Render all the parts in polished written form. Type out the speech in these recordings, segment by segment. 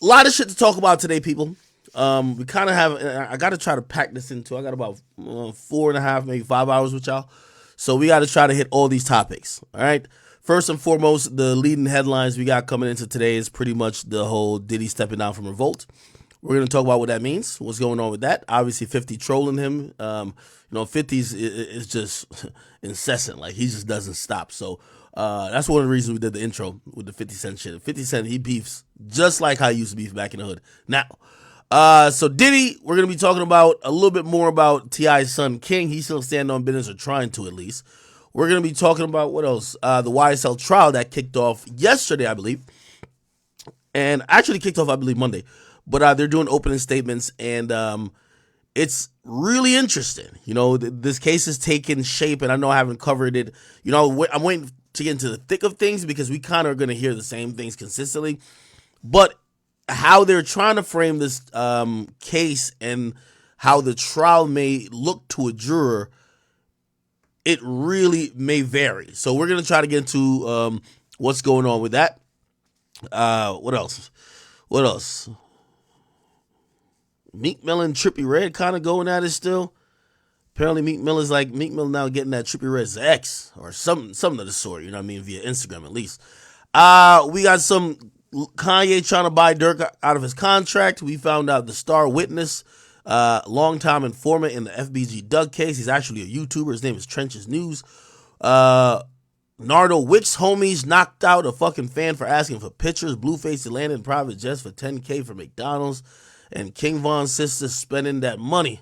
A lot of shit to talk about today, people. We kind of have. I got to try to pack this into. I got about 4.5, maybe 5 hours with y'all. So we got to try to hit all these topics. All right. First and foremost, the leading headlines we got coming into today is pretty much the whole Diddy stepping down from Revolt. We're going to talk about what that means, what's going on with that. Obviously, 50 trolling him. 50's is just incessant. Like, he just doesn't stop. So that's one of the reasons we did the intro with the 50 Cent shit. 50 Cent, he beefs just like how he used to beef back in the hood. Now, so Diddy, we're going to be talking about a little bit more about T.I.'s son, King. He's still standing on business, or trying to at least. We're going to be talking about what else? The YSL trial that kicked off yesterday, I believe. And actually kicked off, I believe, Monday. But they're doing opening statements, and it's really interesting. This case is taking shape, and I know I haven't covered it. I'm waiting to get into the thick of things because we kind of are going to hear the same things consistently. But how they're trying to frame this case and how the trial may look to a juror, it really may vary. So we're going to try to get into what's going on with that. What else? Meek Mill and Trippie Redd kind of going at it still. Apparently Meek Mill now getting that Trippie Redd's ex or something of the sort, you know what I mean, via Instagram at least. We got some Kanye trying to buy Dirk out of his contract. We found out the star witness, longtime informant in the FBG Doug case. He's actually a YouTuber. His name is Trenches News. Nardo Wick's homies knocked out a fucking fan for asking for pictures. Blueface landed in private jets for $10K for McDonald's. And King Von's sister spending that money,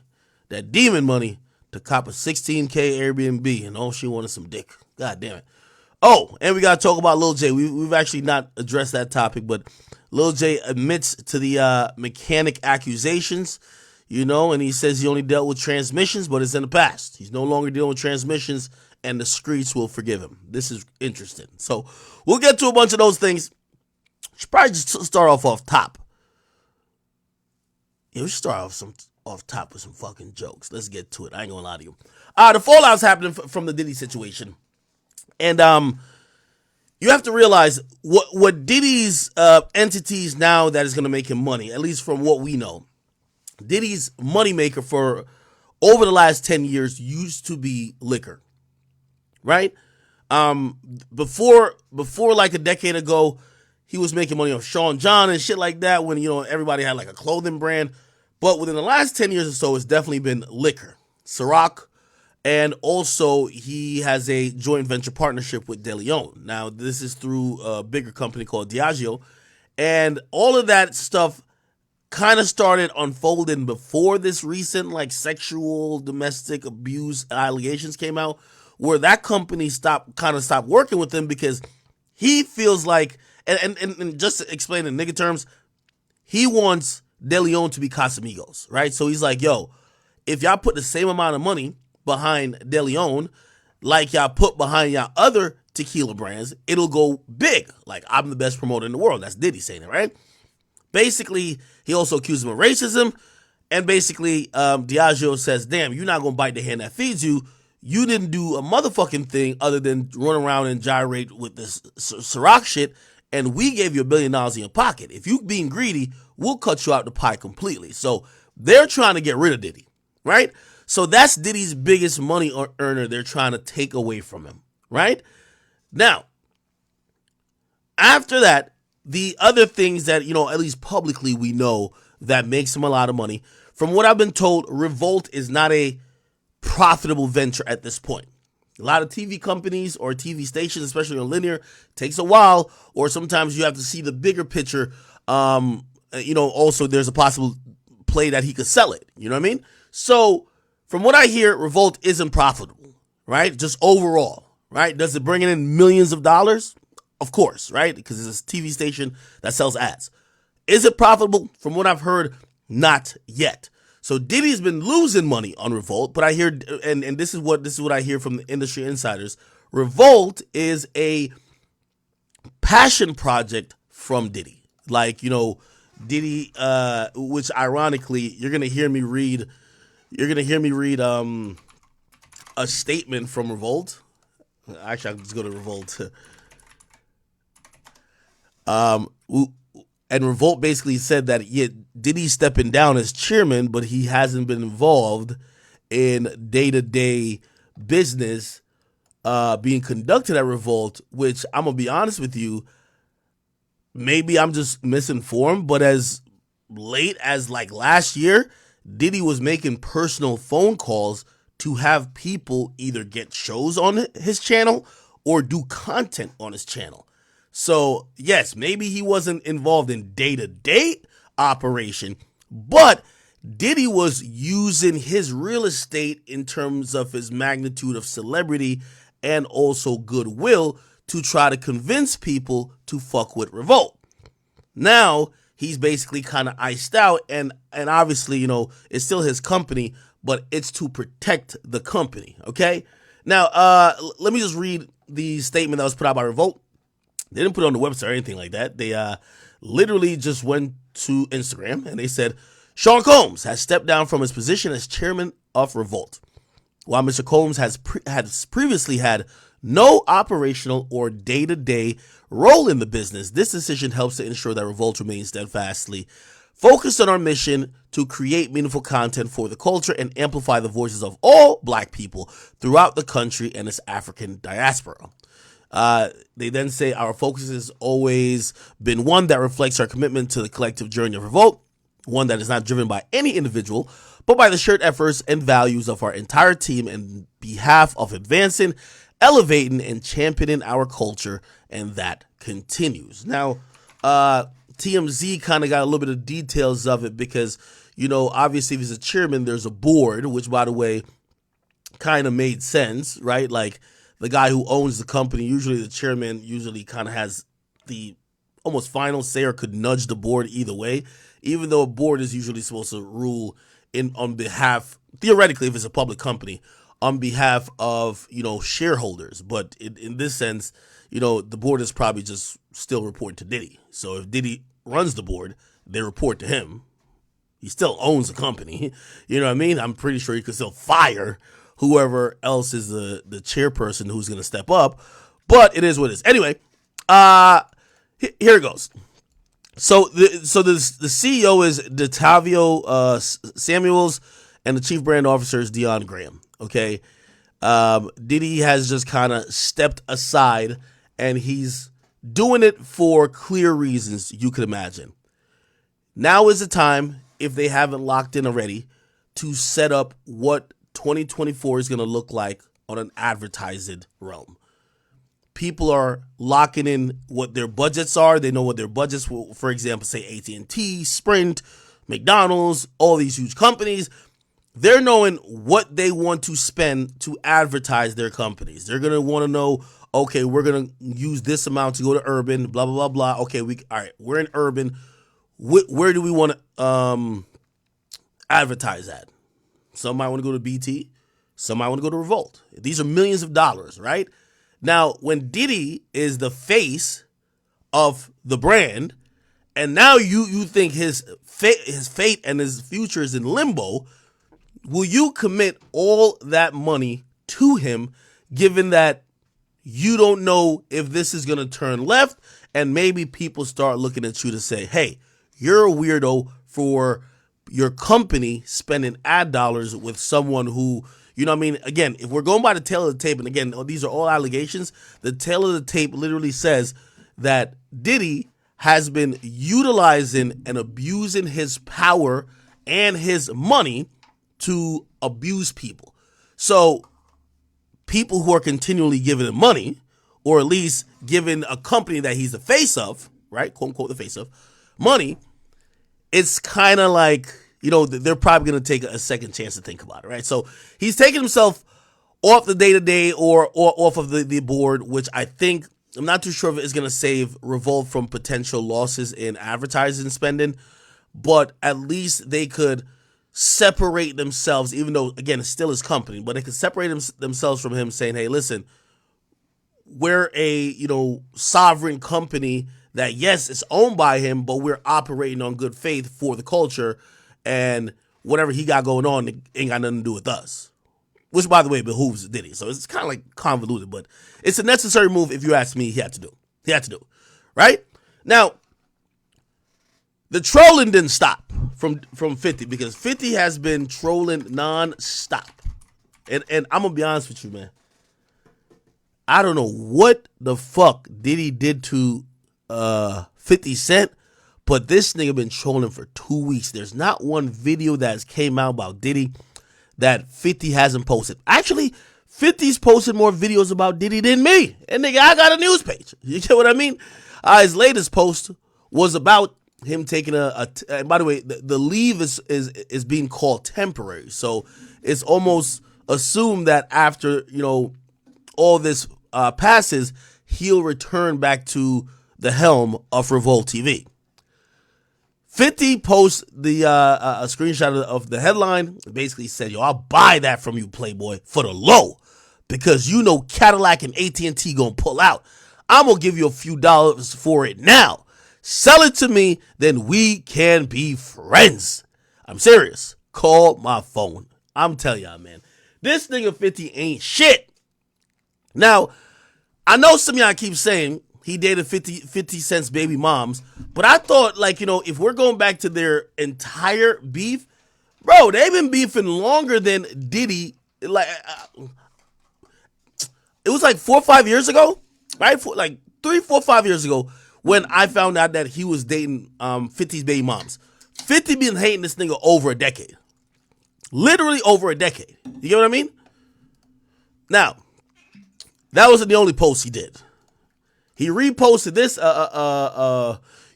that demon money, to cop a $16K Airbnb, and all she wanted some dick. God damn it. Oh, and we got to talk about Lil J. We've actually not addressed that topic, but Lil J admits to the mechanic accusations, and he says he only dealt with transmissions, but it's in the past. He's no longer dealing with transmissions, and the streets will forgive him. This is interesting. So we'll get to a bunch of those things. Should probably just start off top. Yeah, we should start off top with some fucking jokes. Let's get to it. I ain't gonna lie to you. The fallout's happening from the Diddy situation. And you have to realize what Diddy's entities now that is gonna make him money, at least from what we know. Diddy's moneymaker for over the last 10 years used to be liquor. Right? Before like a decade ago, he was making money off Sean John and shit like that when, everybody had like a clothing brand. But within the last 10 years or so, it's definitely been liquor. Ciroc. And also, he has a joint venture partnership with De Leon. Now, this is through a bigger company called Diageo. And all of that stuff kind of started unfolding before this recent, like, sexual domestic abuse allegations came out, where that company stopped working with him because he feels like, and just to explain in nigga terms, he wants De Leon to be Casamigos, right? So he's like, yo, if y'all put the same amount of money behind De Leon like y'all put behind y'all other tequila brands, it'll go big. Like, I'm the best promoter in the world. That's Diddy saying it, right? Basically, he also accused him of racism. And basically, Diageo says, damn, you're not going to bite the hand that feeds you. You didn't do a motherfucking thing other than run around and gyrate with this Ciroc shit, and we gave you $1 billion in your pocket. If you being greedy, we'll cut you out the pie completely. So they're trying to get rid of Diddy, right? So that's Diddy's biggest money earner they're trying to take away from him, right? Now, after that, the other things that, at least publicly we know that makes him a lot of money, from what I've been told, Revolt is not a profitable venture at this point. A lot of TV companies or TV stations, especially on linear, takes a while, or sometimes you have to see the bigger picture. Also there's a possible play that he could sell it. You know what I mean? So from what I hear, Revolt isn't profitable, right? Just overall, right? Does it bring in millions of dollars? Of course, right? Because it's a TV station that sells ads. Is it profitable? From what I've heard, not yet. So Diddy's been losing money on Revolt, but I hear, and this is what I hear from the industry insiders. Revolt is a passion project from Diddy. Like, Diddy, which ironically, you're gonna hear me read a statement from Revolt. Actually, I'll just go to Revolt. And Revolt basically said that Diddy's stepping down as chairman, but he hasn't been involved in day-to-day business being conducted at Revolt, which I'm going to be honest with you, maybe I'm just misinformed, but as late as like last year, Diddy was making personal phone calls to have people either get shows on his channel or do content on his channel. So, yes, maybe he wasn't involved in day-to-day operation, but Diddy was using his real estate in terms of his magnitude of celebrity and also goodwill to try to convince people to fuck with Revolt. Now, he's basically kind of iced out, and obviously, it's still his company, but it's to protect the company, okay? Now, let me just read the statement that was put out by Revolt. They didn't put it on the website or anything like that. They literally just went to Instagram, and they said, Sean Combs has stepped down from his position as chairman of Revolt. While Mr. Combs has previously had no operational or day-to-day role in the business, this decision helps to ensure that Revolt remains steadfastly focused on our mission to create meaningful content for the culture and amplify the voices of all Black people throughout the country and its African diaspora. They then say our focus has always been one that reflects our commitment to the collective journey of Revolt, one that is not driven by any individual, but by the shared efforts and values of our entire team in behalf of advancing, elevating, and championing our culture, and that continues. Now, TMZ kind of got a little bit of details of it because, obviously if he's a chairman, there's a board, which, by the way, kind of made sense, right? Like, the guy who owns the company, usually the chairman usually kind of has the almost final say or could nudge the board either way, even though a board is usually supposed to rule on behalf, theoretically, if it's a public company, on behalf of, shareholders. But in this sense, the board is probably just still reporting to Diddy. So if Diddy runs the board, they report to him. He still owns the company. You know what I mean? I'm pretty sure he could still fire whoever else is the chairperson who's going to step up. But it is what it is. Anyway, here it goes. So the CEO is Detavio Samuels, and the chief brand officer is Dion Graham. Okay, Diddy has just kind of stepped aside, and he's doing it for clear reasons you could imagine. Now is the time, if they haven't locked in already, to set up what 2024 is going to look like on an advertising realm. People are locking in what their budgets are. They know what their budgets will, for example, say AT&T, Sprint, McDonald's, all these huge companies. They're knowing what they want to spend to advertise their companies. They're going to want to know, okay, we're going to use this amount to go to urban, blah, blah, blah, blah. Okay, all right, we're in urban. Where do we want to advertise at? Some might want to go to BT. Some might want to go to Revolt. These are millions of dollars, right? Now, when Diddy is the face of the brand, and now you think his fate and his future is in limbo, will you commit all that money to him, given that you don't know if this is going to turn left, and maybe people start looking at you to say, hey, you're a weirdo for your company spending ad dollars with someone who, again, if we're going by the tail of the tape, and again, these are all allegations, the tail of the tape literally says that Diddy has been utilizing and abusing his power and his money to abuse people. So people who are continually giving him money, or at least giving a company that he's the face of, right, quote unquote the face of, money, it's kind of like, they're probably going to take a second chance to think about it, right? So he's taking himself off the day-to-day or off of the board, which I'm not too sure if it's going to save Revolt from potential losses in advertising spending, but at least they could separate themselves, even though, again, it's still his company, but they could separate themselves from him saying, hey, listen, we're a, sovereign company that, yes, it's owned by him, but we're operating on good faith for the culture, and whatever he got going on, it ain't got nothing to do with us. Which, by the way, behooves Diddy. So it's kind of like convoluted, but it's a necessary move, if you ask me. He had to do, right? Now, The trolling didn't stop from 50 because 50 has been trolling non-stop. And I'm going to be honest with you, man. I don't know what the fuck Diddy did to 50 Cent, but this nigga been trolling for 2 weeks. There's not one video that's came out about Diddy that 50 hasn't posted. Actually, 50's posted more videos about Diddy than me. And nigga, I got a news page. You get what I mean? His latest post was about him taking and by the way, the leave is being called temporary. So it's almost assumed that after, all this passes, he'll return back to the helm of Revolt TV. 50 posts a screenshot of the headline. It basically said, yo, I'll buy that from you, Playboy, for the low. Because Cadillac and AT&T gonna pull out. I'm gonna give you a few dollars for it now. Sell it to me, then we can be friends. I'm serious. Call my phone. I'm telling y'all, man. This nigga 50 ain't shit. Now, I know some of y'all keep saying he dated 50 Cent's baby moms, but I thought, if we're going back to their entire beef, bro, they've been beefing longer than Diddy. It was 4 or 5 years ago, right? 3, 4, 5 years ago when I found out that he was dating 50's baby moms. 50 been hating this nigga over a decade. Literally over a decade. You get what I mean? Now, that wasn't the only post he did. He reposted this.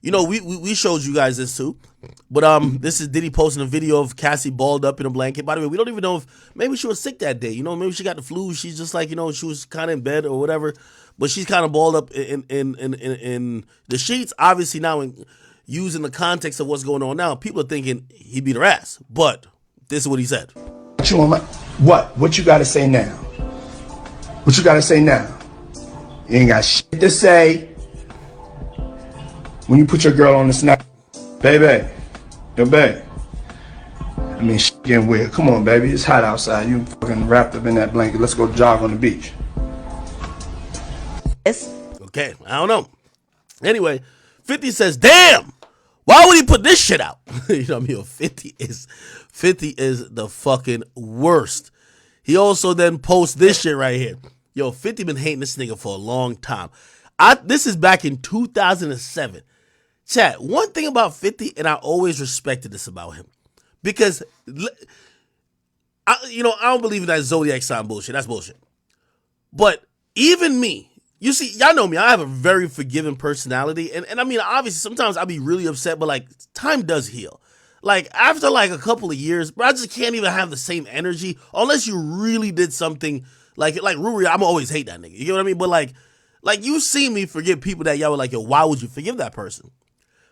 We showed you guys this too. But this is Diddy posting a video of Cassie balled up in a blanket. By the way, we don't even know if maybe she was sick that day. Maybe she got the flu. She's just she was kind of in bed or whatever. But she's kind of balled up in the sheets. Obviously now, using the context of what's going on now, people are thinking he beat her ass. But this is what he said. What you got to say now? What you got to say now? You ain't got shit to say. When you put your girl on the snap, baby, yo, babe. I mean, shit getting weird. Come on, baby. It's hot outside. You fucking wrapped up in that blanket. Let's go jog on the beach. Okay, I don't know. Anyway, 50 says, damn, why would he put this shit out? You know what I mean? 50 is the fucking worst. He also then posts this shit right here. Yo, 50 been hating this nigga for a long time. This is back in 2007. Chat, one thing about 50, and I always respected this about him, because I don't believe in that zodiac sign bullshit. That's bullshit. But even me, you see, y'all know me. I have a very forgiving personality, and I mean, obviously, sometimes I'll be really upset, but time does heal. After a couple of years, bro, I just can't even have the same energy unless you really did something like Ruri. I'm always hate that nigga. You know what I mean? But you see me forgive people that y'all were like, yo, why would you forgive that person?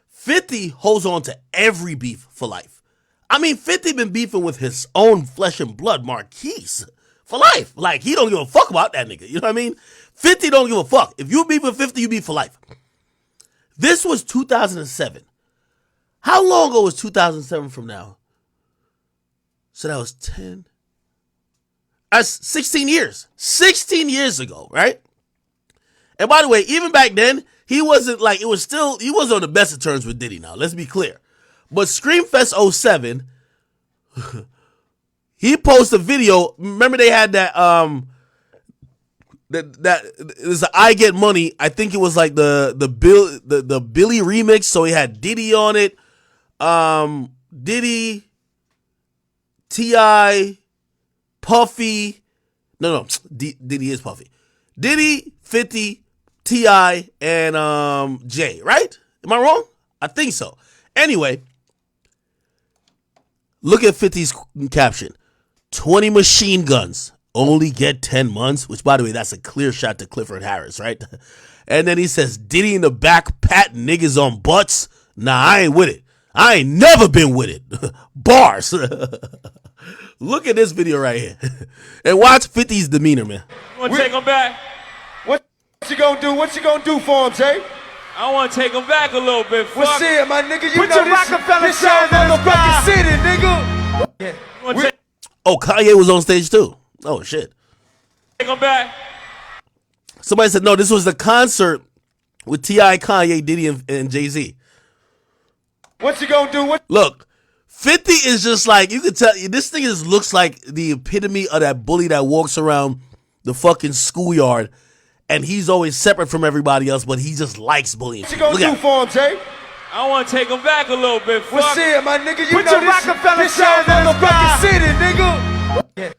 50 holds on to every beef for life. I mean, 50 been beefing with his own flesh and blood Marquise for life. He don't give a fuck about that nigga. You know what I mean? 50 don't give a fuck. If you beef with 50, you beef for life. This was 2007. How long ago was 2007 from now? So that was 10. That's 16 years. 16 years ago, right? And by the way, even back then, he wasn't he wasn't on the best of terms with Diddy now. Let's be clear. But Screamfest 07, he posted a video. Remember they had that it was the I Get Money. I think it was the Billy remix. So he had Diddy on it. Diddy, T.I., Puffy. No, Diddy is Puffy. Diddy, 50, T.I., and Jay, right? Am I wrong? I think so. Anyway, look at 50's caption. 20 machine guns only get 10 months, which, by the way, that's a clear shot to Clifford Harris, right? And then he says, Diddy in the back, pat niggas on butts. Nah, I ain't with it. I ain't never been with it. Bars. Look at this video right here. And watch 50's demeanor, man. You want to take him back? What you gonna do? What you gonna do for him, Jay? I want to take him back a little bit. Well, shit, my nigga, you Put know your this Rockefeller shit motherfucking city, nigga. Yeah. Oh, Kanye was on stage too. Oh, shit. Take him back. Somebody said, no, this was the concert with T.I., Kanye, Diddy, and Jay-Z. What you gonna do? Look, 50 is just like, you can tell, this thing just looks like the epitome of that bully that walks around the fucking schoolyard and he's always separate from everybody else, but he just likes bullying. What you gonna do for him, Jay? I want to take him back a little bit. Well, Fuck. shit, my nigga, you Put know your this Rockefeller shit on the fucking city, nigga.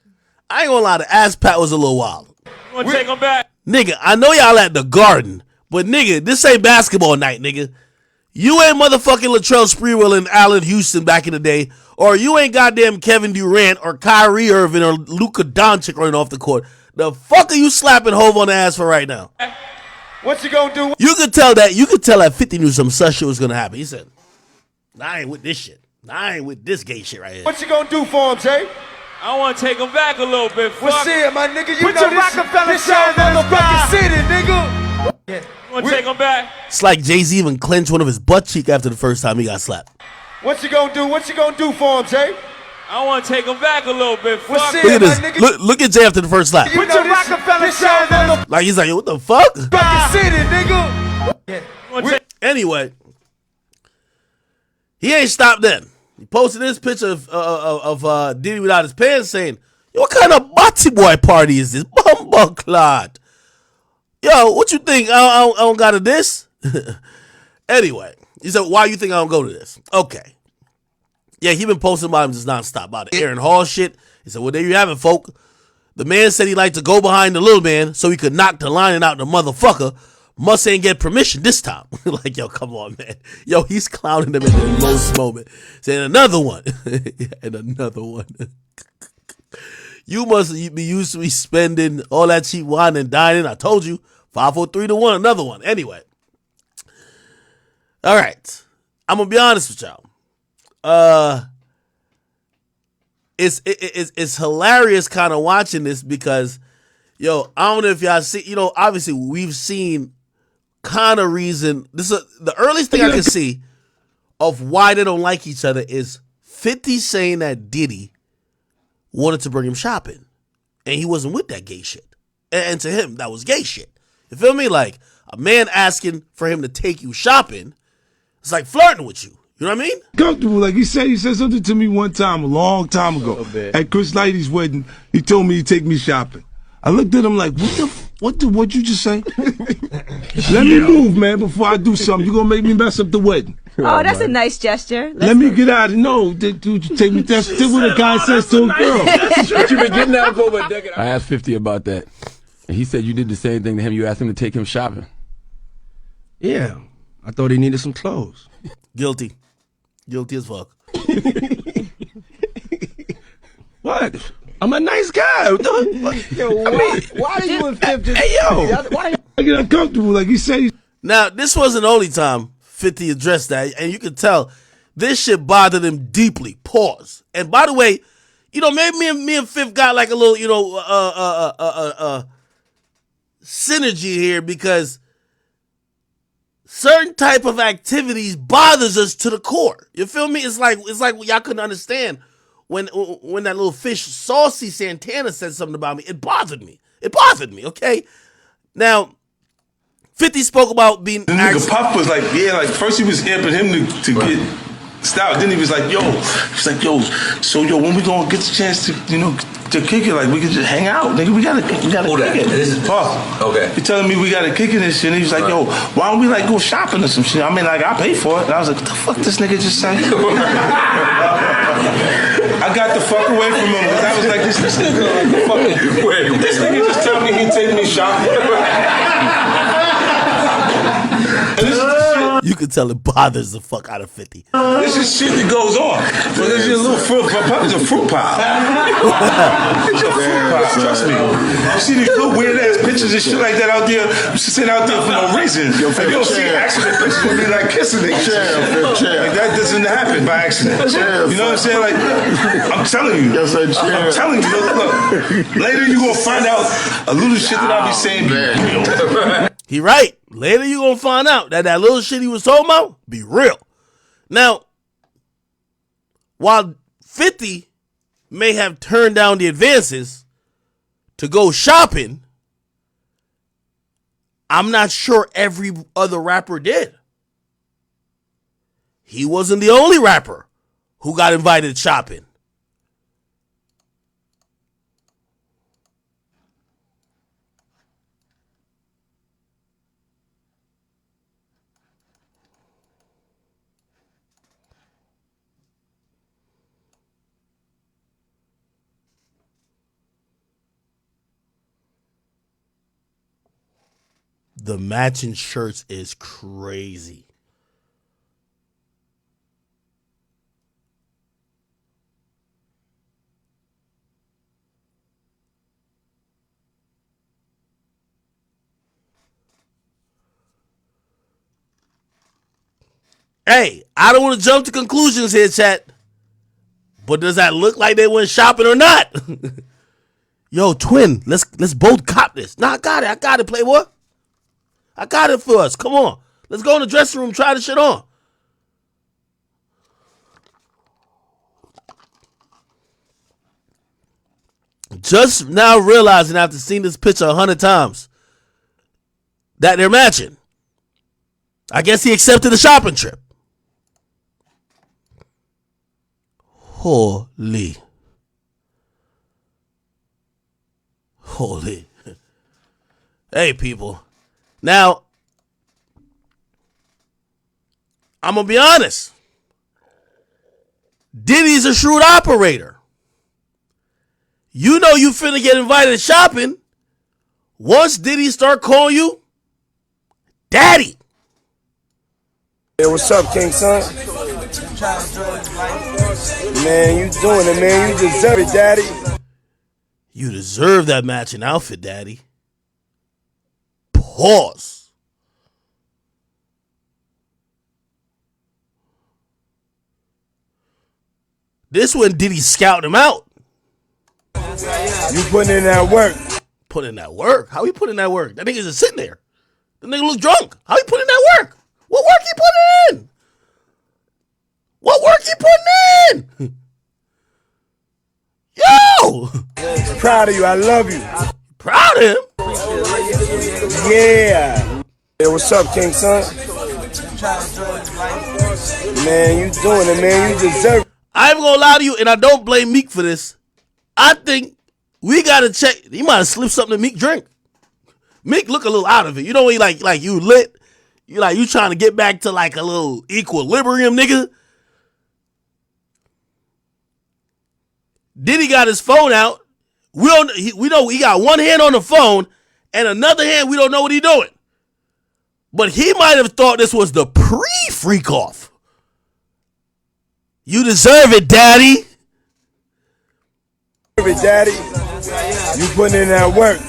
I ain't gonna lie, the ass pat was a little wild. You want to take him back? Nigga, I know y'all at the Garden, but nigga, this ain't basketball night, nigga. You ain't motherfucking Latrell Sprewell and Allen Houston back in the day, or you ain't goddamn Kevin Durant or Kyrie Irving or Luka Doncic running off the court. The fuck are you slapping Hov on the ass for right now? What you gonna do? You could tell that 50 knew some such shit was gonna happen. He said, "Nah, I ain't with this shit. Nah, I ain't with this gay shit right here." What you gonna do for him, Jay? I want to take him back a little bit. Well, Fuck. shit, my nigga, you Put know your this Rockefeller shit on the fucking city, nigga. You want to take him back? It's like Jay-Z even clenched one of his butt cheek after the first time he got slapped. What you gonna do? What you gonna do for him, Jay? I want to take him back a little bit. Well, Fuck. shit, Look at my this. nigga, Look at Jay after the first slap. you know this shit on the Like he's like, "Yo, what the fuck?" fucking city, nigga. You wanna take- Anyway, he ain't stopped then. He posted this picture of Diddy without his pants saying, "Yo, what kind of body boy party is this? Bumble clot. Yo, what you think? I don't got to this?" Anyway, he said, "Why you think I don't go to this?" Okay. Yeah, he been posting about him just nonstop about the Aaron Hall shit. He said, "Well, there you have it, folk. The man said he liked to go behind the little man so he could knock the lining out the motherfucker. Must ain't get permission this time." Like, yo, come on, man. Yo, he's clowning him in the most moment. Saying another one. And another one. You must be used to be spending all that cheap wine and dining. I told you. 5, 4, 3 to 1. Another one. Anyway. All right. I'm going to be honest with y'all. It's hilarious kind of watching this because, yo, I don't know if y'all see, obviously we've seen kind of reason. This is the earliest thing I can see of why they don't like each other is 50 saying that Diddy wanted to bring him shopping and he wasn't with that gay shit. And to him, that was gay shit. You feel me? Like a man asking for him to take you shopping, it's like flirting with you. You know what I mean? Comfortable, like he said something to me one time, a long time ago, at Chris Lighty's wedding. He told me he'd take me shopping. I looked at him like, what you just say? Let me move, man, before I do something. You gonna make me mess up the wedding? Oh, that's a nice gesture. Let me get out of No, dude, you take me. That's what a guy says to a girl. What you been getting out for over a decade? I asked 50 about that, and he said you did the same thing to him. You asked him to take him shopping. Yeah, I thought he needed some clothes. Guilty. Guilty as fuck. What? I'm a nice guy. Yo, why do you and Fifth just... Hey, yo. Why I get uncomfortable, like he said. Now, this wasn't the only time 50 addressed that, and you can tell this shit bothered him deeply. Pause. And by the way, maybe me and Fifth got like a little, synergy here because certain type of activities bothers us to the core. You feel me? It's like y'all couldn't understand when that little fish Saucy Santana said something about me. It bothered me. Okay. Now, 50 spoke about being. The nigga Puff was like, yeah, like first he was amping him to get stout. Then he was like, so when we gonna get the chance to kick it, like we could just hang out, nigga. We gotta kick it. This is Puff. Okay. He telling me we gotta kick it and shit. And he was like, yo, why don't we like go shopping or some shit? I mean, like I pay for it. And I was like, what the fuck this nigga just say? I got the fuck away from him because I was like, this nigga like fucking. Wait, this nigga just tell me he'd take me shopping. And this is the shit. You can tell it bothers the fuck out of 50. This is shit that goes on. But this is a little fruit pie. It's a fruit pie. It's a fruit pie. Trust me. You see these little weird ass pictures and shit like that out there, sitting out there for no reason. Like, you don't see accident pictures with me like kissing niggas. Like that doesn't happen by accident. You know what I'm saying? Like, I'm telling you. I'm telling you. Look, later you gonna find out a little shit that I be saying be real. He right. Later you gonna find out that little shit he was talking about be real. Now, while 50 may have turned down the advances to go shopping, I'm not sure every other rapper did. he wasn't the only rapper who got invited shopping. The matching shirts is crazy. Hey, I don't want to jump to conclusions here, chat. But does that look like they went shopping or not? Yo, twin, let's both cop this. Nah, I got it, Playboy. I got it for us. Come on. Let's go in the dressing room, try the shit on. Just now realizing after seeing this picture 100 times that they're matching. I guess he accepted the shopping trip. Holy. Hey, people. Now, I'm going to be honest. Diddy's a shrewd operator. You know you finna get invited shopping. Once Diddy start calling you Daddy. Hey, what's up, King Son? Man, you doing it, man. You deserve it, Daddy. You deserve that matching outfit, Daddy. Pause. This one Diddy scouting him out. You putting in that work. Putting in that work? How he putting in that work? That nigga just sitting there. The nigga look drunk. How he putting in that work? What work he putting in? What work he putting in? Yo! Proud of you. I love you. Proud of him? Yeah. Hey, what's up, King Son? Man, you doing it, man. You deserve it. I ain't gonna lie to you, and I don't blame Meek for this. I think we gotta check. He might have slipped something to Meek drink. Meek look a little out of it. You know when you like you lit, you trying to get back to like a little equilibrium, nigga. Diddy got his phone out. We know he got one hand on the phone and another hand we don't know what he doing. But he might have thought this was the pre-freak off. You deserve it, Daddy. Daddy, you putting in that work.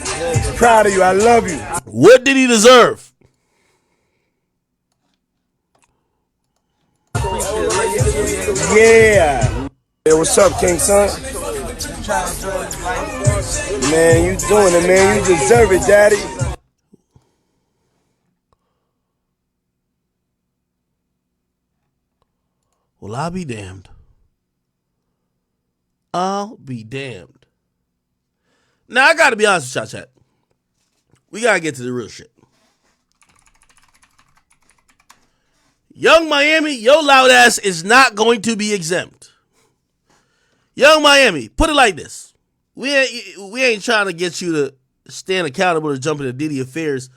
Proud of you. I love you. What did he deserve? Yeah. Hey, what's up, King Son? Man, you doing it, man. You deserve it, Daddy. Well, I'll be damned. I'll be damned. Now, I got to be honest with y'all, chat. We got to get to the real shit. Young Miami, your loud ass is not going to be exempt. Young Miami, put it like this. We ain't trying to get you to stand accountable to jump into Diddy affairs.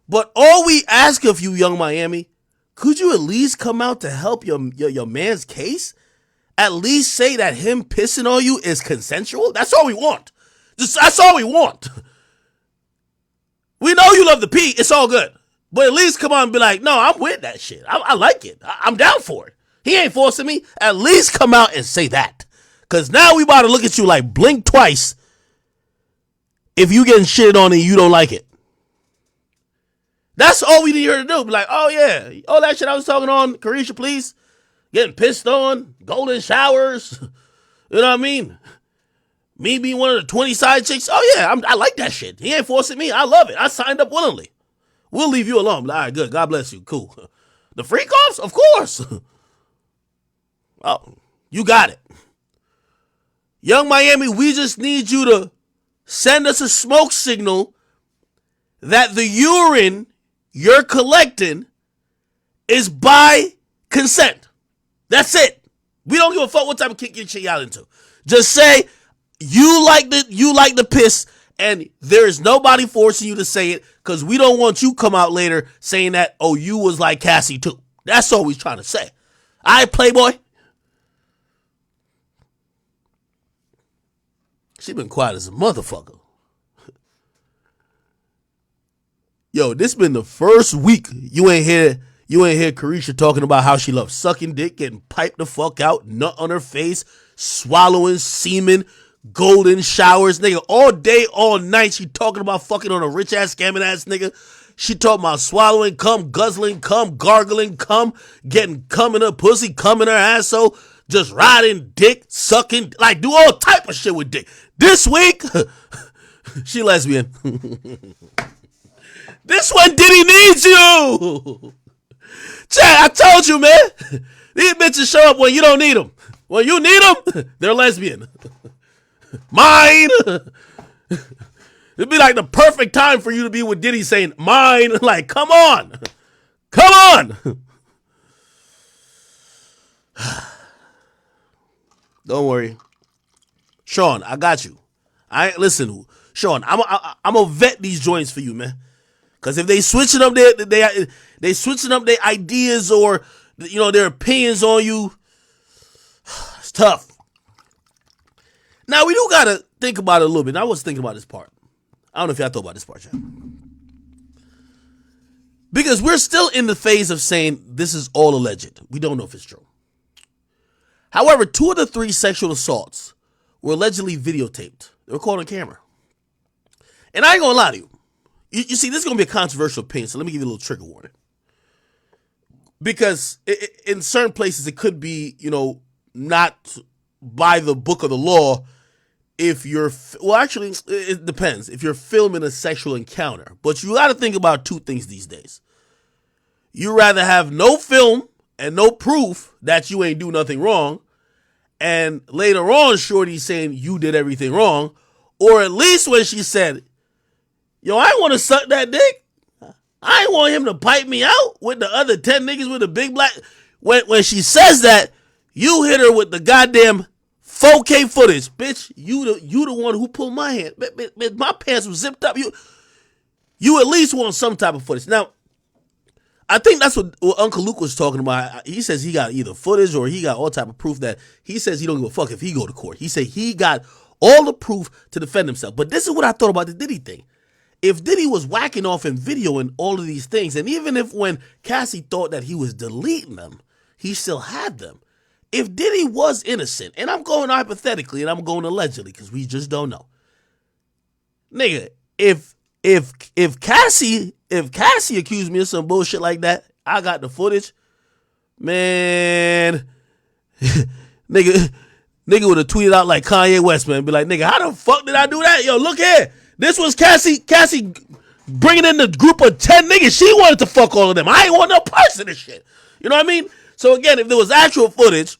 But all we ask of you, Young Miami, could you at least come out to help your man's case? At least say that him pissing on you is consensual. That's all we want. That's all we want. We know you love the P. It's all good. But at least come on and be like, no, I'm with that shit. I like it. I'm down for it. He ain't forcing me. At least come out and say that. Because now we about to look at you like blink twice if you getting shitted on and you don't like it. That's all we need her to do. Be like, oh yeah, all that shit I was talking on, Carisha, please. Getting pissed on, golden showers. You know what I mean? Me being one of the 20 side chicks. Oh yeah, I like that shit. He ain't forcing me. I love it. I signed up willingly. We'll leave you alone. All right, good. God bless you. Cool. The freak offs? Of course. Oh, you got it. Young Miami, we just need you to send us a smoke signal that the urine you're collecting is by consent. That's it. We don't give a fuck what type of kick your shit y'all into. Just say you like the piss, and there is nobody forcing you to say it, because we don't want you come out later saying that, oh, you was like Cassie too. That's all we trying to say. All right, Playboy? She been quiet as a motherfucker. Yo, this been the first week you ain't hear Carisha talking about how she loves sucking dick, getting piped the fuck out, nut on her face, swallowing semen, golden showers, nigga. All day, all night, she talking about fucking on a rich ass, scamming ass nigga. She talking about swallowing cum, guzzling cum, gargling cum, getting cum in her pussy, cum in her asshole, just riding dick, sucking, like do all type of shit with dick. This week, she lesbian. This one Diddy needs you. Chad, I told you, man. These bitches show up when you don't need them. When you need them, they're lesbian. Mine. It'd be like the perfect time for you to be with Diddy saying, mine. Like, come on. Come on. Don't worry. Sean, I got you. Listen, Sean, I'm gonna vet these joints for you, man. Because if they switching up they switching up their ideas or their opinions on you, it's tough. Now we do gotta think about it a little bit. I was thinking about this part. I don't know if y'all thought about this part yet. Because we're still in the phase of saying this is all alleged. We don't know if it's true. However, 2 of the 3 sexual assaults were allegedly videotaped. They were caught on camera. And I ain't gonna lie to you. You see, this is gonna be a controversial opinion, so let me give you a little trigger warning. Because in certain places it could be, not by the book of the law if you're, well, actually, it depends. If you're filming a sexual encounter. But you got to think about 2 things these days. You rather have no film and no proof that you ain't do nothing wrong, and later on, Shorty saying you did everything wrong, or at least when she said, yo, I want to suck that dick. I ain't want him to pipe me out with the other 10 niggas with the big black. When she says that, you hit her with the goddamn 4K footage. Bitch, you the one who pulled my hand. My pants were zipped up. You at least want some type of footage. Now, I think that's what Uncle Luke was talking about. He says he got either footage or he got all type of proof that he says he don't give a fuck if he go to court. He said he got all the proof to defend himself. But this is what I thought about the Diddy thing. If Diddy was whacking off in video and all of these things, and even if when Cassie thought that he was deleting them, he still had them. If Diddy was innocent, and I'm going hypothetically and I'm going allegedly because we just don't know. Nigga, if Cassie accused me of some bullshit like that, I got the footage, man. nigga would have tweeted out like Kanye West, man. Be like, nigga, how the fuck did I do that? Yo, look here. This was Cassie bringing in the group of 10 niggas. She wanted to fuck all of them. I ain't want no parts of this shit. You know what I mean? So again, if there was actual footage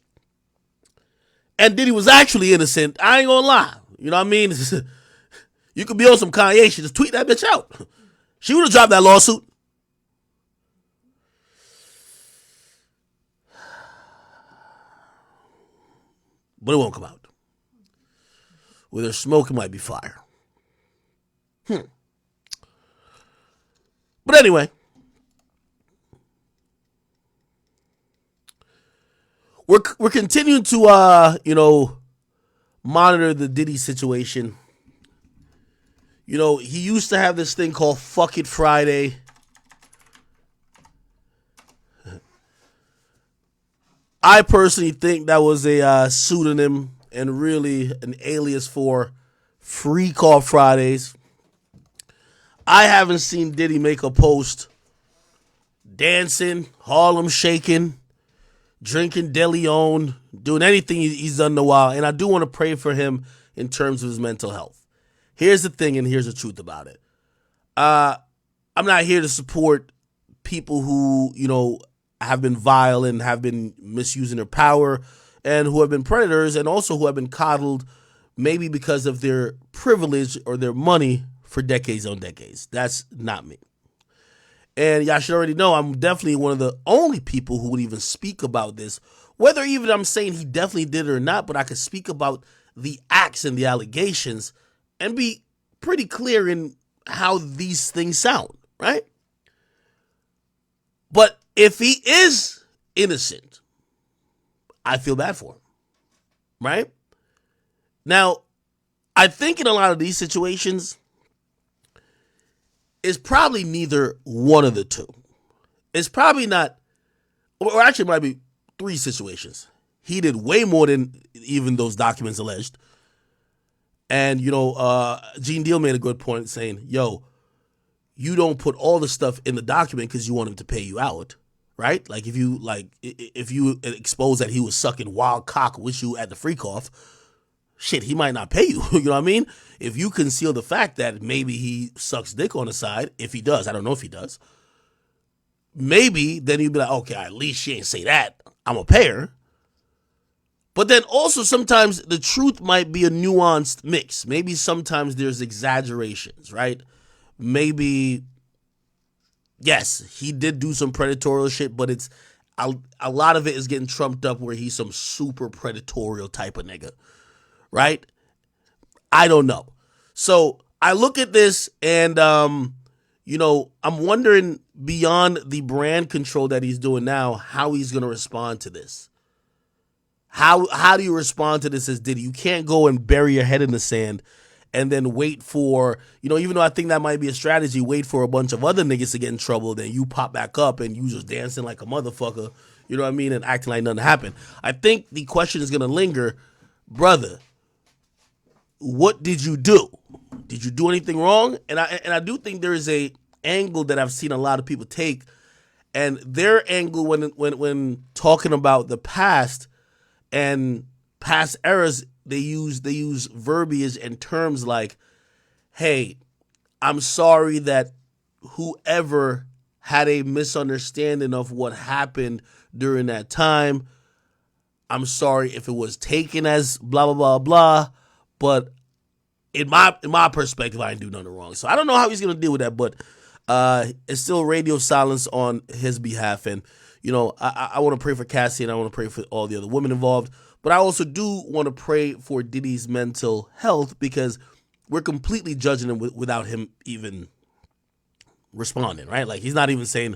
and Diddy was actually innocent, I ain't gonna lie. You know what I mean? You could be on some Kanye shit. Just tweet that bitch out. She would have dropped that lawsuit. But it won't come out. Where there's smoke, it might be fire. But anyway, we're continuing to monitor the Diddy situation. He used to have this thing called Fuck It Friday. I personally think that was a pseudonym and really an alias for Free Call Fridays. I haven't seen Diddy make a post dancing, Harlem shaking, drinking De Leon, doing anything he's done in a while. And I do want to pray for him in terms of his mental health. Here's the thing, and here's the truth about it. I'm not here to support people who, have been vile and have been misusing their power and who have been predators and also who have been coddled maybe because of their privilege or their money for decades on decades. That's not me. And y'all should already know I'm definitely one of the only people who would even speak about this whether even I'm saying he definitely did it or not, but I could speak about the acts and the allegations and be pretty clear in how these things sound, right? But if he is innocent, I feel bad for him, right? Now, I think in a lot of these situations, it's probably neither one of the two. It's probably not, or actually it might be three situations. He did way more than even those documents alleged. And, Gene Deal made a good point saying, yo, you don't put all the stuff in the document because you want him to pay you out, right? Like if you expose that he was sucking wild cock with you at the freak off, shit, he might not pay you. You know what I mean? If you conceal the fact that maybe he sucks dick on the side, if he does, I don't know if he does, maybe then you'd be like, okay, at least she ain't say that. I'm a payer. But then also sometimes the truth might be a nuanced mix. Maybe sometimes there's exaggerations, right? Maybe, yes, he did do some predatorial shit, but it's a lot of it is getting trumped up where he's some super predatorial type of nigga, right? I don't know. So I look at this and, I'm wondering beyond the brand control that he's doing now, how he's going to respond to this. How do you respond to this as Diddy? You can't go and bury your head in the sand and then wait for, even though I think that might be a strategy, wait for a bunch of other niggas to get in trouble, then you pop back up and you just dancing like a motherfucker, you know what I mean, and acting like nothing happened. I think the question is going to linger, brother, what did you do? Did you do anything wrong? And I do think there is a angle that I've seen a lot of people take, and their angle when talking about the past and past eras, they use verbiage and terms like, hey, I'm sorry that whoever had a misunderstanding of what happened during that time. I'm sorry if it was taken as blah, blah, blah, blah. But in my perspective, I didn't do nothing wrong. So I don't know how he's going to deal with that, but it's still radio silence on his behalf. And, I want to pray for Cassie and I want to pray for all the other women involved. But I also do want to pray for Diddy's mental health because we're completely judging him without him even responding, right? Like he's not even saying,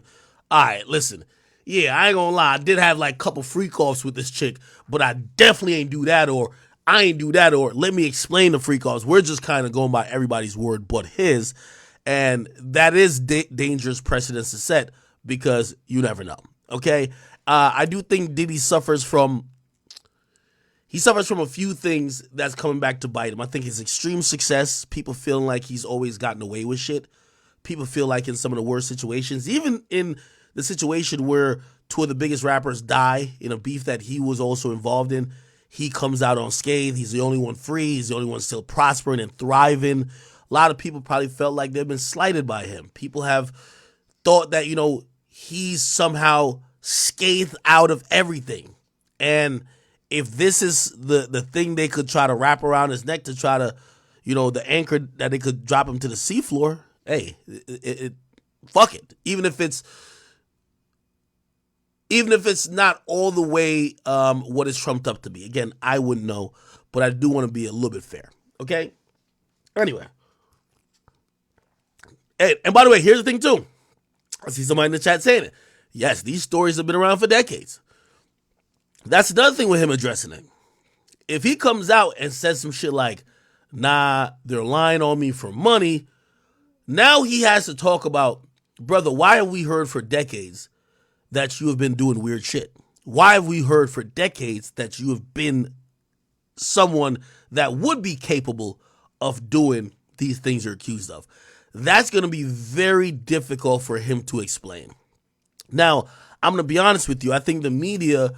all right, listen, yeah, I ain't gonna lie, I did have like a couple freak offs with this chick, but I definitely ain't do that, or I ain't do that, or let me explain the freak offs. We're just kind of going by everybody's word but his. And that is dangerous precedence to set because you never know, okay? I do think Diddy suffers from a few things that's coming back to bite him. I think his extreme success, people feeling like he's always gotten away with shit. People feel like in some of the worst situations, even in the situation where two of the biggest rappers die in a beef that he was also involved in, he comes out unscathed. He's the only one free. He's the only one still prospering and thriving. A lot of people probably felt like they've been slighted by him. People have thought that, he's somehow scathed out of everything. And if this is the thing they could try to wrap around his neck to try to, the anchor that they could drop him to the seafloor, hey, fuck it. Even if it's not all the way what it's trumped up to be. Again, I wouldn't know, but I do want to be a little bit fair. Okay? Anyway. Hey, and by the way, here's the thing too. I see somebody in the chat saying it. Yes, these stories have been around for decades. That's another thing with him addressing it. If he comes out and says some shit like, nah, they're lying on me for money, now he has to talk about, brother, why have we heard for decades that you have been doing weird shit? Why have we heard for decades that you have been someone that would be capable of doing these things you're accused of? That's going to be very difficult for him to explain. Now, I'm going to be honest with you. I think the media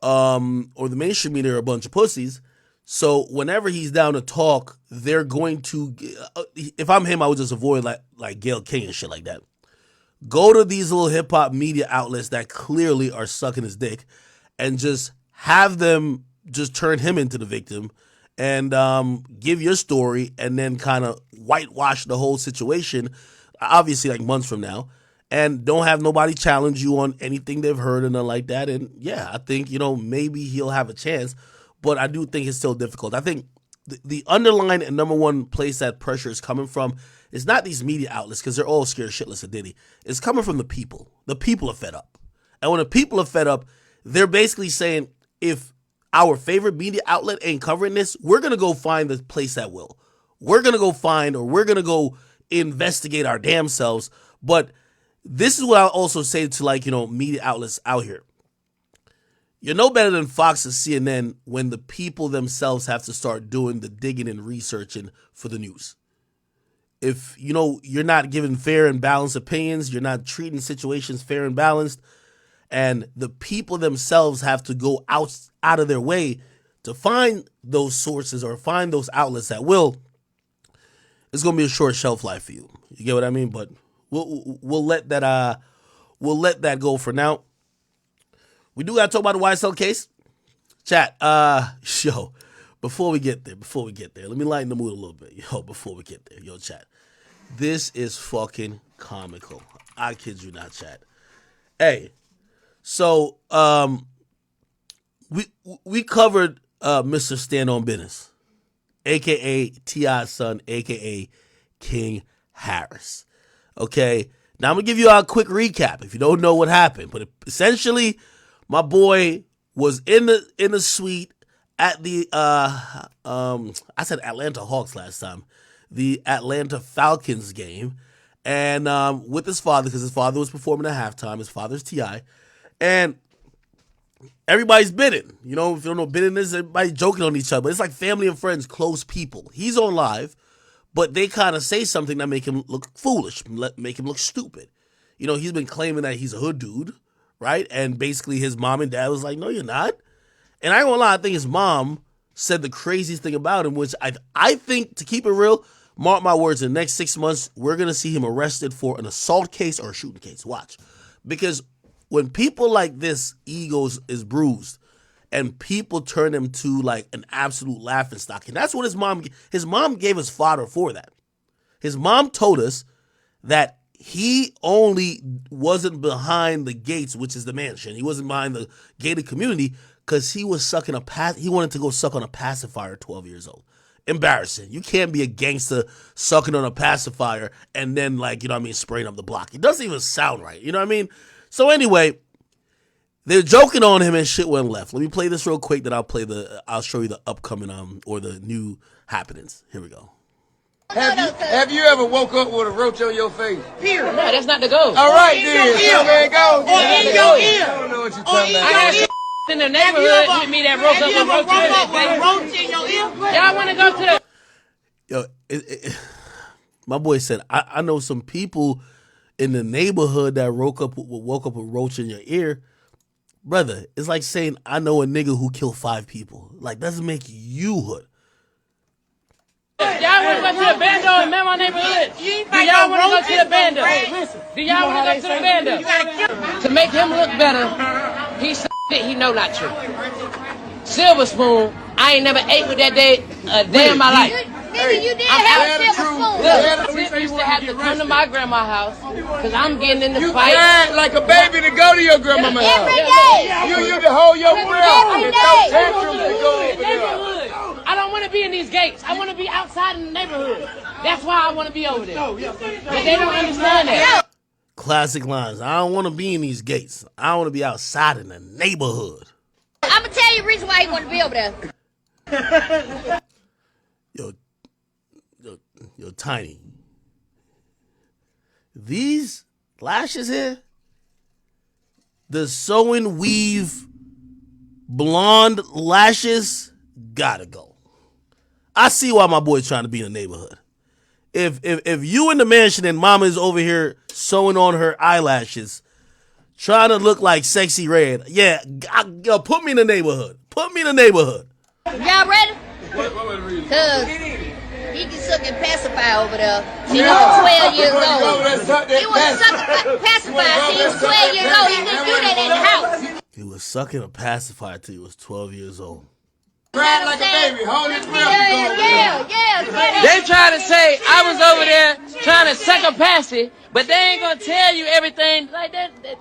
or the mainstream media are a bunch of pussies. So whenever he's down to talk, they're going to, if I'm him, I would just avoid like Gayle King and shit like that. Go to these little hip hop media outlets that clearly are sucking his dick and just have them just turn him into the victim and give your story and then kind of whitewash the whole situation, obviously like months from now. and don't have nobody challenge you on anything they've heard and nothing like that. And yeah, I think, maybe he'll have a chance, but I do think it's still difficult. I think the underlying and number one place that pressure is coming from is not these media outlets, because they're all scared shitless of Diddy. It's coming from the people. The people are fed up. And when the people are fed up, they're basically saying, if our favorite media outlet ain't covering this, we're going to go find the place that will. We're going to go find, or we're going to go investigate our damn selves. But this is what I'll also say to media outlets out here. You're no better than Fox and CNN when the people themselves have to start doing the digging and researching for the news. If, you're not giving fair and balanced opinions, you're not treating situations fair and balanced, and the people themselves have to go out of their way to find those sources or find those outlets that will, it's going to be a short shelf life for you. You get what I mean? But we'll let that go for now. We do got to talk about the YSL case. Chat, before we get there, let me lighten the mood a little bit. Before we get there, chat. This is fucking comical. I kid you not, chat. Hey, so we covered Mr. Stand on Business, aka T.I.'s son, aka King Harris. Okay, now I'm gonna give you a quick recap if you don't know what happened. But essentially, my boy was in the suite at the I said Atlanta Hawks last time, the Atlanta Falcons game, and with his father, because his father was performing at halftime. His father's T.I., and everybody's bidding. If you don't know what bidding is, everybody joking on each other. But it's like family and friends, close people. He's on live, but they kind of say something that make him look foolish, make him look stupid. He's been claiming that he's a hood dude, right? And basically his mom and dad was like, no, you're not. And I ain't gonna lie, I think his mom said the craziest thing about him, which I think, to keep it real, mark my words, in the next 6 months, we're going to see him arrested for an assault case or a shooting case. Watch. Because when people like this, egos is bruised, and people turn him to like an absolute laughingstock. And that's what his mom gave his fodder for that. His mom told us that he only wasn't behind the gates, which is the mansion. He wasn't behind the gated community because he was he wanted to go suck on a pacifier at 12 years old. Embarrassing. You can't be a gangster sucking on a pacifier and then spraying up the block. It doesn't even sound right. You know what I mean? So anyway, they're joking on him and shit went left. Let me play this real quick, then I'll show you the upcoming or the new happenings. Here we go. Have you ever woke up with a roach on your face? No, that's not the goal. All right, then. It goes. In your ear. I don't know what you're talking about. I got some in the neighborhood with me that woke up with roach in your ear. Y'all want to go to the... Yo, my boy said, I know some people in the neighborhood that woke up with roach in your ear. Brother, it's like saying, I know a nigga who killed 5 people. Like, doesn't make you hood. Y'all want to go to the bando in my neighborhood? Do y'all want to go to the bando? Do y'all want to go to the bando? To make him look better, he said he know not true. Silver spoon, I ain't never ate with that day a day in my life. Nigga, you did have a silver spoon. Look, Sis used to have to come to my grandma's house because I'm getting in the fight. You cried like a baby to go to your grandma's house. Every day. You to hold your breath. Every And day. no tantrums to go over there. I don't want to be in these gates. I want to be outside in the neighborhood. That's why I want to be over there. But they don't understand that. Classic lines. I don't want to be in these gates. I want to be outside in the neighborhood. I'm going to tell you the reason why you want to be over there. Yo, Tiny. These lashes here, the sew and weave blonde lashes, gotta go. I see why my boy's trying to be in the neighborhood. If you in the mansion and mama's over here sewing on her eyelashes, trying to look like Sexy Red, yeah, put me in the neighborhood. Put me in the neighborhood. Y'all ready? Because he can suck and pacify over there. He was 12 years old. He was sucking a pacifier till he was 12 years old. He couldn't do that in the house. He was sucking a pacifier till he was 12 years old. Cried like a baby. Hold his breath. Yeah. They try to say I was over there trying to second pass it, but they ain't gonna tell you everything. Like that, they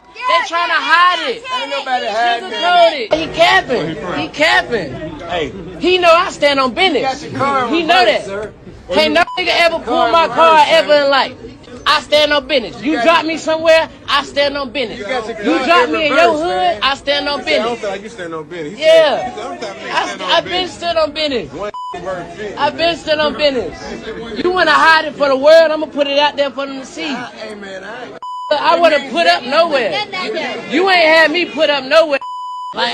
trying to hide it. Ain't nobody hiding Sugarcoat it. He capping. He capping. Hey, he know I stand on business. He know that. Can't no nigga ever pull my car ever in life. I stand on business. You drop me somewhere, I stand on business. You drop me in your hood, I stand on business. I don't feel like you stand on business. Yeah. I've been stood on business. I've been stood on business. You want to hide it for the world, I'm going to put it out there for them to see. I would have put up nowhere. You ain't had me put up nowhere. Like,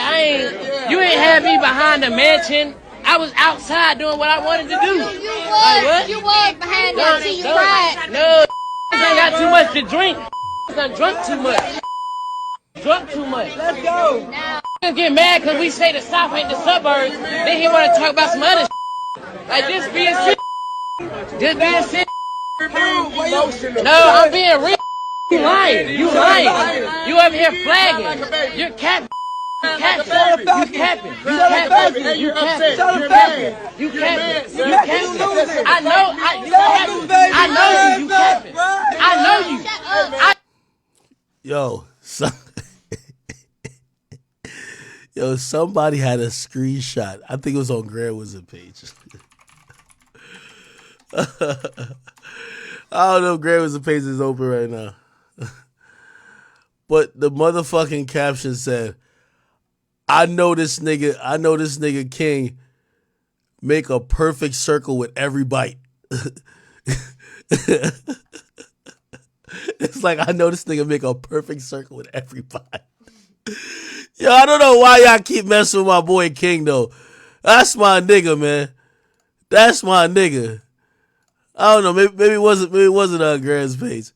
you ain't had me behind the mansion. I was outside doing what I wanted to do. You was behind that till you cried. No, ain't got too much to drink. Done drunk too much. Drunk too much. Let's go. Get mad because we say the South ain't the suburbs. Then he want to talk about some other like this being sick. This being sick. No, I'm being real. You lying. You lying. You up here flagging. You're capping. You capping. You capping. You capping. You capping. You capping. You capping. I know you. You capping. I know you. Yo, somebody had a screenshot. I think it was on Grand Wizard page. I don't know if Grand Wizard page is open right now. But the motherfucking caption said, I know this nigga King make a perfect circle with every bite. It's like, I know this nigga make a perfect circle with every bite. Yo, I don't know why y'all keep messing with my boy King, though. That's my nigga, man. That's my nigga. I don't know. Maybe it wasn't on Grand's page.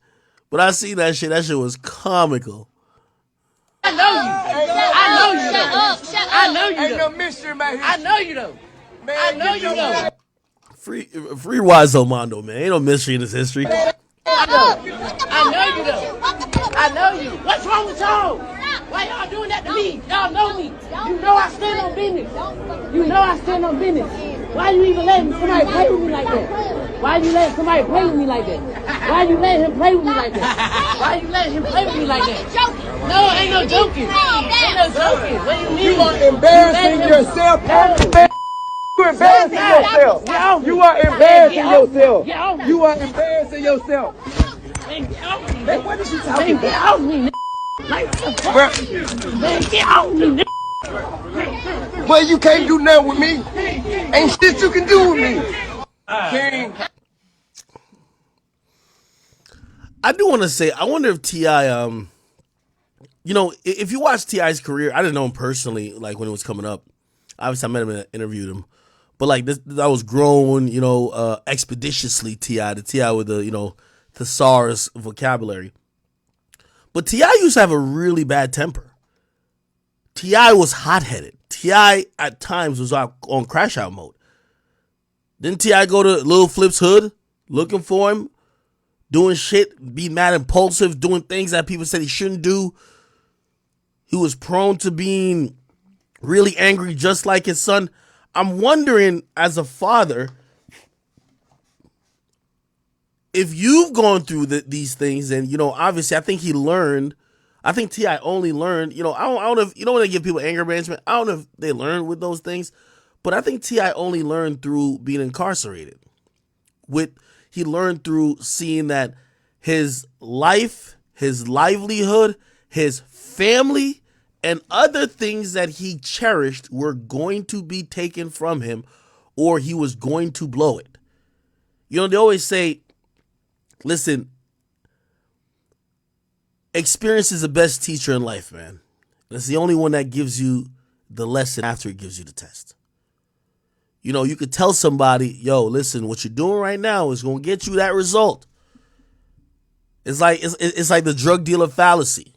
But I see that shit. That shit was comical. I know you. I know you. Shut up. I know you. Ain't no mystery about his I know you though. I know you though. Free Wise Mondo, man. Ain't no mystery in this history. I know you though. I know you. What's wrong with y'all? Why y'all doing that to me? Y'all know me. You know I stand on business. You know I stand on business. Why you even letting somebody play with me like that? Why you letting somebody play with me like that? Why you letting him play with me like that? Why you letting him play with me like that? No, ain't no joking. Ain't no joking. What do you mean? You are embarrassing yourself. You embarrassing yourself. You are embarrassing yourself. You are embarrassing yourself. Man, get off me. Man, what is she talking Man, get about? off me. Like, what the fuck? Man, get off me. But you can't do nothing with me. Ain't shit you can do with me. King. I do want to say, I wonder if T.I., you know, if you watch T.I.'s career, I didn't know him personally, like, when it was coming up. Obviously, I met him and interviewed him. But, like, I was growing, you know, expeditiously, T.I., the T.I. with the, you know, thesaurus vocabulary. But T.I. used to have a really bad temper. T.I. was hot-headed. T.I. at times was on crash out mode. Didn't T.I. go to Lil Flip's hood looking for him, doing shit, be mad impulsive, doing things that people said he shouldn't do? He was prone to being really angry just like his son. I'm wondering, as a father, if you've gone through these things, and, you know, obviously I think he learned, I think T.I. only learned, you know, I don't know if, you know when they give people anger management, I don't know if they learn with those things, but I think T.I. only learned through being incarcerated. He learned through seeing that his life, his livelihood, his family, and other things that he cherished were going to be taken from him, or he was going to blow it. You know, they always say, listen, experience is the best teacher in life, man. It's the only one that gives you the lesson after it gives you the test. You know, you could tell somebody, yo, listen, what you're doing right now is going to get you that result. It's like the drug dealer fallacy.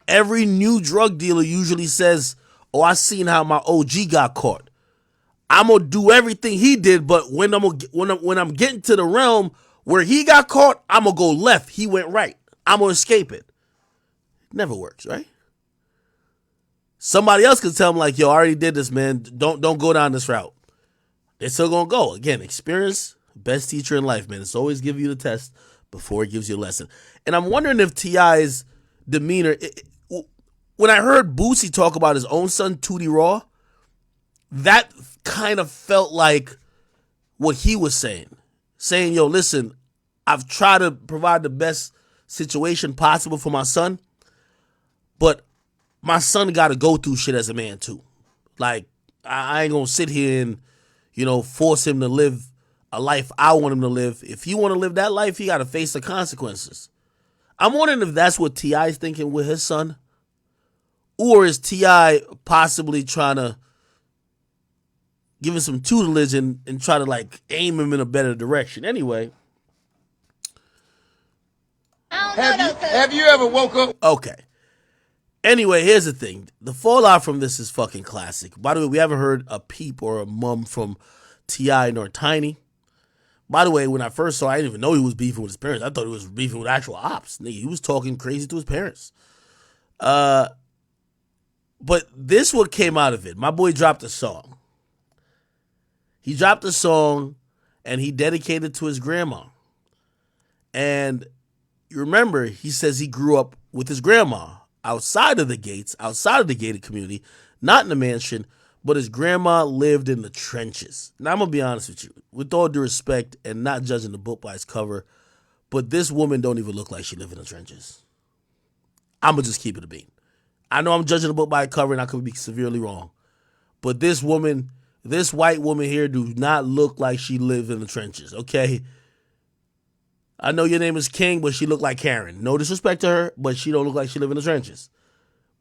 Every new drug dealer usually says, oh, I seen how my OG got caught. I'm going to do everything he did, but when I'm getting to the realm where he got caught, I'm going to go left. He went right. I'm going to escape it. Never works, right? Somebody else could tell him, like, yo, I already did this, man. Don't go down this route. They're still gonna go. Again, experience, best teacher in life, man. It's always give you the test before it gives you a lesson. And I'm wondering if T.I.'s demeanor, when I heard Boosie talk about his own son, Tootie Raw, that kind of felt like what he was saying. Saying, yo, listen, I've tried to provide the best situation possible for my son, but my son got to go through shit as a man too. Like, I ain't gonna sit here and, force him to live a life I want him to live. If he want to live that life, he got to face the consequences. I'm wondering if that's what T.I.'s thinking with his son, or is T.I. possibly trying to give him some tutelage and try to like aim him in a better direction. Anyway. Have you ever woke up? Okay. Anyway, here's the thing. The fallout from this is fucking classic. By the way, we haven't heard a peep or a mum from T.I. nor Tiny. By the way, when I first saw, I didn't even know he was beefing with his parents. I thought he was beefing with actual ops. Nigga, he was talking crazy to his parents. But this what came out of it. My boy dropped a song. He dropped a song and he dedicated to his grandma. And you remember, he says he grew up with his grandma outside of the gates, outside of the gated community, not in the mansion, but his grandma lived in the trenches. Now, I'm going to be honest with you, with all due respect and not judging the book by its cover, but this woman don't even look like she lived in the trenches. I'm going to just keep it a bean. I know I'm judging the book by its cover and I could be severely wrong, but this woman, this white woman here do not look like she lived in the trenches, okay? I know your name is King, but she look like Karen. No disrespect to her, but she don't look like she live in the trenches.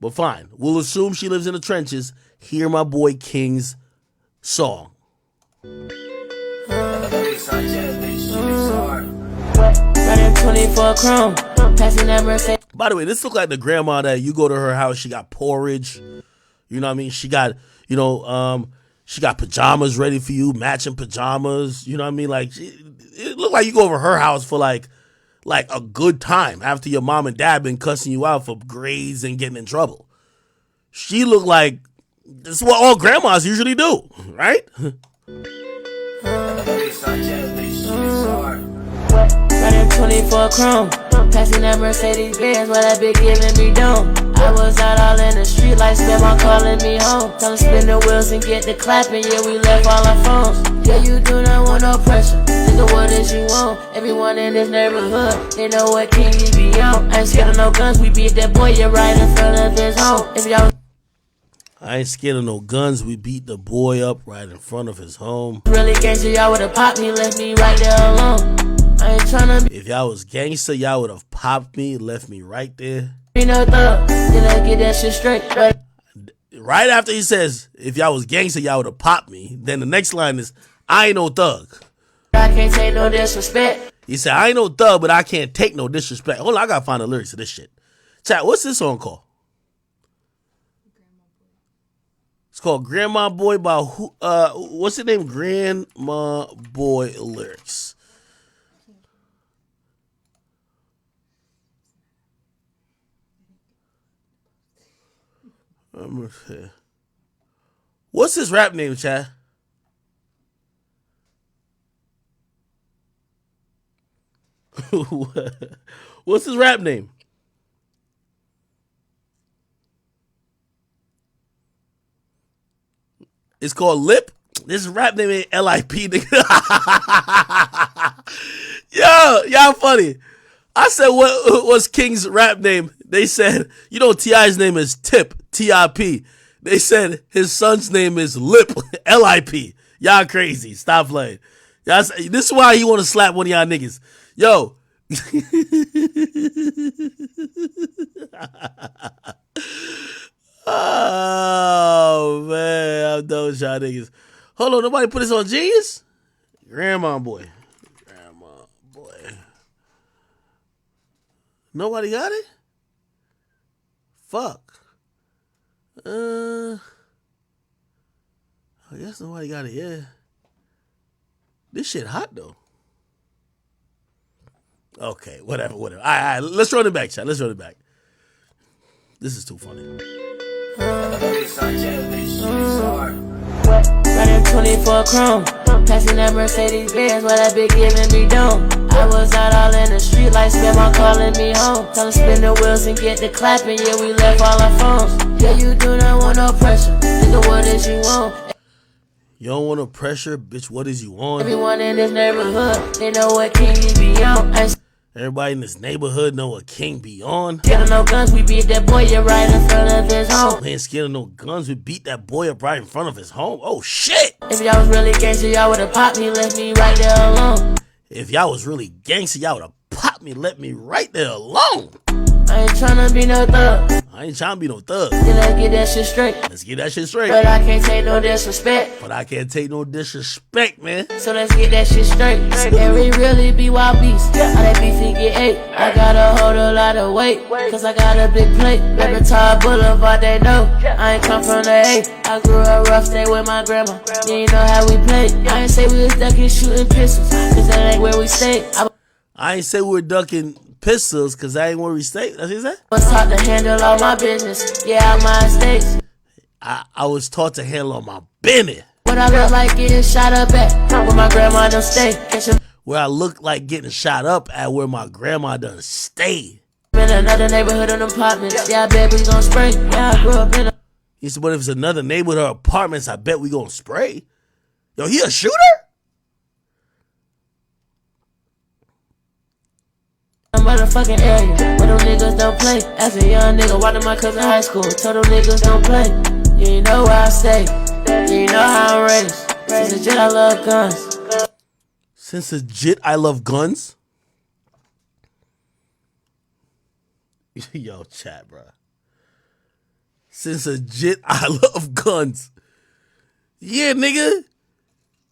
But fine, we'll assume she lives in the trenches. Hear my boy King's song. By the way, this look like the grandma that you go to her house, she got porridge. You know what I mean? She got, she got pajamas ready for you, matching pajamas. You know what I mean? Like, it looked like you go over her house for like a good time after your mom and dad been cussing you out for grades and getting in trouble. She looked like this is what all grandmas usually do, right? Running 24 chrome, passing that Mercedes Benz while that bitch giving me dome. I was out all in the street like Spam calling me home. Tell them spin the wheels and get the clapping, yeah, we left all our phones. Yeah, you do not want no pressure, nigga, what is you want? Everyone in this neighborhood, they know what King you be on. I ain't scared of no guns, we beat that boy, you're right in front of his home. If y'all I ain't scared of no guns. We beat the boy up right in front of his home. Really gangster, y'all would've popped me, left me right there alone. I ain't tryna If y'all was gangster, y'all would have popped me, left me right there. be no thug. Then I get that shit straight. Right after he says, if y'all was gangster, y'all would have popped me. Then the next line is, I ain't no thug. I can't take no disrespect. He said, I ain't no thug, but I can't take no disrespect. Hold on, I gotta find the lyrics to this shit. Chat, what's this song called? It's called Grandma Boy by who? What's the name? Grandma Boy lyrics. What's his rap name, Chad? What's his rap name? It's called Lip. This rap name ain't L.I.P. nigga. Yo, y'all funny. I said, what was King's rap name? They said, T.I.'s name is Tip, T.I.P. They said his son's name is Lip, L.I.P. Y'all crazy. Stop playing. This is why he want to slap one of y'all niggas. Yo. Oh, man. I'm done with y'all niggas. Hold on. Nobody put this on Genius? Grandma Boy. Grandma Boy. Nobody got it? Fuck. I guess nobody got it, yeah. This shit hot, though. Okay, whatever. All right, let's run it back, chat. Let's run it back. This is too funny. Running 24 chrome, Passing that Mercedes Benz while that bitch giving me dome. I was out all in the street like Spam calling me home. Tell him spin the wheels and get the clapping. Yeah, we left all our phones. Yeah, you do not want no pressure. Nigga, what is you want? You don't want no pressure, bitch. What is you on? Everyone in this neighborhood, they know what King he be on. Everybody in this neighborhood know what King be on. Scared of no guns, we beat that boy up right in front of his home. Man, scared of no guns, we beat that boy up right in front of his home. Oh shit! If y'all was really gangster, y'all would've popped me, left me right there alone. If y'all was really gangster, y'all would've popped me, let me right there alone. I ain't tryna be no thug. I ain't trying to be no thug. Then let's get that shit straight. Let's get that shit straight. But I can't take no disrespect. But I can't take no disrespect, man. So let's get that shit straight. And we really be wild beasts. All that beef he get ate. I gotta hold a lot of weight, cause I got a big plate. Repertoire Boulevard, they know I ain't come from the A. I grew up rough, stay with my grandma. You ain't know how we played. I ain't say we was ducking shooting pistols, cause that ain't where we stayed. I ain't say we were ducking pistols, cause I ain't where we stay. That's what he said? I was taught to handle all my business. Yeah, out my estates. I was taught to handle all my business. What I look like getting shot up at where my grandma done stay. Where I look like getting shot up at where my grandma done stay. In another neighborhood in apartments. Yeah, I bet we gon' spray. Yeah, I grew up in a... He said, but if it's another neighborhood or apartments, I bet we gonna spray. Yo, he a shooter? Motherfucking area where them niggas don't play. As a young nigga, watching my cousin high school, told them niggas don't play. You ain't know where I stay. You ain't know how I'm raised. Since legit, I love guns. Since legit, I love guns. Yo, chat, bro. Since legit, I love guns. Yeah, nigga.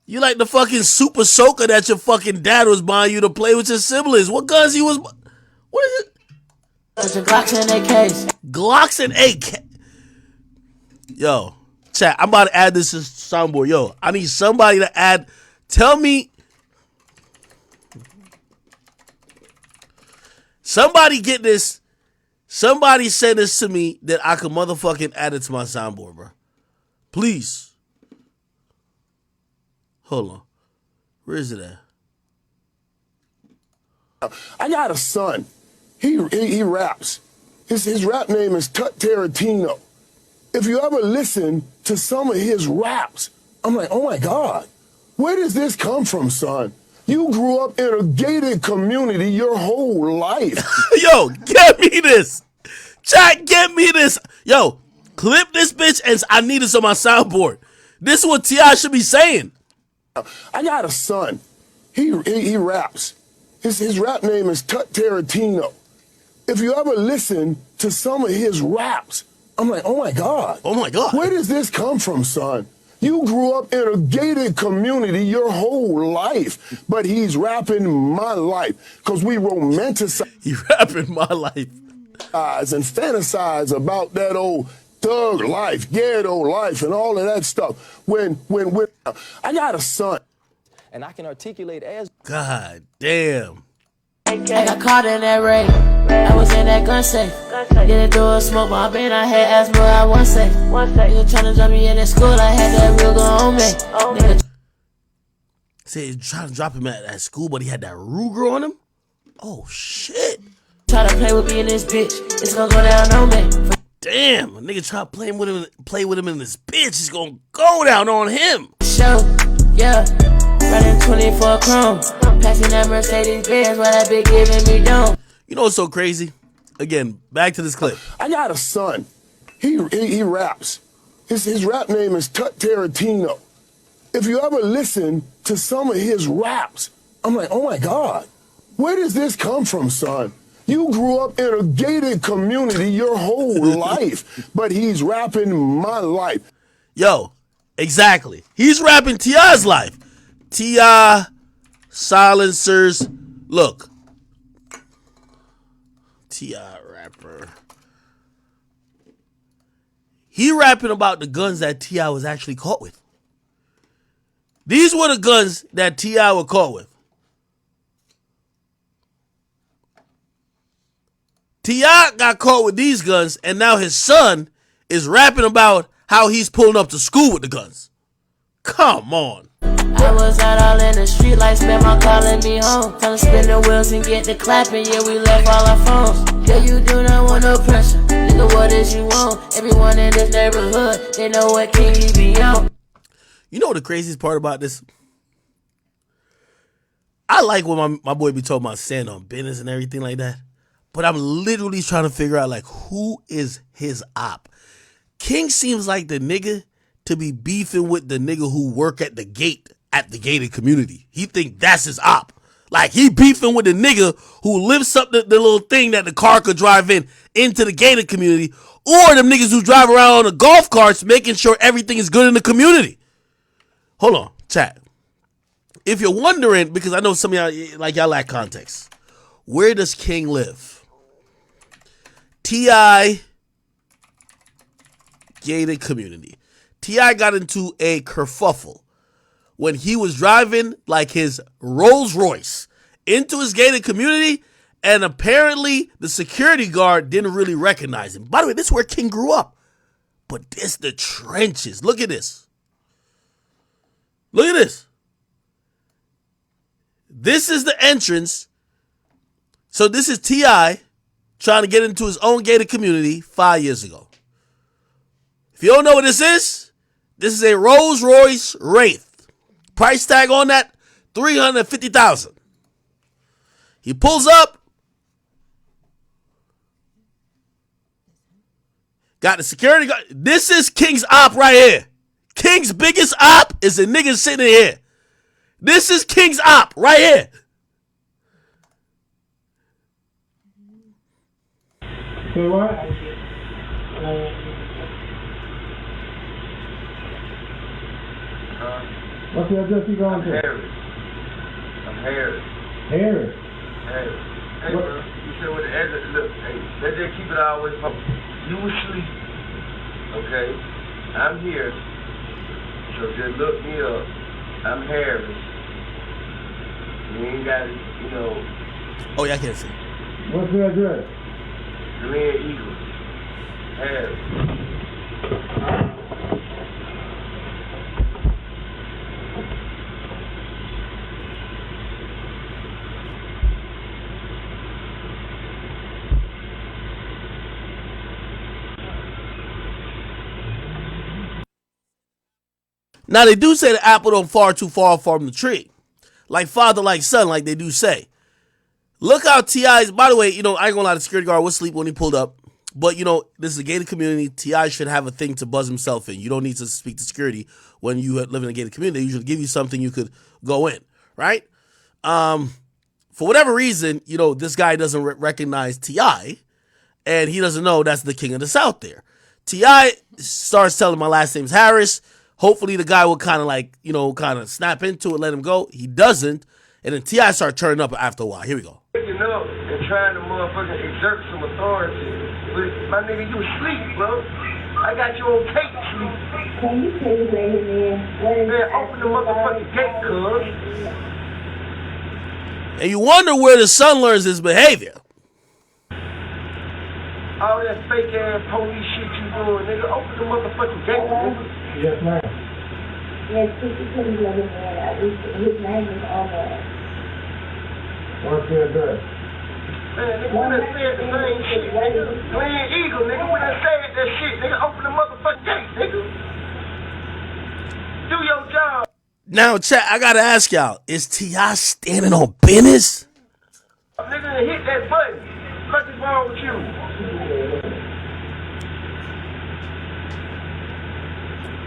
You like the fucking super soaker that your fucking dad was buying you to play with your siblings. What guns he was... What is it? Glocks and AKs. Glocks and AK. Yo, chat, I'm about to add this to soundboard. Yo, I need somebody to add... Tell me... Somebody get this. Somebody send this to me that I can motherfucking add it to my soundboard, bro. Please. Hold on. Where is it at? I got a son. He raps. His rap name is Tut Tarantino. If you ever listen to some of his raps, I'm like, oh my God, where does this come from, son? You grew up in a gated community your whole life. Yo, get me this. Chat, get me this. Yo, clip this bitch and I need this on my soundboard. This is what T.I. should be saying. I got a son. He raps. His rap name is Tut Tarantino. If you ever listen to some of his raps, I'm like, oh my God. Oh my God. Where does this come from, son? You grew up in a gated community your whole life, but he's rapping my life because we romanticize. He rapping my life. And fantasize about that old thug life, ghetto life, and all of that stuff. When I got a son. And I can articulate as... God damn. I got caught in that raid. I was in that gun safe. Didn't do a smoke bomb, and I had asthma, I was safe. Nigga tryna drop me in that school, I had that real gun on me. Nigga say he's trying to drop him at school, but he had that Ruger on him? Oh, shit. Try to play with me in this bitch, it's gonna go down on me. Damn, a nigga try to play with him in this bitch, it's gonna go down on him. Show, yeah. Running 24 chrome. Passing that Mercedes Benz while that bitch giving me dome. You know what's so crazy? Again, back to this clip. I got a son. He raps. His rap name is Tut Tarantino. If you ever listen to some of his raps, I'm like, oh my God, where does this come from, son? You grew up in a gated community your whole life, but he's rapping my life. Yo, exactly. He's rapping T.I.'s life. T.I., silencers. Look. T.I. rapper. He rapping about the guns that T.I. was actually caught with. These were the guns that T.I. were caught with. T.I. got caught with these guns, and now his son is rapping about how he's pulling up to school with the guns. Come on. I was out all in the street like Spam calling me home. Come spin the wheels and get the clapping, yeah, we left all our phones. Yeah, you do not want no pressure, nigga, what is you want? Everyone in this neighborhood, they know what king he be on. You know what the craziest part about this? I like when my boy be talking about stand on business and everything like that. But I'm literally trying to figure out, like, who is his op? King seems like the nigga to be beefing with the nigga who work at the gate at the gated community. He think that's his op. Like, he beefing with the nigga who lifts up the little thing that the car could drive into the gated community, or them niggas who drive around on the golf carts making sure everything is good in the community. Hold on, chat. If you're wondering, because I know some of y'all, like, y'all lack context, where does King live? T.I. gated community. T.I. got into a kerfuffle when he was driving like his Rolls Royce into his gated community, and apparently the security guard didn't really recognize him. By the way, this is where King grew up. But this the trenches. Look at this. Look at this. This is the entrance. So this is T.I. trying to get into his own gated community 5 years ago. If you don't know what this is a Rolls Royce Wraith. Price tag on that, $350,000. He pulls up. Got the security guard. This is King's op right here. King's biggest op is a nigga sitting here. This is King's op right here. Say what? What's the address you going to? I'm Harris. Harris. Hey, bro. You said what the address. Look, hey, let's just keep it always focused. You was asleep. Okay? I'm here. So just look me up. I'm Harris. You ain't got it, you know. Oh, yeah, I can't see. What's the address? Glen Eagles. Harris. Now, they do say the apple don't fall too far from the tree. Like father, like son, like they do say. Look how T.I.'s, by the way, you know, I ain't gonna lie, the security guard was asleep when he pulled up. But, you know, this is a gated community. T.I. should have a thing to buzz himself in. You don't need to speak to security when you live in a gated community. They usually give you something you could go in, right? For whatever reason, you know, this guy doesn't recognize T.I., and he doesn't know that's the king of the South there. T.I. starts telling my last name's Harris. Hopefully the guy will kind of like, you know, kind of snap into it, let him go. He doesn't. And then T.I. starts turning up after a while. Here we go. Waking up and trying to motherfucking exert some authority. But my nigga, you asleep, bro. I got you on tape sleep. Can you please let him in? Man, open the motherfucking gate, cuz. And you wonder where the son learns his behavior. All that fake ass police shit you doing, nigga. Open the motherfucking gate, nigga. Yes, ma'am. Yes, please let him in. His name is Omar. What's the address? Man, nigga, we done said the same shit, nigga. Glen Eagle, nigga. We done said that shit, nigga. Open the motherfucking gate, nigga. Do your job. Now, chat, I gotta ask y'all, is T.I. standing on business? Nigga, hit that button. What is wrong with you?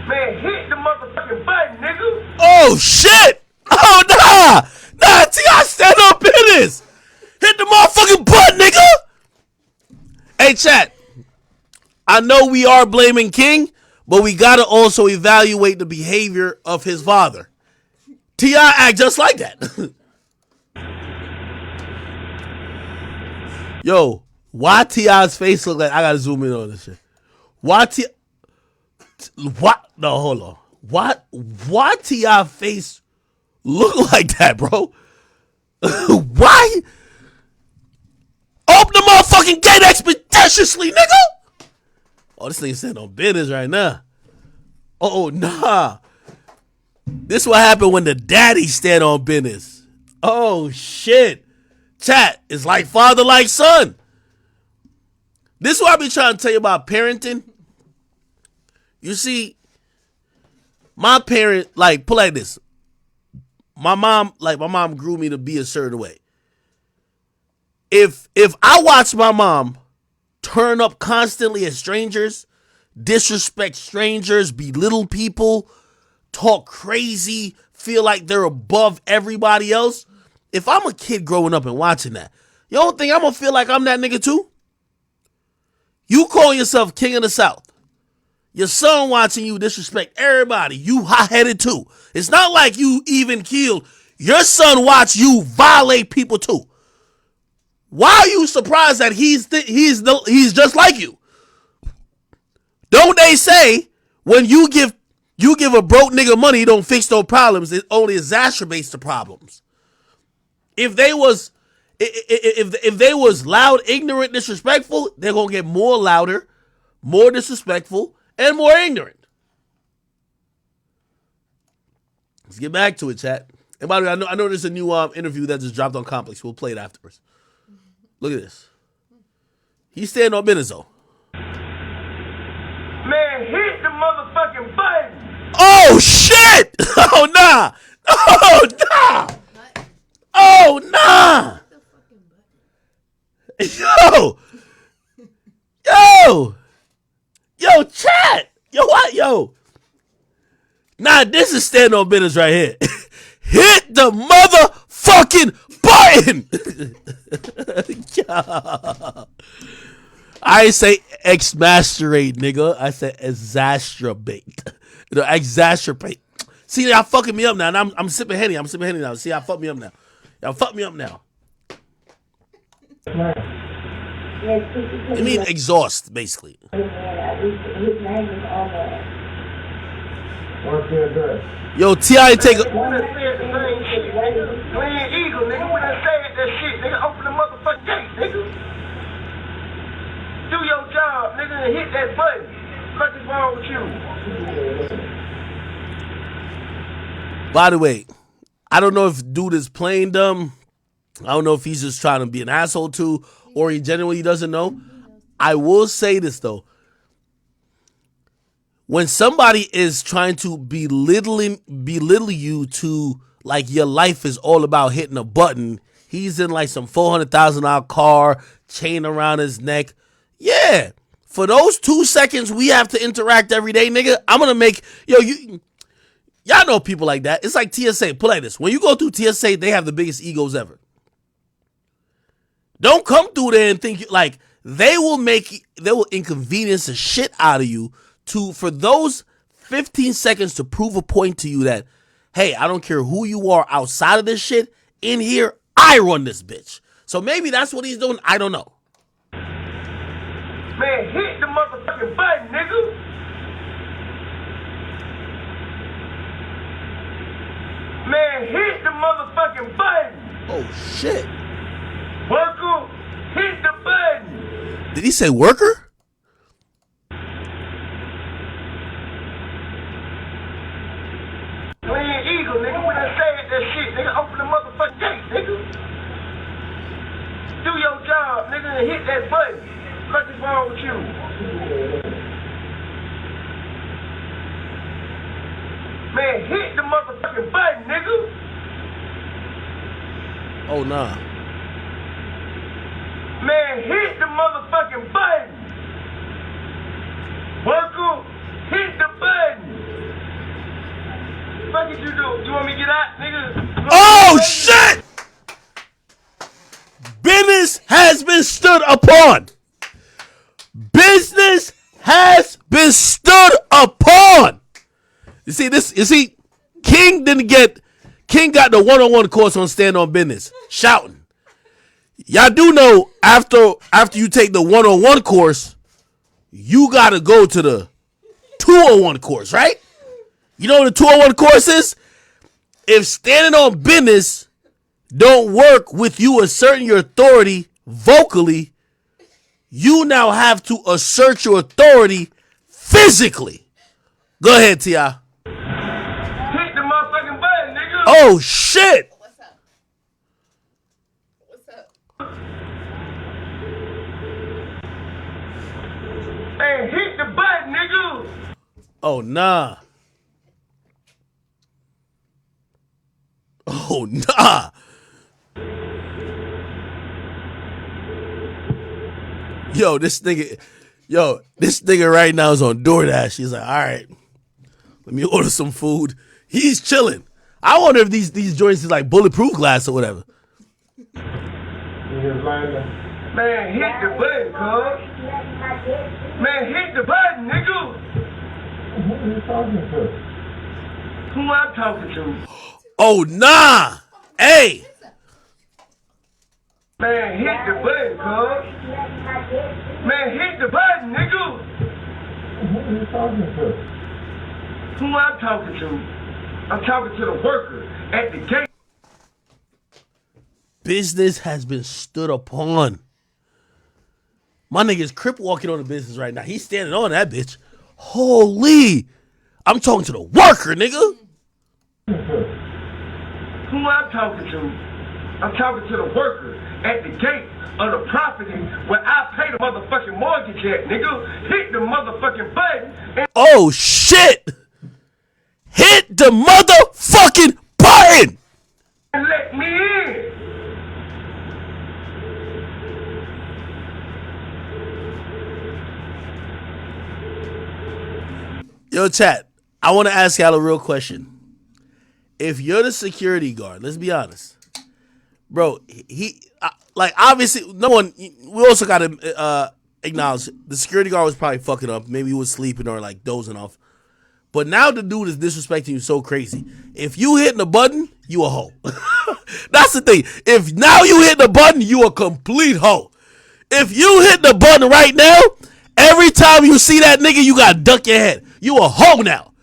Man, hit the motherfucking button, nigga. Oh, shit! Oh, nah! Nah, T.I. stand on business! Hit the motherfucking button, nigga! Hey, chat. I know we are blaming King, but we gotta also evaluate the behavior of his father. T.I. act just like that. Yo, why T.I.'s face look like... I gotta zoom in on this shit. Why T.I... What? No, hold on. Why T.I. face look like that, bro? Why? Open the motherfucking gate expeditiously, nigga! Oh, this nigga sitting on business right now. Oh, nah. This what happened when the daddy stand on business. Oh shit. Chat is like father, like son. This is what I be trying to tell you about parenting. You see, my parent, like, put like this. My mom grew me to be a certain way. If I watch my mom turn up constantly at strangers, disrespect strangers, belittle people, talk crazy, feel like they're above everybody else, if I'm a kid growing up and watching that, you don't think I'm gonna feel like I'm that nigga too? You call yourself king of the South. Your son watching you disrespect everybody. You hot-headed too. It's not like you even keeled. Your son watch you violate people too. Why are you surprised that he's just like you? Don't they say when you give a broke nigga money, you don't fix no problems. It only exacerbates the problems. If they was loud, ignorant, disrespectful, they're gonna get more louder, more disrespectful, and more ignorant. Let's get back to it, chat. And by the way, I know there's a new interview that just dropped on Complex. We'll play it afterwards. Look at this. He's standing on business though. Man, hit the motherfucking button. Oh shit! Oh nah! Oh nah! Oh nah! Yo, chat! Yo, what? Yo. Nah, this is stand on business right here. Hit the motherfucking button! I ain't say exmasturate, nigga. I said exacerbate. Exacerbate. See, y'all fucking me up now. And I'm sipping Henny. now. See, y'all fuck me up now. I mean, exhaust, basically. His name is on there. Yo, T.I. take a... We done said the same shit, nigga. Playing Eagle, nigga. We done said that shit, nigga. Open the motherfucking gate, nigga. Do your job, nigga, and hit that button. What is wrong with you? By the way, I don't know if dude is playing dumb. I don't know if he's just trying to be an asshole too, or he genuinely doesn't know. I will say this though. When somebody is trying to belittle you to like your life is all about hitting a button, he's in like some $400,000 car, chain around his neck. Yeah, for those 2 seconds we have to interact every day, nigga, I'm gonna make, y'all know people like that. It's like TSA. Put like this. When you go through TSA, they have the biggest egos ever. Don't come through there and think like they will inconvenience the shit out of you for those 15 seconds to prove a point to you that, hey, I don't care who you are outside of this shit. In here, I run this bitch. So maybe that's what he's doing. I don't know. Man, hit the motherfucking button, nigga. Man, hit the motherfucking button. Oh, shit. Worker, hit the button. Did he say worker? Playing Eagle, nigga. We done said that shit, nigga. Open the motherfucking gate, nigga. Do your job, nigga, and hit that button. What is wrong with you? Man, hit the motherfucking button, nigga. Oh, nah. Man, hit the motherfucking button. Worker, hit the button. What did you do? You want me to get out, nigga? Oh, shit! Business has been stood upon. Business has been stood upon. You see, King got the one-on-one course on stand on business, shouting. Y'all do know after you take the one-on-one course, you gotta go to the 201 course, right? You know what the 201 course is? If standing on business don't work with you asserting your authority vocally, you now have to assert your authority physically. Go ahead, T.I. Hit the motherfucking button, nigga. Oh shit! Hey, hit the button, nigga. Oh nah. Oh nah. Yo, this nigga right now is on DoorDash. He's like, all right, let me order some food. He's chilling. I wonder if these joints is like bulletproof glass or whatever. Man, hit the button, cuz. Man, hit the button, nigga. Who are you talking to? Who I'm talking to? Oh nah. Hey. Man, hit the button, cuz. Man, hit the button, nigga. Who are you talking to? Who I'm talking to? I'm talking to the worker at the gate. Business has been stood upon. My nigga's crip walking on the business right now. He's standing on that bitch. Holy. I'm talking to the worker, nigga. Who I'm talking to? I'm talking to the worker at the gate of the property where I pay the motherfucking mortgage at, nigga. Hit the motherfucking button and oh shit. Hit the motherfucking button. Let me in. Yo, chat, I want to ask y'all a real question. If you're the security guard, let's be honest. Bro, like, obviously, no one, we also got to acknowledge the security guard was probably fucking up. Maybe he was sleeping or, like, dozing off. But now the dude is disrespecting you so crazy. If you hitting the button, you a hoe. That's the thing. If now you hit the button, you a complete hoe. If you hit the button right now, every time you see that nigga, you got to duck your head. You a hoe now.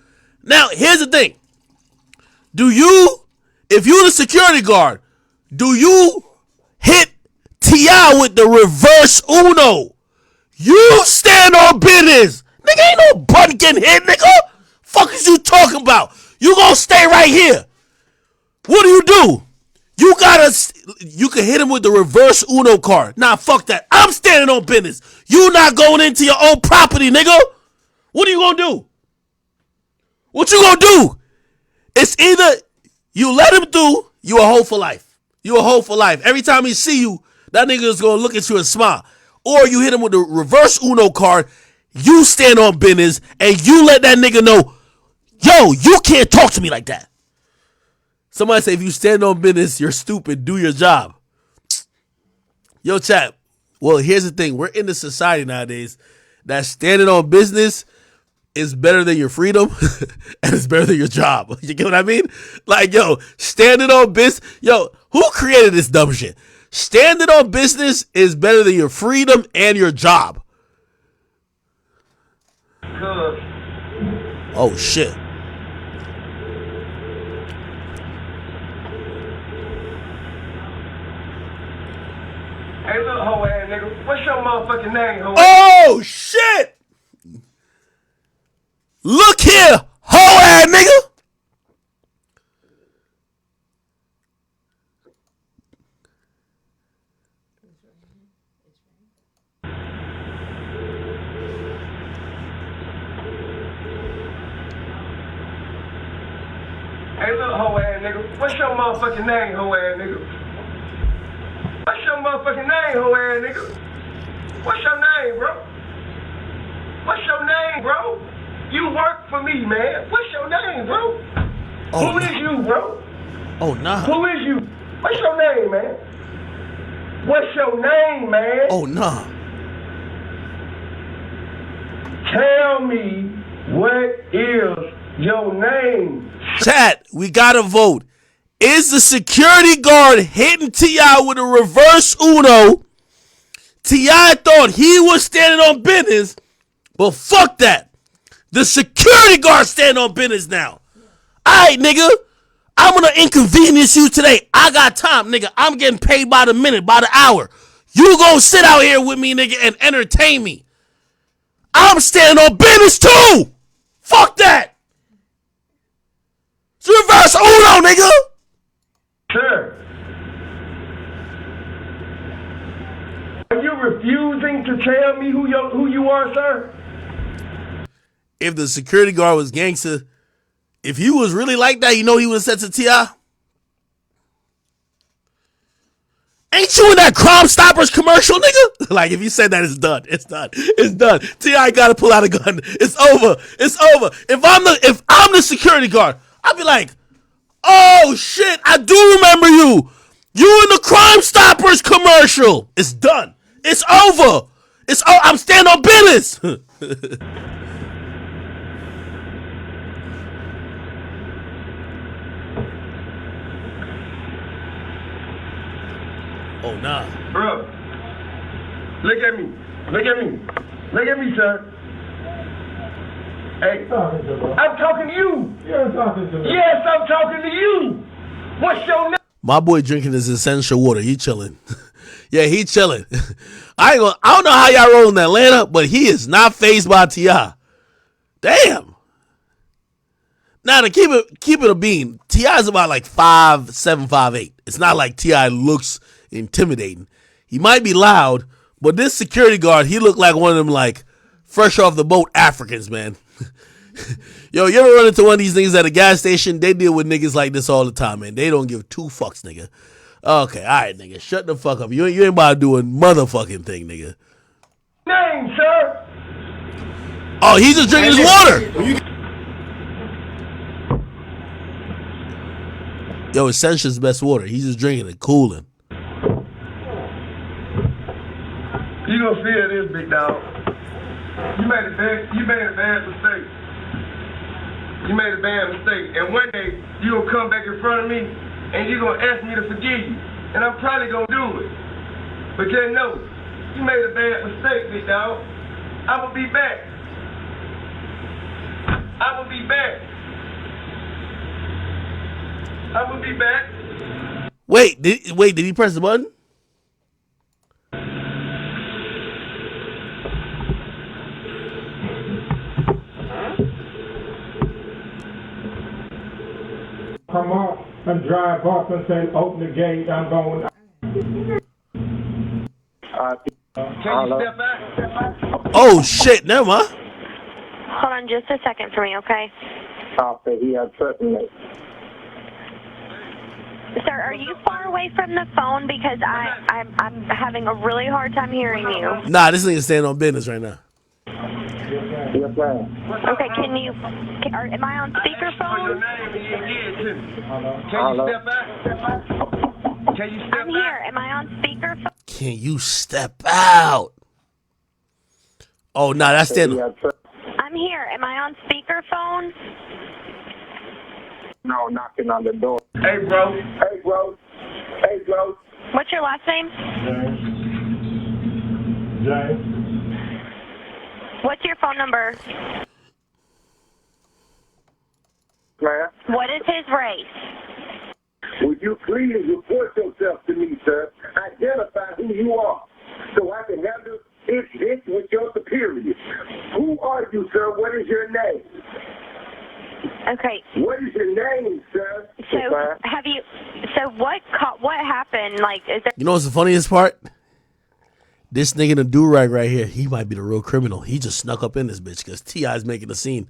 Now, here's the thing. If you the security guard, do you hit T.I. with the reverse Uno? You stand on business. Nigga, ain't no button getting hit, nigga. Fuck is you talking about? You gonna stay right here. What do? You can hit him with the reverse Uno card. Nah, fuck that. I'm standing on business. You not going into your own property, nigga. What are you gonna do? What you gonna do? It's either you let him through, you a hoe for life. You a hoe for life. Every time he see you, that nigga is gonna look at you and smile. Or you hit him with the reverse Uno card, you stand on business, and you let that nigga know, yo, you can't talk to me like that. Somebody say, if you stand on business, you're stupid. Do your job. Yo, chat. Well, here's the thing. We're in a society nowadays that standing on business is better than your freedom and it's better than your job. You get what I mean? Like, yo, standing on business. Yo, who created this dumb shit? Standing on business is better than your freedom and your job. Oh, shit. Hey, look, hoe ass nigga. What's your motherfucking name, hoe ass? Oh, shit. Look here, hoe ass nigga. Hey, look, hoe ass nigga. What's your motherfucking name, hoe ass nigga? What's your motherfucking name, hoe ass nigga? What's your name, bro? What's your name, bro? You work for me, man. What's your name, bro? Oh, who is you, bro? Oh, nah. Who is you? What's your name, man? What's your name, man? Oh, nah. Tell me what is your name? Chat, we gotta vote. Is the security guard hitting T.I. with a reverse Uno? T.I. thought he was standing on business, but fuck that. The security guard standing on business now. Alright, nigga. I'm gonna inconvenience you today. I got time, nigga. I'm getting paid by the minute, by the hour. You gonna sit out here with me, nigga, and entertain me. I'm standing on business too. Fuck that. It's reverse That's Uno, nigga. Sir. Are you refusing to tell me who you are, sir? If the security guard was gangster, if he was really like that, you know he would have said to T.I., ain't you in that Crime Stoppers commercial, nigga? Like, if you said that, it's done. It's done. It's done. T.I. gotta pull out a gun. It's over. It's over. If I'm the security guard, I'd be like, oh shit, I do remember you. You in the Crime Stoppers commercial. It's done. It's over. I'm standing on business. Oh, nah. Bro, look at me. Look at me. Look at me, sir. Hey, I'm talking to you. You're talking to me. Yes, I'm talking to you. What's your name? My boy drinking his essential water. He chilling. Yeah, he chilling. I don't know how y'all roll in Atlanta, but he is not fazed by T.I. Damn. Now to keep it a bean, T.I. is about like 5'7", 5'8". It's not like T.I. looks intimidating. He might be loud, but this security guard, he looked like one of them like fresh off the boat Africans, man. Yo, you ever run into one of these niggas at a gas station? They deal with niggas like this all the time, man. They don't give two fucks, nigga. Okay, all right, nigga. Shut the fuck up. You ain't about to do a motherfucking thing, nigga. Name, sir. Oh, he's just drinking his water. Yo, Essential's best water. He's just drinking it, cooling. You gonna feel this, big dog. You made a bad mistake. You made a bad mistake. And one day, you gonna come back in front of me, and you gonna ask me to forgive you. And I'm probably gonna do it. But just know, you made a bad mistake, big dog. I'ma be back. I'ma be back. I'ma be back. Wait, did he press the button? Come off and drive off and say, open the gate, I'm going. Can you step back? Oh, shit, never mind. Hold on just a second for me, okay? Sir, are you far away from the phone? Because I'm having a really hard time hearing you. Nah, this nigga's standing on business right now. Okay, am I on speakerphone? Can you step back? I'm here. Am I on speakerphone? Can you step out? Oh, nah, that's standing. I'm here. Am I on speakerphone? No, knocking on the door. Hey, bro. Hey, bro. Hey, bro. What's your last name? James. What's your phone number? Ma'am? What is his race? Would you please report yourself to me, sir? Identify who you are so I can handle this with your superiors. Who are you, sir? What is your name? Okay. What is your name, sir? So what happened? Like, is there? You know what's the funniest part? This nigga in the do-rag right here, he might be the real criminal. He just snuck up in this bitch because T.I.'s making a scene.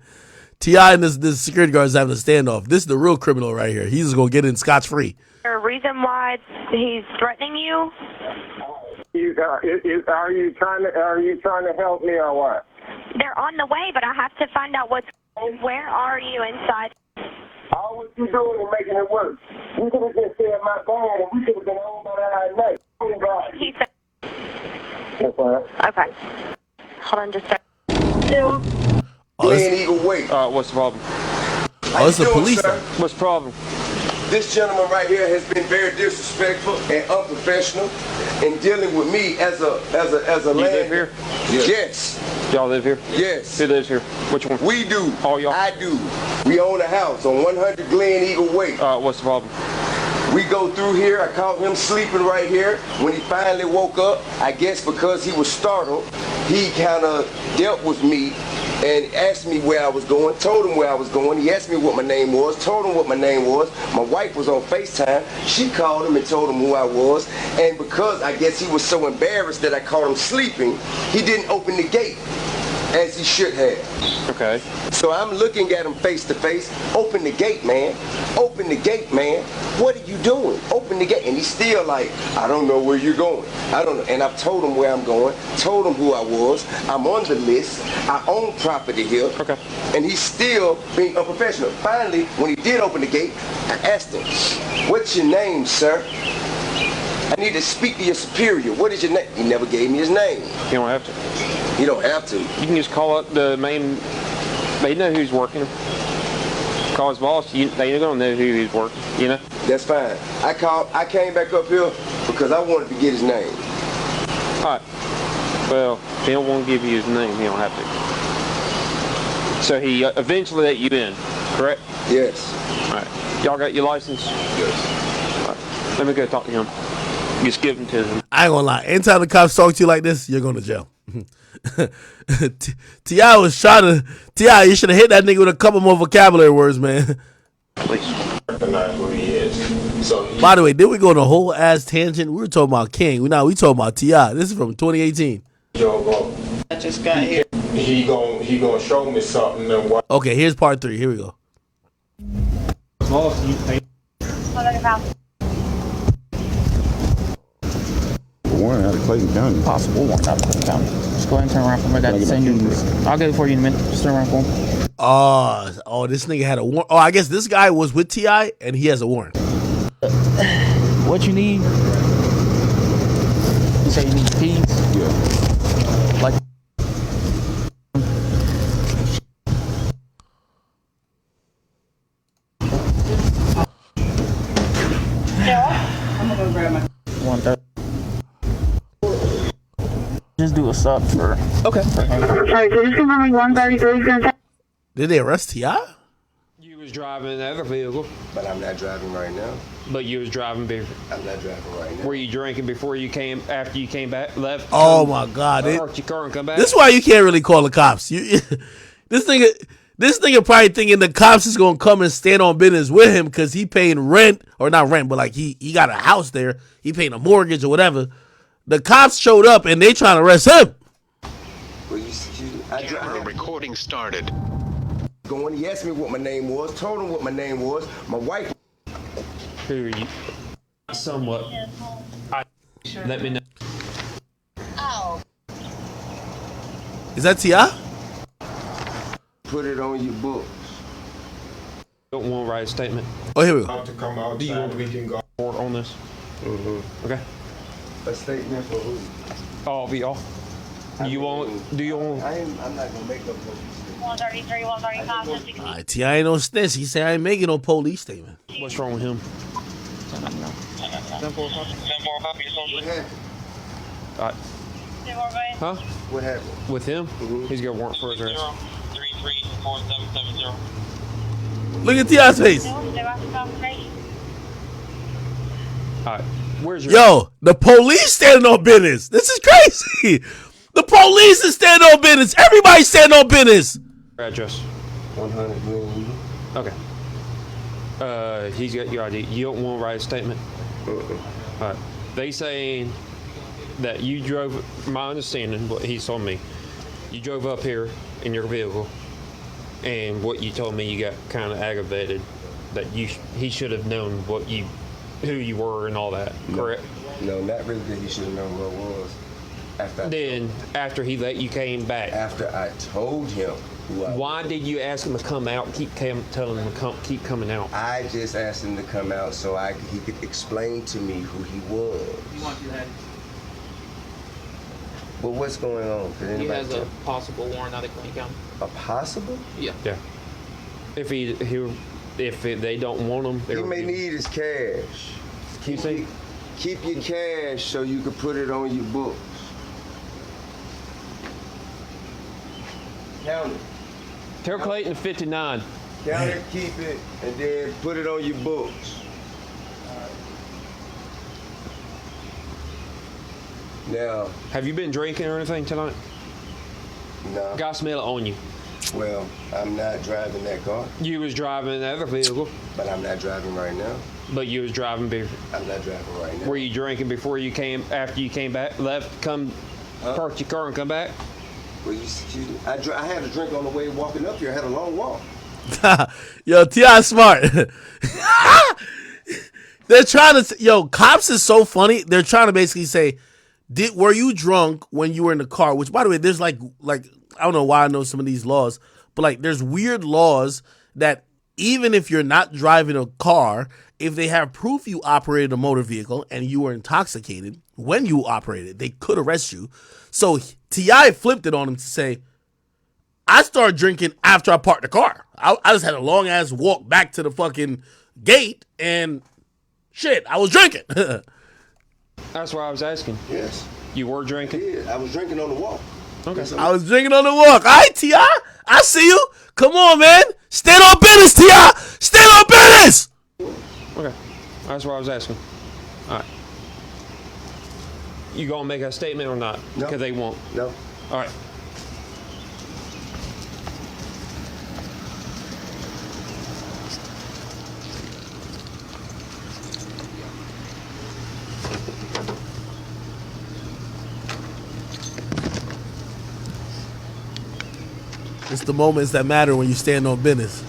T.I. and this security guard is having a standoff. This is the real criminal right here. He's just going to get in scotch-free. Is there a reason why he's threatening you? Are you trying to help me or what? They're on the way, but I have to find out where are you inside? All what you doing is making it worse. We could have just said my bad and we could have been home by that night. He said. Okay. Hold on just a second. Eagle Wait. What's the problem? Oh, it's a police. What's the problem? This gentleman right here has been very disrespectful and unprofessional in dealing with me as a You live here? Yes. Y'all live here? Yes. Who lives here? Which one? We do. All y'all? I do. We own a house on 100 Glen Eagle Way. What's the problem? We go through here. I caught him sleeping right here. When he finally woke up, I guess because he was startled, he kind of dealt with me and asked me where I was going, told him where I was going. He asked me what my name was, told him what my name was. My wife was on FaceTime. She called him and told him who I was. And because I guess he was so embarrassed that I caught him sleeping, he didn't open the gate as he should have. Okay. So I'm looking at him face to face. Open the gate, man. Open the gate, man. What are you doing? Open the gate. And he's still like, I don't know where you're going. I don't know. And I've told him where I'm going, told him who I was. I'm on the list. I own property here. Okay. And he's still being unprofessional. Finally, when he did open the gate, I asked him, what's your name, sir? I need to speak to your superior. What is your name? He never gave me his name. You don't have to. You don't have to. You can just call up the main. They know who's working. Call his boss. They don't know who he's working. You know. That's fine. I came back up here because I wanted to get his name. All right. Well, if he don't want to give you his name, he don't have to. So he eventually let you in, correct? Yes. All right. Y'all got your license? Yes. All right. Let me go talk to him. Just give him to him. I ain't gonna lie. Anytime the cops talk to you like this, you're going to jail. T.I. was trying to. T.I., you should have hit that nigga with a couple more vocabulary words, man. Please. Recognize who he is. So By the way, did we go on a whole ass tangent? We were talking about King. We talking about T.I. This is from 2018. I just got here. He gonna show me something and what. Okay, here's part 3. Here we go. Warrant out of Clayton County. Possible warrant out of Clayton County. Just go ahead and turn around for me. I got the same news. I'll get it for you in a minute. Just turn around for him. Oh, this nigga had a warrant. Oh, I guess this guy was with T.I. and he has a warrant. What you need? You say you need keys? Yeah. Like. I'm gonna go grab my 130. Just do a sub for. Okay. Sorry, so just confirming 133 is gonna. Did they arrest T.I.? You was driving the other vehicle. But I'm not driving right now. But you was driving before. I'm not driving right now. Were you drinking before you came? After you came back, left? Oh my God! Parked your car and come back. This is why you can't really call the cops. This nigga probably thinking the cops is gonna come and stand on business with him because he paying rent, or not rent, but like he got a house there. He paying a mortgage or whatever. The cops showed up and they trying to arrest him. Well, Camera recording started. Going, he asked me what my name was, told him what my name was. My wife. Who are you? Somewhat. Let me know. Oh. Is that T.I.? Put it on your books. Don't want to write a statement. Oh, here we go. To come out. Do you want we can go on this? Mm-hmm. Okay. A statement for who? All of y'all. Do you want? I'm not gonna make no police statement. 133, 135, 60. All right, T.I. ain't no snitch. He said I ain't making no police statement. What's wrong with him? What happened? Huh? What happened? With him? He's got a warrant for his arrest. 334770. Look at T.I.'s face. Alright. Where's your Yo, the police standing on business. This is crazy. The police is standing on business. Everybody's standing on business. address? 100 million. Okay. He's got your ID. You don't want to write a statement? Alright. They saying that you drove, my understanding, what he told me, you drove up here in your vehicle, and what you told me, you got kind of aggravated that he should have known who you were and all that, correct? No, not really that he should have known what it was. After he let you came back. After I told him who I was. Why did you ask him to come out? Keep telling him to keep coming out. I just asked him to come out so he could explain to me who he was. You want you had. Well, what's going on? He has a possible warrant out of Clayton County. A possible? Yeah. Yeah. If they don't want him, he may need his cash. Keep your cash so you can put it on your books. Count it. Tell Clayton 59. Count it, keep it, and then put it on your books. Now, have you been drinking or anything tonight? No. Got smell it on you. Well, I'm not driving that car. You was driving the other vehicle. But I'm not driving right now. But you was driving before. I'm not driving right now. Were you drinking before you came, after you came back, parked your car and come back? Well, I had a drink on the way walking up here. I had a long walk. Yo, T.I. smart. They're trying to, cops is so funny. They're trying to basically say, were you drunk when you were in the car? Which, by the way, there's like, I don't know why I know some of these laws, but like there's weird laws that even if you're not driving a car, if they have proof you operated a motor vehicle and you were intoxicated when you operated, they could arrest you. So T.I. flipped it on him to say, I started drinking after I parked the car. I just had a long ass walk back to the fucking gate and shit, I was drinking. That's why I was asking. Yes. You were drinking? Yeah, I was drinking on the walk. Okay. I was drinking on the walk. All right, T.I., I see you. Come on, man. Stand on business, T.I. Stand on business. Okay. That's why I was asking. All right. You gonna make a statement or not? No. Because they won't. No. All right. It's the moments that matter when you stand on business.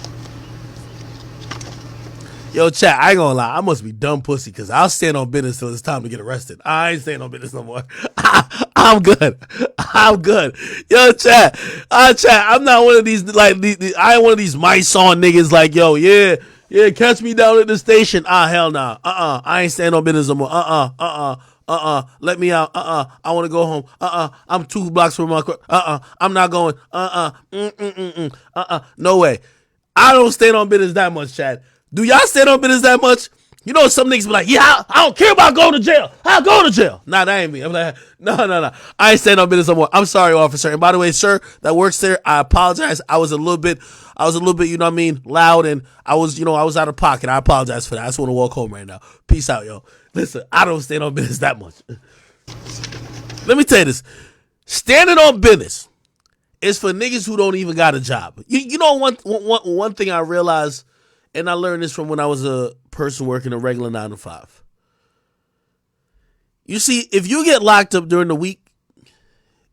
Yo, chat, I ain't gonna lie. I must be dumb pussy because I'll stand on business till it's time to get arrested. I ain't staying on business no more. I'm good. I'm good. Yo, chat, I'm not one of these, like, I ain't one of these mice on niggas like, yo, yeah, catch me down at the station. Hell nah. I ain't staying on business no more. Let me out. I want to go home. I'm 2 blocks from my car. I'm not going. No way. I don't stand on business that much, Chad. Do y'all stand on business that much? You know, some niggas be like, yeah, I don't care about going to jail. I'll go to jail. Nah, that ain't me. I'm like, no. I ain't stand on business no more. I'm sorry, officer. And by the way, sir, that works there, I apologize. I was a little bit, you know what I mean, loud, and I was out of pocket. I apologize for that. I just want to walk home right now. Peace out, yo. Listen, I don't stand on business that much. Let me tell you this. Standing on business is for niggas who don't even got a job. You know one thing I realized, and I learned this from when I was a person working a regular 9 to 5. You see, if you get locked up during the week,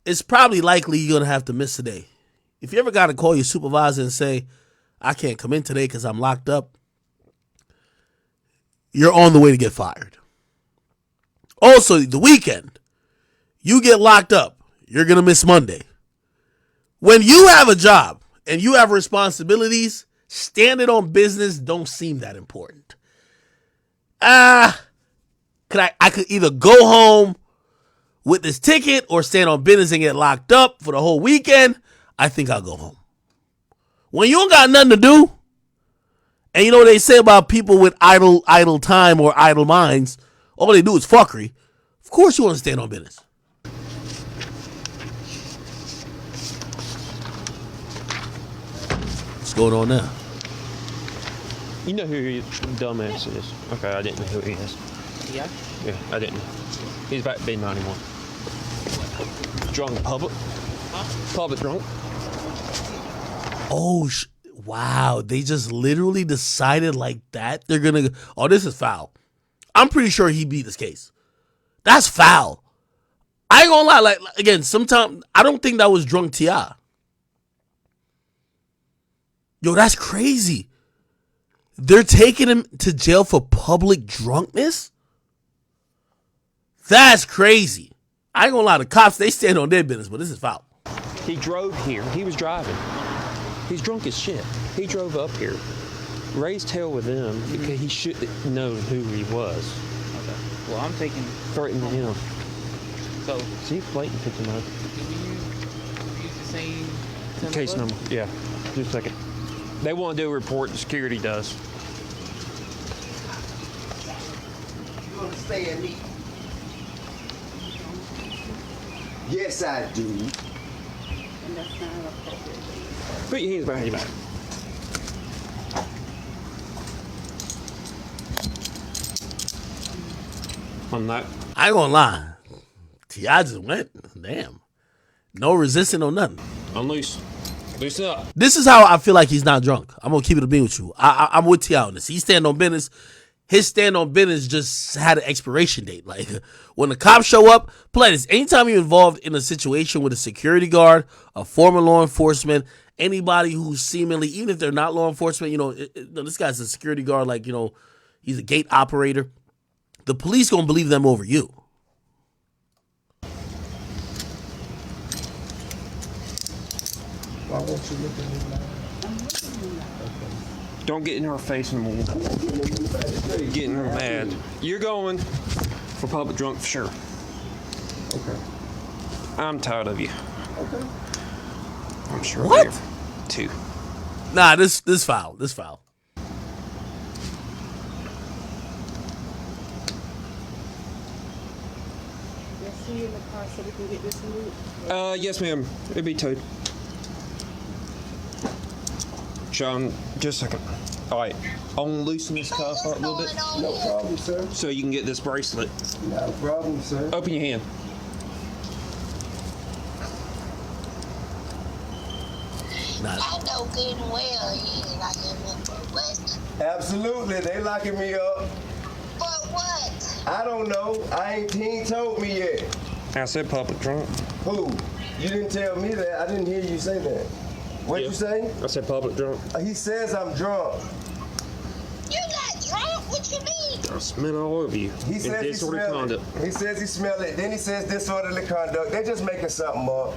it's probably likely you're going to have to miss a day. If you ever got to call your supervisor and say, I can't come in today because I'm locked up, you're on the way to get fired. Also, the weekend, you get locked up, you're going to miss Monday. When you have a job and you have responsibilities, standing on business don't seem that important. I could either go home with this ticket or stand on business and get locked up for the whole weekend. I think I'll go home. When you don't got nothing to do, and you know what they say about people with idle time or idle minds, all they do is fuckery. Of course you want to stand on business. What's going on now? You know who your dumbass is. Okay, I didn't know who he is. Yeah? Yeah, I didn't. He's about to be 91. Drunk in public. Huh? Public drunk. Oh, wow. They just literally decided like that. They're going to, oh, this is foul. I'm pretty sure he beat this case. That's foul. I ain't gonna lie. Like, again, sometimes I don't think that was drunk T.I. Yo, that's crazy. They're taking him to jail for public drunkenness? That's crazy. I ain't gonna lie, the cops, they stand on their business, but this is foul. He drove here. He was driving. He's drunk as shit. He drove up here. Raised hell with them because he should have known who he was. Okay. Well, I'm taking... Threatening him. So... See, blatant 59. Can we use the same... Case number. Yeah. Just a second. They want to do a report, the security does. You understand me? Yes, I do. And that's not appropriate. Put your hands behind your back. On that. I ain't gonna lie. T.I. just went. Damn. No resisting or nothing. Unloose. Loosen up. This is how I feel like he's not drunk. I'm gonna keep it a bean with you. I'm with T.I. on this. He stand on business. His stand on business just had an expiration date. Like when the cops show up, play this. Anytime you're involved in a situation with a security guard, a former law enforcement, anybody who's seemingly, even if they're not law enforcement, this guy's a security guard, like, he's a gate operator. The police gonna believe them over you. Why won't you look at me now? Don't get in her face anymore. Getting her mad. You're going for public drunk for sure. Okay. I'm tired of you. Okay. I'm sure. What? You're too. Nah, this foul. This foul. See you in the car so we can get this moved. Yes, ma'am. It'll be towed. Sean, just a second. All right. I'll loosen this cuff up a little bit. No problem, sir. So you can get this bracelet. No problem, sir. Open your hand. I know good and well he ain't locking me up for what? Absolutely, they locking me up. For what? I don't know. He ain't told me yet. I said public drunk. Who? You didn't tell me that. I didn't hear you say that. What'd you say? I said public drunk. He says I'm drunk. You got drunk? What you mean? I smell all over you. He says he smelled it. He says he smelled it. Then he says disorderly conduct. They're just making something up.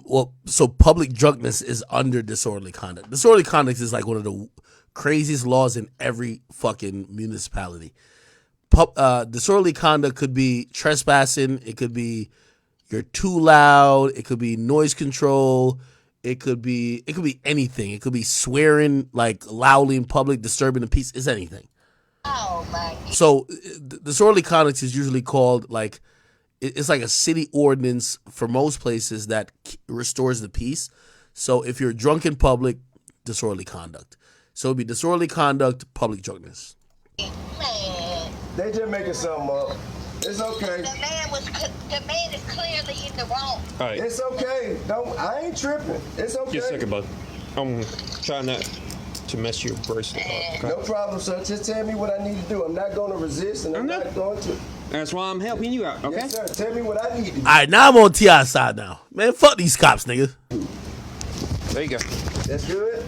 Well, so public drunkenness is under disorderly conduct. Disorderly conduct is like one of the craziest laws in every fucking municipality. Disorderly conduct could be trespassing. It could be you're too loud. It could be noise control. It could be anything. It could be swearing like loudly in public, disturbing the peace. It's anything. Oh my God. So disorderly conduct is usually called like, it's like a city ordinance for most places that restores the peace. So if you're drunk in public, disorderly conduct. So it'd be disorderly conduct, public drunkenness. Man. They just making something up. It's okay. The man is clearly in the wrong. All right. It's okay. I ain't tripping. It's okay. Just a second, bud. I'm trying not to mess your bracelet up. Okay? No problem, sir. Just tell me what I need to do. I'm not going to resist, and I'm not going to. That's why I'm helping you out, okay? Yes, sir. Tell me what I need to do. All right, now I'm on T.I.'s side now. Man, fuck these cops, nigga. There you go. That's good.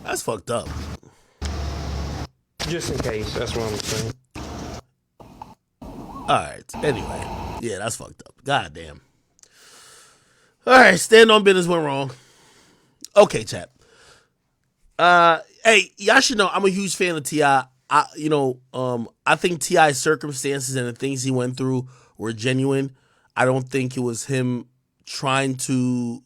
That's fucked up. Just in case, that's what I'm saying. All right. Anyway, yeah, that's fucked up. God damn. All right, stand on business went wrong. Okay, chat. Hey, y'all should know I'm a huge fan of T.I. I think T.I.'s circumstances and the things he went through were genuine. I don't think it was him trying to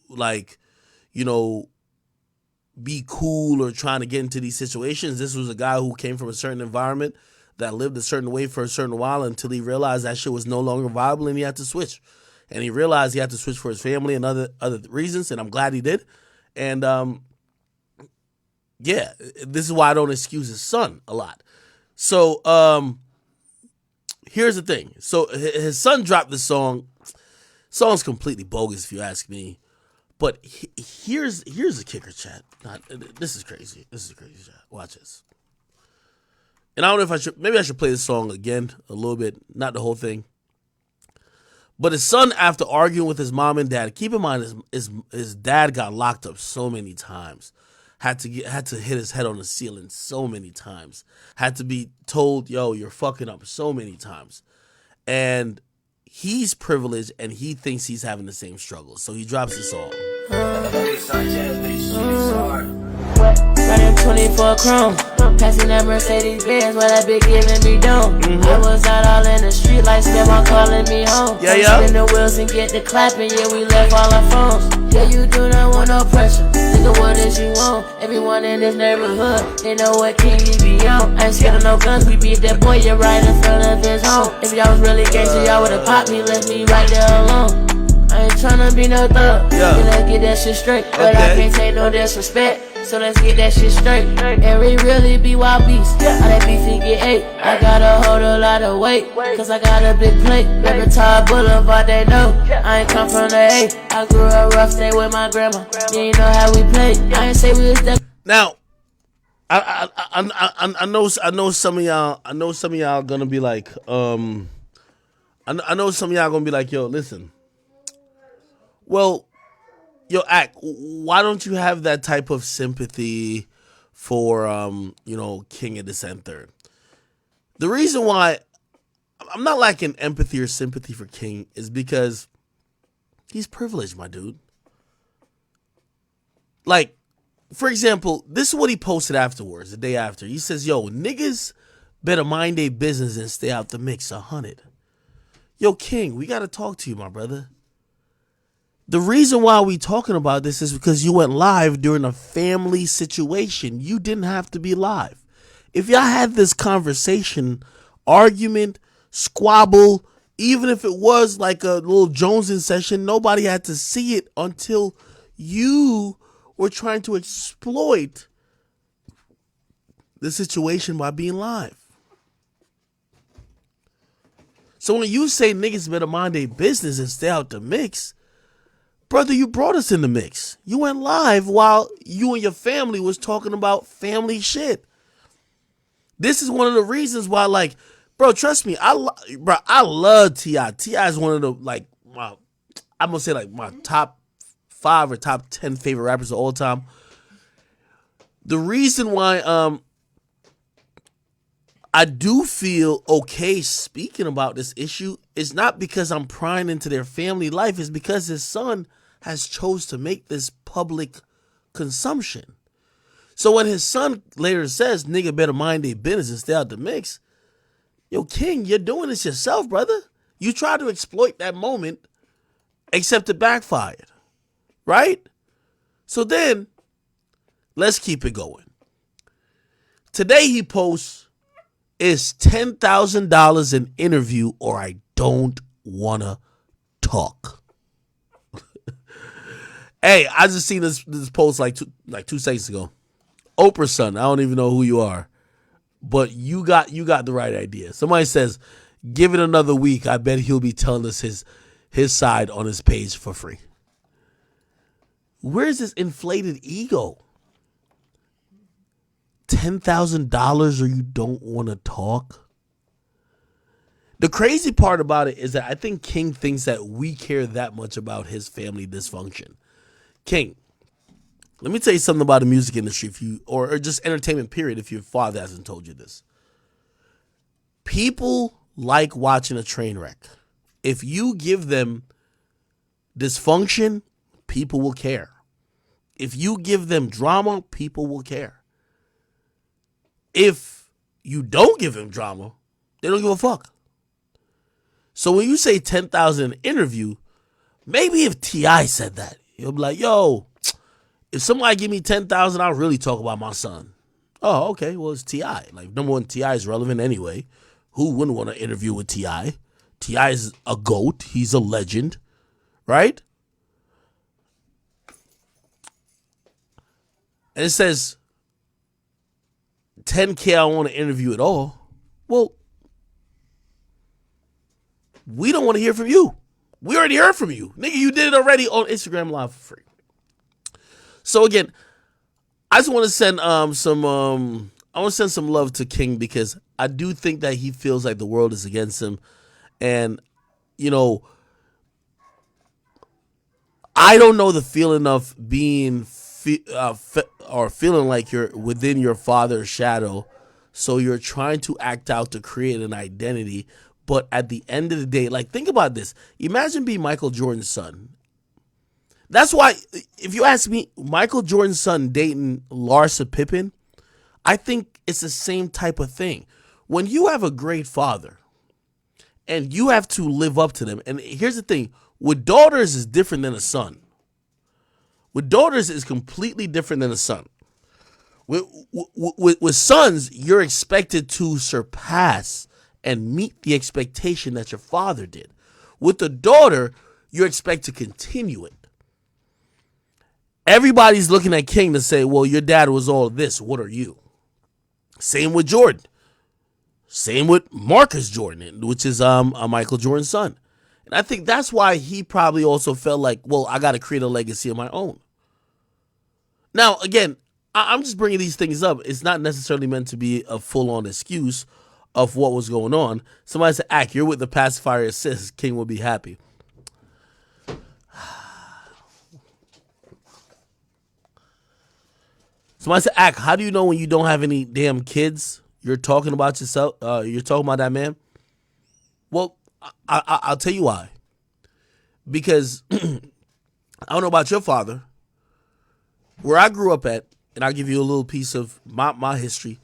be cool or trying to get into these situations. This was a guy who came from a certain environment that lived a certain way for a certain while until he realized that shit was no longer viable and he had to switch. And he realized he had to switch for his family and other reasons, and I'm glad he did. And yeah, this is why I don't excuse his son a lot. So here's the thing. So his son dropped the song. Song's completely bogus if you ask me. But here's the kicker, chat. This is crazy. This is crazy, chat. Watch this. And I don't know if I should, maybe I should play this song again a little bit, not the whole thing. But his son, after arguing with his mom and dad, keep in mind his dad got locked up so many times. Had to hit his head on the ceiling so many times. Had to be told, yo, you're fucking up so many times. And he's privileged and he thinks he's having the same struggle. So he drops the song. Running 24 chrome, passing that Mercedes Benz while that bitch giving me dome. I was out all in the street like Spam calling me home. Yeah. Spin the wheels and get the clapping, yeah, we left all our phones. Yeah, you do not want no pressure. Nigga, what is you want? Everyone in this neighborhood, they know what king we be on. I ain't scared of no guns, we beat that boy, yeah, right in front of his home. If y'all was really gangster, y'all would've popped me, left me right there alone. I ain't tryna be no thug, let's get that shit straight. But I can't take no disrespect. so let's get that shit straight. And we really be wild beasts. All that beef he get ate. I gotta hold a lot of weight, cause I got a big plate. Baby Todd Boulevard, they know I ain't come from the A. I grew up rough, stay with my grandma. You ain't know how we play. I ain't say we was that. Now, I know some of y'all gonna be like, I know some of y'all gonna be like, yo, listen. Well, yo, why don't you have that type of sympathy for King of the Center? The reason why I'm not lacking empathy or sympathy for King is because he's privileged, my dude. Like, for example, this is what he posted afterwards, the day after. He says, yo, niggas better mind their business and stay out the mix 100. Yo, King, we got to talk to you, my brother. The reason why we talking about this is because you went live during a family situation. You didn't have to be live. If y'all had this conversation, argument, squabble, even if it was like a little Jonesing session, nobody had to see it until you were trying to exploit the situation by being live. So when you say niggas better mind their business and stay out the mix, brother, you brought us in the mix. You went live while you and your family was talking about family shit. This is one of the reasons why, like, bro, trust me, I love T.I. T.I. is one of the, like, I'm gonna say like my top 5 or top 10 favorite rappers of all time. The reason why I do feel okay speaking about this issue is not because I'm prying into their family life. It's because his son has chose to make this public consumption. So when his son later says, nigga better mind their business and stay out the mix, yo, King, you're doing this yourself, brother. You tried to exploit that moment, except it backfired. Right? So then, let's keep it going. Today he posts, it's $10,000 an interview or I don't want to talk. Hey, I just seen this post like 2 seconds ago. Oprah's son, I don't even know who you are, but you got the right idea. Somebody says, give it another week. I bet he'll be telling us his side on his page for free. Where's this inflated ego? $10,000 or you don't want to talk? The crazy part about it is that I think King thinks that we care that much about his family dysfunction. King, let me tell you something about the music industry, if you or just entertainment period, if your father hasn't told you this. People like watching a train wreck. If you give them dysfunction, people will care. If you give them drama, people will care. If you don't give them drama, they don't give a fuck. So when you say 10,000 interview, maybe if T.I. said that, he'll be like, yo, if somebody give me 10,000, I'll really talk about my son. Oh, okay. Well, it's T.I. Like, number one, T.I. is relevant anyway. Who wouldn't want to interview with T.I.? T.I. is a GOAT. He's a legend, right? And it says 10K, I want to interview at all. Well, we don't want to hear from you. We already heard from you. Nigga, you did it already on Instagram Live for free. So again, I just want to send some love to King because I do think that he feels like the world is against him. And, you know, I don't know the feeling of being feeling like you're within your father's shadow, so you're trying to act out to create an identity, but at the end of the day, like, think about this. Imagine being Michael Jordan's son. That's why, if you ask me, Michael Jordan's son dating Larsa Pippen, I think it's the same type of thing. When you have a great father and you have to live up to them, and here's the thing, with daughters is different than a son. With daughters is completely different than a son. With sons, you're expected to surpass and meet the expectation that your father did. With the daughter, you're expected to continue it. everybody's looking at King to say, well, your dad was all this. What are you? Same with Jordan. Same with Marcus Jordan, which is Michael Jordan's son. And I think that's why he probably also felt like, well, I got to create a legacy of my own. Now, again, I'm just bringing these things up. It's not necessarily meant to be a full-on excuse of what was going on. Somebody said, Ak, you're with the pacifier assist. King will be happy. Somebody said, Ak, how do you know when you don't have any damn kids? You're talking about yourself. You're talking about that man. Well, I'll tell you why. Because I don't know about your father. Where I grew up at, and I'll give you a little piece of my history.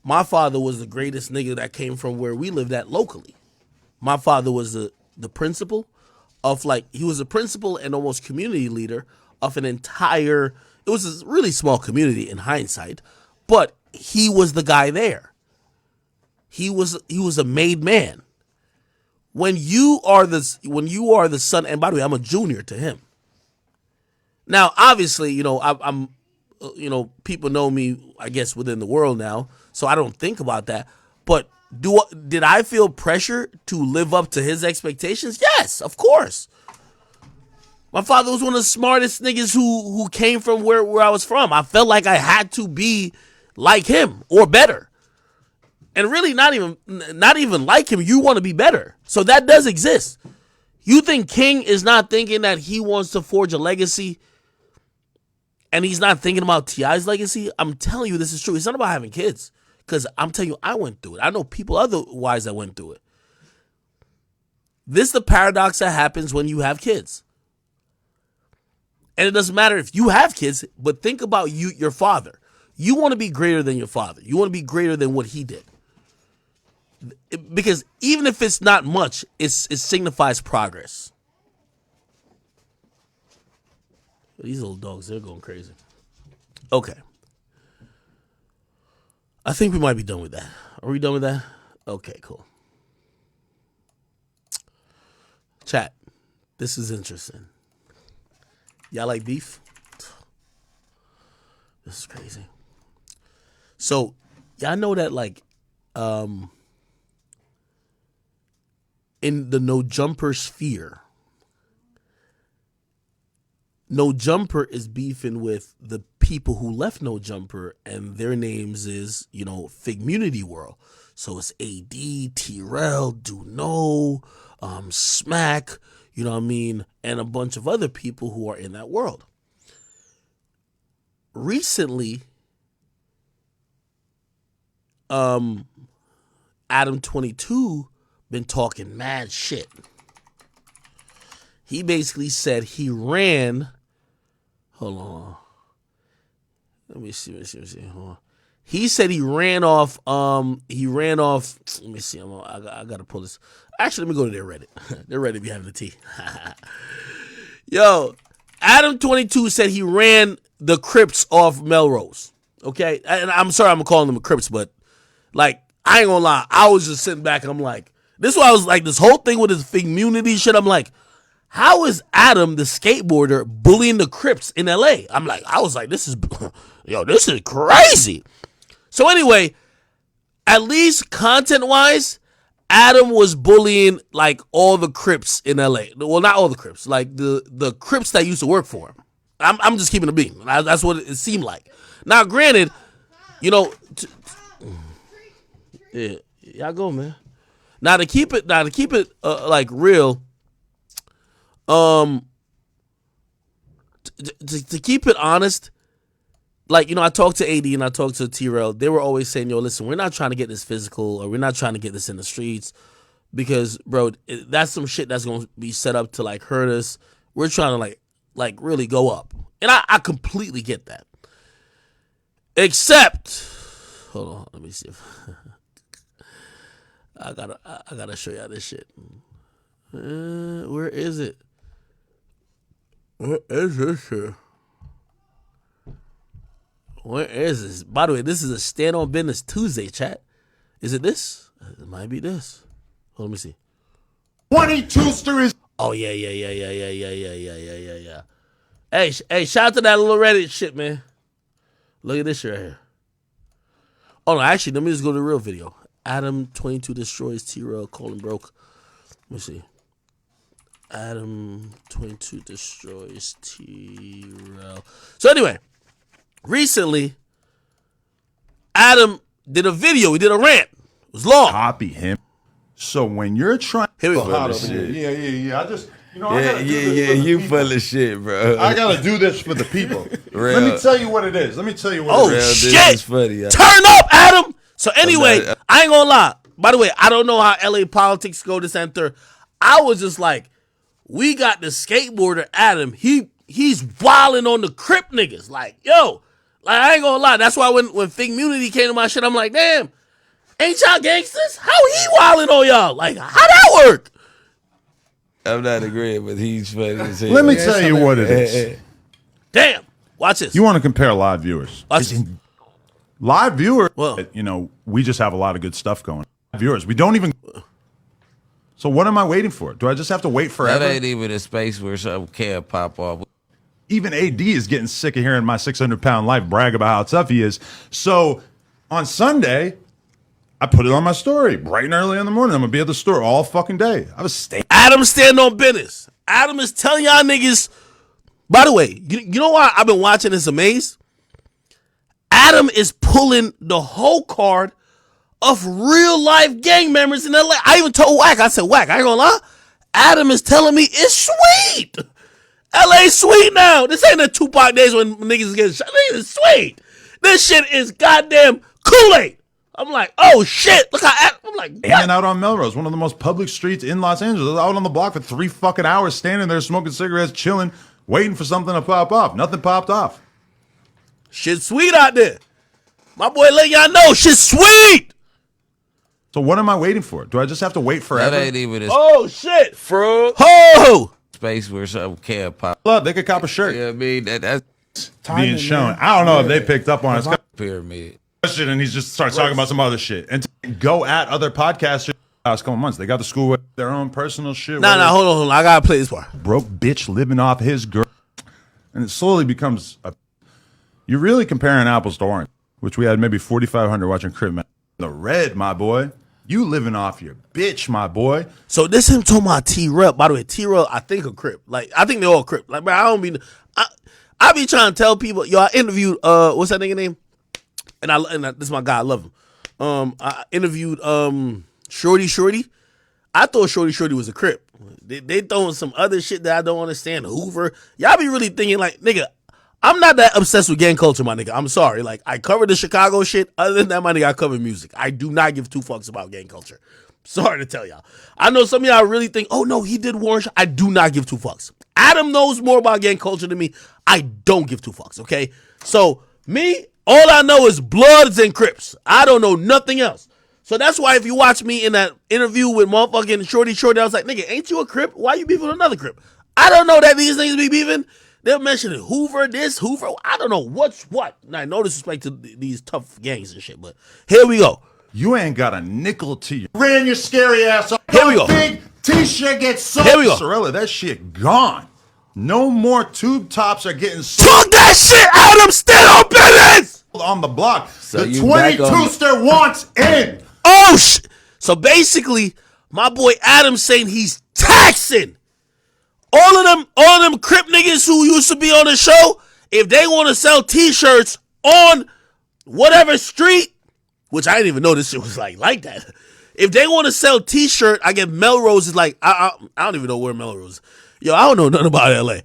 My father was the greatest nigga that came from where we lived at locally. My father was the principal of he was a principal and almost community leader of an entire, it was a really small community in hindsight, but he was the guy there. He was a made man. When you are the son, and by the way, I'm a junior to him. Now, obviously, I'm people know me, I guess, within the world now, so I don't think about that. But did I feel pressure to live up to his expectations? Yes, of course. My father was one of the smartest niggas who came from where I was from. I felt like I had to be like him or better. And really not even like him, you want to be better. So that does exist. You think King is not thinking that he wants to forge a legacy and he's not thinking about T.I.'s legacy? I'm telling you this is true. It's not about having kids. Because I'm telling you, I went through it. I know people otherwise that went through it. This is the paradox that happens when you have kids. And it doesn't matter if you have kids, but think about your father. You want to be greater than your father. You want to be greater than what he did. Because even if it's not much, it signifies progress. These little dogs, they're going crazy. Okay. I think we might be done with that. Are we done with that? Okay, cool. Chat, this is interesting. Y'all like beef? This is crazy. So, y'all know that in the no jumper sphere, No Jumper is beefing with the people who left No Jumper, and their names is, Figmunity World. So it's AD, T-Rel, Duno, Smack, and a bunch of other people who are in that world. Recently, Adam 22 been talking mad shit. He basically said he ran. Hold on. Let me see. Hold on. He said he ran off. Let me see. I gotta pull this. Actually, let me go to their Reddit. Their Reddit be having the tea. Yo, Adam 22 said he ran the Crips off Melrose. Okay, and I'm sorry I'm calling them Crips, but I ain't gonna lie. I was just sitting back and I'm like, this is why I was like, this whole thing with his Figmunity shit. I'm like, how is Adam, the skateboarder, bullying the Crips in LA? I was like, this is crazy. So anyway, at least content-wise, Adam was bullying all the Crips in LA. Well, not all the Crips, the Crips that used to work for him. I'm just keeping it being. That's what it seemed like. Now, granted, yeah, y'all go, man. Now to keep it real. To keep it honest, I talked to AD and I talked to T-Rel. They were always saying, yo, listen, we're not trying to get this physical, or we're not trying to get this in the streets, because, bro, that's some shit that's going to be set up to hurt us. We're trying to really go up. And I completely get that. Except, hold on, let me see if I gotta show y'all this shit. Where is it? Where is this shit? Where is this? By the way, this is a Stand on Business Tuesday, chat. Is it this? It might be this. Hold on, let me see. 22 stories. Oh, yeah. Hey, shout out to that little Reddit shit, man. Look at this shit right here. Oh no, actually, let me just go to the real video. Adam 22 destroys T-Rail, calling broke. Let me see. Adam 22 destroys T-Rail. So anyway, recently, Adam did a video. He did a rant. It was long. Copy him. So when you're trying Here we go. hot over here. Yeah. I just, I Yeah, gotta do this for the you people. full of shit, bro. I gotta do this for the people. Real. Let me tell you what it is. Let me tell you what Oh it is. shit! This is funny, yeah. Turn up, Adam. So anyway, not- I ain't gonna lie. By the way, I don't know how LA politics go this and third. I was just like, we got the skateboarder Adam. He's wilding on the Crip niggas. Like, yo, like I ain't gonna lie. That's why when Fig Munity came to my shit, I'm like, damn, ain't y'all gangsters? How he wilding on y'all? Like, how that work? I'm not agreeing, but he's funny as hell. Let me tell you what it is. Damn, watch this. You want to compare live viewers? Watch this. Live viewers, we just have a lot of good stuff going. Viewers, we don't even. So what am I waiting for? Do I just have to wait forever? That ain't even a space where some can pop off. Even AD is getting sick of hearing my 600-pound life brag about how tough he is. So on Sunday, I put it on my story bright and early in the morning. I'm gonna be at the store all fucking day. I was staying. Adam stand on business. Adam is telling y'all niggas. By the way, you know why I've been watching this amaze? Adam is pulling the whole card of real life gang members in LA. I even told Wack, I said, Wack, I ain't gonna lie. Adam is telling me it's sweet. LA sweet now. This ain't the Tupac days when niggas get shot. This is sweet. This shit is goddamn Kool-Aid. I'm like, oh shit. Look how I'm like, what? Hanging out on Melrose, one of the most public streets in Los Angeles. Out on the block for 3 fucking hours, standing there smoking cigarettes, chilling, waiting for something to pop off. Nothing popped off. Shit sweet out there. My boy let y'all know shit sweet. So what am I waiting for? Do I just have to wait forever? That ain't even a Oh shit. frog Ho! space where some can pop. Look, they could cop a shirt. Yeah, I mean that's being shown. I don't know if they picked up on it. pyramid. Question, and he just starts talking about some other shit and to go at other podcasters. Last couple months, they got the school with their own personal shit. Nah, hold on. I gotta play this part. Broke bitch living off his girl, and it slowly becomes a. You're really comparing apples to orange, which we had maybe 4,500 watching Crip Man. The red, my boy. You living off your bitch, my boy. So this him talking about T-Rail. By the way, T-Rail, I think a Crip. Like, I think they all Crip. Like, bro, I be trying to tell people, yo, I interviewed, what's that nigga name? And this is my guy, I love him. I interviewed, Shorty. I thought Shorty was a Crip. They throwing some other shit that I don't understand. Hoover. Y'all be really thinking like, nigga, I'm not that obsessed with gang culture, my nigga. I'm sorry. Like, I covered the Chicago shit. Other than that, my nigga, I cover music. I do not give 2 fucks about gang culture. Sorry to tell y'all. I know some of y'all really think, oh no, he did Warren. I do not give 2 fucks. Adam knows more about gang culture than me. I don't give 2 fucks, okay? So, me, all I know is Bloods and Crips. I don't know nothing else. So that's why if you watch me in that interview with motherfucking Shorty, I was like, nigga, ain't you a Crip? Why you beefing with another Crip? I don't know that these niggas be beefing. They're mentioning Hoover, this, Hoover. I don't know what's what. Now, no disrespect to these tough gangs and shit, but here we go. You ain't got a nickel to you. Ran your scary ass off. Here we go. Big T-shirt gets sold. Here we go. Sorella, that shit gone. No more tube tops are getting sold. Talk that shit, Adam. Stand on business. On the block. So the you back on 22ster wants in. Oh, shit. So basically, my boy Adam saying he's taxing all of them Crip niggas who used to be on the show. If they want to sell T-shirts on whatever street, which I didn't even know this shit was like that. If they want to sell T-shirt, I get Melrose is like, I don't even know where Melrose is. Yo, I don't know nothing about LA.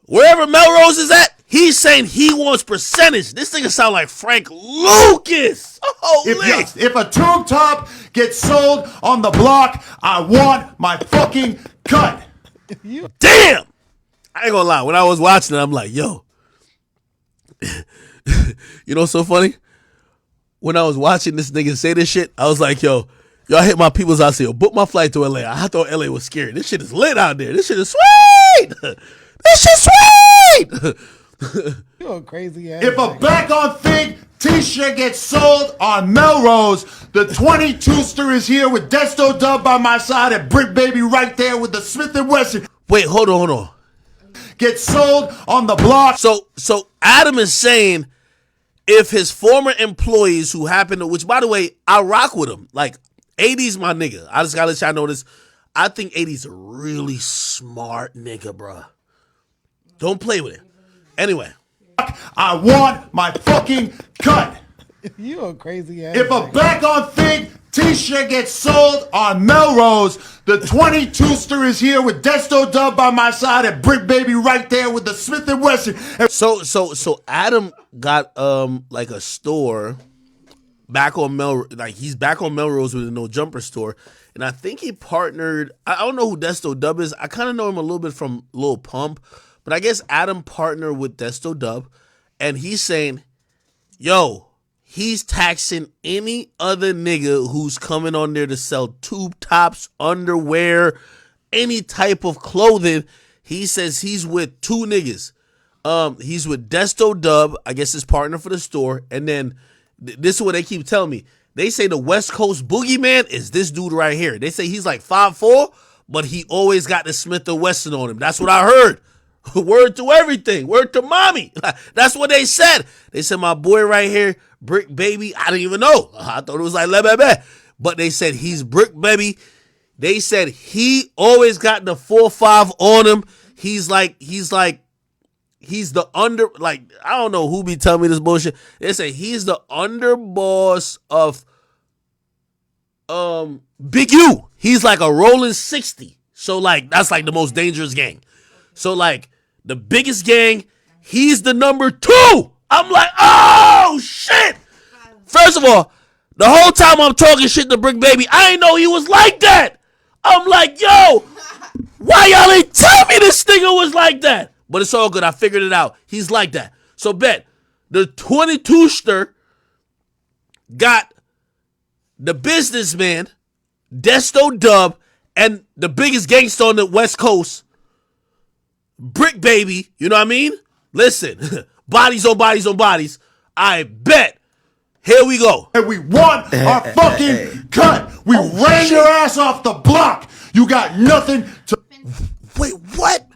Wherever Melrose is at, he's saying he wants percentage. This nigga sound like Frank Lucas. Holy. If a tube top gets sold on the block, I want my fucking cut. Damn! I ain't gonna lie. When I was watching it, I'm like, yo. You know what's so funny? When I was watching this nigga say this shit, I was like, yo, y'all hit my people's out here. Book my flight to LA. I thought LA was scary. This shit is lit out there. This shit is sweet. This shit sweet. You're a crazy ass. If a back on Fig T-shirt gets sold on Melrose, the 22ster is here with Desto Dub by my side and Brick Baby right there with the Smith & Wesson. Wait, hold on. gets sold on the block. So Adam is saying if his former employees who happen to, which by the way, I rock with him. Like, AD's my nigga. I just gotta let y'all know this. I think AD's a really smart nigga, bruh. Don't play with it. Anyway. I want my fucking cut. You a crazy ass. If a back on fig t-shirt gets sold on Melrose, the 22ster is here with Desto Dub by my side and Brick Baby right there with the Smith & Wesson. So Adam got like a store back on he's back on Melrose with a No Jumper store, and I think he partnered. I don't know who Desto Dub is. I kind of know him a little bit from Lil Pump, but I guess Adam partnered with Desto Dub, and he's saying, "Yo, he's taxing any other nigga who's coming on there to sell tube tops, underwear, any type of clothing." He says he's with two niggas. He's with Desto Dub, I guess his partner for the store, and then this is what they keep telling me. They say the West Coast boogeyman is this dude right here. They say he's like 5'4", but he always got the Smith & Wesson on him. That's what I heard. Word to everything. Word to mommy. That's what they said. They said my boy right here, Brick Baby. I didn't even know. I thought it was like Lebebe. But they said he's Brick Baby. They said he always got the 4-5 on him. He's the under, like, I don't know who be telling me this bullshit. They say he's the underboss of Big U. He's like a rolling 60. So like that's like the most dangerous gang. So like the biggest gang, he's the number 2. I'm like, oh shit. First of all, the whole time I'm talking shit to Brick Baby, I ain't know he was like that. I'm like, yo, why y'all ain't tell me this nigga was like that? But it's all good. I figured it out. He's like that. So bet the 22ster got the businessman, Desto Dub, and the biggest gangster on the West Coast, Brick Baby. You know what I mean? Listen, bodies on bodies on bodies. I bet. Here we go. And we want our fucking cut. We ran your ass off the block. You got nothing to... Wait, what?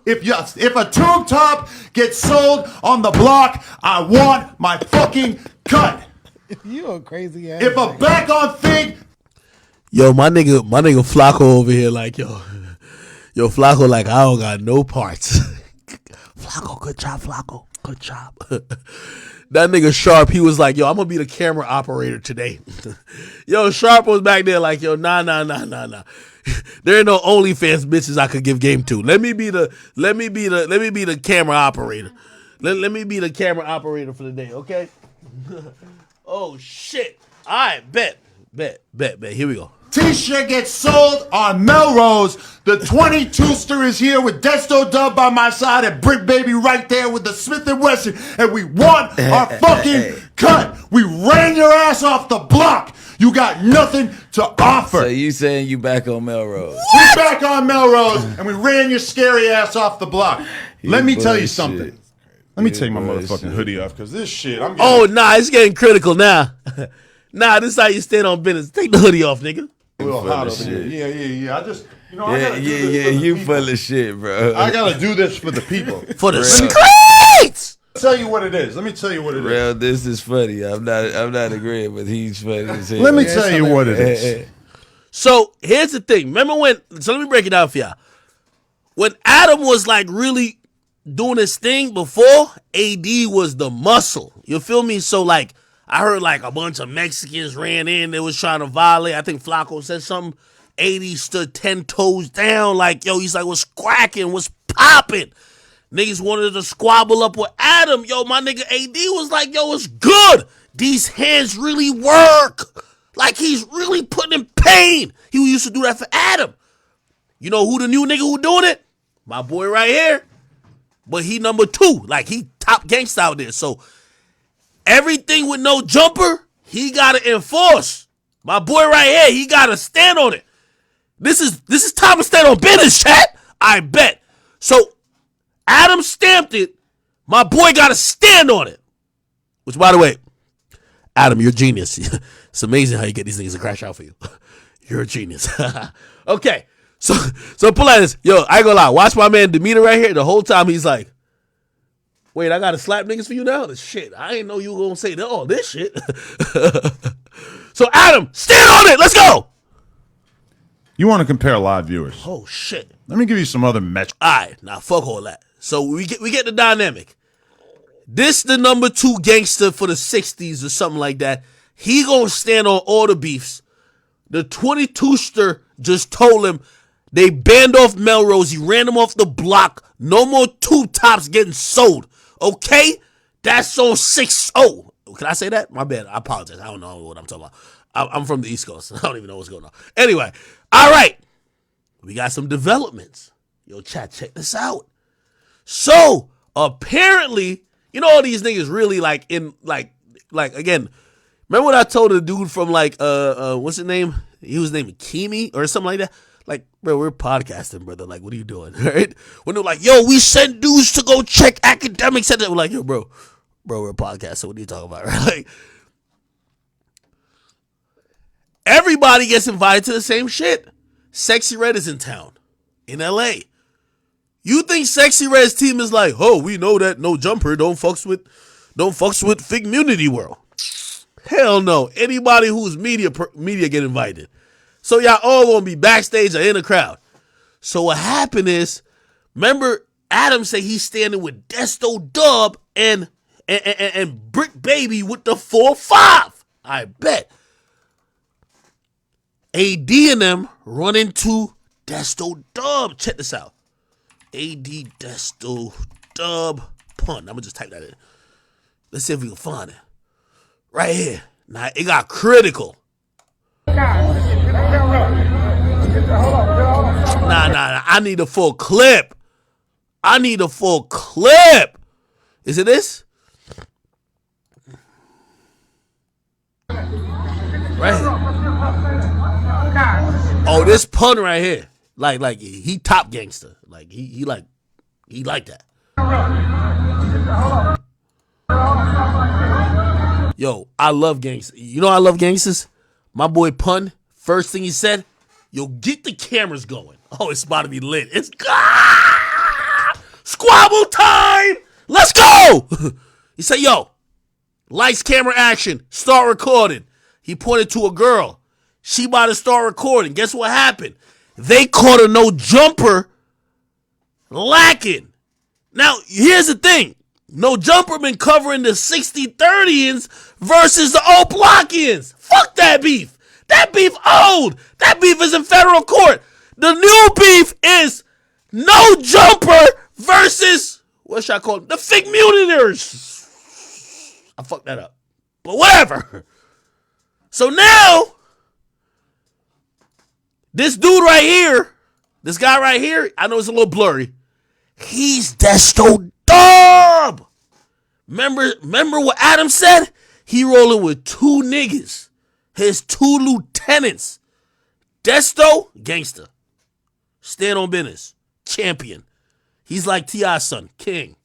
If a tube top gets sold on the block, I want my fucking cut. You a crazy ass. If a back on fig... Yo, my nigga Flacco over here like, yo, Flacco like, I don't got no parts. Flacco, good job, Flacco. Good job. That nigga Sharp, he was like, yo, I'm gonna be the camera operator today. Yo, Sharp was back there like, yo, nah. There ain't no OnlyFans bitches I could give game to. Let me be the camera operator. Let me be the camera operator for the day, okay? Oh shit. Alright, bet. Here we go. T-shirt gets sold on Melrose. The 22ster is here with Desto Dub by my side and Brick Baby right there with the Smith & Wesson. And we want our fucking cut. We ran your ass off the block. You got nothing to offer. So you saying you back on Melrose? We back on Melrose and we ran your scary ass off the block. Let me tell you something. Let me take my motherfucking hoodie off because this shit. It's getting critical now. Nah, this is how you stand on business. Take the hoodie off, nigga. A little hot over here. Yeah. I just, I gotta do this for you full of shit, bro. I gotta do this for the people. For the streets! Tell you what it is. Let me tell you what it is. Real, this is funny. I'm not agreeing, but he's funny as hell. Let me tell you what it is. So here's the thing. Remember so let me break it down for y'all. When Adam was like really doing his thing before, AD was the muscle. You feel me? So like, I heard like a bunch of Mexicans ran in. They was trying to violate. I think Flacco said something. 80 stood 10 toes down. Like, yo, he's like, what's cracking? What's popping? Niggas wanted to squabble up with Adam. Yo, my nigga AD was like, yo, it's good. These hands really work. Like, he's really putting in pain. He used to do that for Adam. You know who the new nigga who doing it? My boy right here. But he number 2. Like, he top gangsta out there. So, everything with no jumper, he gotta enforce. My boy right here, he gotta stand on it. This is time to stand on business, chat. I bet. So Adam stamped it. My boy gotta stand on it. Which, by the way, Adam, you're a genius. It's amazing how you get these niggas to crash out for you. You're a genius. Okay. So pull out this. Yo, I ain't gonna lie. Watch my man demeanor right here. The whole time he's like, wait, I gotta slap niggas for you now? Shit, I didn't know you were gonna say all this shit. So Adam, stand on it. Let's go. You want to compare live viewers? Oh shit. Let me give you some other metrics. All right, now fuck all that. So we get the dynamic. This the number 2 gangster for the 60s or something like that. He gonna stand on all the beefs. The 22ster just told him they banned off Melrose. He ran him off the block. No more 2 tops getting sold. Okay? That's on 6-0. Can I say that? My bad. I apologize. I don't know what I'm talking about. I'm from the East Coast. I don't even know what's going on. Anyway. All right. We got some developments. Yo, chat, check this out. So, apparently, you know all these niggas really like again, remember what I told the dude from what's his name? He was named Kimi or something like that. Like, bro, we're podcasting, brother. Like, what are you doing? Right? When they're like, yo, we sent dudes to go check Akademiks. We're like, yo, bro, we're a podcast. So what are you talking about? Right? Like, everybody gets invited to the same shit. Sexy Red is in town, in LA. You think Sexy Red's team is like, oh, we know that no jumper don't fucks with Figmunity World. Hell no. Anybody who's media get invited. So y'all all gonna be backstage or in the crowd. So what happened is, remember Adam said he's standing with Desto Dub and Brick Baby with the 4-5. I bet. AD and them run into Desto Dub. Check this out. AD Desto Dub punt. I'm gonna just type that in. Let's see if we can find it. Right here. Now it got critical. Nah. I need a full clip. Is it this? Right here. Oh, this pun right here. Like he top gangster. Like he like that. Yo, I love gangsters. You know I love gangsters? My boy Pun, first thing he said, yo, get the cameras going. Oh, it's about to be lit. It's squabble time. Let's go. He said, yo, lights, camera, action. Start recording. He pointed to a girl. She about to start recording. Guess what happened? They caught a no jumper lacking. Now, here's the thing. No jumper been covering the 60-30ins versus the old blockians. Fuck that beef. That beef old. That beef is in federal court. The new beef is no jumper versus, what should I call it? The Figmunitors. I fucked that up. But whatever. So now, this dude right here, this guy right here, I know it's a little blurry. He's Desto Dub. Remember what Adam said? He rolling with 2 niggas. His 2 lieutenants. Desto, gangster. Stand on business. Champion. He's like T.I.'s son. King.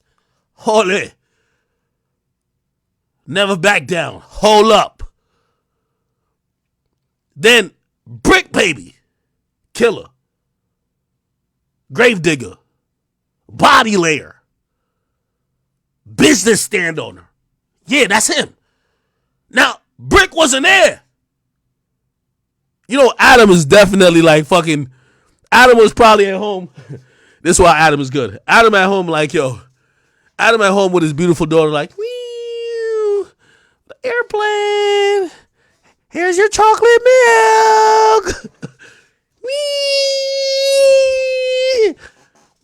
Holy. Never back down. Hold up. Then Brick Baby. Killer. Gravedigger. Body layer. Business stand owner. Yeah, that's him. Now, Brick wasn't there. You know, Adam is definitely like fucking. Adam was probably at home. This is why Adam is good. Adam at home, like, yo. Adam at home with his beautiful daughter, like, wee, the airplane. Here's your chocolate milk. Wee,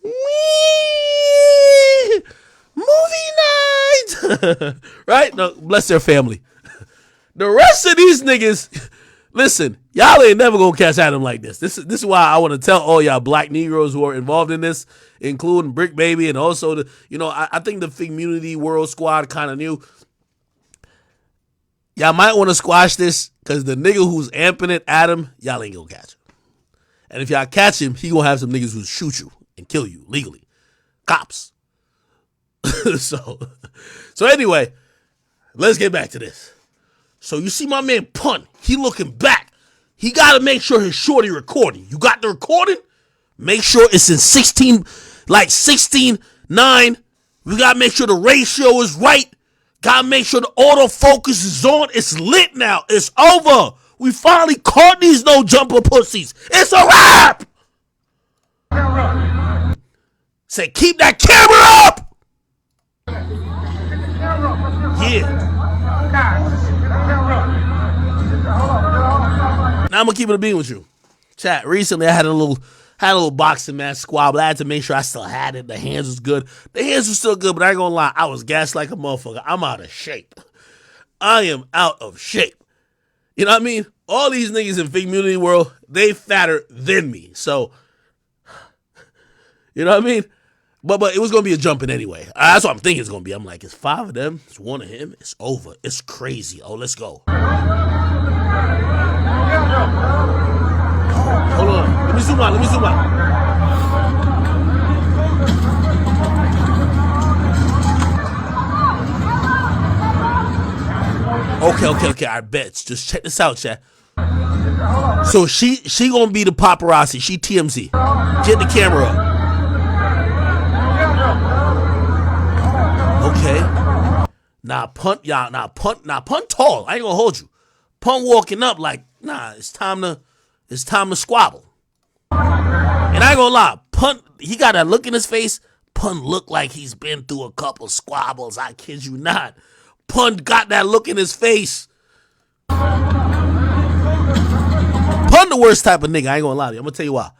wee. Movie night. Right? No, bless their family. The rest of these niggas, listen, y'all ain't never gonna catch Adam like this. This is why I want to tell all y'all black Negroes who are involved in this, including Brick Baby, and also the, you know, I think the Figmunity World Squad kind of knew. Y'all might want to squash this because the nigga who's amping it, Adam, y'all ain't gonna catch him. And if y'all catch him, he gonna have some niggas who shoot you and kill you legally. Cops. So anyway, let's get back to this. So you see my man Pun, he looking back. He got to make sure his shorty recording. You got the recording? Make sure it's in 16, like 16:9. We gotta make sure the ratio is right. Gotta make sure the autofocus is on. It's lit now. It's over. We finally caught these no jumper pussies. It's a wrap. Say, keep that camera up. Yeah. Now I'm gonna keep it a bean with you. Chat. Recently I had a little boxing match squabble. I had to make sure I still had it. The hands was good. The hands was still good, but I ain't gonna lie, I was gassed like a motherfucker. I'm out of shape. I am out of shape. You know what I mean? All these niggas in community world, they fatter than me. So, you know what I mean? But it was gonna be a jumping anyway. That's what I'm thinking it's gonna be. I'm like, it's 5 of them, it's 1 of him, it's over. It's crazy. Oh, let's go. Hold on. Let me zoom out. Okay. I bet. Just check this out, chat. So she gonna be the paparazzi. She TMZ. Get the camera up. Okay. Now punt tall. I ain't gonna hold you. Punt walking up like, nah, it's time to squabble. And I ain't gonna lie, Punt, he got that look in his face. Punt look like he's been through a couple squabbles. I kid you not. Punt got that look in his face. Punt the worst type of nigga. I ain't gonna lie to you. I'm gonna tell you why.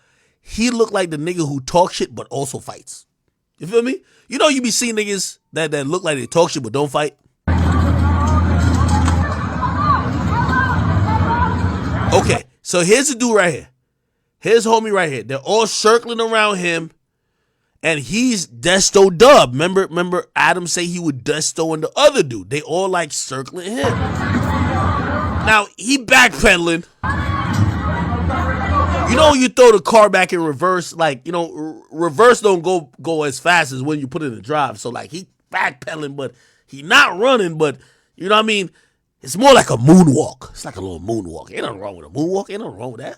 He look like the nigga who talk shit but also fights. You feel me? You know you be seeing niggas that look like they talk shit but don't fight. Okay, so here's the dude right here. Here's homie right here. They're all circling around him, and he's Desto Dub. Remember Adam say he would Desto and the other dude. They all like circling him. Now, he backpedaling. You know you throw the car back in reverse, like, you know, reverse don't go as fast as when you put it in drive. So, like, he backpedaling, but he not running, but, you know what I mean? It's more like a moonwalk. It's like a little moonwalk. Ain't nothing wrong with a moonwalk. Ain't nothing wrong with that.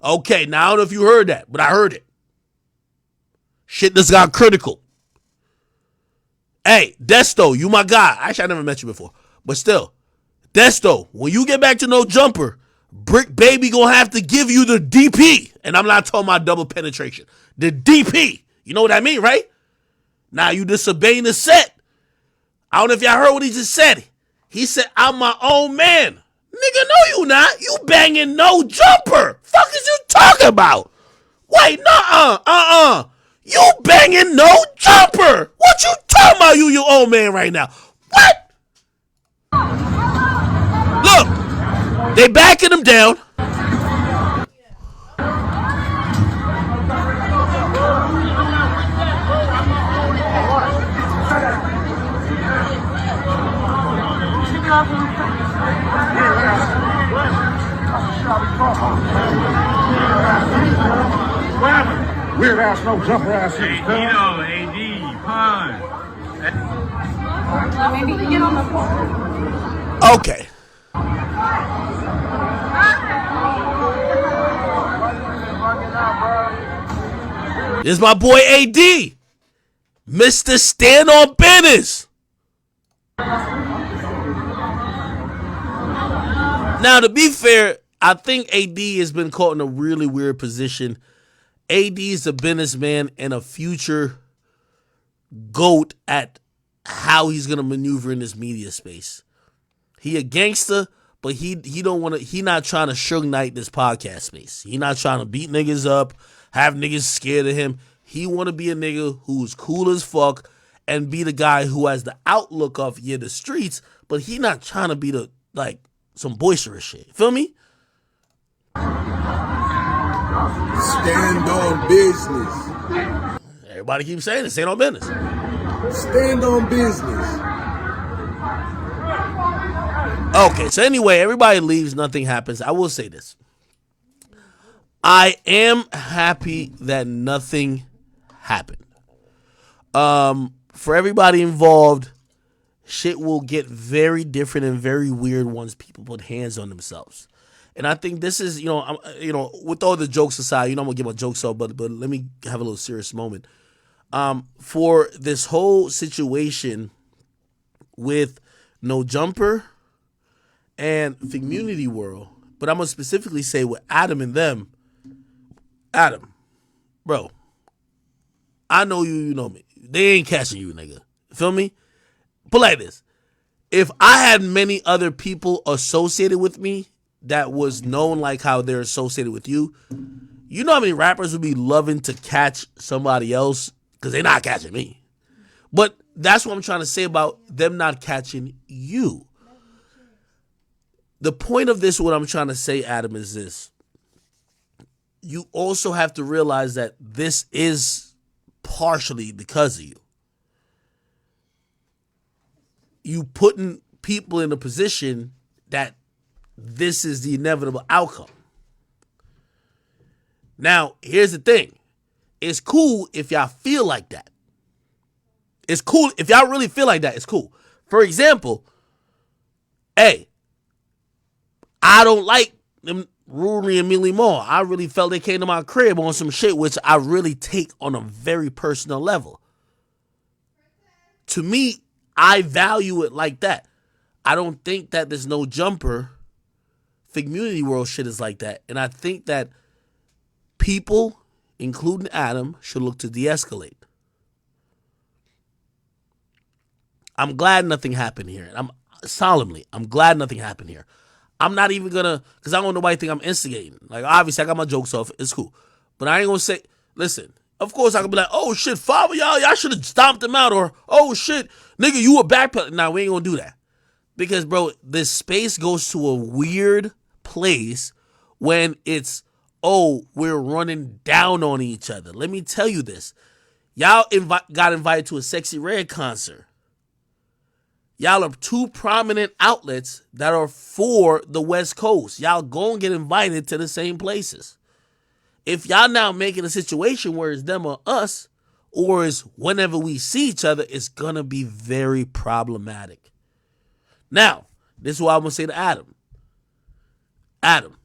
Okay, now I don't know if you heard that, but I heard it. Shit just got critical. Hey, Desto, you my guy. Actually, I never met you before. But still, Desto, when you get back to no jumper, Brick Baby gonna have to give you the DP. And I'm not talking about double penetration. The DP. You know what I mean, right? Now you disobeying the set. I don't know if y'all heard what he just said. He said, I'm my own man. Nigga, no you not. You banging no jumper. Fuck is you talking about? Wait, nuh-uh. You banging no jumper. What you talking about, you your own man right now? What? Look, they backing him down. Weird ass, no jumper ass. AD, fine. Maybe you get on the floor. Okay. This is my boy AD. Mr. Stand on Business. Now, to be fair, I think AD has been caught in a really weird position. AD is a businessman and a future GOAT at how he's gonna maneuver in this media space. He a gangster, but he don't want to. He not trying to Suge Knight this podcast space. He not trying to beat niggas up, have niggas scared of him. He want to be a nigga who's cool as fuck and be the guy who has the outlook of the streets, but he not trying to be the like some boisterous shit. Feel me? Stand on business. Everybody keeps saying it. Stand on business. Stand on business. Okay, so anyway, everybody leaves. Nothing happens. I will say this. I am happy that nothing happened. For everybody involved, shit will get very different and very weird once people put hands on themselves. And I think this is, with all the jokes aside, I'm gonna give my jokes out, but let me have a little serious moment. For this whole situation with No Jumper and Community World, but I'm gonna specifically say with Adam and them. Adam, bro, I know you, you know me. They ain't catching you, nigga. Feel me? Put like this. If I had many other people associated with me that was known like how they're associated with you, you know how many rappers would be loving to catch somebody else because they're not catching me. But that's what I'm trying to say about them not catching you. The point of this, what I'm trying to say, Adam, is this. You also have to realize that this is partially because of you. You putting people in a position that this is the inevitable outcome. Now, here's the thing. It's cool if y'all feel like that. It's cool. If y'all really feel like that, it's cool. For example, hey, I don't like them Rory and Millie Moore. I really felt they came to my crib on some shit which I really take on a very personal level. To me, I value it like that. I don't think that there's No Jumper Community World shit is like that. And I think that people, including Adam, should look to de-escalate. I'm glad nothing happened here. I'm glad nothing happened here. I'm not even gonna, because I don't want nobody think I'm instigating. Like, obviously, I got my jokes off. It's cool. But I ain't gonna say, listen, of course, I could be like, oh, shit, 5 of y'all should have stomped him out. Or, oh, shit, nigga, you a backpedal. Nah, we ain't gonna do that. Because, bro, this space goes to a weird place when it's, oh, we're running down on each other. Let me tell you this. Y'all got invited to a Sexy Red concert. Y'all are two prominent outlets that are for the West Coast. Y'all gonna get invited to the same places. If y'all now making a situation where it's them or us, or it's whenever we see each other, it's gonna be very problematic. Now, this is what I'm gonna say to Adam. Adam,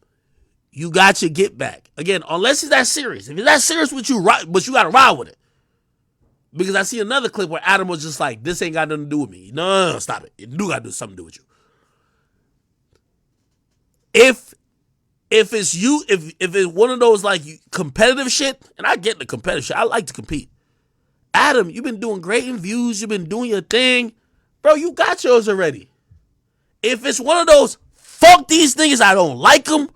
you got your get back. Again, unless it's that serious. If it's that serious with you, but you gotta ride with it. Because I see another clip where Adam was just like, this ain't got nothing to do with me. No, stop it. It do got to do something to do with you. If it's you, if it's one of those like competitive shit, and I get the competitive shit, I like to compete. Adam, you've been doing great in views. You've been doing your thing. Bro, you got yours already. If it's one of those, fuck these niggas, I don't like them.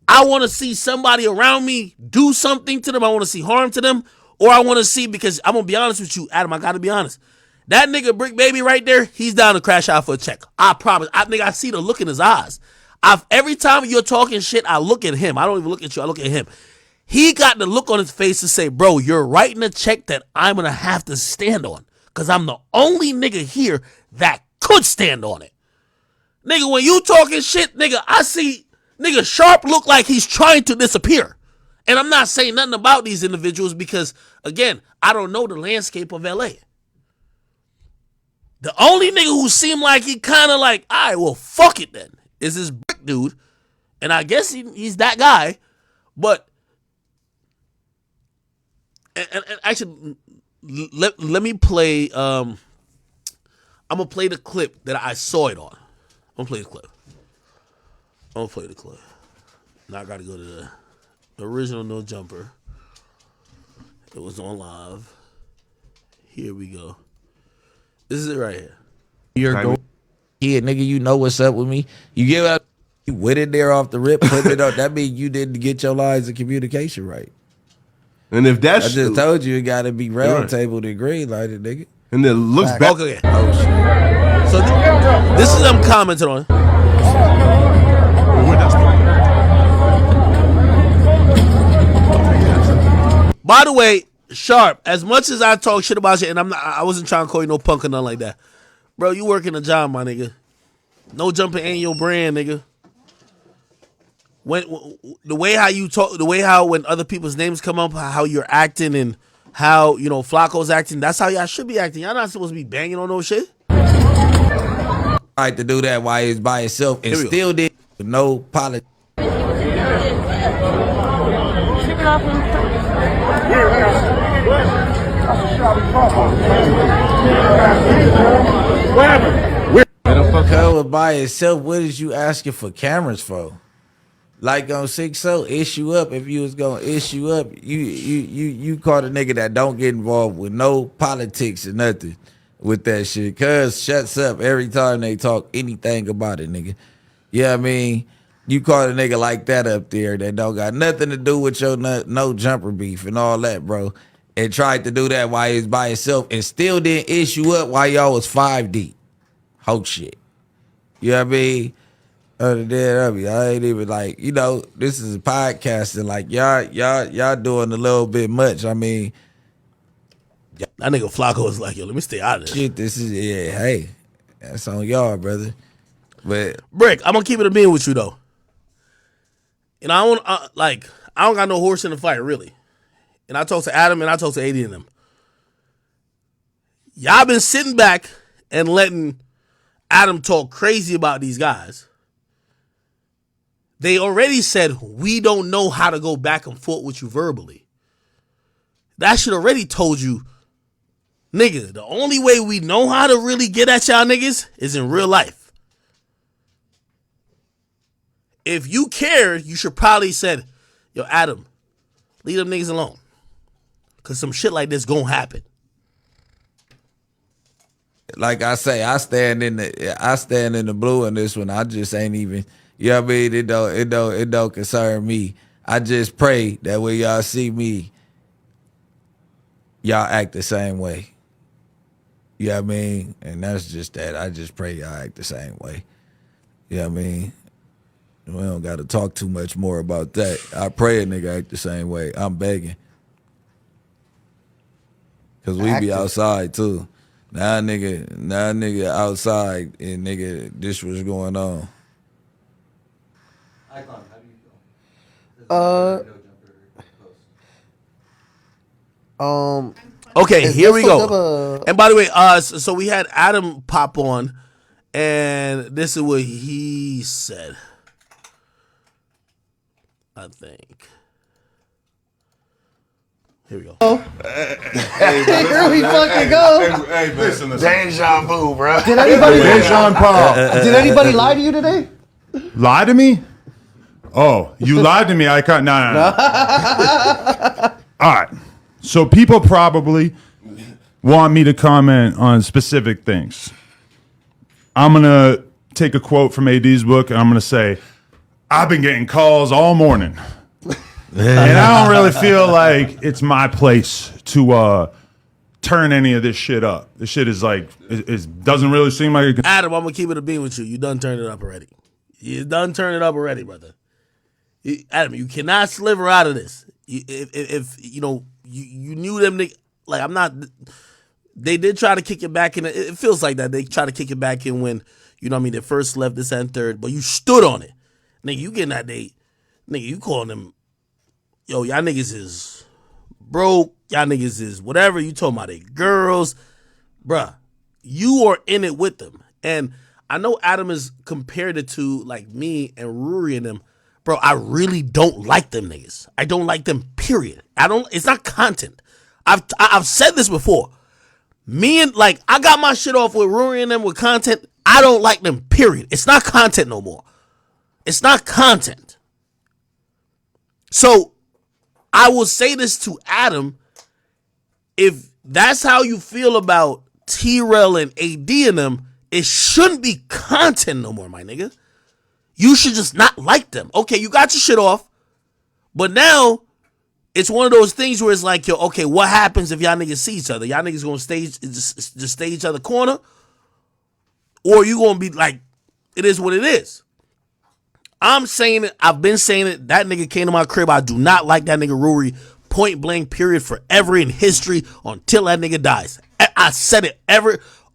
I want to see somebody around me do something to them. I want to see harm to them. Or I want to see, because I'm going to be honest with you, Adam, I got to be honest. That nigga Brick Baby right there, he's down to crash out for a check. I promise. I see the look in his eyes. Every time you're talking shit, I look at him. I don't even look at you. I look at him. He got the look on his face to say, bro, you're writing a check that I'm going to have to stand on. Because I'm the only nigga here that could stand on it. Nigga, when you talking shit, nigga, I see nigga Sharp look like he's trying to disappear. And I'm not saying nothing about these individuals because, again, I don't know the landscape of LA. The only nigga who seemed like he kind of like, all right, well, fuck it then, is this Brick dude. And I guess he's that guy. But, and actually, let me play, I'm going to play the clip that I saw it on. I'm going to play the clip. Now I got to go to the original No Jumper. It was on live. Here we go. This is it right here. You're going, yeah, nigga, you know what's up with me. You give up, you went in there off the rip, put it up. That means you didn't get your lines of communication right. And if that's, I just told you it got to be round table to green lighted, nigga. And then looks back. Okay. Oh shit. So this is them commenting on. By the way, Sharp, as much as I talk shit about you, and I wasn't trying to call you no punk or nothing like that. Bro, you working a job, my nigga. No Jumping ain't your brand, nigga. When the way how you talk, the way how when other people's names come up, how you're acting and how, you know, Flacco's acting, that's how y'all should be acting. Y'all not supposed to be banging on no shit. Right to do that while he's by himself and still did no politics. Shake it off him. Cover by itself. What is you asking for cameras for? Like on 6-0, issue up. If you was gonna issue up, you caught a nigga that don't get involved with no politics or nothing with that shit. Cuz shuts up every time they talk anything about it, nigga. Yeah, I mean, you caught a nigga like that up there that don't got nothing to do with your no jumper beef and all that, bro. And tried to do that while he was by himself and still didn't issue up while y'all was 5 deep. Whole shit. You know what I mean? Other than that, I ain't even like, you know, this is a podcast and like y'all doing a little bit much. I mean, that nigga Flacco was like, yo, let me stay out of this. Shit, this is hey, that's on y'all, brother. But Brick, I'm gonna keep it a being with you though. And I don't I don't got no horse in the fight really. And I talked to Adam and I talked to AD and them. Y'all been sitting back and letting Adam talk crazy about these guys. They already said, we don't know how to go back and forth with you verbally. That shit already told you, nigga, the only way we know how to really get at y'all niggas is in real life. If you cared, you should probably said, yo, Adam, leave them niggas alone. Because some shit like this gonna happen. like I say, I stand in the blue on this one. I just ain't even, you know what I mean? It don't concern me. I just pray that when y'all see me, y'all act the same way. You know what I mean? And that's just that. I just pray y'all act the same way. You know what I mean? We don't got to talk too much more about that. I pray a nigga act the same way. I'm begging. Because we be outside too. Now nigga outside and nigga, this was going on. Icon, how do you feel? Okay, here we go. And by the way, so we had Adam pop on, and this is what he said. I think. Here we go. Here we fucking go. Hey, listen. Deja vu, bro. Did anybody Deja Paul. Did anybody lie to you today? Lie to me? Oh, you lied to me. I can't. No. All right. So people probably want me to comment on specific things. I'm going to take a quote from AD's book, and I'm going to say, I've been getting calls all morning. And I don't really feel like it's my place to turn any of this shit up. This shit is like, it doesn't really seem like it can. Adam, I'm going to keep it a bean with you. You done turned it up already. You done turned it up already, brother. Adam, you cannot sliver out of this. If you know, you knew them, like, I'm not, they did try to kick it back in. It feels like that. They try to kick it back in when, you know what I mean, they first left this and third, but you stood on it. Nigga, you getting that date. Nigga, you calling them, yo, y'all niggas is broke. Y'all niggas is whatever. You talking about they girls. Bruh, you are in it with them. And I know Adam is compared it to like me and Rory and them. Bro, I really don't like them niggas. I don't like them, period. It's not content. I've said this before. Me and, like, I got my shit off with Rory and them with content. I don't like them, period. It's not content no more. It's not content. So, I will say this to Adam. If that's how you feel about T-Rel and AD and them, it shouldn't be content no more, my nigga. You should just not like them. Okay, you got your shit off. But now, it's one of those things where it's like, yo, okay, what happens if y'all niggas see each other? Y'all niggas gonna just stay each other corner? Or you gonna be like, it is what it is. I'm saying it. I've been saying it. That nigga came to my crib. I do not like that nigga Rory. Point blank, period, forever in history until that nigga dies. I said it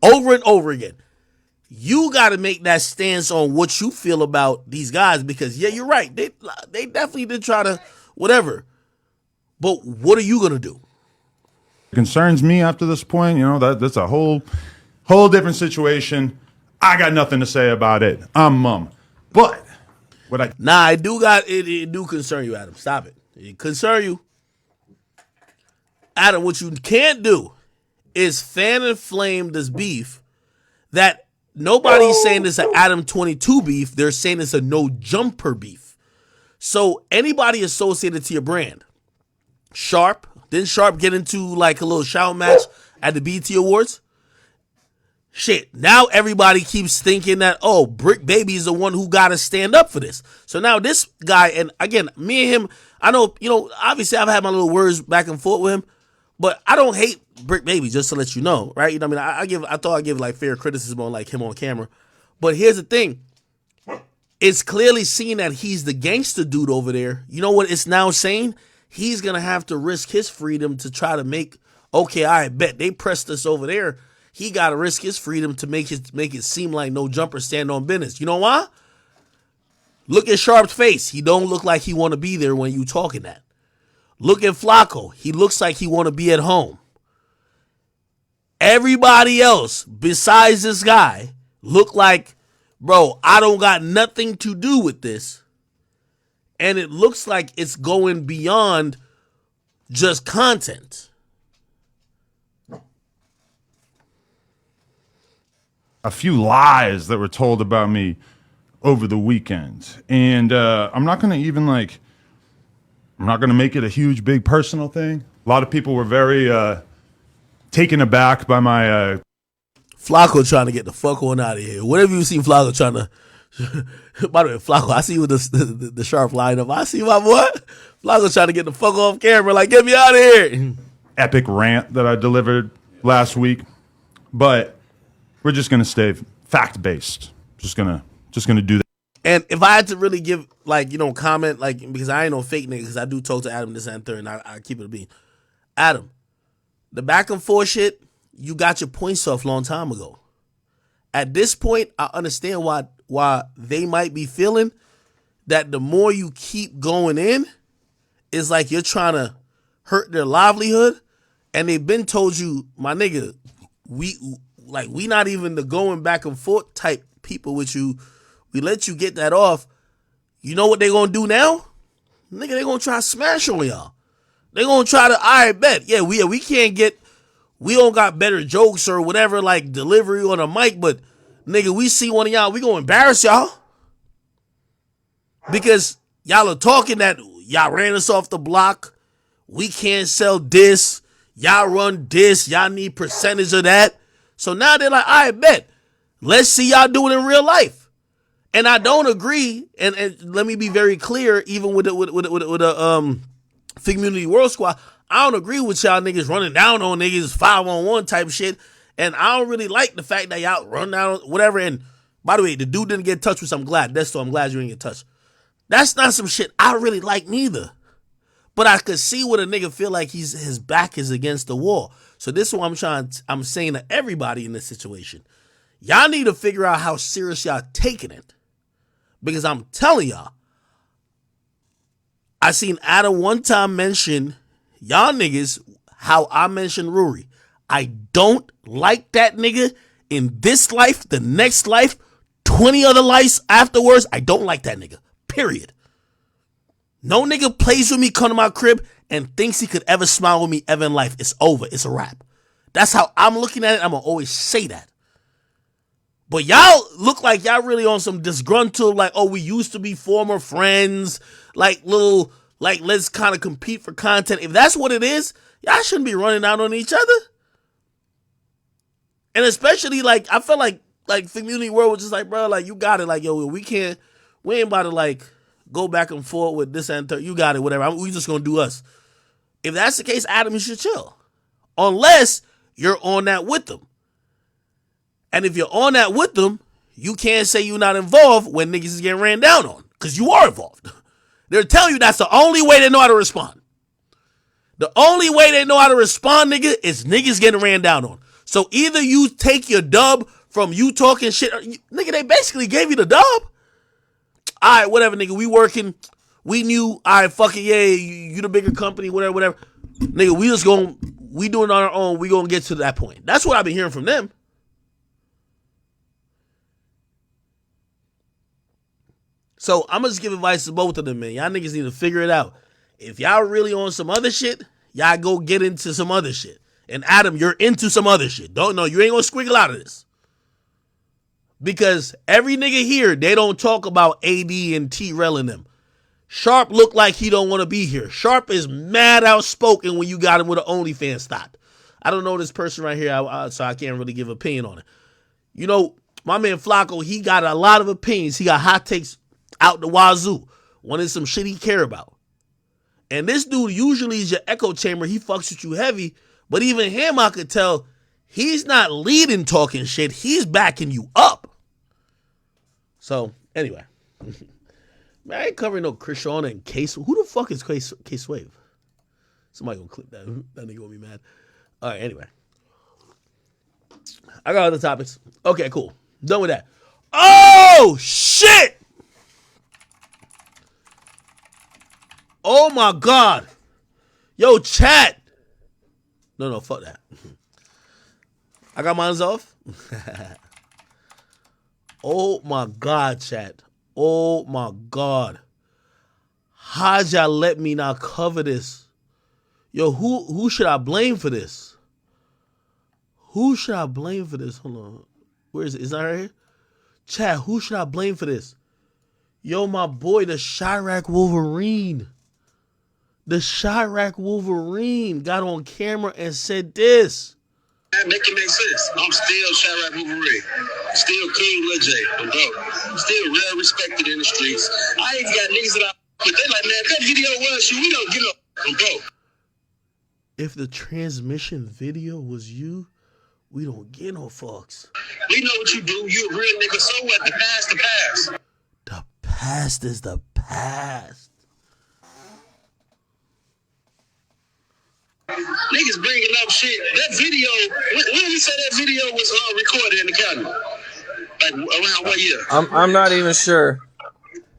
over and over again. You got to make that stance on what you feel about these guys because, yeah, you're right. They definitely did try to whatever. But what are you going to do? It concerns me after this point. You know, that's a whole different situation. I got nothing to say about it. I'm mum. But I do got it. It do concern you, Adam. Stop it. It concern you, Adam. What you can't do is fan and flame this beef that nobody's saying it's an Adam 22 beef. They're saying it's a no jumper beef. So anybody associated to your brand, Sharp, didn't Sharp get into like a little shout match at the BET Awards? Shit, now everybody keeps thinking that, oh, Brick Baby is the one who got to stand up for this. So now this guy, and again, me and him, I know, obviously I've had my little words back and forth with him, but I don't hate Brick Baby, just to let you know, right? You know what I mean? I thought I'd give like fair criticism on like him on camera. But here's the thing. It's clearly seen that he's the gangster dude over there. You know what it's now saying? He's going to have to risk his freedom to try to make, okay, I bet they pressed us over there. He got to risk his freedom to make it seem like no jumper stand on business. You know why? Look at Sharp's face. He don't look like he want to be there when you talking that. Look at Flacco. He looks like he want to be at home. Everybody else besides this guy look like, bro, I don't got nothing to do with this. And it looks like it's going beyond just content. A few lies that were told about me over the weekend. And I'm not going to even I'm not going to make it a huge, big personal thing. A lot of people were very taken aback by my... Flacco trying to get the fuck on out of here. Whatever you seen Flacco trying to... By the way, Flacco, I see you with the Sharp lineup. I see my boy. Flacco trying to get the fuck off camera. Like, get me out of here. Epic rant that I delivered last week. But we're just going to stay fact-based. Just gonna do that. And if I had to really give, comment, because I ain't no fake nigga, because I do talk to Adam this and third, and I keep it a bean. Adam, the back and forth shit, you got your points off long time ago. At this point, I understand why they might be feeling that the more you keep going in, it's like you're trying to hurt their livelihood, and they've been told you, my nigga, we not even the going back and forth type people with you. We let you get that off. You know what they gonna do now? Nigga, they gonna try to smash on y'all. They gonna try to, I bet. Yeah, we can't get, we don't got better jokes or whatever, like delivery on a mic, but nigga, we see one of y'all, we gonna embarrass y'all. Because y'all are talking that y'all ran us off the block. We can't sell this. Y'all run this. Y'all need percentage of that. So now they're like, I bet. Let's see y'all do it in real life. And I don't agree. And let me be very clear, even with the Community World Squad, I don't agree with y'all niggas running down on niggas 5-on-1 type shit. And I don't really like the fact that y'all run down whatever. And by the way, the dude didn't get touched, which I'm glad. I'm glad you didn't get touched. That's not some shit I really like neither. But I could see what a nigga feel like his back is against the wall. So this is what I'm saying to everybody in this situation. Y'all need to figure out how serious y'all taking it. Because I'm telling y'all, I seen Adam one time mention y'all niggas how I mentioned Rory. I don't like that nigga in this life, the next life, 20 other lives afterwards. I don't like that nigga. Period. No nigga plays with me, come to my crib, and thinks he could ever smile with me ever in life. It's over. It's a wrap. That's how I'm looking at it. I'm going to always say that. But y'all look like y'all really on some disgruntled, like, oh, we used to be former friends, like little, like, let's kind of compete for content. If that's what it is, y'all shouldn't be running out on each other. And especially, like, I felt like Community World was just like, bro, like, you got it. Like, yo, we ain't about to, like, go back and forth with this and third. You got it, whatever. We just going to do us. If that's the case, Adam, you should chill. Unless you're on that with them. And if you're on that with them, you can't say you're not involved when niggas is getting ran down on. Because you are involved. They're telling you that's the only way they know how to respond. The only way they know how to respond, nigga, is niggas getting ran down on. So either you take your dub from you talking shit. Nigga, they basically gave you the dub. All right, whatever, nigga. We working. We knew. All right, fuck it. Yeah, you the bigger company, whatever. Nigga, we doing it on our own. We gonna get to that point. That's what I've been hearing from them. So I'm gonna just give advice to both of them, man. Y'all niggas need to figure it out. If y'all really on some other shit, y'all go get into some other shit. And Adam, you're into some other shit. Don't know. You ain't gonna squiggle out of this. Because every nigga here, they don't talk about AD and T-Rel and them. Sharp look like he don't want to be here. Sharp is mad outspoken when you got him with an OnlyFans thought. I don't know this person right here, so I can't really give an opinion on it. You know, my man Flacco, he got a lot of opinions. He got hot takes out the wazoo. Wanted some shit he care about. And this dude usually is your echo chamber. He fucks with you heavy. But even him, I could tell, he's not leading talking shit. He's backing you up. So, anyway. Man, I ain't covering no Krishana and Case. Who the fuck is K-Swave? Somebody gonna clip that. That nigga gonna be mad. All right, anyway. I got other topics. Okay, cool. Done with that. Oh, shit! Oh, my God. Yo, chat. No, fuck that. I got mine off. Oh, my God, chat. Oh, my God. How'd y'all let me not cover this? Yo, who should I blame for this? Who should I blame for this? Hold on. Where is it? Is that right here? Chat, who should I blame for this? Yo, my boy, the Chirac Wolverine. The Chirac Wolverine got on camera and said this. Make it make sense. I'm still Chirac Wolverine. Still King Lil J. Bro. Still well respected in the streets. I ain't got niggas that but they like, man, that video was you. We don't get no bro. If the transmission video was you, we don't get no fucks. We know what you do. You a real nigga. So what? The past, the past. The past is the past. Niggas bringing up shit. That video, when we say that video was recorded in the county? Like around what year? I'm not even sure.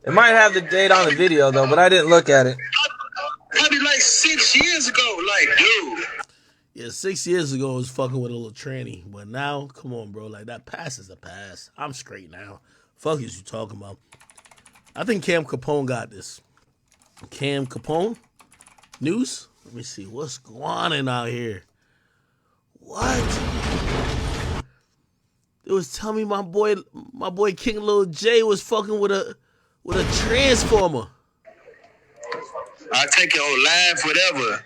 It might have the date on the video though, but I didn't look at it. Probably like 6 years ago. Like, dude. Yeah, 6 years ago I was fucking with a little tranny. But now, come on, bro. Like, that past is the past. I'm straight now. Fuck is you talking about? I think Cam Capone got this. Cam Capone? News? Let me see. What's going on out here? What? It was telling me my boy King Lil J was fucking with a transformer. I take it on live, whatever.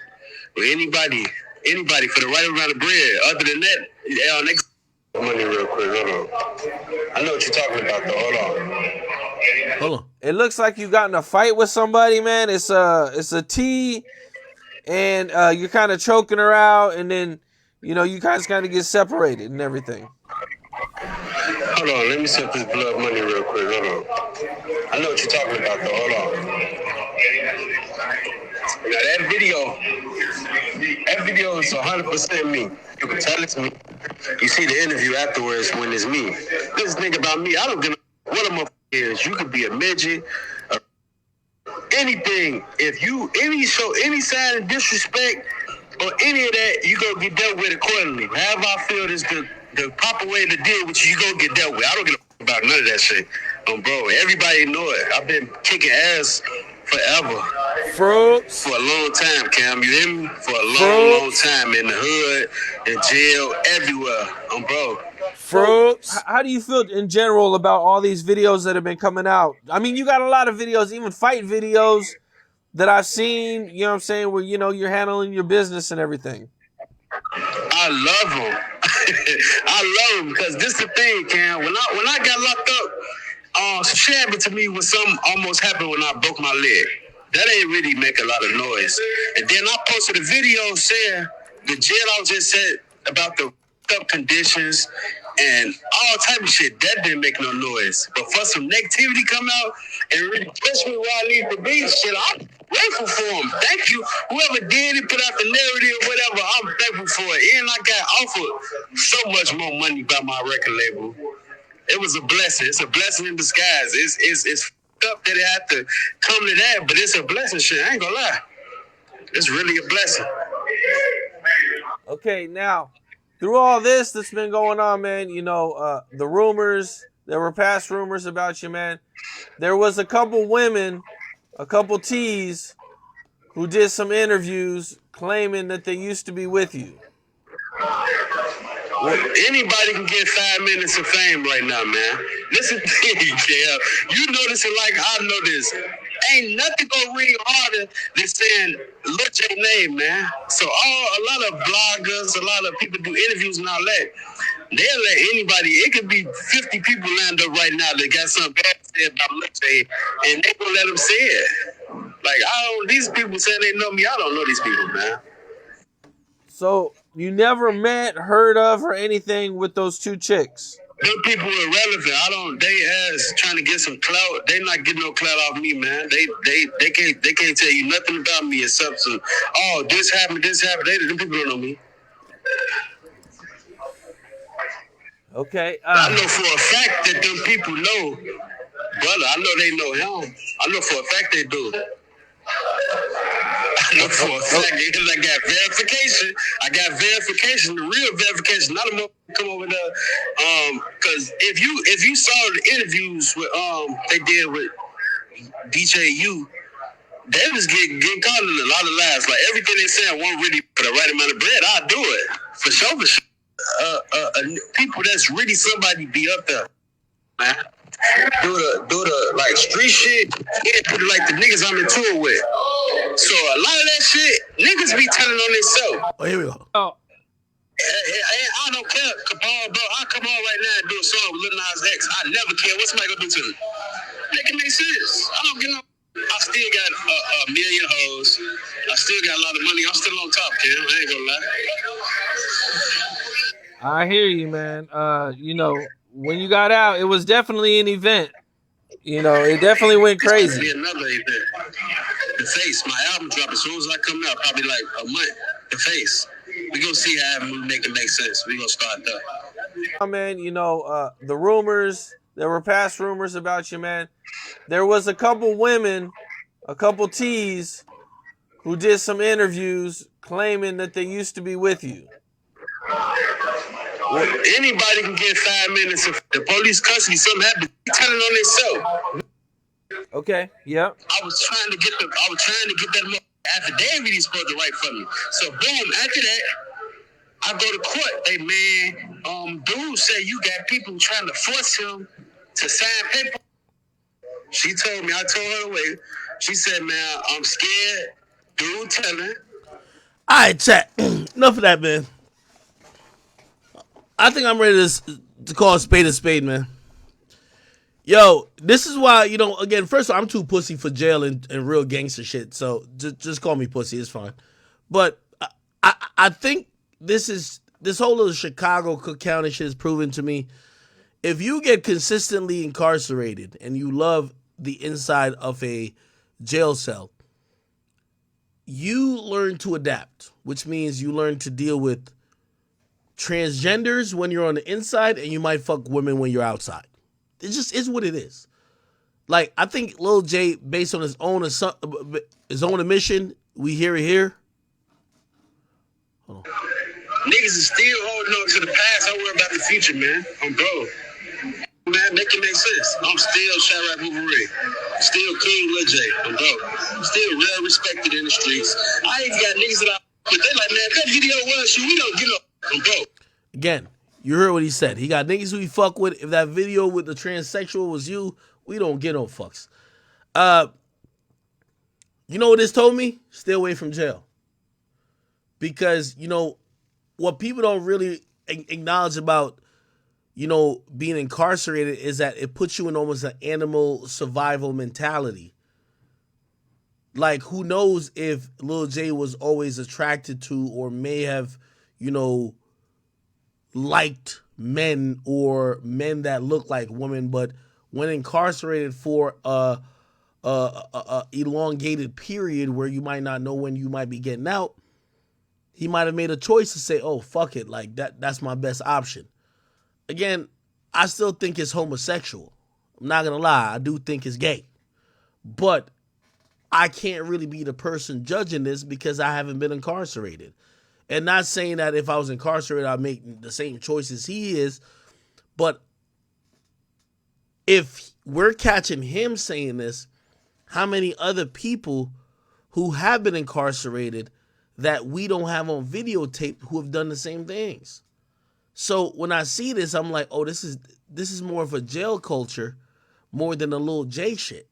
With anybody for the right amount of bread. Other than that, next money real quick. Hold on. I know what you're talking about though. Hold on. It looks like you got in a fight with somebody, man. It's a T, and you're kind of choking her out, and then you guys kind of get separated and everything. Hold on, let me set this blood money real quick. Hold on. I know what you're talking about though. Hold on. Now that video is 100% me. You can tell it's me. You see the interview afterwards when it's me. This thing about me, I don't give a what a motherfucker is. You could be a midget, anything. If you show any sign of disrespect or any of that, you go get dealt with accordingly. However I feel is the proper way to deal with you, you go get dealt with. I don't give a about none of that shit. Bro, everybody know it. I've been kicking ass forever. Fruits. For a long time, Cam. You hear me? For a long time. In the hood, in jail, everywhere. Bro. Fruits. How do you feel in general about all these videos that have been coming out? I mean, you got a lot of videos, even fight videos that I've seen, you know what I'm saying, where, you're handling your business and everything. I love them. I love them because this is the thing, Cam. When I got locked up, some shit happened to me when something almost happened when I broke my leg. That ain't really make a lot of noise. And then I posted a video saying the jail I was just said about the up conditions and all type of shit. That didn't make no noise. But for some negativity come out and really push me where I need to be, shit, I'm grateful for them. Thank you. Whoever did it, put out the narrative, whatever, I'm thankful for it. And I got offered so much more money by my record label. It was a blessing. It's a blessing in disguise. It's up that it had to come to that, but it's a blessing, shit. I ain't gonna lie. It's really a blessing. Okay, now, through all this that's been going on, man, the rumors there were past rumors about you, man. There was a couple women, a couple T's, who did some interviews claiming that they used to be with you. Well, anybody can get 5 minutes of fame right now, man. Listen to me, yeah. You know this like I know this. Ain't nothing gonna ring harder than saying Lil J name, man. So a lot of bloggers, a lot of people do interviews and all that. They'll let anybody, it could be 50 people lined up right now that got something bad to say about Lil J, and they gonna let them say it. Like, these people saying they know me, I don't know these people, man. So you never met, heard of, or anything with those two chicks? Them people are irrelevant. They ass trying to get some clout. They not getting no clout off me, man. They can't tell you nothing about me except some, this happened. Them people don't know me. Okay. I know for a fact that them people know, brother. I know they know him. I know for a fact they do. I know for a fact because I got verification. The real verification. Not a more come over there. Because if you saw the interviews with they did with DJU, they was getting caught in a lot of lies. Like everything they said wasn't really for the right amount of bread. I'll do it for sure. For sure. People that's really somebody be up there, man. Do the like street shit, like the niggas I'm in tour with. So a lot of that shit, niggas be telling on themselves. Oh, here we go. Oh. I don't care, Capone, bro. I come on right now and do a song with Lil Nas X. I never care. What's somebody gonna do to me? Make it make sense. I don't get no. I still got a million hoes. I still got a lot of money. I'm still on top, Cam. I ain't gonna lie. I hear you, man. When you got out, it was definitely an event. It definitely went crazy. It's gonna be another event. The Face, my album drop as soon as I come out, probably like a month. The Face. We gonna see how we make it make sense. We gonna start there. Man, the rumors, there were past rumors about you, man. There was a couple women, a couple T's, who did some interviews claiming that they used to be with you. Well, anybody can get 5 minutes of the police custody. Something happened. Telling on themselves. Okay. Yep. I was trying to get that affidavit he's supposed to write for me. So boom, after that, I go to court. Hey man, dude said you got people trying to force him to sign paper. She told me. I told her to wait. She said, man, I'm scared. Dude, tell her. All right, chat. Enough of that, man. I think I'm ready to call a spade, man. Yo, this is why, again, first of all, I'm too pussy for jail and real gangster shit, so just call me pussy, it's fine. But I think this whole little Chicago, Cook County shit is proven to me. If you get consistently incarcerated and you love the inside of a jail cell, you learn to adapt, which means you learn to deal with transgenders when you're on the inside, and you might fuck women when you're outside. It just is what it is. Like, I think Lil J, based on his own admission, we hear it here. Hold on. Niggas is still holding on to the past. I worry about the future, man. I'm broke. Man, make it make sense. I'm still Chirac Wolverine. Still King Lil J. I'm broke. Still well respected in the streets. I ain't got niggas that but they like, man, that video was you. We don't get no. I'm broke. Again, you heard what he said. He got niggas who he fuck with. If that video with the transsexual was you, we don't get no fucks. You know what this told me? Stay away from jail. Because, what people don't really acknowledge about, being incarcerated is that it puts you in almost an animal survival mentality. Like, who knows if Lil J was always attracted to or may have, liked men or men that look like women, but when incarcerated for a elongated period where you might not know when you might be getting out, he might have made a choice to say, oh, fuck it, like that's my best option. Again, I still think it's homosexual. I'm not gonna lie, I do think it's gay. But I can't really be the person judging this because I haven't been incarcerated. And not saying that if I was incarcerated, I'd make the same choices he is. But if we're catching him saying this, how many other people who have been incarcerated that we don't have on videotape who have done the same things? So when I see this, I'm like, oh, this is more of a jail culture more than a Lil J shit.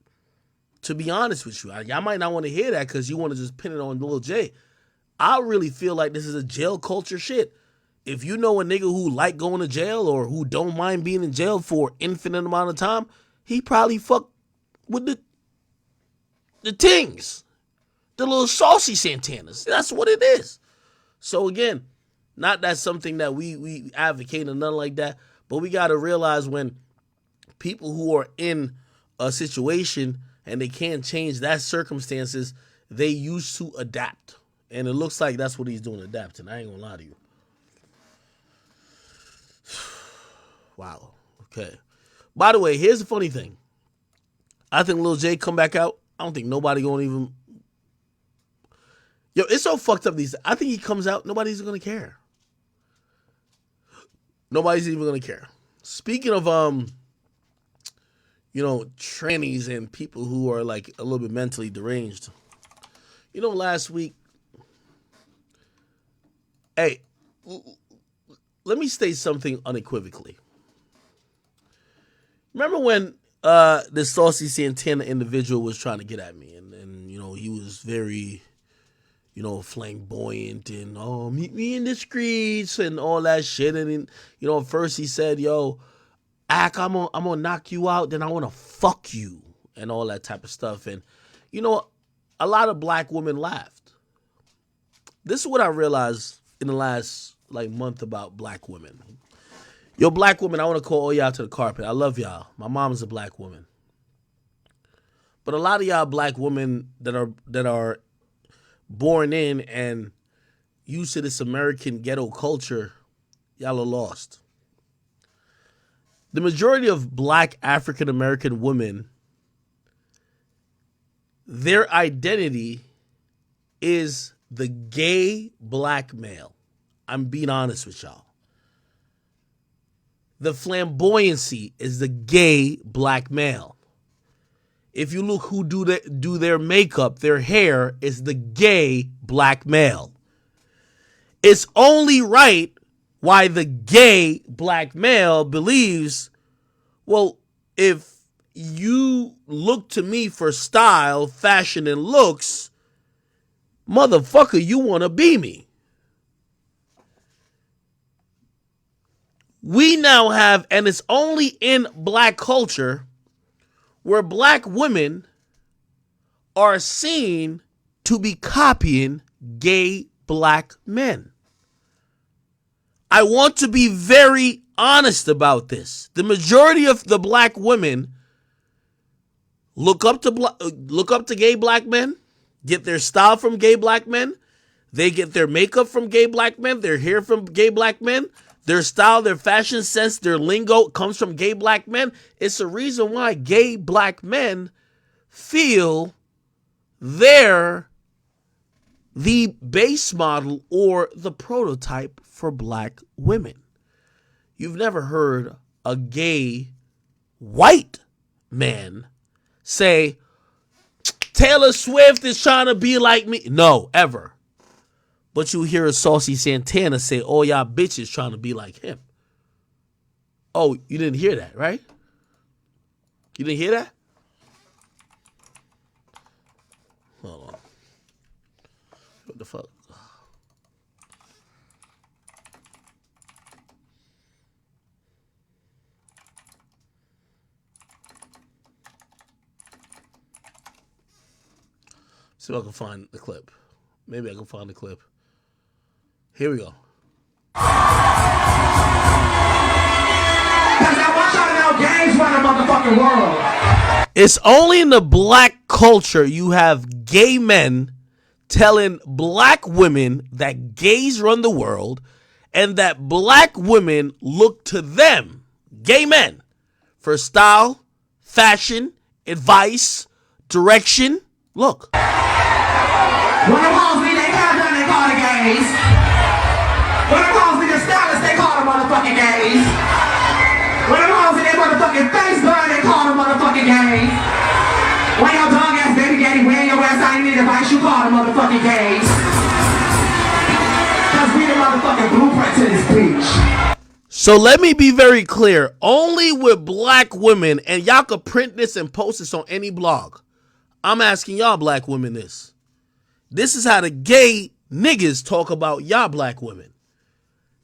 To be honest with you, y'all might not want to hear that because you want to just pin it on Lil J. I really feel like this is a jail culture shit. If you know a nigga who like going to jail or who don't mind being in jail for an infinite amount of time, he probably fuck with the things. The little saucy Santanas. That's what it is. So again, not that something that we advocate or nothing like that, but we got to realize when people who are in a situation and they can't change that circumstances, they used to adapt. And it looks like that's what he's doing, adapting. I ain't gonna lie to you. Wow. Okay. By the way, here's the funny thing. I think Lil J come back out. I don't think nobody gonna even. Yo, it's so fucked up these. I think he comes out, nobody's gonna care. Nobody's even gonna care. Speaking of trannies and people who are like a little bit mentally deranged. Last week. Hey, let me state something unequivocally. Remember when this saucy Santana individual was trying to get at me, and he was very, flamboyant and meet me in the streets and all that shit. And at first he said, "Yo, Ak, I'm gonna knock you out, then I wanna fuck you," and all that type of stuff. And a lot of black women laughed. This is what I realized in the last month about black women. Yo, black women, I want to call all y'all to the carpet. I love y'all. My mom is a black woman. But a lot of y'all black women that are born in and used to this American ghetto culture, y'all are lost. The majority of black African American women, their identity is the gay black male. I'm being honest with y'all. The flamboyancy is the gay black male. If you look who do their makeup, their hair is the gay black male. It's only right why the gay black male believes, well, if you look to me for style, fashion, and looks, motherfucker, you want to be me. We now have, and it's only in black culture, where black women are seen to be copying gay black men. I want to be very honest about this. The majority of the black women look up to gay black men, get their style from gay black men. They get their makeup from gay black men, their hair from gay black men. Their style, their fashion sense, their lingo comes from gay black men. It's a reason why gay black men feel they're the base model or the prototype for black women. You've never heard a gay white man say, Taylor Swift is trying to be like me. No, ever. But you hear a saucy Santana say, oh, y'all bitches trying to be like him. Oh, you didn't hear that, right? You didn't hear that? Hold on. What the fuck? See if I can find the clip. Maybe I can find the clip. Here we go. It's only in the black culture you have gay men telling black women that gays run the world and that black women look to them, gay men, for style, fashion, advice, direction. Look. When the hoes be they haircut, they call the gays. When the hoes be the stylists, they call the motherfucking gays. When the hoes be their motherfucking face burn, they call advice you call the motherfucking gays. Cause we the motherfucking blueprint to this bitch. So let me be very clear. Only with black women, and y'all could print this and post this on any blog. I'm asking y'all black women this. This is how the gay niggas talk about y'all black women.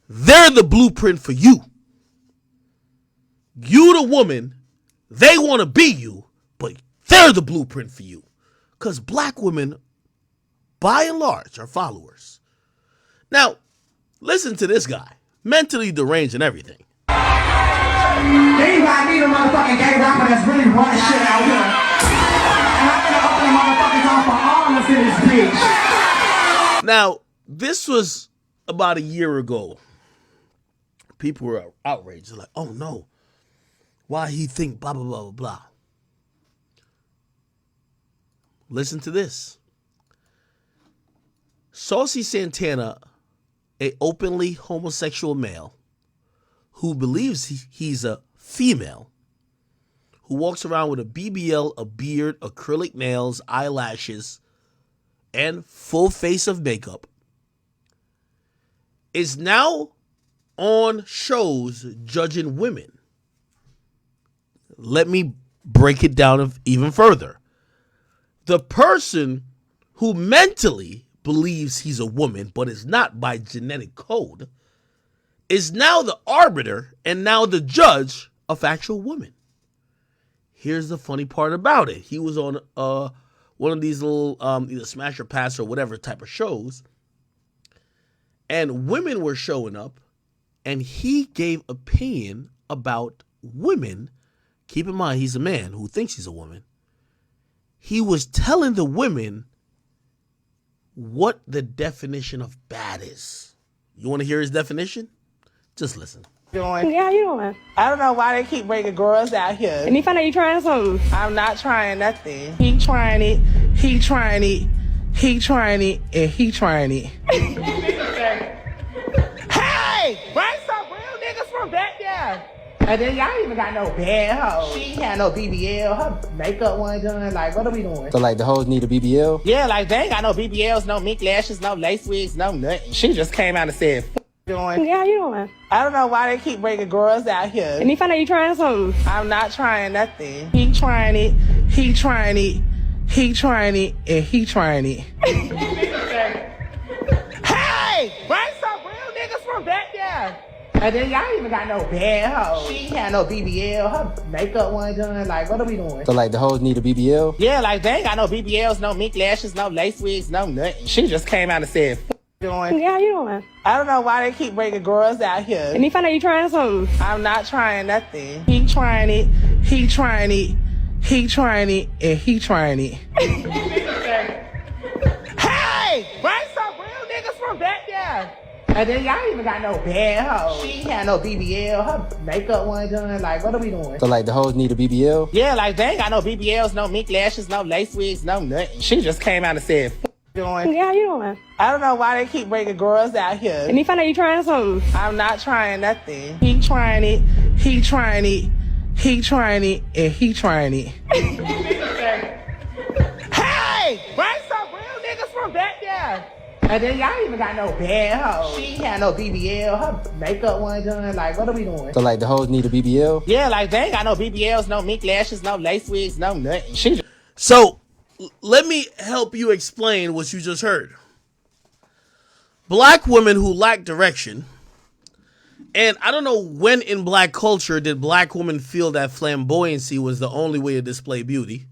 They're the blueprint for you. You the woman, they want to be you, but they're the blueprint for you. Because black women, by and large, are followers. Now, listen to this guy. Mentally deranged and everything. Anybody need a motherfucking gay rapper that's really running shit out here? And I'm gonna open the motherfucking door for all of us in this bitch. Now, this was about a year ago. People were outraged. They're like, oh no. Why he think blah, blah, blah, blah, blah. Listen to this. Saucy Santana, a openly homosexual male who believes he's a female, who walks around with a BBL, a beard, acrylic nails, eyelashes, and full face of makeup, is now on shows judging women. Let me break it down even further. The person who mentally believes he's a woman, but is not by genetic code, is now the arbiter and now the judge of actual women. Here's the funny part about it. He was on one of these little either Smash or Pass or whatever type of shows, and women were showing up, and he gave opinion about women. Keep in mind, he's a man who thinks he's a woman. He was telling the women what the definition of bad is. You want to hear his definition? Just listen. Doing? Yeah, you doing? I don't know why they keep bringing girls out here. And he found out you trying something. I'm not trying nothing. He trying it. He trying it. He trying it. And he trying it. Hey! Bring some real niggas from back there. And then y'all even got no bad hoes. She ain't had no BBL. Her makeup wasn't done. Like, what are we doing? So, like, the hoes need a BBL? Yeah, like, they ain't got no BBLs, no mink lashes, no lace wigs, no nothing. She just came out and said, doing? Yeah, you doing? I don't know why they keep bringing girls out here. And he found out you trying something. I'm not trying nothing. He trying it. He trying it. He trying it. And he trying it. Hey! Bring some real niggas from back there. And then y'all even got no bad hoes. She ain't had no BBL. Her makeup wasn't done. Like, what are we doing? So, like, the hoes need a BBL? Yeah, like, they ain't got no BBLs, no mink lashes, no lace wigs, no nothing. She just came out and said, doing? Yeah, you doing? I don't know why they keep bringing girls out here. And he found out you trying something. I'm not trying nothing. He trying it. He trying it. He trying it. And he trying it. Hey! Bring some real niggas from back there. And then y'all even got no bad hoes. She ain't had no BBL. Her makeup wasn't done. Like, what are we doing? So, like, the hoes need a BBL? Yeah, like, they ain't got no BBLs, no mink lashes, no lace wigs, no nothing. She just came out and said, doing? Yeah, you doing? I don't know why they keep bringing girls out here. And he found out you trying something. I'm not trying nothing. He trying it. He trying it. He trying it. And he trying it. Hey! Bring some real niggas from back there. And then y'all even got no bad hoes. She ain't had no BBL. Her makeup wasn't done. Like, what are we doing? So, like, the hoes need a BBL? Yeah, like, they ain't got no BBLs, no mink lashes, no lace wigs, no nothing. She just... So, let me help you explain what you just heard. Black women who lack direction, and I don't know when in black culture did black women feel that flamboyancy was the only way to display beauty,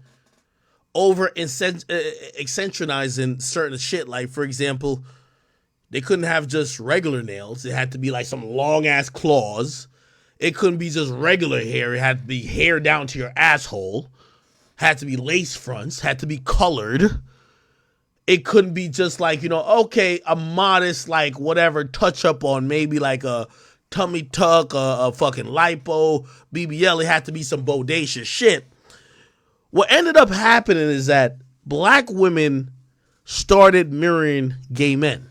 over eccentricizing certain shit. Like, for example, they couldn't have just regular nails. It had to be like some long-ass claws. It couldn't be just regular hair. It had to be hair down to your asshole. Had to be lace fronts, had to be colored. It couldn't be just like, you know, okay, a modest, like, whatever, touch up on maybe like a tummy tuck, a fucking lipo, BBL. It had to be some bodacious shit. What ended up happening is that black women started mirroring gay men.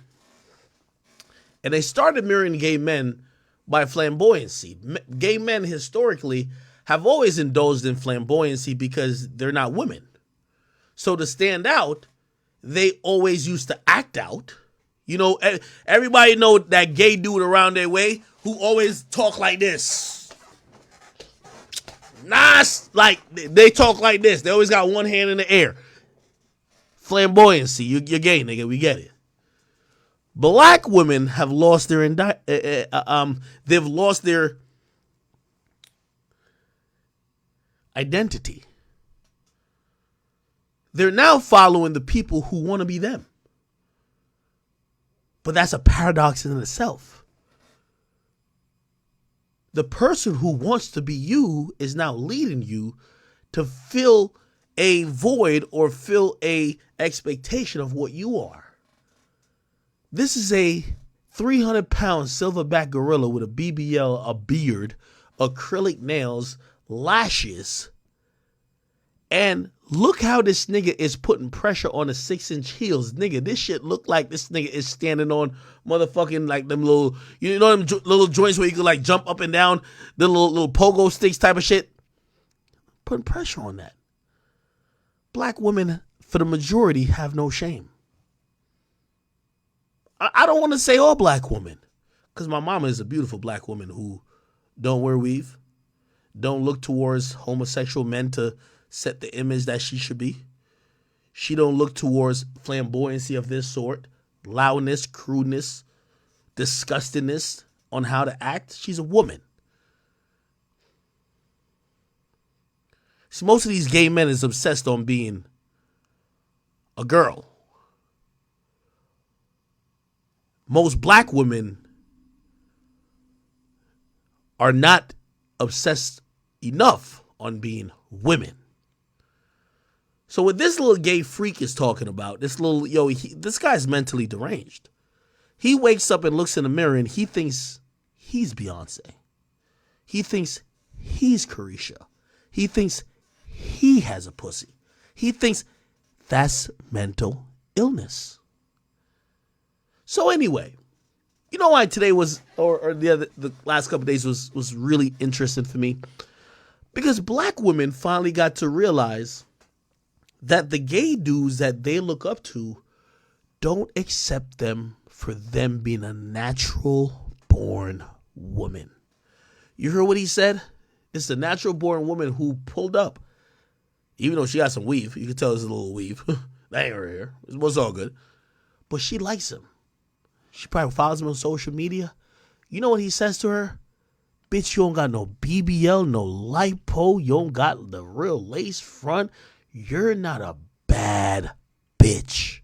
And they started mirroring gay men by flamboyancy. Gay men historically have always indulged in flamboyancy because they're not women. So to stand out, they always used to act out. You know, everybody know that gay dude around their way who always talk like this. Nice, like they talk like this. They always got one hand in the air. Flamboyancy, you're gay, nigga. We get it. Black women have lost their they've lost their identity. They're now following the people who want to be them. But that's a paradox in itself. The person who wants to be you is now leading you to fill a void or fill a expectation of what you are. This is a 300-pound silverback gorilla with a BBL, a beard, acrylic nails, lashes, and look how this nigga is putting pressure on the 6-inch heels. Nigga, this shit look like this nigga is standing on motherfucking like them little, you know them little joints where you can like jump up and down, the little pogo sticks type of shit. Putting pressure on that. Black women, for the majority, have no shame. I don't want to say all black women, because my mama is a beautiful black woman who don't wear weave, don't look towards homosexual men to set the image that she should be. She don't look towards flamboyancy of this sort, loudness, crudeness, disgustingness on how to act. She's a woman. See, most of these gay men is obsessed on being a girl. Most black women are not obsessed enough on being women. So what this little gay freak is talking about, this guy's mentally deranged. He wakes up and looks in the mirror and he thinks he's Beyonce. He thinks he's Carisha. He thinks he has a pussy. He thinks that's mental illness. So anyway, you know why today was, or the last couple of days was really interesting for me? Because black women finally got to realize that the gay dudes that they look up to don't accept them for them being a natural born woman. You heard what he said? It's the natural born woman who pulled up. Even though she got some weave, you can tell there's a little weave. That ain't her hair. It was all good. But she likes him. She probably follows him on social media. You know what he says to her? Bitch, you don't got no BBL, no lipo. You don't got the real lace front. You're not a bad bitch.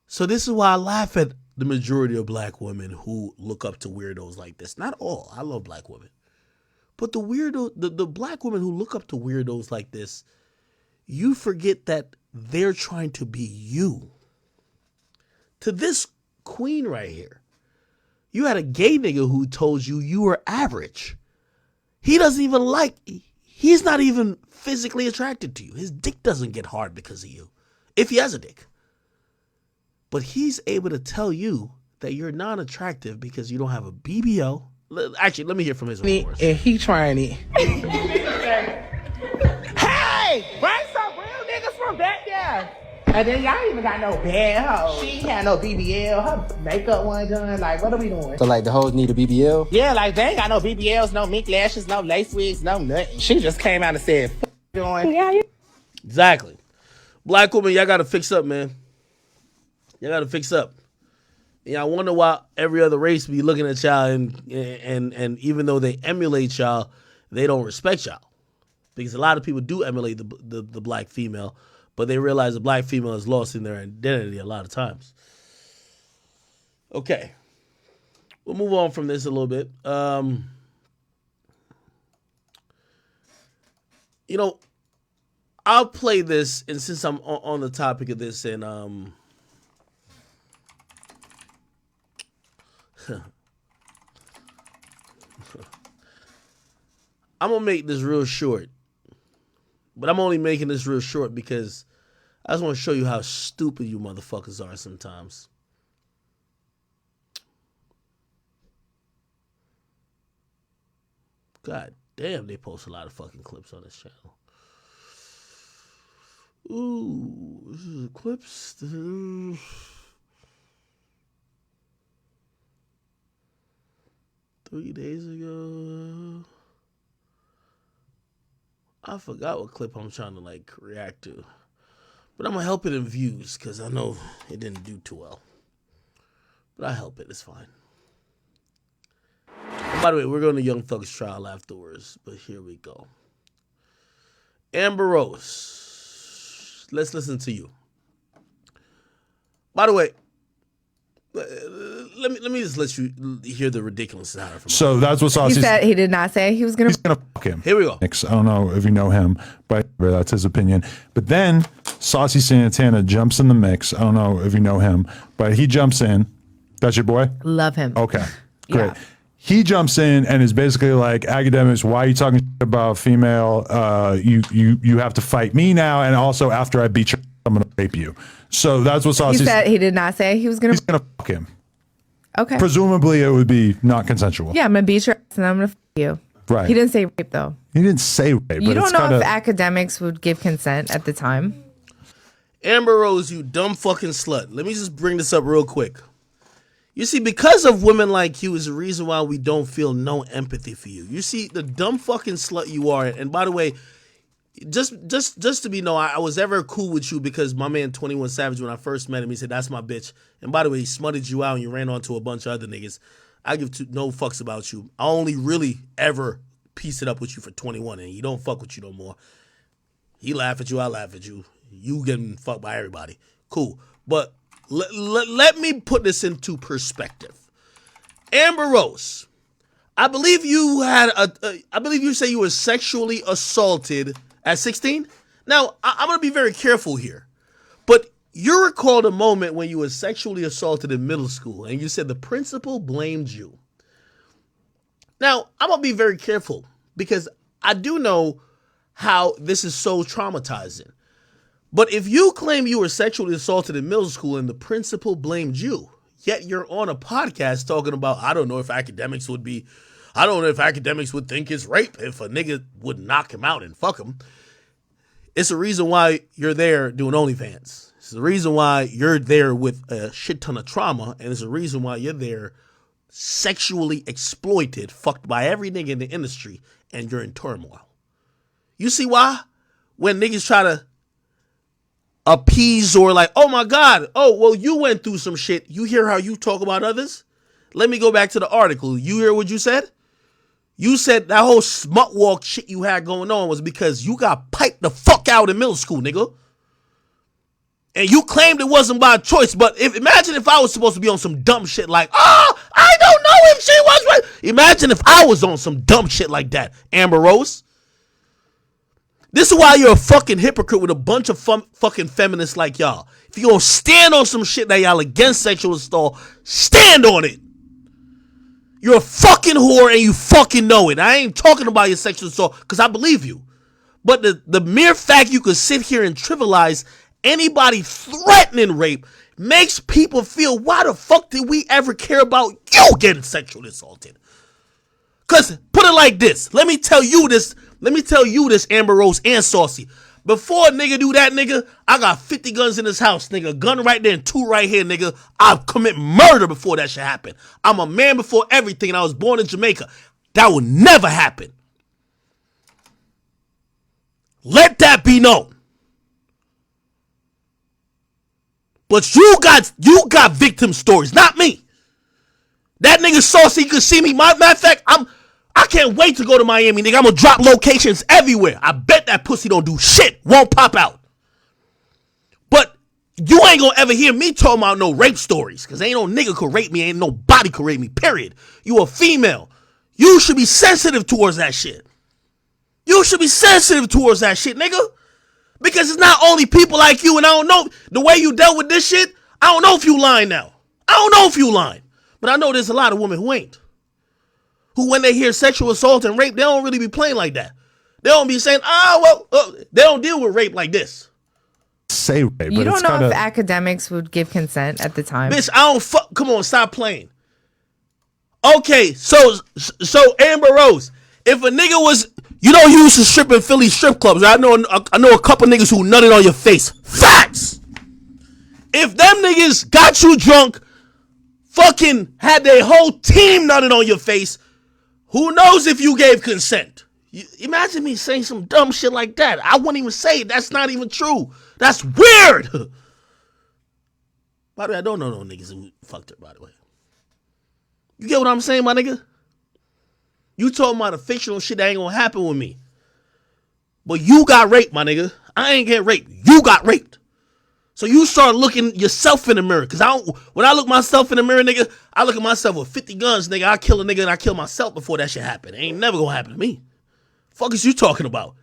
So this is why I laugh at the majority of black women who look up to weirdos like this. Not all. I love black women. But the black women who look up to weirdos like this, you forget that they're trying to be you. To this queen right here, you had a gay nigga who told you were average. He doesn't even he's not even physically attracted to you. His dick doesn't get hard because of you, if he has a dick. But he's able to tell you that you're non-attractive because you don't have a BBL. Actually, let me hear from his own words. And he trying it. Hey, bring some real niggas from back there. And then y'all even got no bad hoes. She ain't had no BBL. Her makeup wasn't done. Like, what are we doing? So like the hoes need a BBL? Yeah, like they ain't got no BBLs, no mink lashes, no lace wigs, no nothing. She just came out and said, doing. Yeah, Exactly. Black women, y'all gotta fix up, man. Y'all gotta fix up. Yeah, I wonder why every other race be looking at y'all and even though they emulate y'all, they don't respect y'all. Because a lot of people do emulate the black female, but they realize the black female is lost in their identity a lot of times. Okay. We'll move on from this a little bit. I'll play this, and since I'm on the topic of this, and I'm gonna make this real short. But I'm only making this real short because I just want to show you how stupid you motherfuckers are sometimes. God damn, they post a lot of fucking clips on this channel. Ooh, this is clips. 3 days ago. I forgot what clip I'm trying to like react to. But I'm gonna help it in views because I know it didn't do too well. But I help it, it's fine. And by the way, we're going to Young Thug's trial afterwards, but here we go. Amber Rose, let's listen to you. By the way, let me just let you hear the ridiculousness out of him. So that's what Saucy He said he did not say he was he's gonna. gonna fuck him. Here we go. I don't know if you know him, but that's his opinion. But then Saucy Santana jumps in the mix. I don't know if you know him, but he jumps in. That's your boy? Love him. Okay, great. Yeah. He jumps in and is basically like, Academics, why are you talking about female? You have to fight me now, and also after I beat you, I'm gonna rape you. So that's what Saucy He said he did not say he was gonna. He's gonna fuck him. Okay. Presumably, it would be not consensual. Yeah, I'm gonna beat your ass and I'm gonna fuck you. Right. He didn't say rape though. He didn't say rape. You but don't it's know kinda, if Academics would give consent at the time. Amber Rose, you dumb fucking slut. Let me just bring this up real quick. You see, because of women like you is the reason why we don't feel no empathy for you. You see, the dumb fucking slut you are, and by the way, just to be known, I was ever cool with you because my man 21 Savage, when I first met him, he said, that's my bitch. And by the way, he smutted you out and you ran onto a bunch of other niggas. I give no fucks about you. I only really ever piece it up with you for 21, and he don't fuck with you no more. He laugh at you, I laugh at you. You getting fucked by everybody. Cool. But let me put this into perspective. Amber Rose, I believe you say you were sexually assaulted at 16. Now, I'm going to be very careful here. But you recalled a moment when you were sexually assaulted in middle school and you said the principal blamed you. Now, I'm going to be very careful because I do know how this is so traumatizing. But if you claim you were sexually assaulted in middle school and the principal blamed you, yet you're on a podcast talking about, I don't know if Academics would think it's rape if a nigga would knock him out and fuck him. It's a reason why you're there doing OnlyFans. It's the reason why you're there with a shit ton of trauma, and it's a reason why you're there sexually exploited, fucked by every nigga in the industry, and you're in turmoil. You see why? When niggas try to appease or like, oh my God, oh, well, you went through some shit. You hear how you talk about others? Let me go back to the article. You hear what you said? You said that whole smut walk shit you had going on was because you got piped the fuck out in middle school, nigga. And you claimed it wasn't by choice, but imagine if I was supposed to be on some dumb shit like, oh, I don't know if she was right. Imagine if I was on some dumb shit like that, Amber Rose. This is why you're a fucking hypocrite with a bunch of fucking feminists like y'all. If you gonna stand on some shit that y'all against sexual assault, stand on it. You're a fucking whore and you fucking know it. I ain't talking about your sexual assault because I believe you. But the mere fact you could sit here and trivialize anybody threatening rape makes people feel, why the fuck did we ever care about you getting sexually assaulted? Because put it like this. Let me tell you this, Amber Rose and Saucy. Before a nigga do that, nigga, I got 50 guns in this house, nigga. Gun right there and 2 right here, nigga. I'll commit murder before that shit happen. I'm a man before everything, and I was born in Jamaica. That will never happen. Let that be known. But you got victim stories, not me. That nigga Saucy could see me. Matter of fact, I can't wait to go to Miami, nigga. I'm gonna drop locations everywhere. I bet that pussy don't do shit. Won't pop out. But you ain't gonna ever hear me talking about no rape stories. Cause ain't no nigga could rape me. Ain't nobody could rape me, period. You a female. You should be sensitive towards that shit. You should be sensitive towards that shit, nigga. Because it's not only people like you, and I don't know the way you dealt with this shit. I don't know if you lying now. I don't know if you lying. But I know there's a lot of women who ain't. Who, when they hear sexual assault and rape, they don't really be playing like that. They don't be saying, they don't deal with rape like this. Say rape, You don't know if Academics would give consent at the time. Bitch, I don't fuck. Come on, stop playing. Okay, so Amber Rose, if a nigga was, You don't use to strip in Philly strip clubs. Right? I know a couple niggas who nutted on your face. Facts. If them niggas got you drunk, fucking had their whole team nutted on your face, who knows if you gave consent? Imagine me saying some dumb shit like that. I wouldn't even say it. That's not even true. That's weird. By the way, I don't know no niggas who fucked her, by the way. You get what I'm saying, my nigga? You talking about a fictional shit that ain't gonna happen with me. But you got raped, my nigga. I ain't get raped. You got raped. So you start looking yourself in the mirror. Cause when I look myself in the mirror, nigga, I look at myself with 50 guns, nigga. I kill a nigga and I kill myself before that shit happen. It ain't never gonna happen to me. Fuck is you talking about?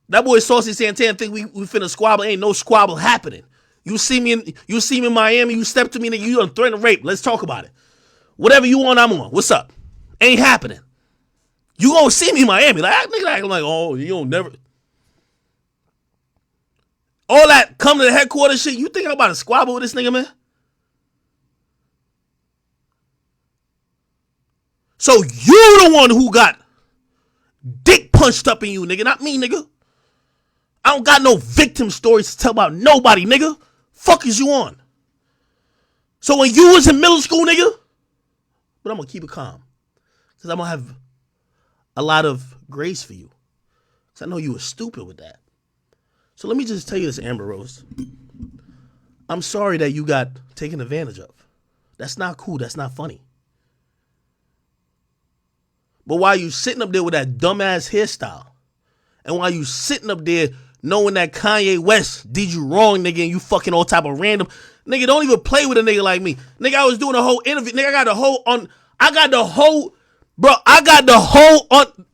That boy Saucy Santana think we finna squabble. Ain't no squabble happening. You see me in Miami, you step to me, nigga, you done threaten rape. Let's talk about it. Whatever you want, I'm on. What's up? Ain't happening. You gonna see me in Miami. Like, nigga acting like, oh, you don't never. All that come to the headquarters shit, you think I'm about to squabble with this nigga, man? So you the one who got dick punched up in you, nigga, not me, nigga. I don't got no victim stories to tell about nobody, nigga. Fuck is you on? So when you was in middle school, nigga, but I'm gonna keep it calm. Because I'm gonna have a lot of grace for you. Because I know you were stupid with that. So let me just tell you this, Amber Rose. I'm sorry that you got taken advantage of. That's not cool. That's not funny. But while you sitting up there with that dumbass hairstyle, and while you sitting up there knowing that Kanye West did you wrong, nigga, and you fucking all type of random, nigga, don't even play with a nigga like me. Nigga, I was doing a whole interview. Nigga, I got the whole,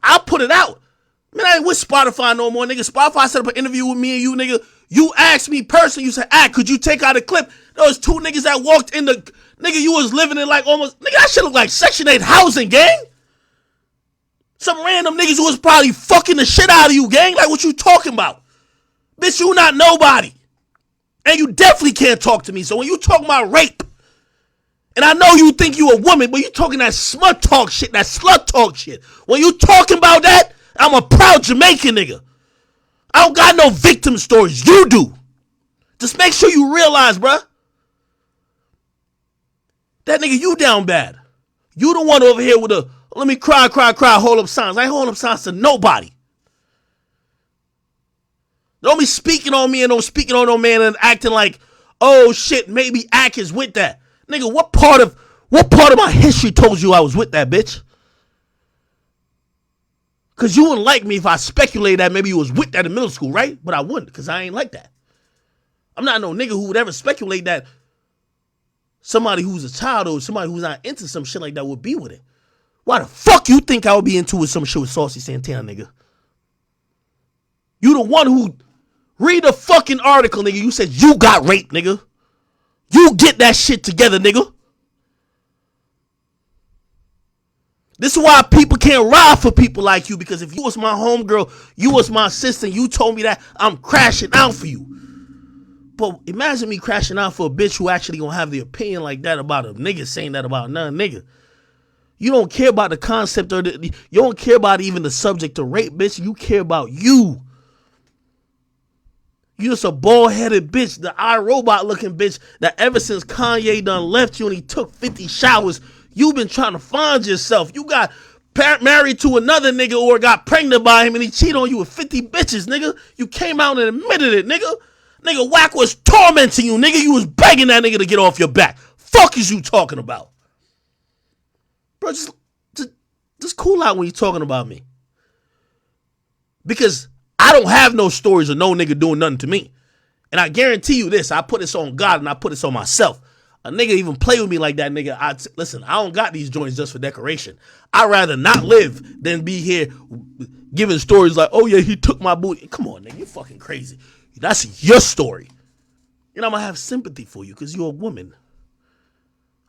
I'll put it out. Man, I ain't with Spotify no more, nigga. Spotify set up an interview with me and you, nigga. You asked me personally, you said, could you take out a clip? There was two niggas that walked in the, nigga, you was living in like almost, nigga, that shit look like Section 8 housing, gang. Some random niggas who was probably fucking the shit out of you, gang. Like, what you talking about? Bitch, you not nobody. And you definitely can't talk to me. So when you talking about rape, and I know you think you a woman, but you talking that smut talk shit, that slut talk shit. When you talking about that, I'm a proud Jamaican nigga. I don't got no victim stories. You do. Just make sure you realize, bruh. That nigga, you down bad. You the one over here with a, let me cry, hold up signs. I ain't hold up signs to nobody. Don't be speaking on me and don't speaking on no man and acting like, oh shit, maybe Ak is with that. Nigga, what part of my history told you I was with that bitch? Cause you wouldn't like me if I speculated that maybe you was with that in middle school, right? But I wouldn't, cause I ain't like that. I'm not no nigga who would ever speculate that somebody who's a child or somebody who's not into some shit like that would be with it. Why the fuck you think I would be into with some shit with Saucy Santana, nigga? You the one who read the fucking article, nigga. You said you got raped, nigga. You get that shit together, nigga. This is why people can't ride for people like you, because if you was my homegirl, you was my sister, you told me that, I'm crashing out for you. But imagine me crashing out for a bitch who actually gonna have the opinion like that about a nigga saying that about another nigga. You don't care about the concept or you don't care about even the subject of rape, bitch. You care about you. You just a bald-headed bitch, the iRobot looking bitch that ever since Kanye done left you and he took 50 showers, you've been trying to find yourself. You got married to another nigga or got pregnant by him and he cheated on you with 50 bitches, nigga. You came out and admitted it, nigga. Nigga, Wack was tormenting you, nigga. You was begging that nigga to get off your back. Fuck is you talking about? Bro, just cool out when you're talking about me. Because I don't have no stories of no nigga doing nothing to me. And I guarantee you this, I put this on God and I put this on myself. A nigga even play with me like that, nigga. Listen, I don't got these joints just for decoration. I'd rather not live than be here giving stories like, oh yeah, he took my booty. Come on, nigga, you fucking crazy. That's your story. And I'm gonna have sympathy for you because you're a woman.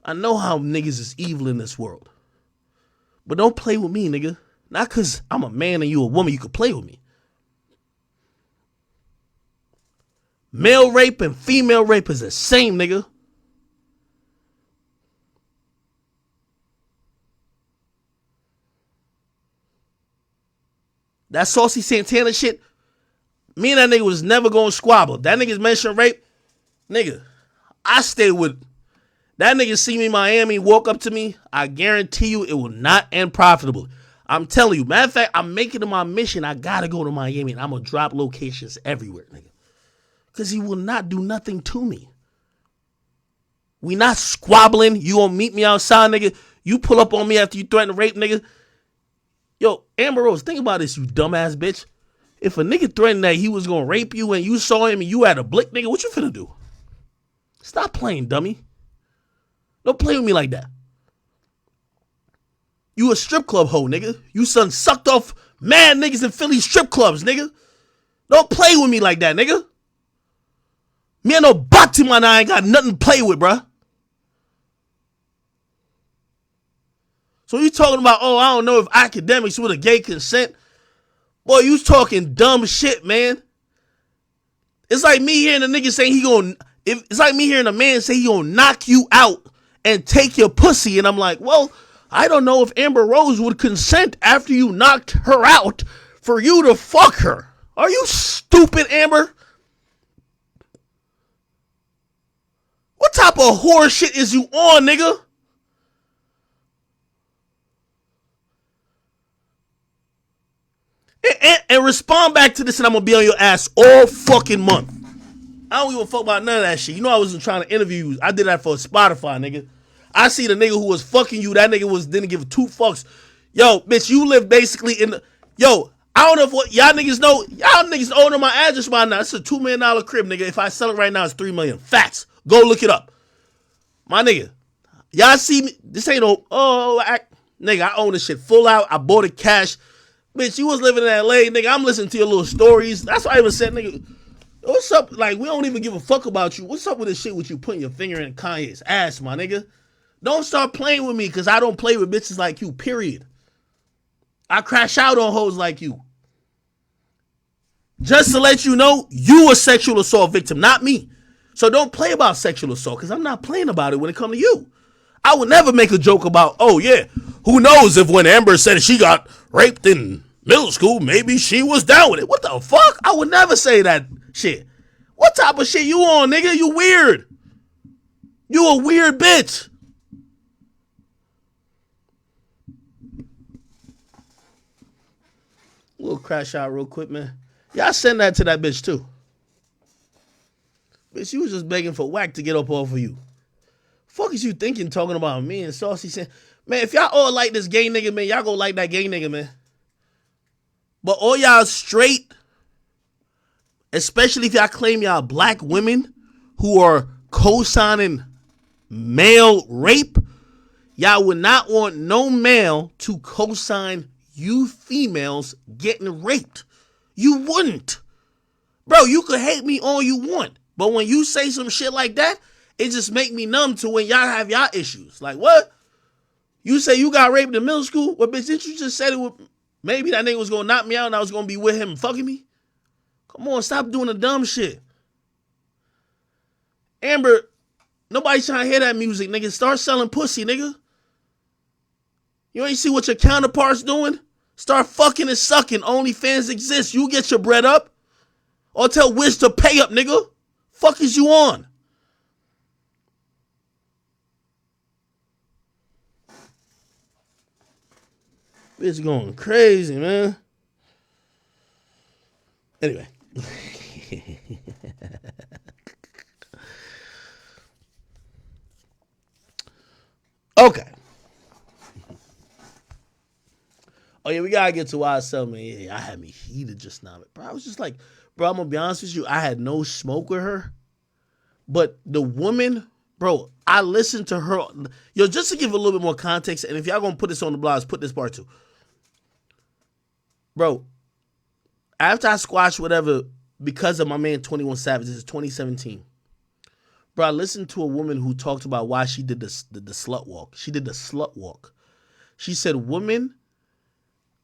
I know how niggas is evil in this world. But don't play with me, nigga. Not because I'm a man and you a woman, you could play with me. Male rape and female rape is the same, nigga. that Saucy Santana shit, me and that nigga was never going to squabble. That nigga's mentioned rape. Nigga, I stay with that nigga. See me in Miami, walk up to me. I guarantee you it will not end profitably. I'm telling you. Matter of fact, I'm making it my mission. I got to go to Miami and I'm going to drop locations everywhere, nigga. Because he will not do nothing to me. We not squabbling. You gonna meet me outside, nigga. You pull up on me after you threaten to rape, nigga. Yo, Amber Rose, think about this, you dumbass bitch. If a nigga threatened that he was gonna rape you and you saw him and you had a blick, nigga, what you finna do? Stop playing, dummy. Don't play with me like that. You a strip club hoe, nigga. You son sucked off mad niggas in Philly strip clubs, nigga. Don't play with me like that, nigga. Me and no boxing man, I ain't got nothing to play with, bruh. So you talking about, oh, I don't know if Akademiks would have gave consent. Boy, you talking dumb shit, man. It's like me hearing a nigga saying it's like me hearing a man say he gonna knock you out and take your pussy. And I'm like, well, I don't know if Amber Rose would consent after you knocked her out for you to fuck her. Are you stupid, Amber? What type of horror shit is you on, nigga? And respond back to this and I'm gonna be on your ass all fucking month. I don't give a fuck about none of that shit. You know I wasn't trying to interview you. I did that for Spotify, nigga. I see the nigga who was fucking you. That nigga didn't give two fucks. Yo, bitch, you live basically in the... Yo, I don't know if what y'all niggas know. Y'all niggas own my address by now. It's a $2 million crib, nigga. If I sell it right now, it's $3 million. Facts. Go look it up. My nigga. Y'all see me? This ain't no... nigga, I own this shit full out. I bought it cash. Bitch, you was living in LA, nigga. I'm listening to your little stories. That's why I even said, nigga, what's up? Like, we don't even give a fuck about you. What's up with this shit with you putting your finger in Kanye's ass, my nigga? Don't start playing with me because I don't play with bitches like you, period. I crash out on hoes like you. Just to let you know, you a sexual assault victim, not me. So don't play about sexual assault because I'm not playing about it when it comes to you. I would never make a joke about, oh yeah, who knows if when Amber said she got raped in middle school, maybe she was down with it. What the fuck? I would never say that shit. What type of shit you on, nigga? You weird. You a weird bitch. We'll crash out real quick, man. Y'all send that to that bitch too. Bitch, you was just begging for whack to get up off of you. Fuck is you thinking talking about me and Saucy saying, man, if y'all all like this gay nigga, man, y'all gonna like that gay nigga, man. But all y'all straight, especially if y'all claim y'all black women who are co-signing male rape, y'all would not want no male to co-sign you females getting raped. You wouldn't. Bro, you could hate me all you want, but when you say some shit like that, it just make me numb to when y'all have y'all issues. Like, what? You say you got raped in middle school? Well, bitch, didn't you just say maybe that nigga was going to knock me out and I was going to be with him and fucking me? Come on, stop doing the dumb shit. Amber, nobody's trying to hear that music, nigga. Start selling pussy, nigga. You ain't see what your counterpart's doing? Start fucking and sucking. OnlyFans exists. You get your bread up. Or tell Wish to pay up, nigga. Fuck is you on? It's going crazy, man. Anyway. Okay. Oh, yeah, we got to get to YSL, man. Yeah, I had me heated just now. Bro, I was just like, bro, I'm going to be honest with you. I had no smoke with her. But the woman, bro, I listened to her. Yo, just to give a little bit more context, and if y'all going to put this on the blogs, put this part too. Bro, after I squashed whatever, because of my man 21 Savage, this is 2017. Bro, I listened to a woman who talked about why she did the slut walk. She did the slut walk. She said women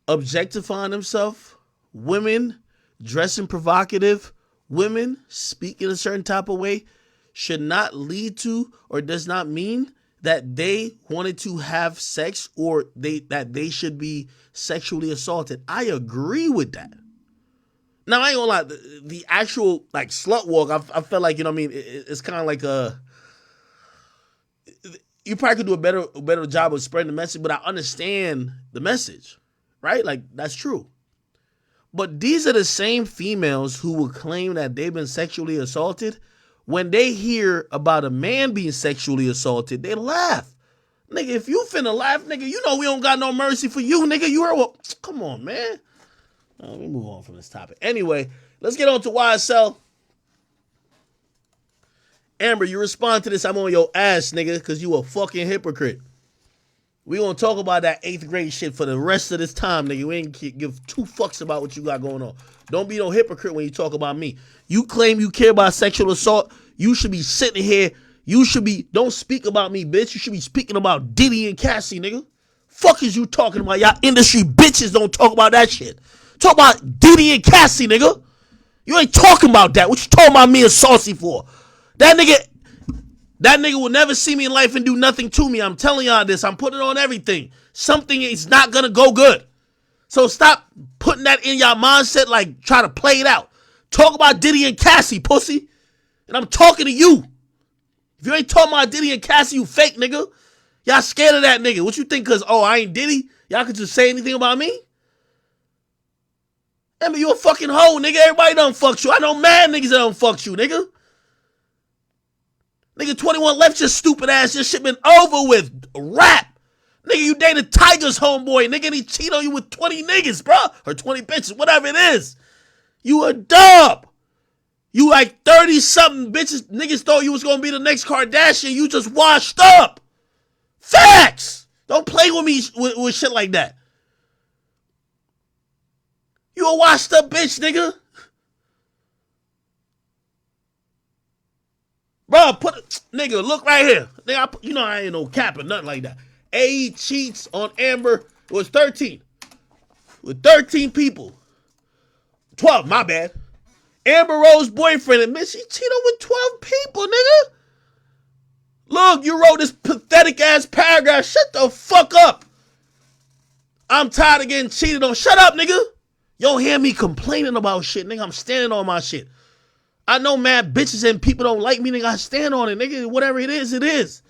objectifying themselves, women dressing provocative, women speaking a certain type of way should not lead to or does not mean that they wanted to have sex or that they should be sexually assaulted. I agree with that. Now, I ain't gonna lie, the actual like slut walk, I felt like, you know what I mean, it's kind of like you probably could do a better job of spreading the message, but I understand the message, right? Like, that's true. But these are the same females who will claim that they've been sexually assaulted. When they hear about a man being sexually assaulted, they laugh. Nigga, if you finna laugh, nigga, you know we don't got no mercy for you, nigga. You heard what? Come on, man. Let me move on from this topic. Anyway, let's get on to YSL. Amber, you respond to this, I'm on your ass, nigga, because you a fucking hypocrite. We gonna talk about that 8th grade shit for the rest of this time, nigga. We ain't give 2 fucks about what you got going on. Don't be no hypocrite when you talk about me. You claim you care about sexual assault. You should be sitting here. Don't speak about me, bitch. You should be speaking about Diddy and Cassie, nigga. Fuck is you talking about? Y'all industry bitches don't talk about that shit. Talk about Diddy and Cassie, nigga. You ain't talking about that. What you talking about me and Saucy for? That nigga will never see me in life and do nothing to me. I'm telling y'all this. I'm putting it on everything. Something is not gonna go good. So stop putting that in y'all mindset, like try to play it out. Talk about Diddy and Cassie, pussy. And I'm talking to you. If you ain't talking about Diddy and Cassie, you fake nigga. Y'all scared of that nigga. What you think, cause I ain't Diddy? Y'all could just say anything about me? Emma, you a fucking hoe, nigga. Everybody done fucked you. I know mad niggas that done fucked you, nigga. Nigga, 21 left your stupid ass. Your shit been over with. Rap. Nigga, you dated Tiger's homeboy. Nigga, and he cheat on you with 20 niggas, bro. Or 20 bitches, whatever it is. You a dub. You like 30-something bitches. Niggas thought you was going to be the next Kardashian. You just washed up. Facts. Don't play with me with shit like that. You a washed up bitch, nigga. Bro, nigga, look right here. Nigga, you know I ain't no cap or nothing like that. A cheats on Amber. It was 13. With 13 people. 12, my bad. Amber Rose's boyfriend admits she cheated with 12 people, nigga. Look, you wrote this pathetic ass paragraph. Shut the fuck up. I'm tired of getting cheated on. Shut up, nigga. You don't hear me complaining about shit, nigga. I'm standing on my shit. I know mad bitches and people don't like me, nigga. I stand on it, nigga. Whatever it is, it is.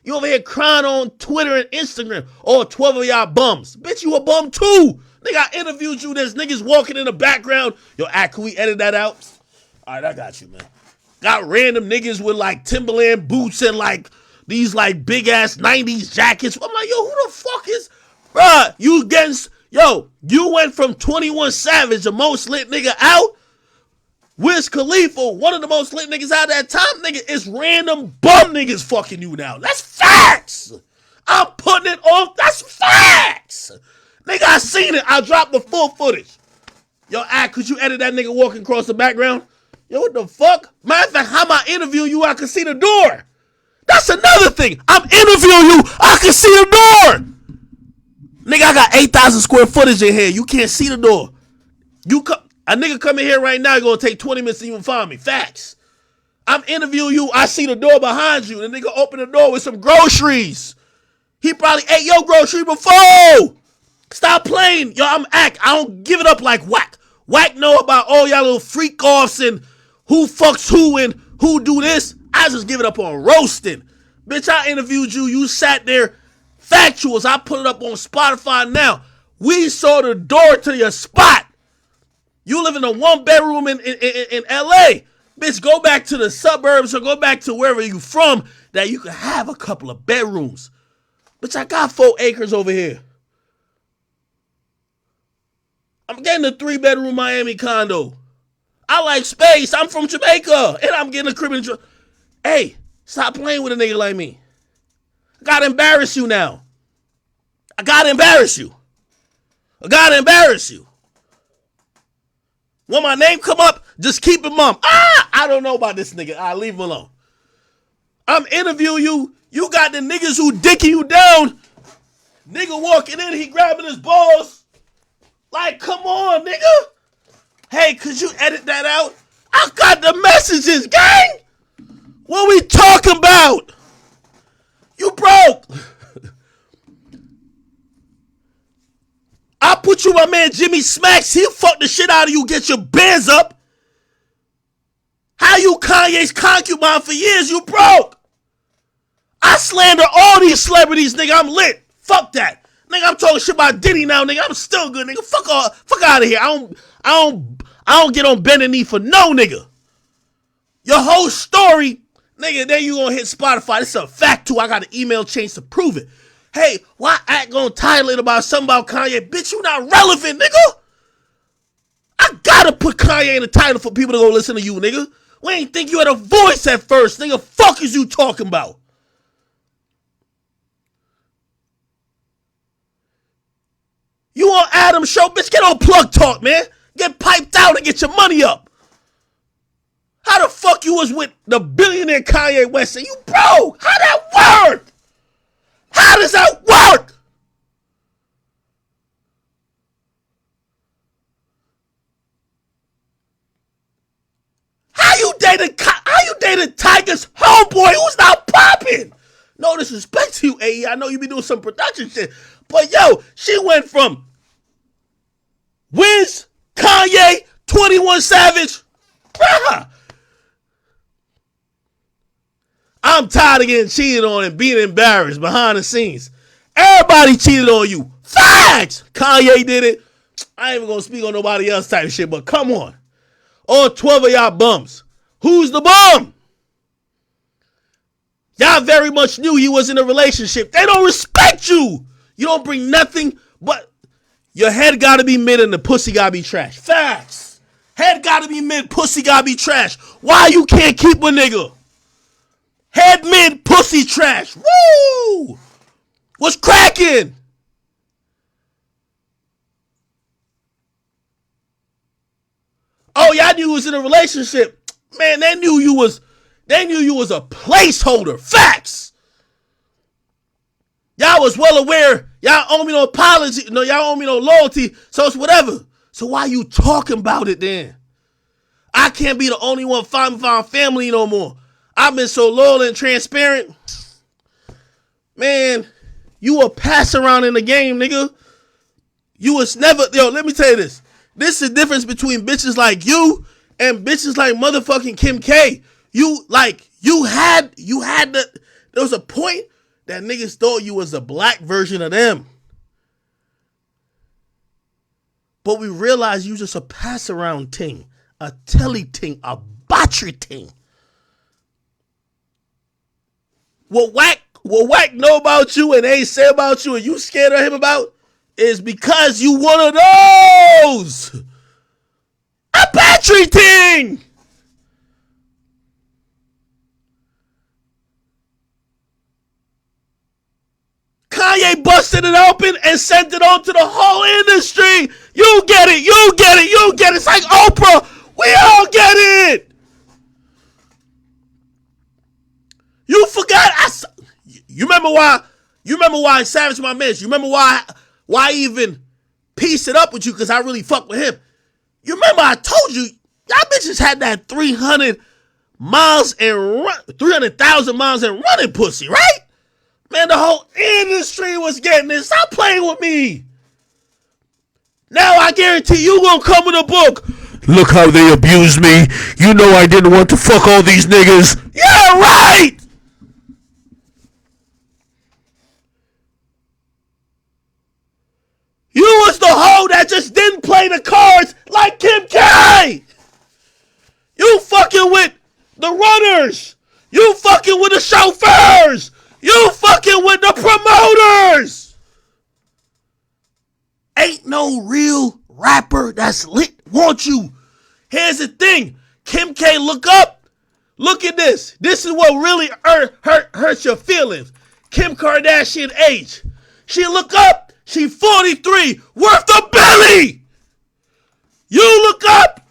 You over here crying on Twitter and Instagram. Oh, 12 of y'all bums. Bitch, you a bum too. Nigga, I interviewed you. There's niggas walking in the background. Yo, can we edit that out? All right, I got you, man. Got random niggas with like Timberland boots and like these like big ass 90s jackets. I'm like, yo, who the fuck is, bruh, you went from 21 Savage, the most lit nigga out. Wiz Khalifa, one of the most lit niggas out that time, nigga, it's random bum niggas fucking you now. That's facts. I'm putting it on. That's facts. Nigga, I seen it. I dropped the full footage. Yo, could you edit that nigga walking across the background? Yo, what the fuck? Matter of fact, how am I interviewing you? I can see the door. That's another thing. I'm interviewing you. I can see the door. Nigga, I got 8,000 square footage in here. You can't see the door. A nigga come in here right now, you're going to take 20 minutes to even find me. Facts. I'm interviewing you. I see the door behind you. The nigga open the door with some groceries. He probably ate your grocery before. Stop playing. Yo, I don't give it up like Whack. Whack know about all y'all little freak offs and who fucks who and who do this. I just give it up on roasting. Bitch, I interviewed you. You sat there. Factuals. I put it up on Spotify now. We saw the door to your spot. You live in a 1-bedroom in LA. Bitch, go back to the suburbs or go back to wherever you from that you can have a couple of bedrooms. Bitch, I got 4 acres over here. I'm getting a 3-bedroom Miami condo. I like space. I'm from Jamaica. And I'm getting a crib in Jamaica. Hey, stop playing with a nigga like me. I gotta embarrass you now. I gotta embarrass you. When my name come up, just keep it mum. I don't know about this nigga. I'll leave him alone. I'm interviewing you. You got the niggas who dicking you down. Nigga walking in, he grabbing his balls. Like, come on, nigga. Hey, could you edit that out? I got the messages, gang. What we talking about? You, bro, with you, my man Jimmy Smacks. He'll fuck the shit out of you, get your bands up. How you Kanye's concubine for years? You broke. I slander all these celebrities, nigga. I'm lit. Fuck that. Nigga, I'm talking shit about Diddy now, nigga. I'm still good, nigga. Fuck out of here. I don't get on bending knee for no nigga. Your whole story, nigga, then you gonna hit Spotify. This is a fact too. I got an email change to prove it. Hey, why act gonna title it about something about Kanye? Bitch, you not relevant, nigga. I gotta put Kanye in the title for people to go listen to you, nigga. We ain't think you had a voice at first, nigga. Fuck is you talking about? You on Adam's show, bitch, get on Plug Talk, man. Get piped out and get your money up. How the fuck you was with the billionaire Kanye West and you broke? How that work? How does that work? How you dated Tiger's homeboy who's not popping? No disrespect to you, AE. I know you be doing some production shit. But yo, she went from Wiz, Kanye, 21 Savage. Bruh. I'm tired of getting cheated on and being embarrassed behind the scenes. Everybody cheated on you. Facts! Kanye did it. I ain't even gonna speak on nobody else type of shit, but come on. All 12 of y'all bums. Who's the bum? Y'all very much knew he was in a relationship. They don't respect you. You don't bring nothing but your head gotta be mid and the pussy gotta be trash. Facts. Head gotta be mid, pussy gotta be trash. Why you can't keep a nigga? Head mid, pussy trash. Woo! What's cracking? Oh, y'all knew you was in a relationship. Man, they knew you was a placeholder. Facts. Y'all was well aware. Y'all owe me no apology. No, y'all owe me no loyalty. So it's whatever. So why you talking about it then? I can't be the only one fighting for our family no more. I've been so loyal and transparent. Man, you a pass around in the game, nigga. You was never, yo, let me tell you this. This is the difference between bitches like you and bitches like motherfucking Kim K. You had there was a point that niggas thought you was a black version of them. But we realized you just a pass around ting, a telly ting, a botchery ting. What Wack know about you and they say about you and you scared of him about is because you one of those. A battery ting. Kanye busted it open and sent it on to the whole industry. You get it. You get it. You get it. It's like Oprah. We all get it. You forgot. You remember why Savage my man. You remember why I even pieced it up with you because I really fuck with him. You remember I told you y'all bitches had that 300,000 miles and running pussy, right? Man, the whole industry was getting this. Stop playing with me. Now I guarantee you gonna come with a book. Look how they abused me. You know I didn't want to fuck all these niggas. Yeah, right. You was the hoe that just didn't play the cards like Kim K. You fucking with the runners. You fucking with the chauffeurs. You fucking with the promoters. Ain't no real rapper that's lit want you. Here's the thing. Kim K, look up. Look at this. This is what really hurts your feelings. Kim Kardashian age. She look up. She 43, worth a belly. You look up.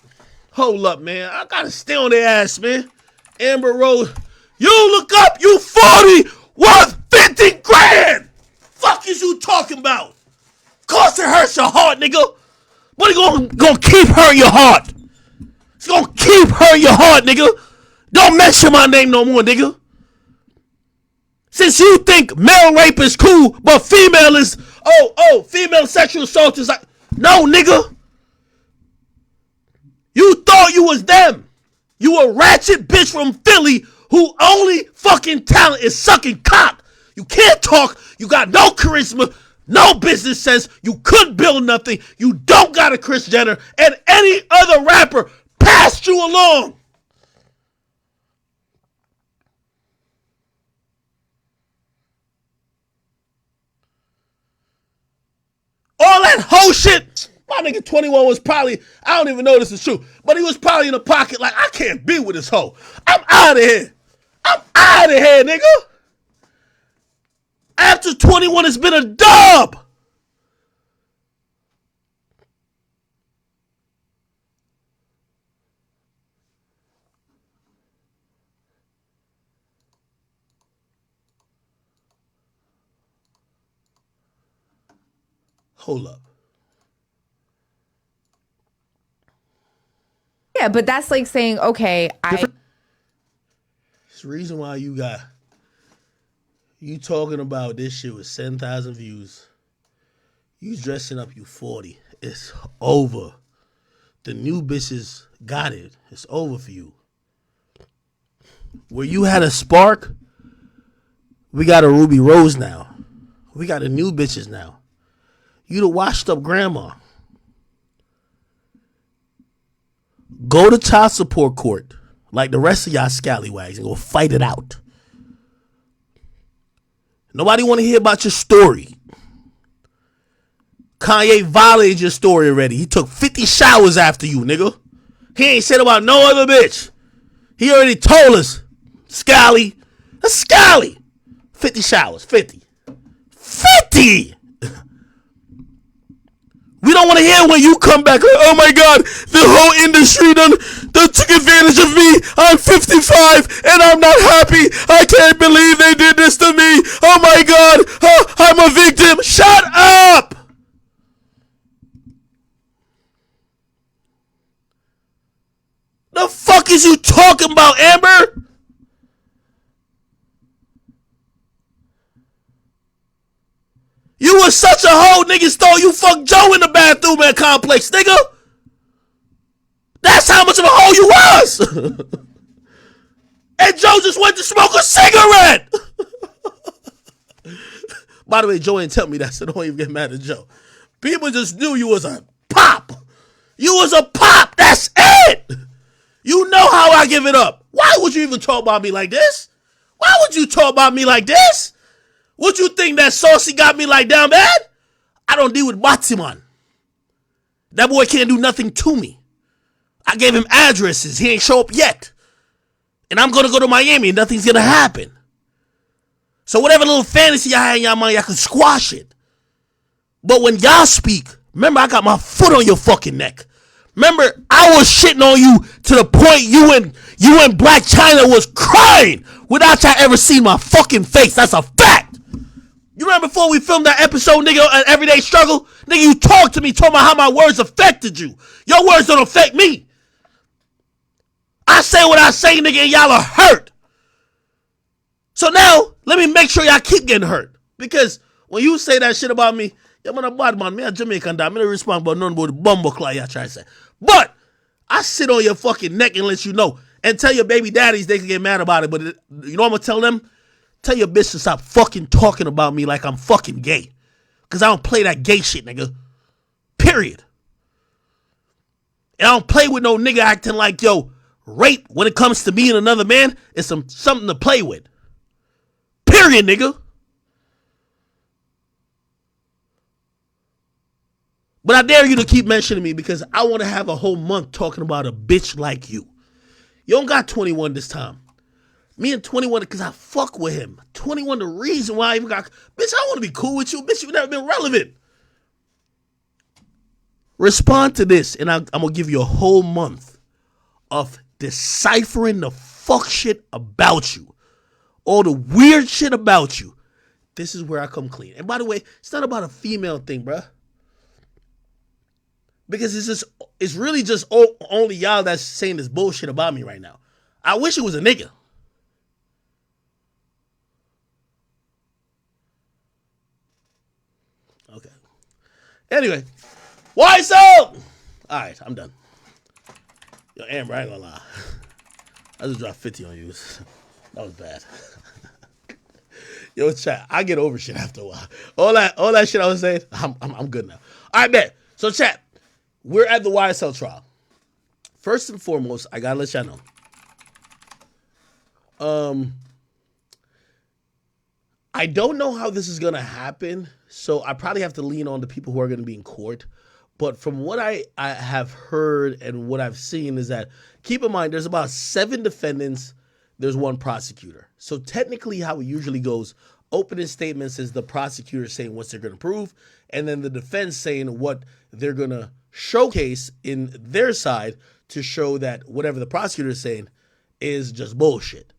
Hold up, man. I gotta stay on their ass, man. Amber Rose. You look up. You 40, worth 50 grand. Fuck is you talking about? Of course it hurts your heart, nigga. But it gonna keep hurting your heart. It's gonna keep hurting your heart, nigga. Don't mention my name no more, nigga. Since you think male rape is cool, but female is, female sexual assault is like, No, nigga. You thought you was them. You a ratchet bitch from Philly who only fucking talent is sucking cock. You can't talk. You got no charisma, no business sense. You couldn't build nothing. You don't got a Kris Jenner, and any other rapper passed you along. All that whole shit. My nigga 21 was probably, I don't even know this is true, but he was probably in the pocket like, I can't be with this hoe. I'm out of here. I'm out of here, nigga. After 21, it's been a dub. Hold up. Yeah, but that's like saying, okay, It's the reason why you talking about this shit with 7,000 views. You dressing up, you 40. It's over. The new bitches got it. It's over for you. Where you had a spark, we got a Ruby Rose now. We got a new bitches now. You the washed up grandma. Go to child support court like the rest of y'all scallywags and go fight it out. Nobody want to hear about your story. Kanye violated your story already. He took 50 showers after you, nigga. He ain't said about no other bitch. He already told us. Scally. That's Scally. 50 showers. 50. 50! We don't want to hear when you come back like, oh my God, the whole industry done took advantage of me. I'm 55 and I'm not happy. I can't believe they did this to me. Oh my God, I'm a victim. Shut up! The fuck is you talking about, Amber? You was such a hoe, niggas thought you fucked Joe in the bathroom at Complex, nigga. That's how much of a hoe you was. And Joe just went to smoke a cigarette. By the way, Joe ain't tell me that, so don't even get mad at Joe. People just knew you was a pop. You was a pop. That's it. You know how I give it up. Why would you even talk about me like this? Why would you talk about me like this? Would you think that Saucy got me like down bad? I don't deal with Batiman. That boy can't do nothing to me. I gave him addresses. He ain't show up yet. And I'm going to go to Miami and nothing's going to happen. So whatever little fantasy y'all had in y'all mind, y'all can squash it. But when y'all speak, remember I got my foot on your fucking neck. Remember, I was shitting on you to the point you and Black China was crying without y'all ever seeing my fucking face. That's a fact. You remember before we filmed that episode, nigga, an Everyday Struggle? Nigga, you talked to me, told me how my words affected you. Your words don't affect me. I say what I say, nigga, and y'all are hurt. So now, let me make sure y'all keep getting hurt. Because when you say that shit about me, I'm a bad man, me a Jamaican, I'm not respond about none but the bumble clock y'all try to say. But I sit on your fucking neck and let you know. And tell your baby daddies they can get mad about it. But you know what I'm going to tell them? Tell your bitch to stop fucking talking about me like I'm fucking gay. Because I don't play that gay shit, nigga. Period. And I don't play with no nigga acting like, yo, rape when it comes to me and another man is something to play with. Period, nigga. But I dare you to keep mentioning me because I want to have a whole month talking about a bitch like you. You don't got 21 this time. Me and 21 because I fuck with him. 21 the reason why I even got... Bitch, I want to be cool with you. Bitch, you've never been relevant. Respond to this and I'm going to give you a whole month of deciphering the fuck shit about you. All the weird shit about you. This is where I come clean. And by the way, it's not about a female thing, bruh. Because it's really just only y'all that's saying this bullshit about me right now. I wish it was a nigga. Okay. Anyway, Why so? All right, I'm done. Yo, Amber, I ain't gonna lie. I just dropped 50 on you. That was bad. Yo, chat, I get over shit after a while. All that shit I was saying, I'm good now. All right, bet. So, chat, we're at the YSL trial. First and foremost, I gotta let y'all know. I don't know how this is gonna happen, so I probably have to lean on the people who are gonna be in court. But from what I have heard and what I've seen is that, keep in mind, there's about 7 defendants, there's 1 prosecutor. So technically how it usually goes, opening statements is the prosecutor saying what they're going to prove, and then the defense saying what they're going to showcase in their side to show that whatever the prosecutor is saying is just bullshit.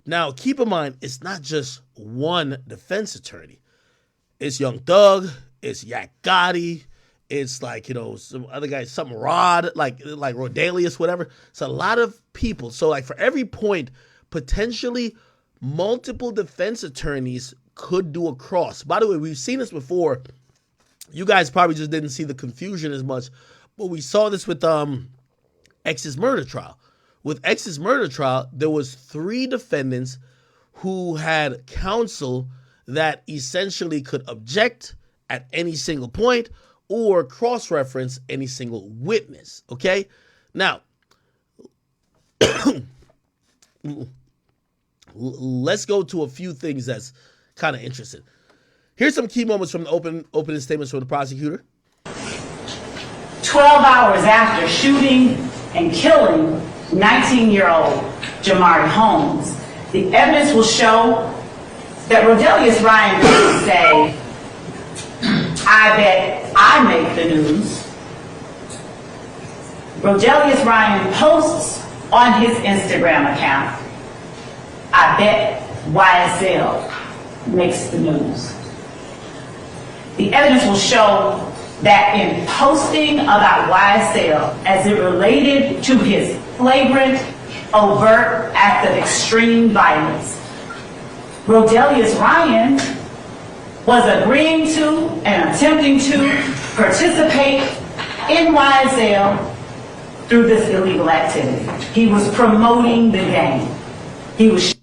Now, keep in mind, it's not just one defense attorney. It's Young Thug, it's Yak Gotti, it's like, you know, some other guy, something Rod, like Rodalius, whatever. It's a lot of people. So like for every point, potentially multiple defense attorneys could do a cross. By the way, we've seen this before. You guys probably just didn't see the confusion as much, but we saw this with X's murder trial. With X's murder trial, there was 3 defendants who had counsel that essentially could object at any single point or cross-reference any single witness, okay? Now, let's go to a few things that's kind of interesting. Here's some key moments from the opening statements from the prosecutor. 12 hours after shooting and killing 19-year-old Jamari Holmes, the evidence will show that Rodalius Ryan could say, I bet I make the news. Rodalius Ryan posts on his Instagram account, I bet YSL makes the news. The evidence will show that in posting about YSL as it related to his flagrant, overt act of extreme violence, Rodalius Ryan was agreeing to and attempting to participate in YSL through this illegal activity. He was promoting the game. He was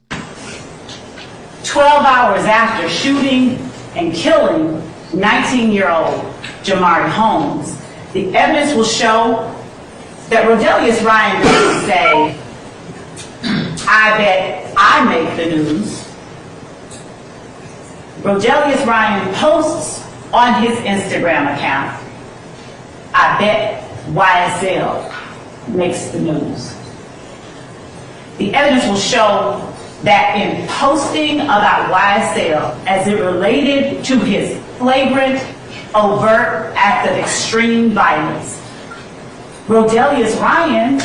12 hours after shooting and killing 19-year-old Jamari Holmes. The evidence will show that Rodalius Ryan could say, I bet I make the news. Rodalius Ryan posts on his Instagram account, I bet YSL makes the news. The evidence will show that in posting about YSL as it related to his flagrant, overt act of extreme violence, Rodalius Ryan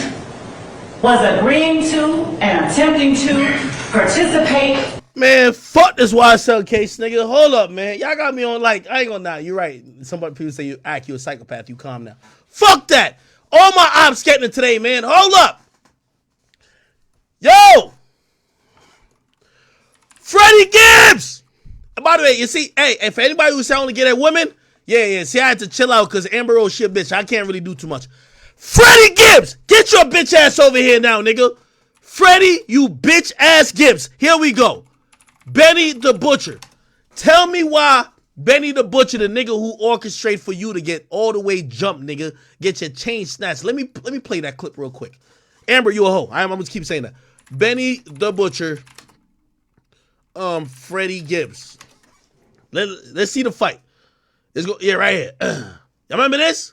was agreeing to and attempting to participate. Man, fuck this YSL case, nigga. Hold up, man. Y'all got me on like, I ain't gonna lie. You're right. Somebody people say you a psychopath. You calm now. Fuck that. All my ops getting it today, man. Hold up. Yo. Freddie Gibbs. And by the way, you see, hey, if anybody who's only get at women, yeah. See, I had to chill out because Amber Rose shit, bitch. I can't really do too much. Freddie Gibbs, get your bitch ass over here now, nigga. Freddie, you bitch ass Gibbs. Here we go. Benny the Butcher. Tell me why Benny the Butcher, the nigga who orchestrated for you to get all the way jumped, nigga, get your chain snatched. Let me play that clip real quick. Amber, you a hoe. I'm gonna keep saying that. Benny the Butcher. Freddie Gibbs. Let's see the fight. Let's go. Yeah, right here. Y'all remember this?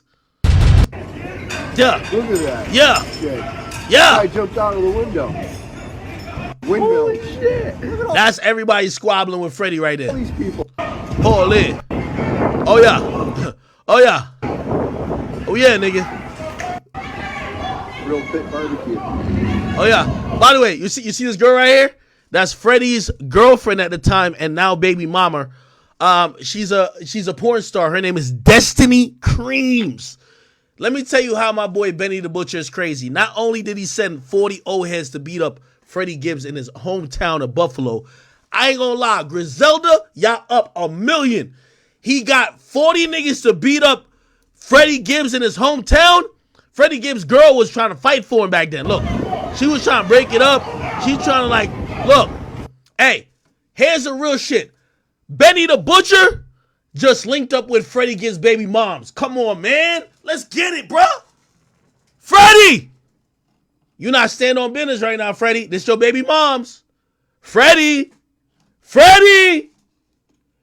Yeah. Look at that. Yeah. Shit. Yeah. I jumped out of the window. Windmill. Holy shit. That's everybody squabbling with Freddie right there. All these people. Holy. Oh yeah. Oh yeah. Oh yeah, nigga. Real fit barbecue. Oh yeah. By the way, you see this girl right here? That's Freddie's girlfriend at the time and now baby mama. She's a porn star. Her name is Destiny Creams. Let me tell you how my boy Benny the Butcher is crazy. Not only did he send 40 old heads to beat up Freddie Gibbs in his hometown of Buffalo, I ain't gonna lie, Griselda, y'all up $1 million. He got 40 niggas to beat up Freddie Gibbs in his hometown, Freddie Gibbs' girl was trying to fight for him back then. Look, she was trying to break it up. She's trying to like, look, hey, here's the real shit. Benny the Butcher just linked up with Freddie Gibbs' baby moms. Come on, man. Let's get it, bro. Freddie! You not standing on business right now, Freddie. This your baby moms. Freddie!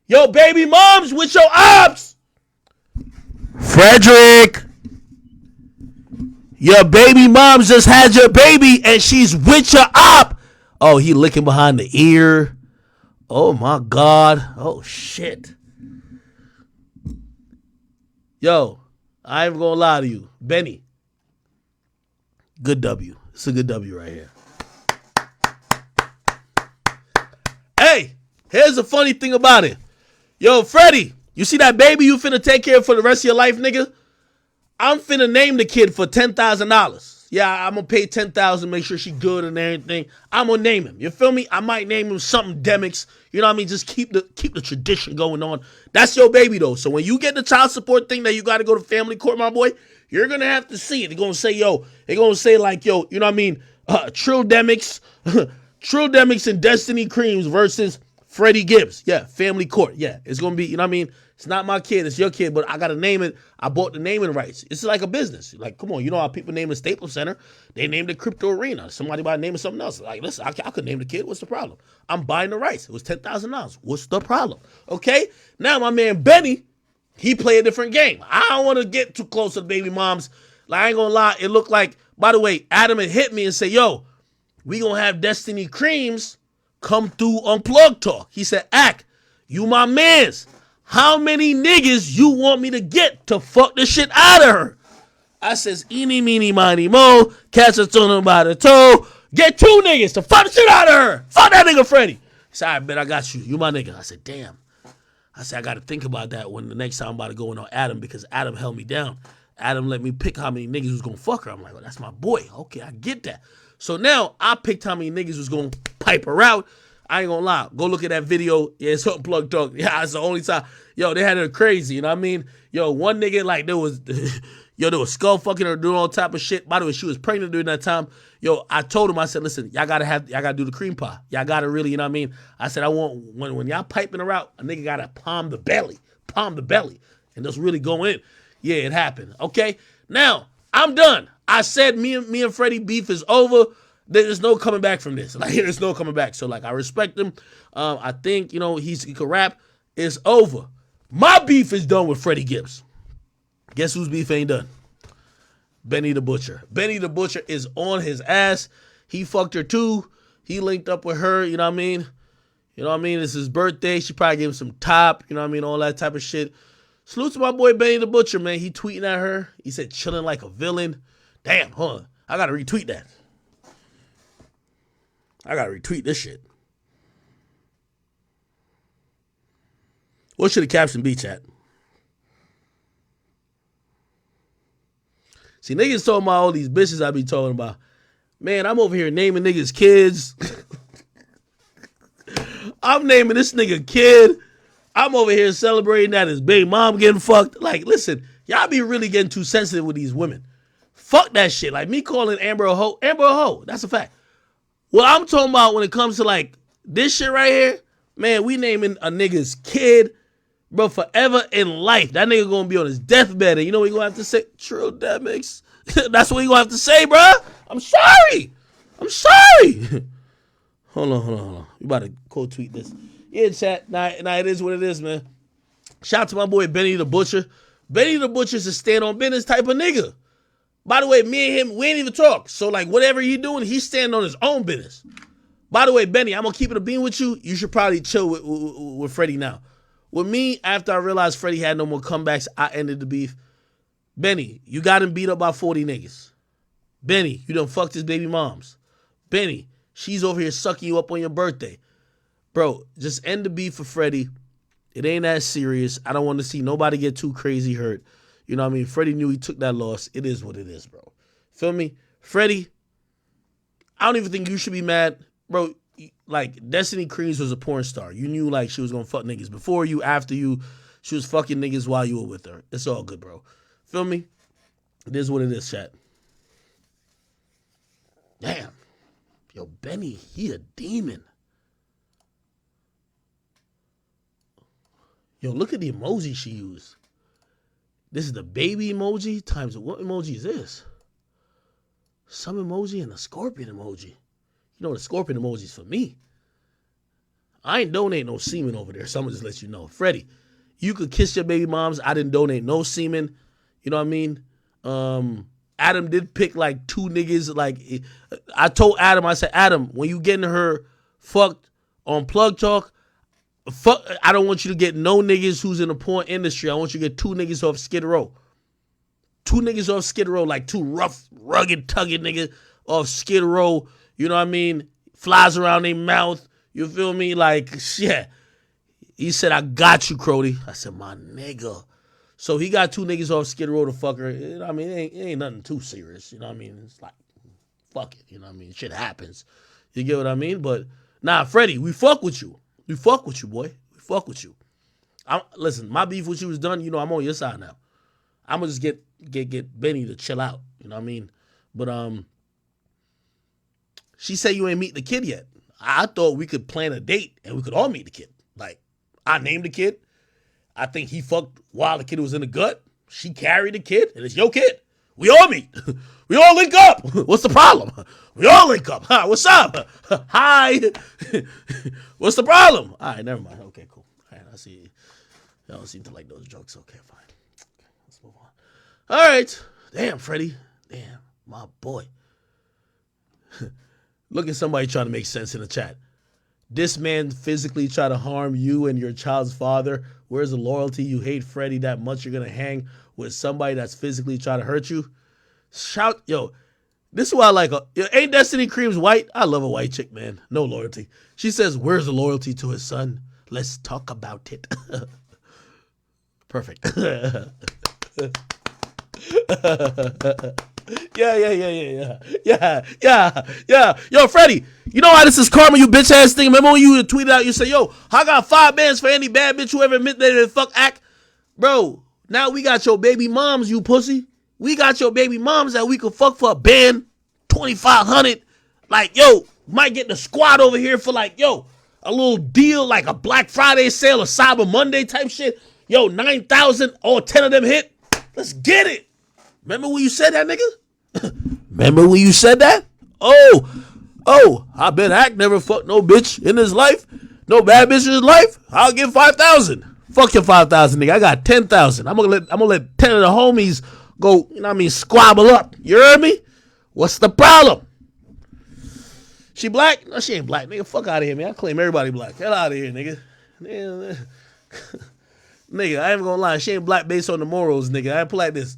Your baby moms with your ops! Frederick! Your baby moms just had your baby and she's with your op. Oh, he licking behind the ear. Oh my God. Oh shit. Yo, I ain't gonna lie to you. Benny. Good W. It's a good W right here. Hey, here's the funny thing about it. Yo, Freddie, you see that baby you finna take care of for the rest of your life, nigga? I'm finna name the kid for $10,000. Yeah, I'm gonna pay $10,000, make sure she good and everything. I'm gonna name him. You feel me? I might name him something Demix. You know what I mean? Just keep the tradition going on. That's your baby though. So when you get the child support thing that you gotta go to family court, my boy, you're gonna have to see it. They're gonna say, yo, they're gonna say like, yo, you know what I mean? Trill Demix, Trill Demix and Destiny Creams versus Freddie Gibbs. Yeah, family court. Yeah, it's gonna be, you know what I mean? It's not my kid, it's your kid, but I gotta name it. I bought the naming rights. It's like a business. Like, come on, you know how people name the Staples Center? They named the Crypto Arena. Somebody might name it something else. Like, listen, I could name the kid. What's the problem? I'm buying the rights. It was $10,000. What's the problem? Okay? Now my man Benny, he play a different game. I don't want to get too close to the baby moms. Like, I ain't gonna lie, it looked like, by the way, Adam had hit me and say, yo, we gonna have Destiny Creams come through on Plug Talk. He said, Ak, you my mans. How many niggas you want me to get to fuck the shit out of her? I says, eeny, meeny, miny, mo, catch a tuna by the toe, get 2 niggas to fuck the shit out of her. Fuck that nigga Freddie. He said, I bet I got you. You my nigga. I said, damn. I said, I got to think about that when the next time I'm about to go in on Adam because Adam held me down. Adam let me pick how many niggas was going to fuck her. I'm like, well, that's my boy. Okay, I get that. So now I picked how many niggas was going to pipe her out. I ain't gonna lie. Go look at that video. Yeah, it's on Plug Talk. Yeah, it's the only time. Yo, they had her crazy. You know what I mean? Yo, one nigga, like, there was skull fucking her, doing all type of shit. By the way, she was pregnant during that time. Yo, I told him, I said, listen, y'all gotta do the cream pie. Y'all gotta really, you know what I mean? I said, I want, when y'all piping her out, a nigga gotta palm the belly, and just really go in. Yeah, it happened. Okay? Now, I'm done. I said me and Freddie beef is over. There's no coming back from this. Like, there's no coming back. So, like, I respect him. I think, you know, he can rap. It's over. My beef is done with Freddie Gibbs. Guess whose beef ain't done? Benny the Butcher. Benny the Butcher is on his ass. He fucked her too. He linked up with her, you know what I mean? You know what I mean? It's his birthday. She probably gave him some top, you know what I mean? All that type of shit. Salute to my boy Benny the Butcher, man. He tweeting at her. He said, chilling like a villain. Damn, hold on. I gotta retweet that. I gotta retweet this shit. What should the caption be, chat? See, niggas talking about all these bitches I be talking about. Man, I'm over here naming niggas kids. I'm naming this nigga kid. I'm over here celebrating that his baby mom getting fucked. Like, listen, y'all be really getting too sensitive with these women. Fuck that shit. Like, me calling Amber a hoe. Amber a hoe. That's a fact. What I'm talking about when it comes to, like, this shit right here, man, we naming a nigga's kid, bro, forever in life. That nigga gonna be on his deathbed, and you know what he gonna have to say? True, that makes... That's what he gonna have to say, bro. I'm sorry. Hold on. We about to quote tweet this. Yeah, chat. Nah, it is what it is, man. Shout out to my boy Benny the Butcher. Benny the Butcher's a stand on business type of nigga. By the way, me and him, we ain't even talk. So, like, whatever he doing, he's standing on his own business. By the way, Benny, I'm going to keep it a bean with you. You should probably chill with Freddie now. With me, after I realized Freddie had no more comebacks, I ended the beef. Benny, you got him beat up by 40 niggas. Benny, you done fucked his baby moms. Benny, she's over here sucking you up on your birthday. Bro, just end the beef for Freddie. It ain't that serious. I don't want to see nobody get too crazy hurt. You know what I mean? Freddie knew he took that loss. It is what it is, bro. Feel me? Freddie, I don't even think you should be mad. Bro, like, Destiny Creams was a porn star. You knew, like, she was going to fuck niggas before you, after you. She was fucking niggas while you were with her. It's all good, bro. Feel me? It is what it is, chat. Damn. Yo, Benny, he a demon. Yo, look at the emoji she used. This is the baby emoji times what emoji is this? Some emoji and a scorpion emoji. You know the scorpion emoji is for me. I ain't donate no semen over there, so I'm gonna just let you know. Freddie, you could kiss your baby moms. I didn't donate no semen. You know what I mean? Adam did pick like 2 niggas. Like, I told Adam, I said, Adam, when you getting her fucked on Plug Talk, fuck, I don't want you to get no niggas who's in the porn industry. I want you to get 2 niggas off Skid Row. 2 niggas off Skid Row, like 2 rough, rugged, tugged niggas off Skid Row. You know what I mean? Flies around their mouth. You feel me? Like, yeah. He said, I got you, Crody. I said, my nigga. So he got 2 niggas off Skid Row to fuck her. You know what I mean? It ain't nothing too serious. You know what I mean? It's like, fuck it. You know what I mean? Shit happens. You get what I mean? But, nah, Freddie, we fuck with you. We fuck with you, boy. We fuck with you. Listen, my beef with you is done. You know, I'm on your side now. I'm going to just get Benny to chill out. You know what I mean? But, she said you ain't meet the kid yet. I thought we could plan a date and we could all meet the kid. Like, I named the kid. I think he fucked while the kid was in the gut. She carried the kid, and it's your kid. We all meet. We all link up. What's the problem? We all link up. Hi, what's up? Hi. What's the problem? All right, never mind. Okay, cool. All right, I see. Y'all don't seem to like those jokes. Okay, fine. Okay, let's move on. All right. Damn, Freddie. Damn, my boy. Look at somebody trying to make sense in the chat. This man physically tried to harm you and your child's father. Where's the loyalty? You hate Freddie that much you're going to hang with somebody that's physically trying to hurt you? Shout, yo, this is why I like her. Ain't Destiny Creams white? I love a white chick, man. No loyalty. She says, where's the loyalty to his son? Let's talk about it. Perfect. Yeah. Yo, Freddie, you know why this is karma, you bitch ass thing? Remember when you tweeted out, you say, yo, I got 5 bands for any bad bitch who ever admit they didn't fuck act. Bro, now we got your baby moms, you pussy. We got your baby moms that we could fuck for a band, 2,500. Like, yo, might get the squad over here for like, yo, a little deal, like a Black Friday sale or Cyber Monday type shit. Yo, 9,000, all 10 of them hit. Let's get it. Remember when you said that, nigga? Remember when you said that? Oh, I bet Act never fucked no bitch in his life. No bad bitch in his life. I'll give 5,000. Fuck your 5,000, nigga. I got 10,000. I'm gonna let 10 of the homies go, you know what I mean, squabble up. You heard me? What's the problem? She black? No, she ain't black, nigga. Fuck out of here, man. I claim everybody black. Hell out of here, nigga. Nigga, I ain't gonna lie. She ain't black based on the morals, nigga. I pull like this.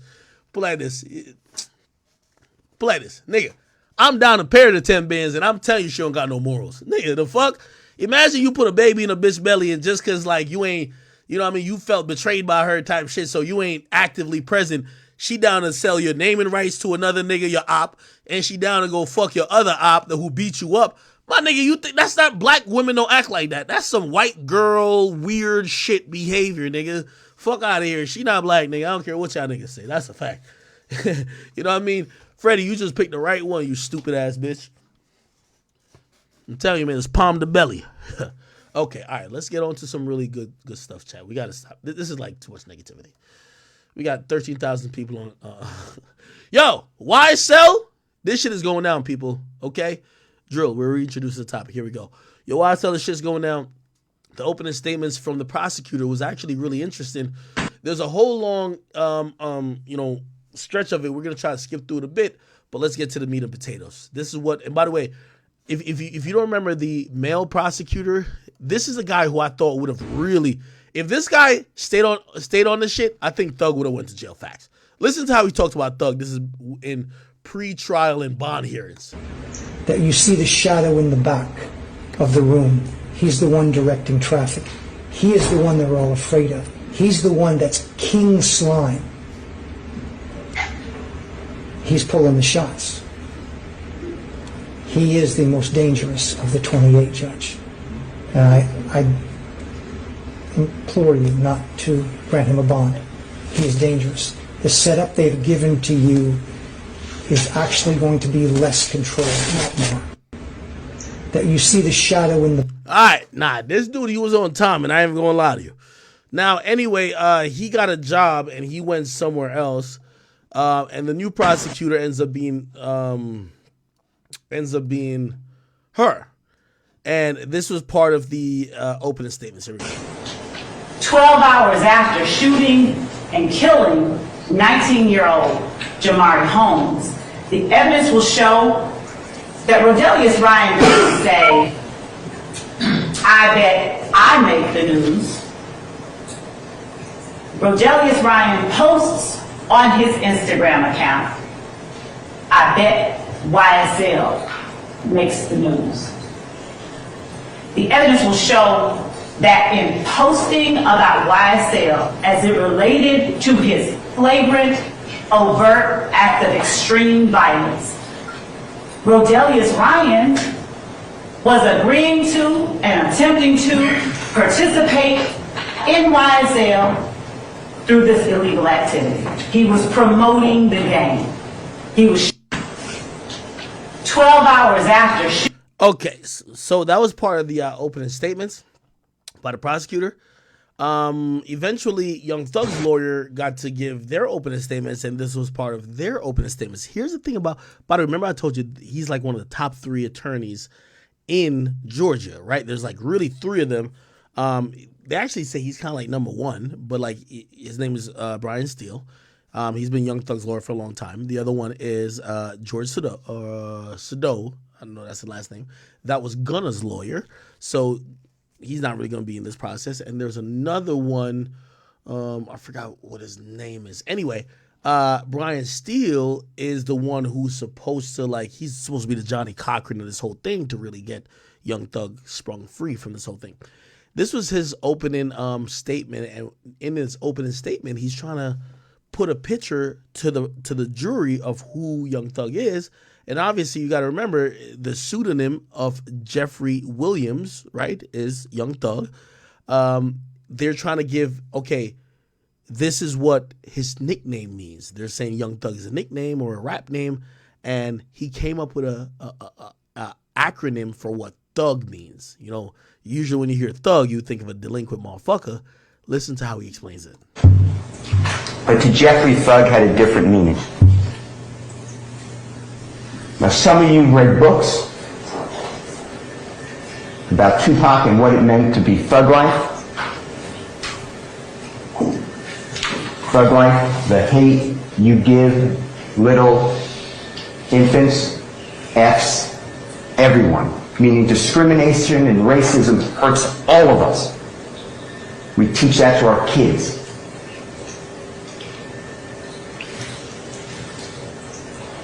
Nigga, I'm down to pair the 10 bands, and I'm telling you she don't got no morals. Nigga, the fuck? Imagine you put a baby in a bitch belly, and just cause like you ain't, you know what I mean, you felt betrayed by her type shit, so you ain't actively present. She down to sell your naming rights to another nigga, your op, and she down to go fuck your other op who beat you up. My nigga, you think that's not black women don't act like that. That's some white girl weird shit behavior, nigga. Fuck out of here. She not black, nigga. I don't care what y'all niggas say. That's a fact. You know what I mean? Freddie, you just picked the right one, you stupid ass bitch. I'm telling you, man, it's palm to belly. Okay, all right, let's get on to some really good stuff, chat. We got to stop. This is like too much negativity. We got 13,000 people on. Yo, YSL? This shit is going down, people. Okay? Drill, we're reintroducing the topic. Here we go. Yo, YSL, this shit's going down. The opening statements from the prosecutor was actually really interesting. There's a whole long, stretch of it. We're going to try to skip through it a bit, but let's get to the meat and potatoes. This is what, and by the way, if you don't remember the male prosecutor, this is a guy who I thought would have really, if this guy stayed on this shit, I think Thug would have went to jail. Facts. Listen to how he talked about Thug. This is in pre-trial and bond hearings. That you see the shadow in the back of the room. He's the one directing traffic. He is the one they're all afraid of. He's the one that's king slime. He's pulling the shots. He is the most dangerous of the 28, Judge. And I implore you not to grant him a bond. He is dangerous. The setup they've given to you is actually going to be less control, not more. That you see the shadow in the... All right, nah, this dude, he was on time, and I ain't even gonna lie to you. Now, anyway, he got a job, and he went somewhere else, and the new prosecutor ends up being her. And this was part of the opening statements. Here we go. 12 hours after shooting and killing 19-year-old Jamari Holmes, the evidence will show that Rodelius Ryan would say, I bet I make the news. Rodelius Ryan posts on his Instagram account, I bet YSL makes the news. The evidence will show that in posting about YSL as it related to his flagrant, overt act of extreme violence, Rodelius Ryan was agreeing to and attempting to participate in YSL through this illegal activity. He was promoting the game. He was 12 hours after. Okay, so that was part of the opening statements by the prosecutor. Eventually, Young Thug's lawyer got to give their opening statements, and this was part of their opening statements. Here's the thing about, by the way, remember I told you he's like one of the top 3 attorneys in Georgia, right? There's like really 3 of them. They actually say he's kind of like number 1, but like his name is Brian Steele. He's been Young Thug's lawyer for a long time. The other one is George Sado. I don't know, that's the last name. That was Gunna's lawyer. So he's not really going to be in this process. And there's another one, I forgot what his name is. Anyway, Brian Steele is the one who's supposed to, like, he's supposed to be the Johnny Cochran of this whole thing to really get Young Thug sprung free from this whole thing. This was his opening statement, and in his opening statement, he's trying to put a picture to the jury of who Young Thug is. And obviously, you got to remember the pseudonym of Jeffrey Williams, right, is Young Thug. They're trying to give, okay, this is what his nickname means. They're saying Young Thug is a nickname or a rap name, and he came up with a acronym for what thug means. You know, usually when you hear thug, you think of a delinquent motherfucker. Listen to how he explains it. But to Jeffrey, thug had a different meaning. Now, some of you read books about Tupac and what it meant to be thug life. Thug life, the hate you give little infants, F's, everyone. Meaning discrimination and racism hurts all of us. We teach that to our kids.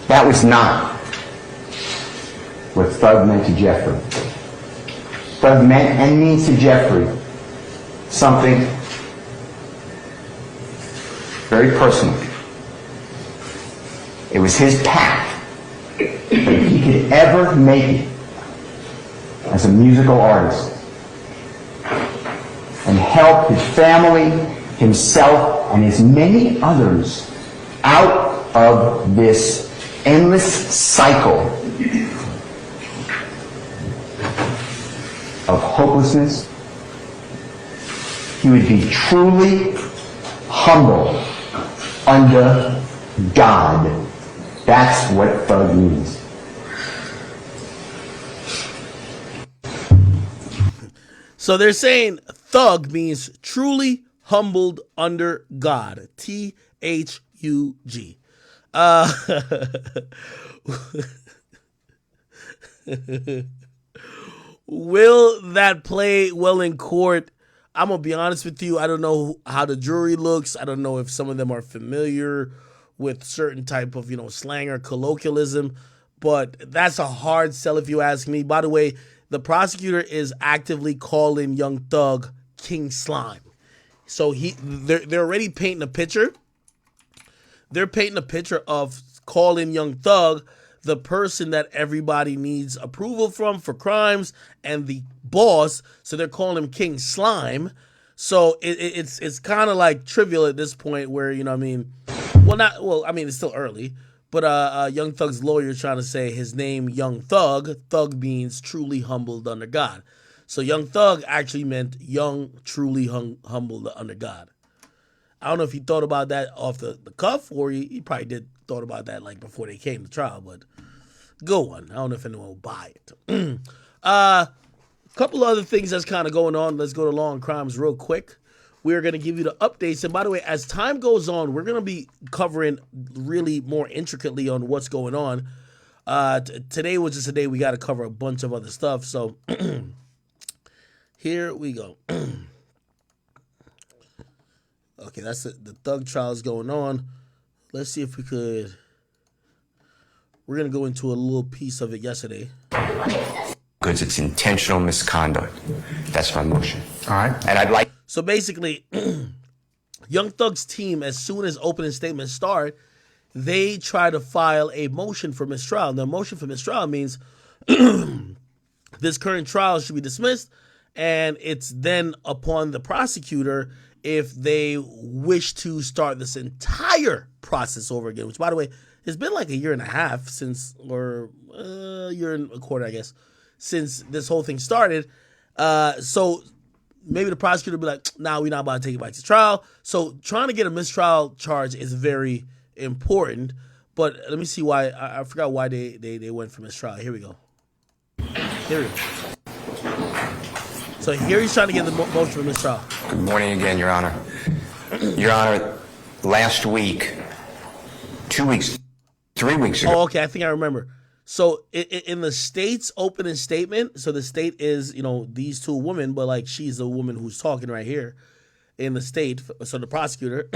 That was not what thug meant to Jeffrey. Thug meant and means to Jeffrey something very personal. It was his path. If he could ever make it as a musical artist and help his family, himself, and his many others out of this endless cycle of hopelessness, he would be truly humble under God. That's what thug means. So they're saying thug means truly humbled under God. T-H-U-G. Will that play well in court? I'm going to be honest with you. I don't know how the jury looks. I don't know if some of them are familiar with certain type of, slang or colloquialism, but that's a hard sell if you ask me. By the way, the prosecutor is actively calling Young Thug King Slime. So they're already painting a picture. They're painting a picture of calling Young Thug the person that everybody needs approval from for crimes and the boss. So they're calling him King Slime. So it's kind of like trivial at this point where, I mean, it's still early, but Young Thug's lawyer trying to say his name Young Thug. Thug means truly humbled under God. So Young Thug actually meant young, truly humbled under God. I don't know if he thought about that off the cuff, or he probably did thought about that like before they came to trial, but go on. I don't know if anyone will buy it. Couple other things that's kind of going on. Let's go to Law and Crimes real quick. We're going to give you the updates. And by the way, as time goes on, we're going to be covering really more intricately on what's going on. Today was just a day we got to cover a bunch of other stuff. So here we go. Okay, that's it. The Thug trial is going on. Let's see if we could. We're going to go into a little piece of it yesterday. Because it's intentional misconduct. That's my motion. All right. And I'd like. So basically, Young Thug's team, as soon as opening statements start, they try to file a motion for mistrial. Now, motion for mistrial means this current trial should be dismissed, and it's then upon the prosecutor if they wish to start this entire process over again, which, by the way, it's been like a year and a half since, or a year and a quarter, I guess, since this whole thing started. So maybe the prosecutor will be like, nah, we're not about to take it back to trial. So trying to get a mistrial charge is very important. But let me see why. I forgot why they went for mistrial. Here we go. Here we go. So here he's trying to get the motion for mistrial. Good morning again, Your Honor. Your Honor, last week, 2 weeks, 3 weeks ago. Oh, okay, I think I remember. So in the state's opening statement, so the state is, these two women, but like she's the woman who's talking right here in the state. So the prosecutor,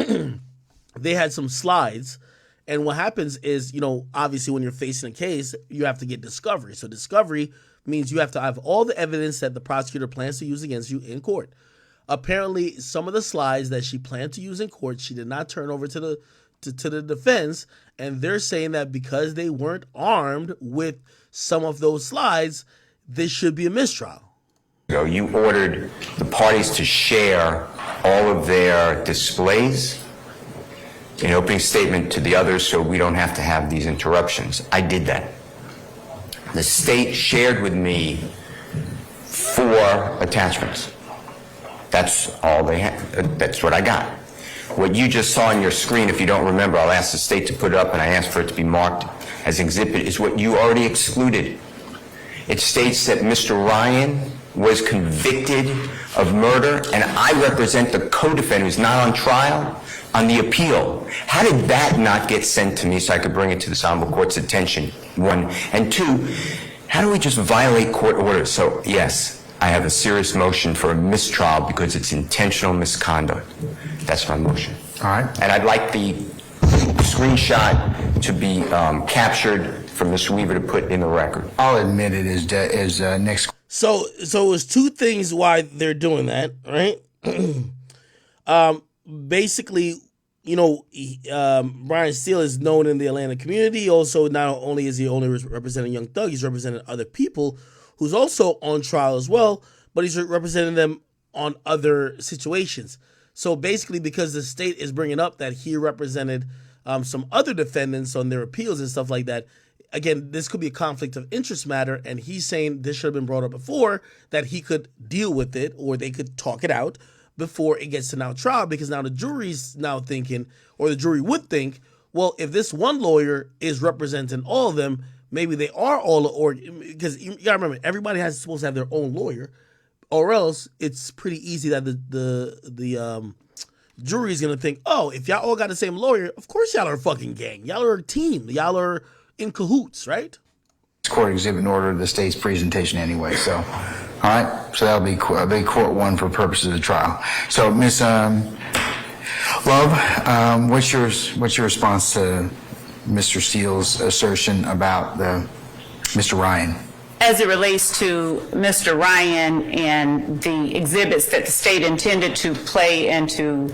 they had some slides. And what happens is, obviously when you're facing a case, you have to get discovery. So discovery means you have to have all the evidence that the prosecutor plans to use against you in court. Apparently, some of the slides that she planned to use in court, she did not turn over to the defense, and they're saying that because they weren't armed with some of those slides, this should be a mistrial. You ordered the parties to share all of their displays in opening statement to the others so we don't have to have these interruptions. I did that. The state shared with me 4 attachments. That's all they had. That's what I got. What you just saw on your screen, if you don't remember, I'll ask the state to put it up and I asked for it to be marked as exhibit, is what you already excluded. It states that Mr. Ryan was convicted of murder and I represent the co-defendant who's not on trial on the appeal. How did that not get sent to me so I could bring it to the honorable court's attention? 1. And 2, how do we just violate court orders? So yes, I have a serious motion for a mistrial because it's intentional misconduct. That's my motion. All right. And I'd like the screenshot to be captured for Mr. Weaver to put in the record. I'll admit it is next. So it was 2 things why they're doing that, right? Basically, Brian Steele is known in the Atlanta community. Also, not only is he only representing Young Thug, he's representing other people who's also on trial as well, but he's representing them on other situations. So basically, because the state is bringing up that he represented some other defendants on their appeals and stuff like that, again, this could be a conflict of interest matter, and he's saying this should have been brought up before, that he could deal with it or they could talk it out before it gets to now trial, because now the jury's now thinking, or the jury would think, well, if this one lawyer is representing all of them, maybe they are all, or because you gotta remember, everybody has supposed to have their own lawyer, or else it's pretty easy that the jury is gonna think, oh, if y'all all got the same lawyer, of course y'all are a fucking gang, y'all are a team, y'all are in cahoots, right? Court exhibit in order of the state's presentation anyway. So, all right. So that'll be court 1 for purposes of the trial. So, Ms. Love, what's your response to Mr. Steele's assertion about Mr. Ryan? As it relates to Mr. Ryan and the exhibits that the state intended to play and to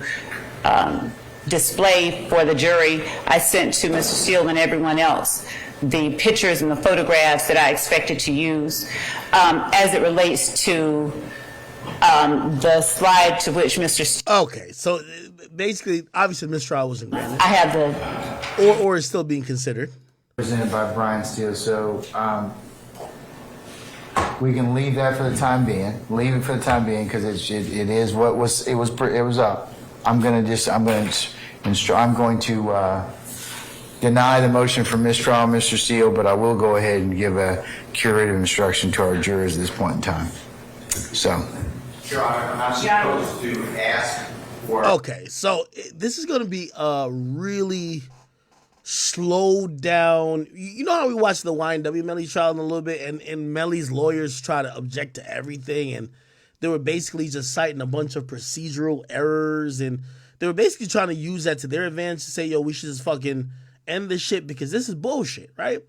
display for the jury, I sent to Mr. Steele and everyone else the pictures and the photographs that I expected to use. As it relates to The slide to which Mr. Okay, so basically, obviously, mistrial wasn't granted. I have or is still being considered. Presented by Brian Steele. So we can leave that for the time being. Leave it for the time being because it is what was it was up. I'm going to deny the motion for mistrial, Mr. Steele, but I will go ahead and give a curative instruction to our jurors at this point in time. So, Your Honor, I'm not supposed to ask for. Okay, so this is going to be a really slowed down. You know how we watched the YNW Melly trial in a little bit, and Melly's lawyers try to object to everything, and they were basically just citing a bunch of procedural errors, and they were basically trying to use that to their advantage to say, yo, we should just fucking end this shit because this is bullshit, right?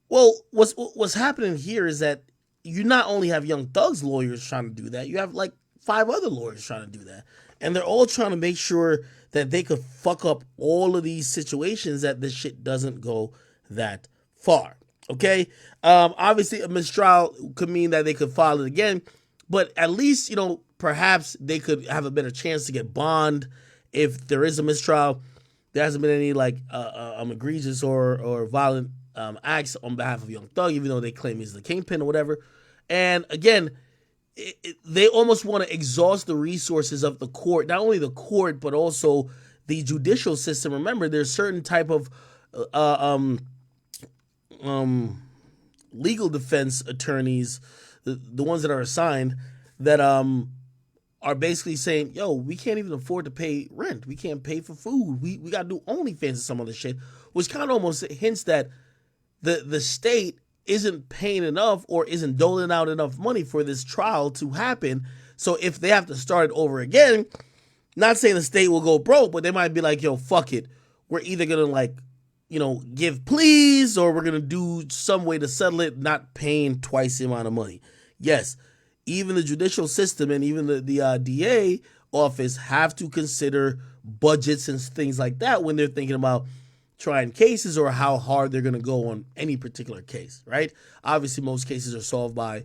Well, what's happening here is that you not only have Young Thug's lawyers trying to do that, you have like 5 other lawyers trying to do that. And they're all trying to make sure that they could fuck up all of these situations that this shit doesn't go that far. Okay? Obviously, a mistrial could mean that they could file it again, but at least, perhaps they could have a better chance to get bond if there is a mistrial. There hasn't been any egregious or violent acts on behalf of Young Thug, even though they claim he's the kingpin or whatever. And again, they almost want to exhaust the resources of the court, not only the court, but also the judicial system. Remember, there's certain type of legal defense attorneys, the ones that are assigned, that are basically saying, yo, we can't even afford to pay rent. We can't pay for food. We got to do OnlyFans and some other shit, which kind of almost hints that the state isn't paying enough or isn't doling out enough money for this trial to happen. So if they have to start it over again, not saying the state will go broke, but they might be like, yo, fuck it. We're either going to give pleas, or we're going to do some way to settle it, not paying twice the amount of money. Yes, even the judicial system and even the DA office have to consider budgets and things like that when they're thinking about trying cases or how hard they're going to go on any particular case, right? Obviously, most cases are solved by,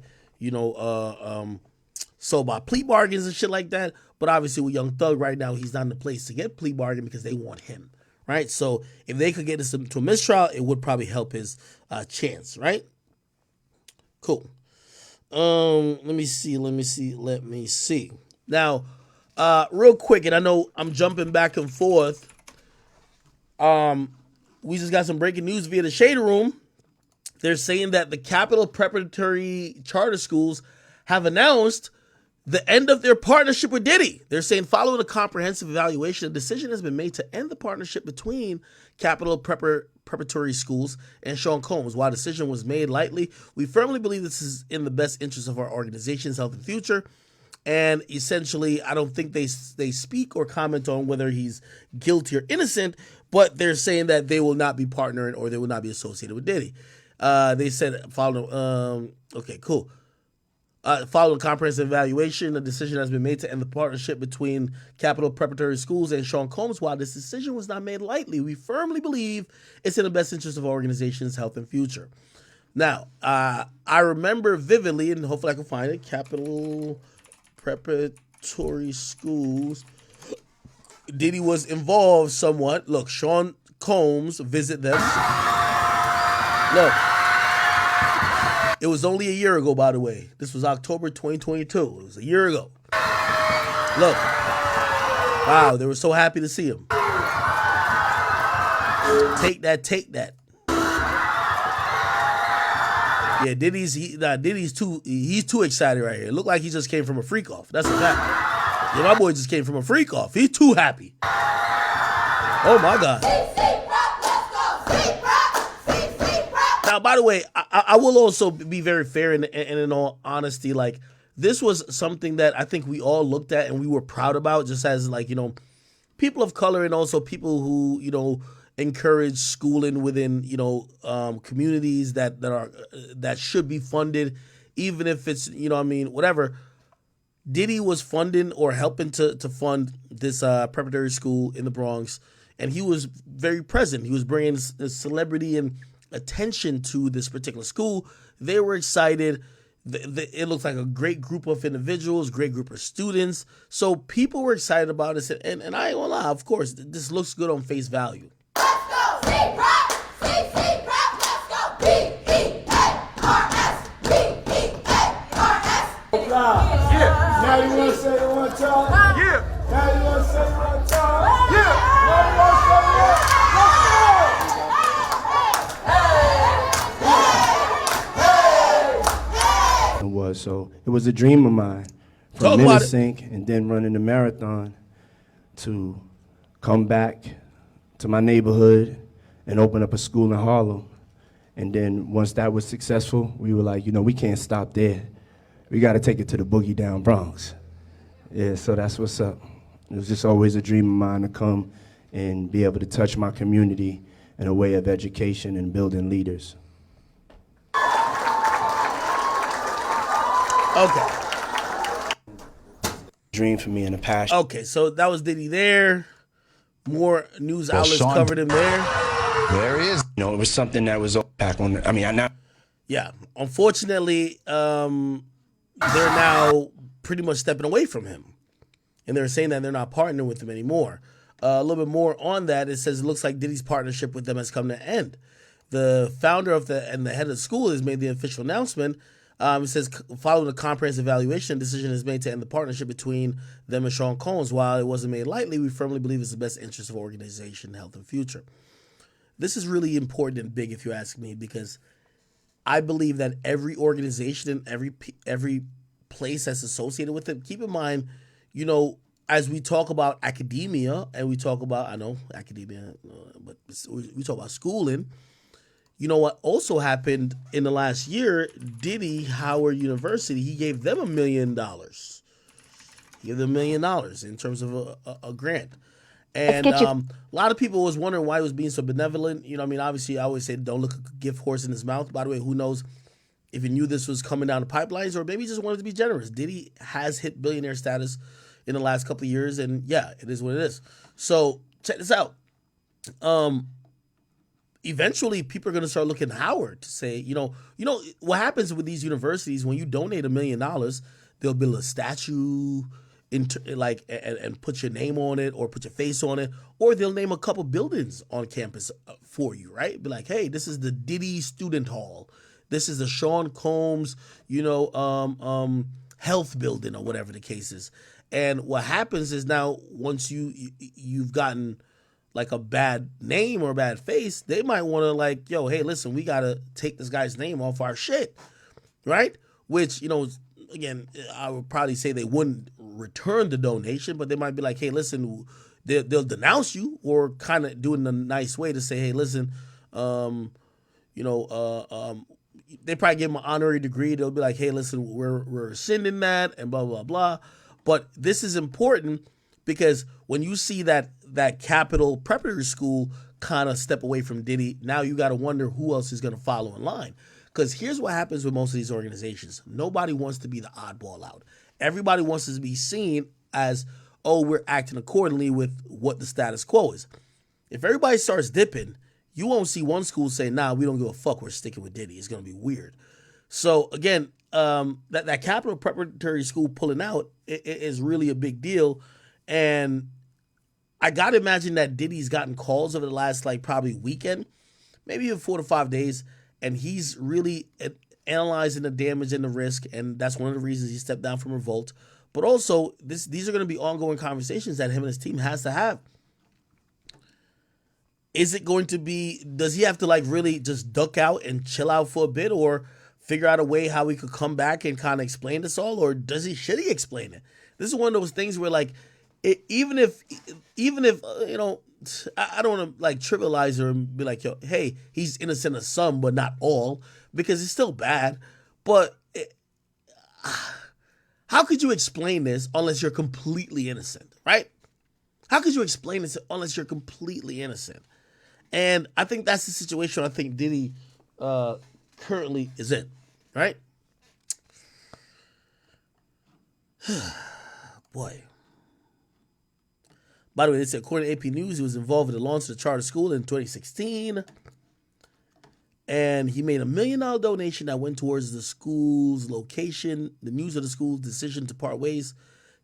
solved by plea bargains and shit like that. But obviously, with Young Thug right now, he's not in the place to get plea bargain because they want him, right? So if they could get this to a mistrial, it would probably help his chance, right? Cool. Let me see. Now, real quick, and I know I'm jumping back and forth. We just got some breaking news via the Shade Room. They're saying that the Capital Preparatory Charter Schools have announced the end of their partnership with Diddy. They're saying, following a comprehensive evaluation, a decision has been made to end the partnership between Capital Preparatory Schools and Sean Combs. While the decision was made lightly, we firmly believe this is in the best interest of our organization's health and future. And essentially, I don't think they speak or comment on whether he's guilty or innocent, but they're saying that they will not be partnering or they will not be associated with Diddy. They said, following a comprehensive evaluation, a decision has been made to end the partnership between Capital Preparatory Schools and Sean Combs. While this decision was not made lightly, we firmly believe it's in the best interest of our organization's health and future. Now, I remember vividly, and hopefully I can find it, Capital Preparatory Schools. Diddy was involved somewhat. Look, Sean Combs visit them. Look, it was only a year ago, by the way. This was October 2022. It was a year ago. Look, wow, they were so happy to see him. Take that. Yeah, Diddy's too excited right here. It looked like he just came from a freak off. That's a fact. Yeah, my boy just came from a freak off. He's too happy. Oh my God. Now, by the way, I will also be very fair and in all honesty, like, this was something that I think we all looked at and we were proud about, just as, like, people of color and also people who, encourage schooling within, communities that should be funded, even if it's, whatever. Diddy was funding or helping to fund this preparatory school in the Bronx, and he was very present. He was bringing celebrity and attention to this particular school. They were excited. It looks like a great group of individuals, great group of students. So people were excited about this, and I ain't gonna lie, of course, this looks good on face value. Yeah. Now you want to say it one time? Yeah. Now you want to say it one time? Yeah. Now you want to say it one time? It was so. It was a dream of mine from Minnesink and then running the marathon to come back to my neighborhood and open up a school in Harlem. And then once that was successful, we were like, we can't stop there. We got to take it to the boogie down Bronx. Yeah, so that's what's up. It was just always a dream of mine to come and be able to touch my community in a way of education and building leaders. Okay. Dream for me and a passion. Okay, so that was Diddy there. More news outlets covered him there. There he is. It was something that was back on. Yeah, unfortunately, they're now pretty much stepping away from him. And they're saying that they're not partnering with him anymore. A little bit more on that, it says it looks like Diddy's partnership with them has come to an end. The founder and the head of the school has made the official announcement. It says, following a comprehensive evaluation, a decision is made to end the partnership between them and Sean Combs. While it wasn't made lightly, we firmly believe it's the best interest of organization, health, and future. This is really important and big, if you ask me, because I believe that every organization and every place that's associated with it, keep in mind, as we talk about academia and we talk about, I know academia, but we talk about schooling, what also happened in the last year, Diddy, Howard University, he gave them $1 million. He gave them $1 million in terms of a grant. And a lot of people was wondering why he was being so benevolent. Obviously, I always say don't look a gift horse in his mouth. By the way, who knows if he knew this was coming down the pipelines or maybe he just wanted to be generous. Diddy has hit billionaire status in the last couple of years, and yeah, it is what it is. So check this out. Eventually, people are going to start looking at Howard to say, what happens with these universities when you donate $1 million, they'll build a statue and put your name on it or put your face on it, or they'll name a couple buildings on campus for you, right? Be like, hey, this is the Diddy Student Hall. This is the Sean Combs, health building or whatever the case is. And what happens is now once you've gotten like a bad name or a bad face, they might want to hey, listen, we got to take this guy's name off our shit, right? Which, again, I would probably say they wouldn't return the donation, but they might be like, hey, listen, they'll denounce you or kind of do it in a nice way to say, hey, listen, they probably give them an honorary degree. They'll be like, hey, listen, we're rescinding that and blah, blah, blah. But this is important because when you see that Capital Preparatory School kind of step away from Diddy, now you got to wonder who else is going to follow in line. Because here's what happens with most of these organizations. Nobody wants to be the oddball out. Everybody wants to be seen as, oh, we're acting accordingly with what the status quo is. If everybody starts dipping, you won't see one school say, nah, we don't give a fuck, we're sticking with Diddy. It's going to be weird. So, again, that Capital Preparatory School pulling out is really a big deal. And I got to imagine that Diddy's gotten calls over the last, probably weekend, maybe even 4 to 5 days, and he's really analyzing the damage and the risk, and that's one of the reasons he stepped down from Revolt. But also, these are going to be ongoing conversations that him and his team has to have. Is it going to be, does he have to really just duck out and chill out for a bit, or figure out a way how he could come back and kind of explain this all, or should he explain it? This is one of those things where even if I don't want to trivialize her and be like, yo, hey, he's innocent of some, but not all, because it's still bad. But how could you explain this unless you're completely innocent, right? How could you explain this unless you're completely innocent? And I think that's the situation I think Diddy currently is in, right? Boy. By the way, according to AP News, he was involved in the launch of the charter school in 2016. And he made $1 million donation that went towards the school's location. The news of the school's decision to part ways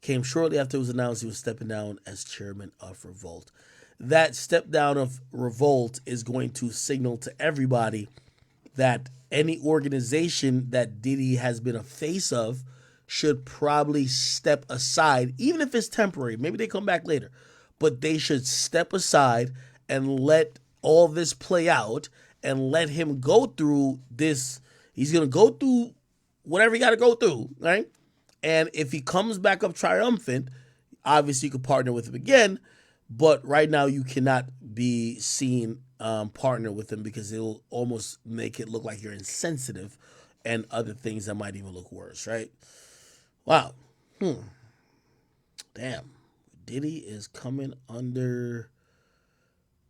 came shortly after it was announced he was stepping down as chairman of Revolt. That step down of Revolt is going to signal to everybody that any organization that Diddy has been a face of should probably step aside, even if it's temporary. Maybe they come back later, but they should step aside and let all this play out and let him go through this. He's going to go through whatever he got to go through, right? And if he comes back up triumphant, obviously you could partner with him again, but right now you cannot be seen partner with him because it'll almost make it look like you're insensitive and other things that might even look worse, right? Wow. Damn. Diddy is coming under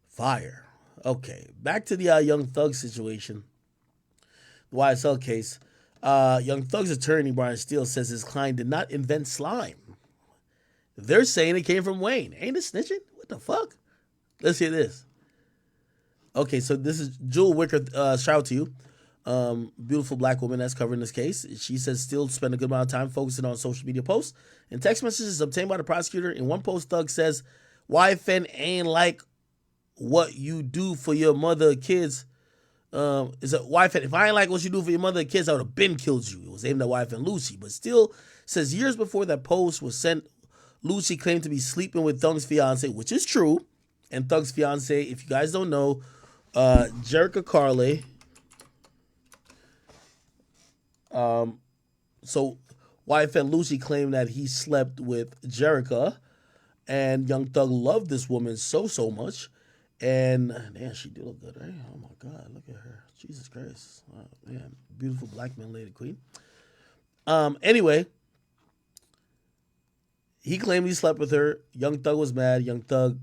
fire. Okay, back to the Young Thug situation. The YSL case. Young Thug's attorney, Brian Steele, says his client did not invent slime. They're saying it came from Wayne. Ain't it snitching? What the fuck? Let's hear this. Okay, so this is Jewel Wicker. Shout out to you. Beautiful black woman that's covering this case. She says Steele spent a good amount of time focusing on social media posts and text messages obtained by the prosecutor. In one post, Thug says, YFN ain't like what you do for your mother kids. Is a YFN, if I ain't like what you do for your mother and kids, I would have been killed you. It was aimed at YFN Lucy. But Steele says years before that post was sent, Lucy claimed to be sleeping with Thug's fiance, which is true. And Thug's fiance, if you guys don't know, Jerica Carley. So YFN Lucy claimed that he slept with Jerica, and Young Thug loved this woman so much. And man, she did look good, right? Oh my God, look at her. Jesus Christ. Man, beautiful black man lady queen. Anyway, he claimed he slept with her. Young Thug was mad. Young Thug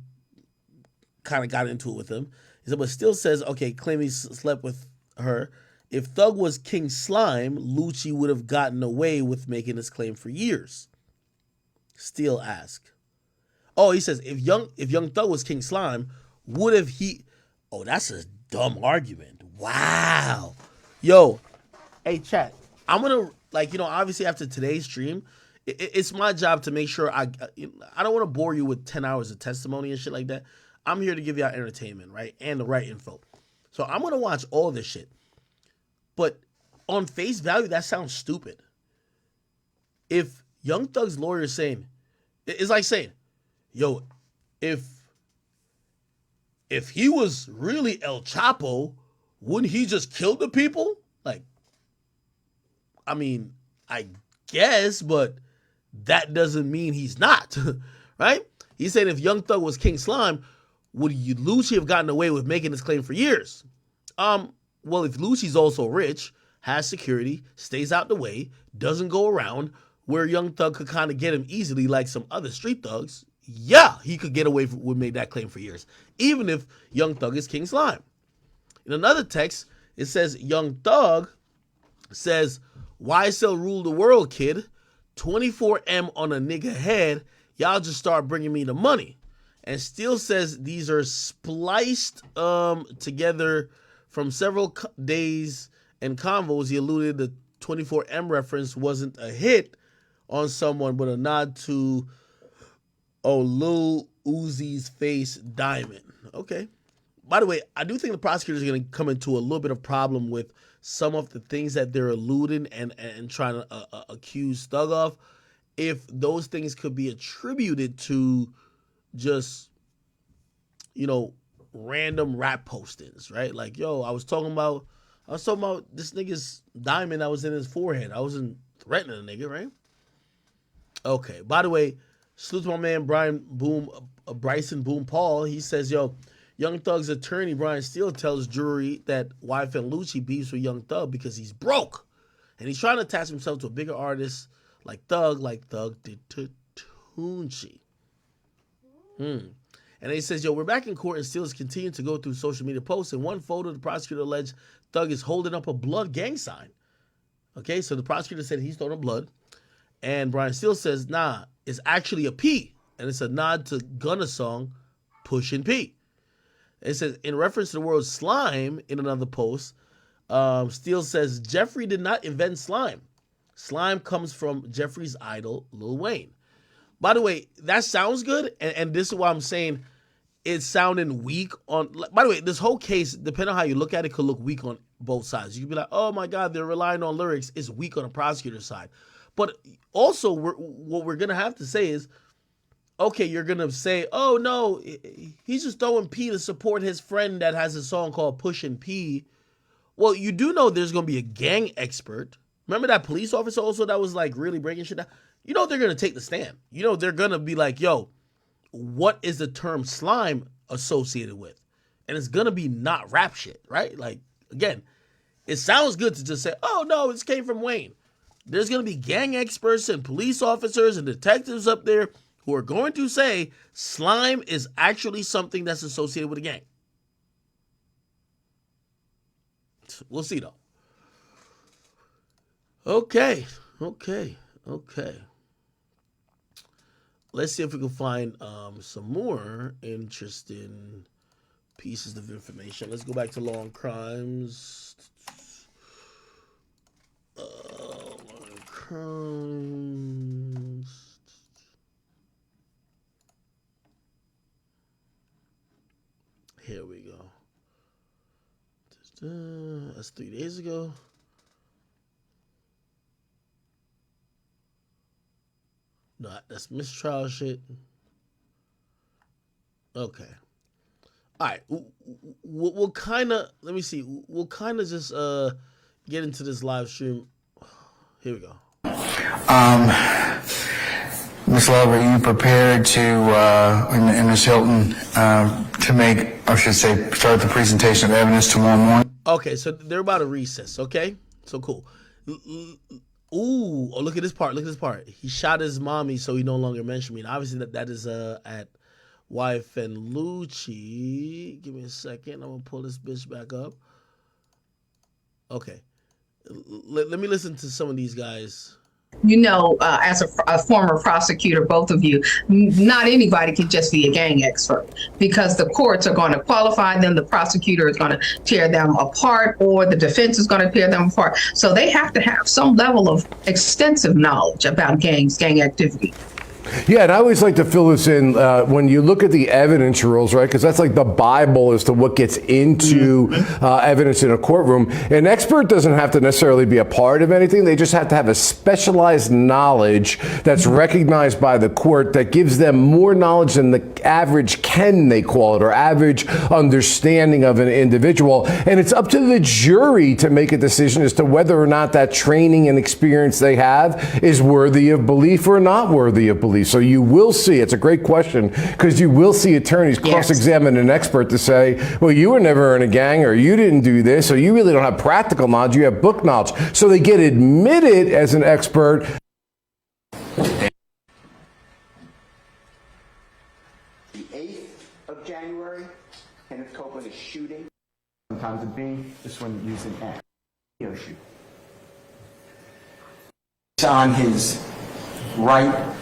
kind of got into it with him. He said, but still says, okay, claim he slept with her. If Thug was King Slime, Lucci would have gotten away with making this claim for years. Steele asked. Oh, he says, if Young Thug was King Slime, would have he... Oh, that's a dumb argument. Wow. Yo, hey, chat. I'm going to, obviously after today's stream, it's my job to make sure I don't want to bore you with 10 hours of testimony and shit like that. I'm here to give y'all entertainment, right? And the right info. So I'm going to watch all this shit. But on face value, that sounds stupid. If Young Thug's lawyer is saying... It's like saying, yo, if he was really El Chapo, wouldn't he just kill the people? Like, I mean, I guess, but that doesn't mean he's not, right? He's saying if Young Thug was King Slime, would Lucci have gotten away with making this claim for years? Well, if Lucci's also rich, has security, stays out the way, doesn't go around, where Young Thug could kind of get him easily like some other street thugs, yeah, he could get away with make that claim for years, even if Young Thug is King Slime. In another text, it says, Young Thug says, YSL rule the world, kid. 24M on a nigga head. Y'all just start bringing me the money. And Steele says these are spliced together from several days and convos. He alluded the 24M reference wasn't a hit on someone, but a nod to Lil Uzi's face diamond. Okay. By the way, I do think the prosecutors are going to come into a little bit of problem with some of the things that they're alluding and trying to accuse Thug of. If those things could be attributed to just, random rap postings, right? Like, yo, I was talking about this nigga's diamond that was in his forehead. I wasn't threatening a nigga, right? Okay. By the way, salute to my man Bryson Boom Paul. He says, yo, Young Thug's attorney, Brian Steele, tells jury that YFN Lucci beefs with Young Thug because he's broke. And he's trying to attach himself to a bigger artist like Thug did to Tunchi. And he says, yo, we're back in court and Steele is continuing to go through social media posts. In one photo, the prosecutor alleged Thug is holding up a blood gang sign. Okay, so the prosecutor said he's throwing blood. And Brian Steele says, nah, it's actually a P. And it's a nod to Gunna's song, Pushin' P. It says, in reference to the word slime in another post, Steele says Jeffrey did not invent slime. Slime comes from Jeffrey's idol, Lil Wayne. By the way, that sounds good, and this is why I'm saying it's sounding weak on. By the way, this whole case, depending on how you look at it, could look weak on both sides. You could be like, "Oh my God, they're relying on lyrics." It's weak on the prosecutor's side, but also what we're gonna have to say is, okay, you're gonna say, "Oh no, he's just throwing P to support his friend that has a song called Pushin' P." Well, you do know there's gonna be a gang expert. Remember that police officer also that was like really breaking shit down? You know they're gonna take the stand. You know they're gonna be like, yo, what is the term slime associated with? And it's gonna be not rap shit, right? Like, again, it sounds good to just say, oh no, this came from Wayne. There's gonna be gang experts and police officers and detectives up there who are going to say slime is actually something that's associated with a gang. We'll see though. Okay. Let's see if we can find some more interesting pieces of information. Let's go back to Law and Crimes. Law and Crimes. Here we go. That's 3 days ago. No, that's mistrial shit. Okay. All right. We'll kind of, let me see. We'll kind of just get into this live stream. Here we go. Ms. Love, are you prepared to, and Ms. Hilton, to make, I should say, start the presentation of evidence tomorrow morning? Okay, so they're about to recess, okay? So cool. Ooh, oh, look at this part. Look at this part. He shot his mommy, so he no longer mentioned me. And obviously, that is at Wife and Lucci. Give me a second. I'm going to pull this bitch back up. Okay. Let me listen to some of these guys. You know, as a former prosecutor, both of you, not anybody can just be a gang expert because the courts are going to qualify them. The prosecutor is going to tear them apart, or the defense is going to tear them apart. So they have to have some level of extensive knowledge about gangs, gang activity. Yeah, and I always like to fill this in when you look at the evidence rules, right? Because that's like the Bible as to what gets into evidence in a courtroom. An expert doesn't have to necessarily be a part of anything. They just have to have a specialized knowledge that's recognized by the court that gives them more knowledge than the average Ken, they call it, or average understanding of an individual. And it's up to the jury to make a decision as to whether or not that training and experience they have is worthy of belief or not worthy of belief. So you will see, it's a great question, because you will see attorneys cross-examine an expert to say, well, you were never in a gang, or you didn't do this, or you really don't have practical knowledge, you have book knowledge. So they get admitted as an expert. The 8th of January, Kenneth Copeland is shooting. Sometimes a B, this one using X. Shoot. It's on his right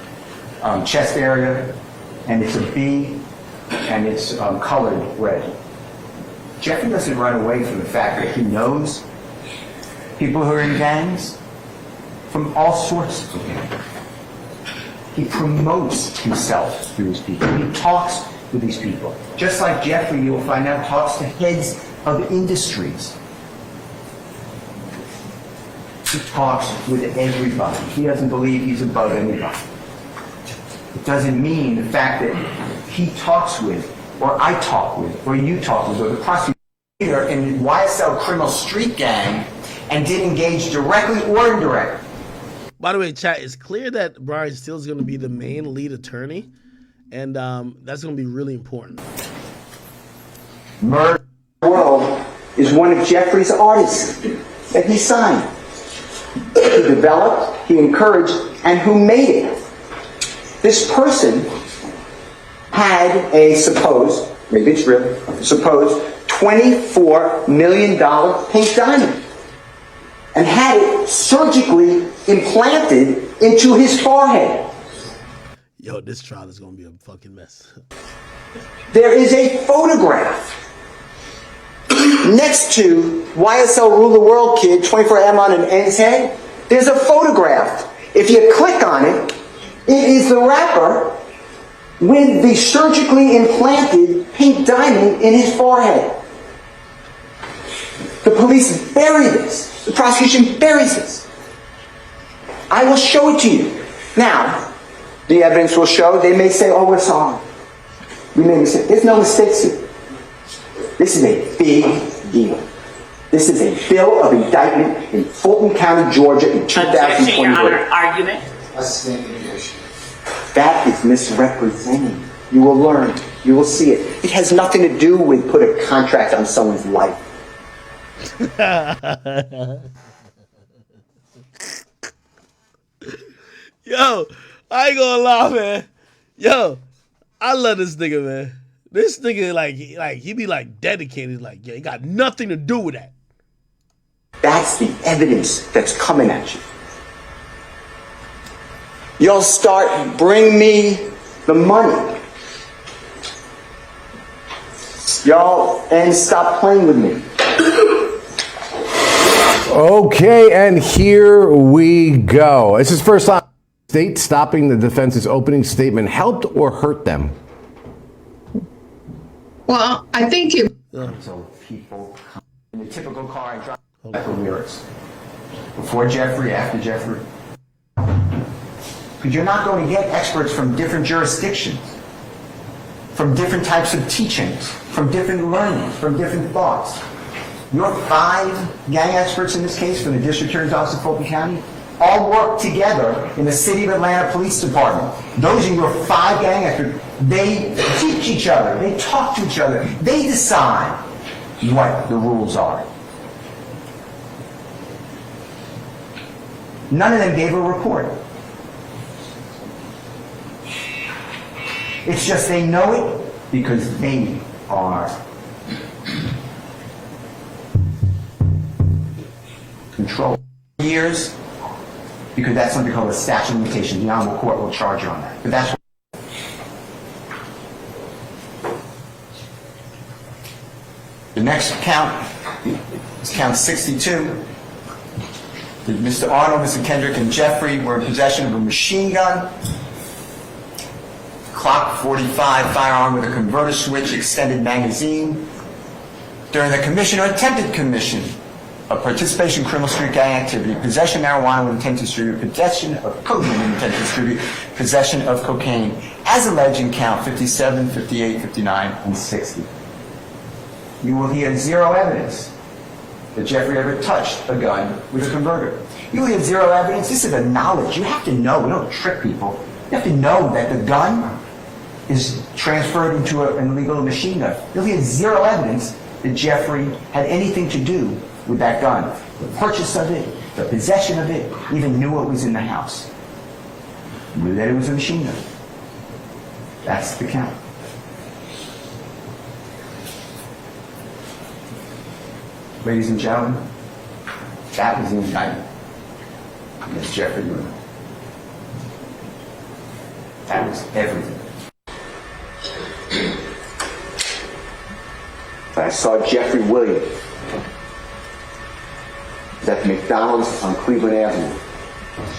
chest area, and it's a B, and it's colored red. Jeffrey doesn't run away from the fact that he knows people who are in gangs from all sorts of gangs. He promotes himself through these people. He talks with these people. Just like Jeffrey, you will find out, talks to heads of industries. He talks with everybody. He doesn't believe he's above anybody. It doesn't mean the fact that he talks with, or I talk with, or you talk with, or the prosecutor in the YSL criminal street gang and did engage directly or indirectly. By the way, chat, it's clear that Brian Steele is going to be the main lead attorney, and that's going to be really important. Murder World is one of Jeffrey's artists that he signed, he developed, he encouraged, and who made it. This person had a supposed, maybe it's real, supposed $24 million pink diamond and had it surgically implanted into his forehead. Yo, this trial is going to be a fucking mess. There is a photograph next to YSL Rule the World kid, 24M on an N's head, there's a photograph. If you click on it, it is the rapper with the surgically implanted pink diamond in his forehead. The police bury this. The prosecution buries this. I will show it to you. Now, the evidence will show, they may say, oh, it's on. We made a mistake. There's no mistakes here. This is a big deal. This is a bill of indictment in Fulton County, Georgia in 2023. Your Honor, argument. That is misrepresenting. You will learn. You will see it. It has nothing to do with put a contract on someone's life. Yo, I ain't gonna lie, man. Yo, I love this nigga, man. This nigga, like he be like dedicated, like, yeah, he got nothing to do with that. That's the evidence that's coming at you. Y'all start, bring me the money. Y'all, and stop playing with me. Okay, and here we go. This is first time state stopping the defense's opening statement helped or hurt them? Well, I think it. So people in the typical car I drive for lyrics. Before Jeffrey, after Jeffrey. Because you're not going to get experts from different jurisdictions, from different types of teachings, from different learnings, from different thoughts. Your 5 gang experts in this case from the District Attorney's Office of Fulton County all work together in the City of Atlanta Police Department. Those are your 5 gang experts. They teach each other. They talk to each other. They decide what the rules are. None of them gave a report. It's just they know it because they are control years, because that's something called a statute of limitations. The Honorable Court will charge you on that. But that's the next count is count 62. Mr. Arnold, Mr. Kendrick, and Jeffrey were in possession of a machine gun, Glock 45 firearm with a converter switch, extended magazine. During the commission or attempted commission of participation in criminal street gang activity, possession of marijuana with intent to distribute, possession of cocaine with intent to distribute, possession of cocaine, as alleged in count 57, 58, 59, and 60. You will hear zero evidence that Jeffrey ever touched a gun with a converter. You will hear zero evidence. This is a knowledge. You have to know. We don't trick people. You have to know that the gun is transferred into an illegal machine gun. You'll hear zero evidence that Jeffrey had anything to do with that gun. The purchase of it, the possession of it, even knew it was in the house. Knew that it was a machine gun. That's the count. Ladies and gentlemen, that was the indictment against Jeffrey Luna. That was everything. I saw Jeffrey Williams at the McDonald's on Cleveland Avenue.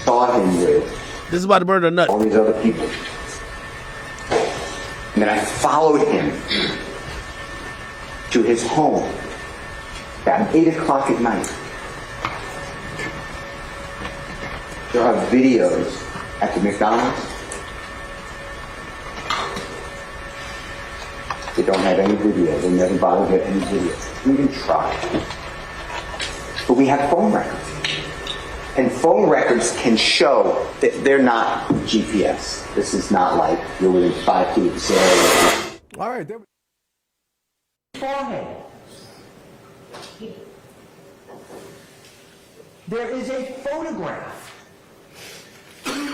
Saw him with this is about to murder a nut. All these other people. And then I followed him to his home at 8 o'clock at night. There are videos at the McDonald's. They don't have any video. They never bother to get any video. We even try. But we have phone records. And phone records can show that they're not GPS. This is not like you're within 5 feet of this area. All right. There Forehead. There is a photograph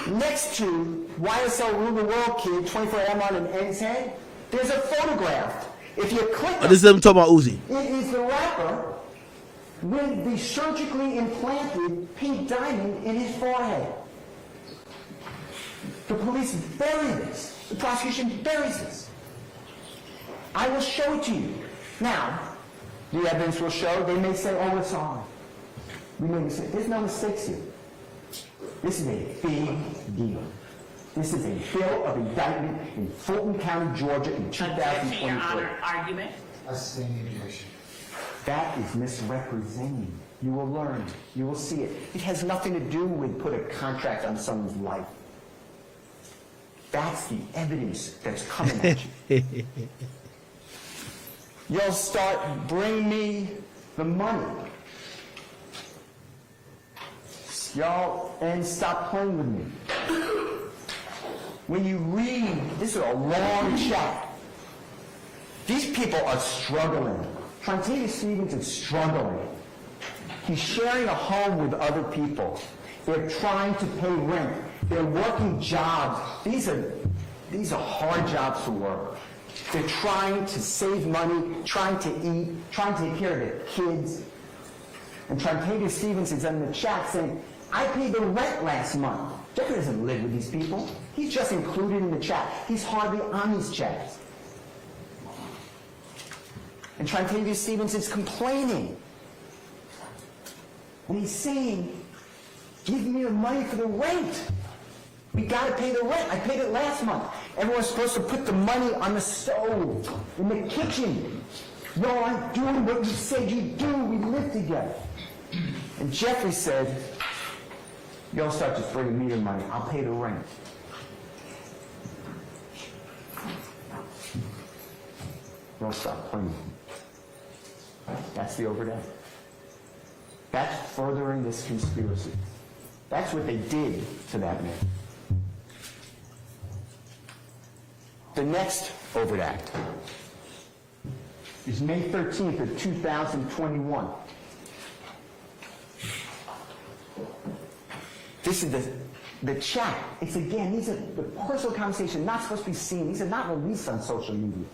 next to YSL Rule the World Kid, 24M on an N's head. There's a photograph. If you click this is them talking about Uzi. it is the rapper with the surgically implanted pink diamond in his forehead. The police bury this. The prosecution buries this. I will show it to you. Now, The evidence will show. They may say, oh, it's on. We may say, there's no mistakes here. This is a big deal. This is a bill of indictment in Fulton County, Georgia in 2023. Your Honor, argument. I sustain the objection. That is misrepresenting. You will learn. You will see it. It has nothing to do with put a contract on someone's life. That's the evidence that's coming at you. You'll start bringing me the money. Y'all, and stop playing with me. When you read, this is a long chat. These people are struggling. Trontavious Stevens is struggling. He's sharing a home with other people. They're trying to pay rent. They're working jobs. These are hard jobs to work. They're trying to save money, trying to eat, trying to take care of their kids. And Trontavious Stevens is in the chat saying, I paid the rent last month. Jeffrey doesn't live with these people. He's just included in the chat. He's hardly on these chats. And Trontavious Stevens is complaining. And he's saying, give me the money for the rent. We got to pay the rent. I paid it last month. Everyone's supposed to put the money on the stove, in the kitchen. No, I'm doing what you said you do. We live together. And Jeffrey said, y'all start just bringing me your money. I'll pay the rent. Y'all stop playing. That's the overdose. That's furthering this conspiracy. That's what they did to that man. The next overt act is May 13th of 2021. This is the chat. It's again, these are the personal conversation not supposed to be seen. These are not released on social media.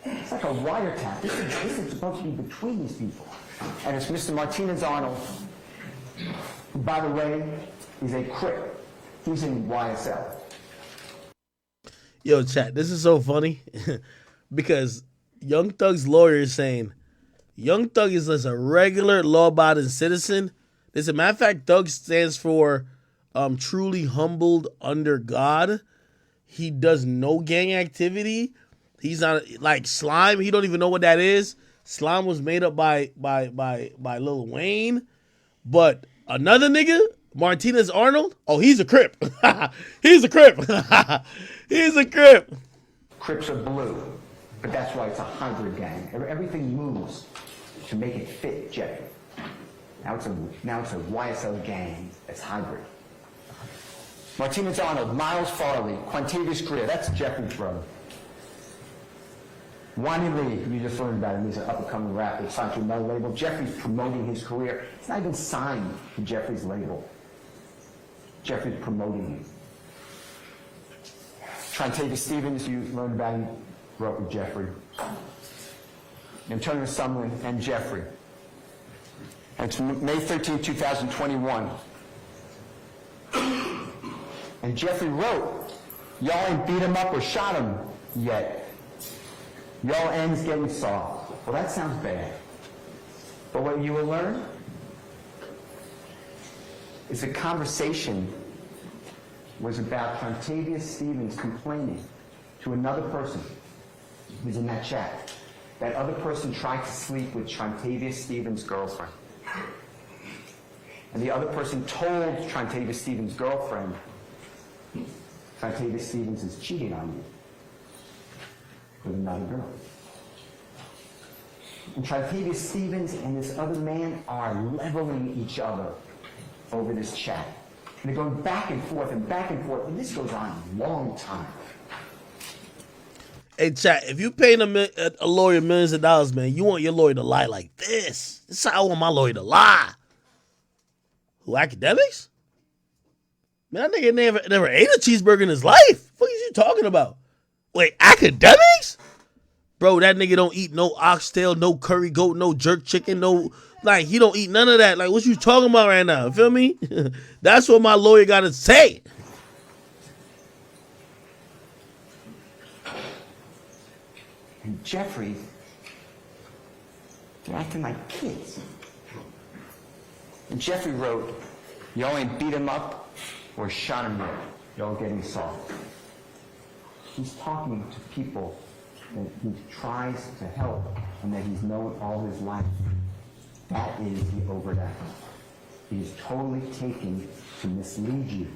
It's like a wiretap. This is supposed to be between these people. And it's Mr. Martinez Arnold, who, by the way, is a Crip. He's in YSL. Yo, chat, this is so funny because Young Thug's lawyer is saying Young Thug is just a regular law-abiding citizen. As a matter of fact, Thug stands for truly humbled under God. He does no gang activity. He's not like Slime. He don't even know what that is. Slime was made up by Lil Wayne. But another nigga, Martinez Arnold, oh, he's a Crip. He's a Crip. He's a Crip. Crips are blue, but that's why it's a hybrid gang. Everything moves to make it fit Jeffrey. Now it's a YSL gang that's hybrid. Martinez Arnold, Miles Farley, Quantavious Greer, that's Jeffrey's brother. Wani Lee, you just learned about him, he's an up-and-coming rapper, signed to another label. Jeffrey's promoting his career. It's not even signed to Jeffrey's label. Jeffrey's promoting him. Trontavious Stevens, you learned about him, grew up with Jeffrey. Antonio Sumlin and Jeffrey. And it's May 13, 2021. And Jeffrey wrote, y'all ain't beat him up or shot him yet. Y'all ends getting soft. Well, that sounds bad. But what you will learn is the conversation was about Trontavious Stevens complaining to another person who's in that chat. That other person tried to sleep with Trontavious Stevens' girlfriend. And the other person told Trontavious Stevens' girlfriend, Trontavious Stevens is cheating on you with another girl. And Trontavious Stevens and this other man are leveling each other over this chat. And they're going back and forth, and and this goes on a long time. Hey, chat, if you paying a lawyer millions of dollars, man, you want your lawyer to lie like this. This is how I want my lawyer to lie. Who, Akademiks? Man, that nigga never ate a cheeseburger in his life. What is you talking about? Wait, Akademiks? Bro, that nigga don't eat no oxtail, no curry goat, no jerk chicken, no, like, he don't eat none of that. Like, what you talking about right now? Feel me? That's what my lawyer got to say. And Jeffrey They're acting like kids. And Jeffrey wrote, you only beat him up or shot him dead. You're all getting soft. He's talking to people that he tries to help and that he's known all his life. That is the overt act. He is totally taken to mislead you.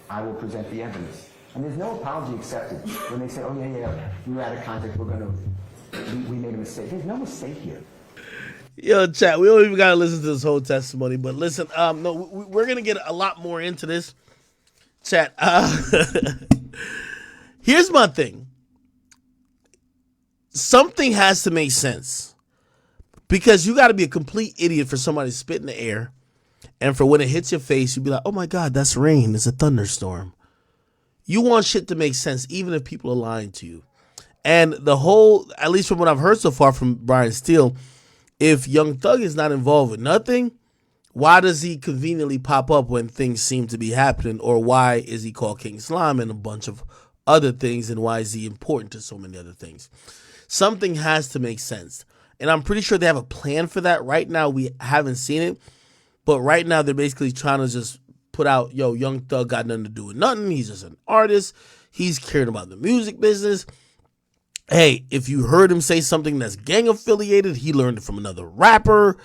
I will present the evidence. And there's no apology accepted when they say, oh, yeah, we were out of context, we made a mistake. There's no mistake here. Yo, chat, we don't even got to listen to this whole testimony, but listen, no, we're going to get a lot more into this. Chat, here's my thing. Something has to make sense because you got to be a complete idiot for somebody to spit in the air, and for when it hits your face, you'd be like, oh my God, that's rain. It's a thunderstorm. You want shit to make sense, even if people are lying to you. And the whole, at least from what I've heard so far from Brian Steele, if Young Thug is not involved with nothing, why does he conveniently pop up when things seem to be happening? Or why is he called King Slime and a bunch of other things? And why is he important to so many other things? Something has to make sense. And I'm pretty sure they have a plan for that. Right now, we haven't seen it. But right now, they're basically trying to just put out, yo, Young Thug got nothing to do with nothing. He's just an artist. He's caring about the music business. Hey, if you heard him say something that's gang affiliated, he learned it from another rapper.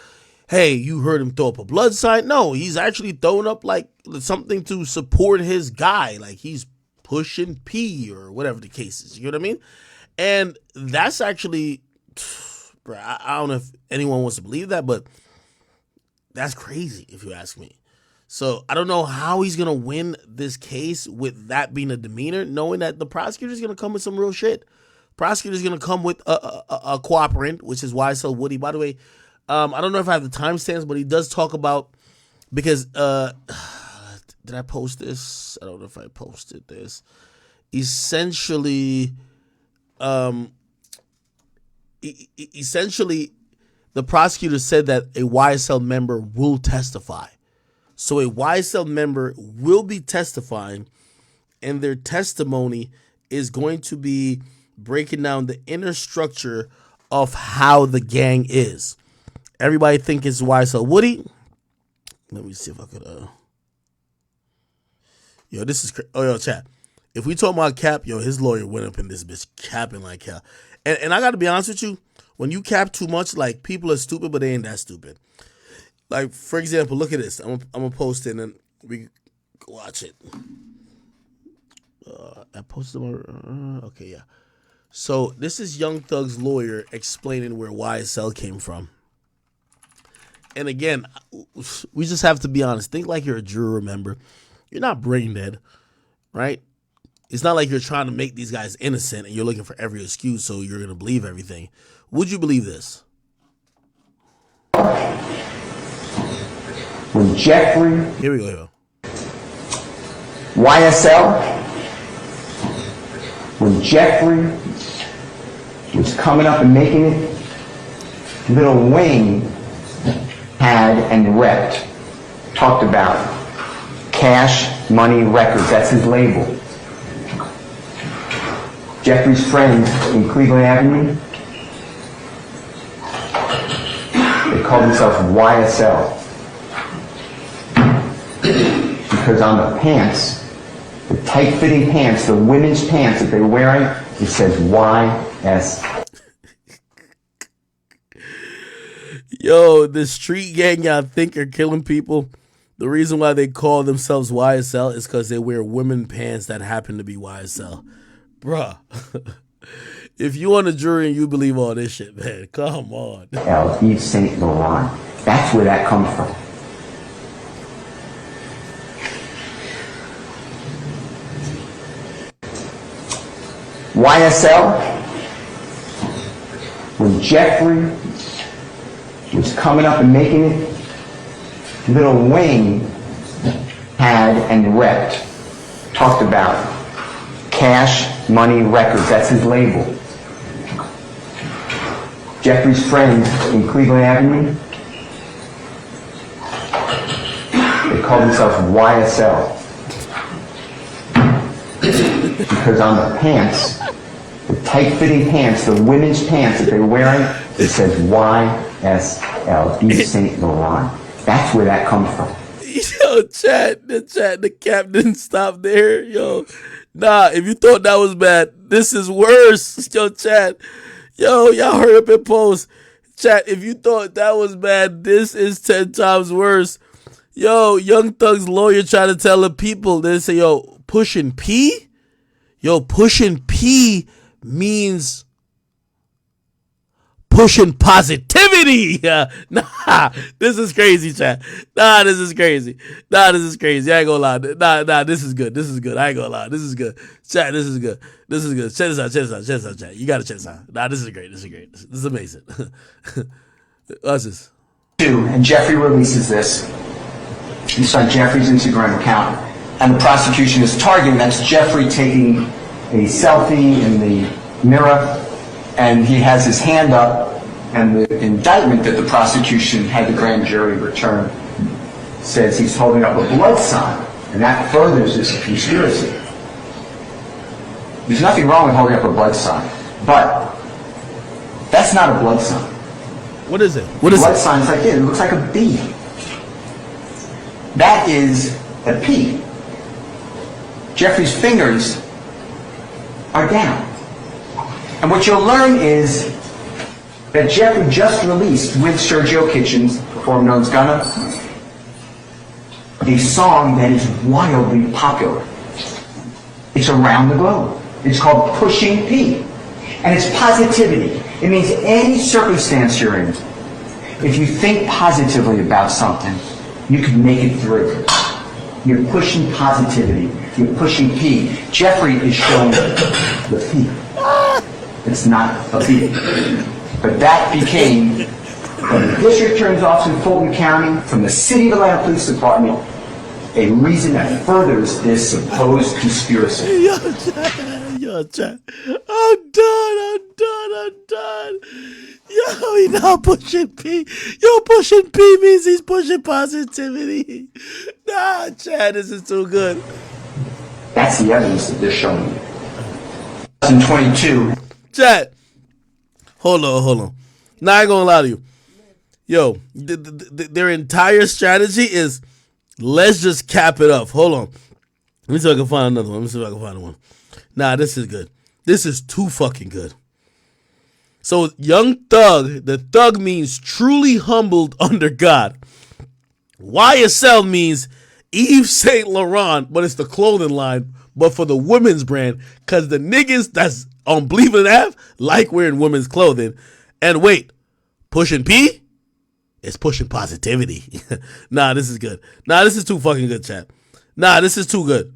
Hey, you heard him throw up a blood sign. No, he's actually throwing up like something to support his guy. Like he's pushing P or whatever the case is. You know what I mean? And that's actually, bro, I don't know if anyone wants to believe that, but that's crazy if you ask me. So I don't know how he's going to win this case with that being a demeanor, knowing that the prosecutor's going to come with some real shit. Prosecutor's going to come with a cooperant, which is YSL Woody. By the way, I don't know if I have the timestamps, but he does talk about, because, did I post this? I don't know if I posted this. Essentially, the prosecutor said that a YSL member will testify. So a YSL member will be testifying, and their testimony is going to be breaking down the inner structure of how the gang is. Everybody think it's YSL Woody. Let me see if I could. Yo, this is yo, chat. If we talk about cap, yo, his lawyer went up in this bitch capping like hell. And I got to be honest with you, when you cap too much, like people are stupid, but they ain't that stupid. Like for example, look at this. I'm gonna post it and we can watch it. I posted okay, yeah. So this is Young Thug's lawyer explaining where YSL came from. And again, we just have to be honest. Think like you're a juror member. You're not brain dead, right? It's not like you're trying to make these guys innocent and you're looking for every excuse so you're going to believe everything. Would you believe this? When Jeffrey... Here we go. YSL... When Jeffrey was coming up and making it, Lil Wayne had and repped, talked about Cash Money Records. That's his label. Jeffrey's friends in Cleveland Avenue, they called themselves YSL. Because on the pants, the tight-fitting pants, the women's pants that they were wearing, it says YS. Yo, the street gang y'all think are killing people. The reason why they call themselves YSL is because they wear women pants that happen to be YSL. Bruh. If you on the jury and you believe all this shit, man, come on. Yves Saint Laurent. That's where that comes from. YSL, when Jeffrey was coming up and making it, Lil Wayne had and repped, talked about Cash Money Records. That's his label. Jeffrey's friends in Cleveland Avenue, they call themselves YSL. Because on the pants, the tight-fitting pants, the women's pants that they're wearing, it says YSL, Yves Saint Laurent. That's where that comes from. Yo, the cap didn't stop there. Yo, nah, if you thought that was bad, this is worse. Yo, chat. Yo, y'all hurry up and post. Chat, if you thought that was bad, this is 10 times worse. Yo, Young Thug's lawyer trying to tell the people, they say, yo, pushing P? Yo, pushing P means pushing positivity. Nah, this is crazy, chat. Nah, this is crazy. I ain't gonna lie. Nah, this is good. I ain't gonna lie. This is good. Chat, this is good. Check this out, chat. You gotta check this out. Nah, this is great. This is amazing. What's this? And Jeffrey releases this. It's on Jeffrey's Instagram account. And the prosecution is targeting, that's Jeffrey taking a selfie in the mirror, and he has his hand up, and the indictment that the prosecution had the grand jury return says he's holding up a blood sign, and that furthers this conspiracy. There's nothing wrong with holding up a blood sign, but that's not a blood sign. What is it? Blood sign's like this. It looks like a B. That is a P. Jeffrey's fingers are down. And what you'll learn is that Jeffrey just released, with Sergio Kitchens, performer known as Gunna, a song that is wildly popular. It's around the globe. It's called Pushing P. And it's positivity. It means any circumstance you're in, if you think positively about something, you can make it through. You're pushing positivity. You're pushing P. Jeffrey is showing the P. It's not a P. But that became, from the district attorney's office in Fulton County, from the City of Atlanta Police Department, a reason that furthers this supposed conspiracy. Yo, chat. I'm done. Yo, he not pushing P. Yo, pushing P means he's pushing positivity. Nah, chat, this is too good. That's the evidence that they're showing you. 2022. Chat. Hold on. Nah, I ain't gonna lie to you. Yo, their entire strategy is, let's just cap it up. Hold on. Let me see if I can find another one. Let me see if I can find one. Nah, this is good. This is too fucking good. So, Young Thug, the Thug means truly humbled under God. YSL means Yves Saint Laurent, but it's the clothing line, but for the women's brand, because the niggas that's on Bleevin' Ave like wearing women's clothing. And wait, pushing P? It's pushing positivity. Nah, this is good. Nah, this is too fucking good, chat. Nah, this is too good.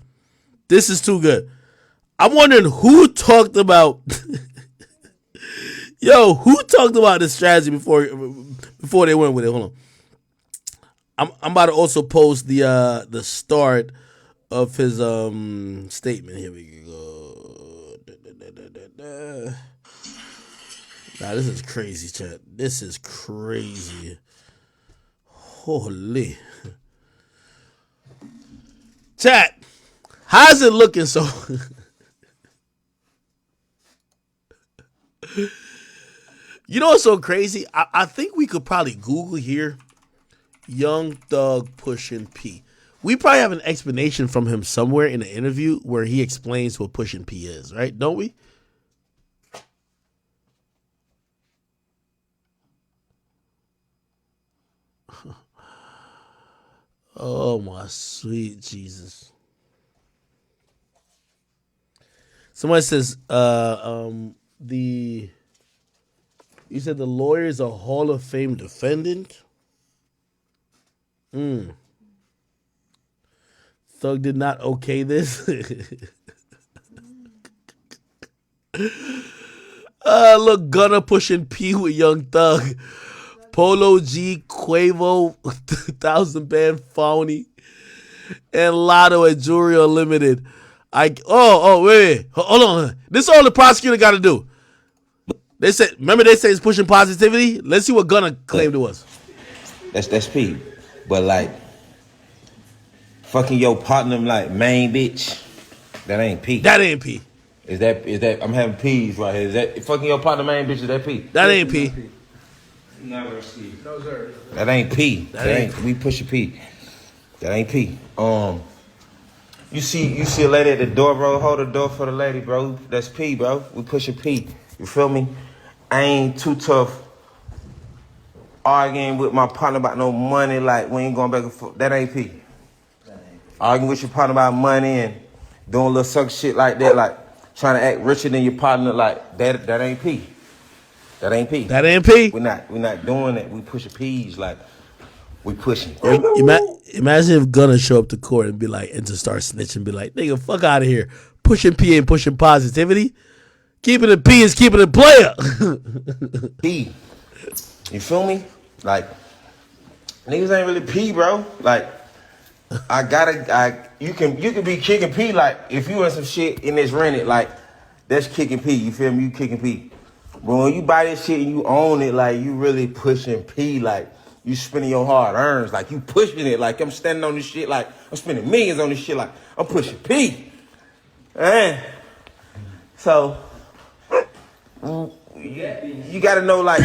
This is too good. I'm wondering who talked about... Yo, who talked about this strategy before they went with it? Hold on. I'm about to also post the start of his statement. Here we go. Nah, this is crazy, chat. This is crazy. Holy. Chat, how's it looking so... You know what's so crazy? I think we could probably Google here, Young Thug pushing P. We probably have an explanation from him somewhere in the interview where he explains what pushing P is, right? Don't we? Oh my sweet Jesus. Somebody says, you said the lawyer is a Hall of Fame defendant? Thug did not okay this. Look, Gunna pushing P with Young Thug. Polo G, Quavo, 1000 Band Phony, and Lotto at Jewelry Unlimited. Wait. Hold on. This is all the prosecutor got to do. They said it's pushing positivity. Let's see what Gunna claimed to us. That's P. But like fucking your partner like main bitch, that ain't P. That ain't P. Is that I'm having peas right here? Is that fucking your partner main bitch? Is that pee? That ain't pee. Never see. No sir. That ain't pee. That ain't. We push a pee. That ain't pee. You see a lady at the door, bro. Hold the door for the lady, bro. That's pee, bro. We push a pee. You feel me? I ain't too tough arguing with my partner about no money. Like we ain't going back and forth. That ain't pee. Arguing with your partner about money and doing little suck shit like that, like trying to act richer than your partner, like that ain't pee. That ain't pee. That ain't pee. We're not doing that. We pushing peas, like we pushing. Imagine if Gunna show up to court and be like, and just start snitching, be like, nigga, fuck out of here. Pushing P and pushing positivity. Keeping it P is keeping it player. P. You feel me? Like niggas ain't really P, bro. Like you can be kicking P, like if you in some shit and it's rented, like that's kicking P. You feel me? You kicking P. But when you buy this shit and you own it, like you really pushing P, like you spending your hard earns, like you pushing it, like I'm standing on this shit, like I'm spending millions on this shit, like I'm pushing P. So you gotta know like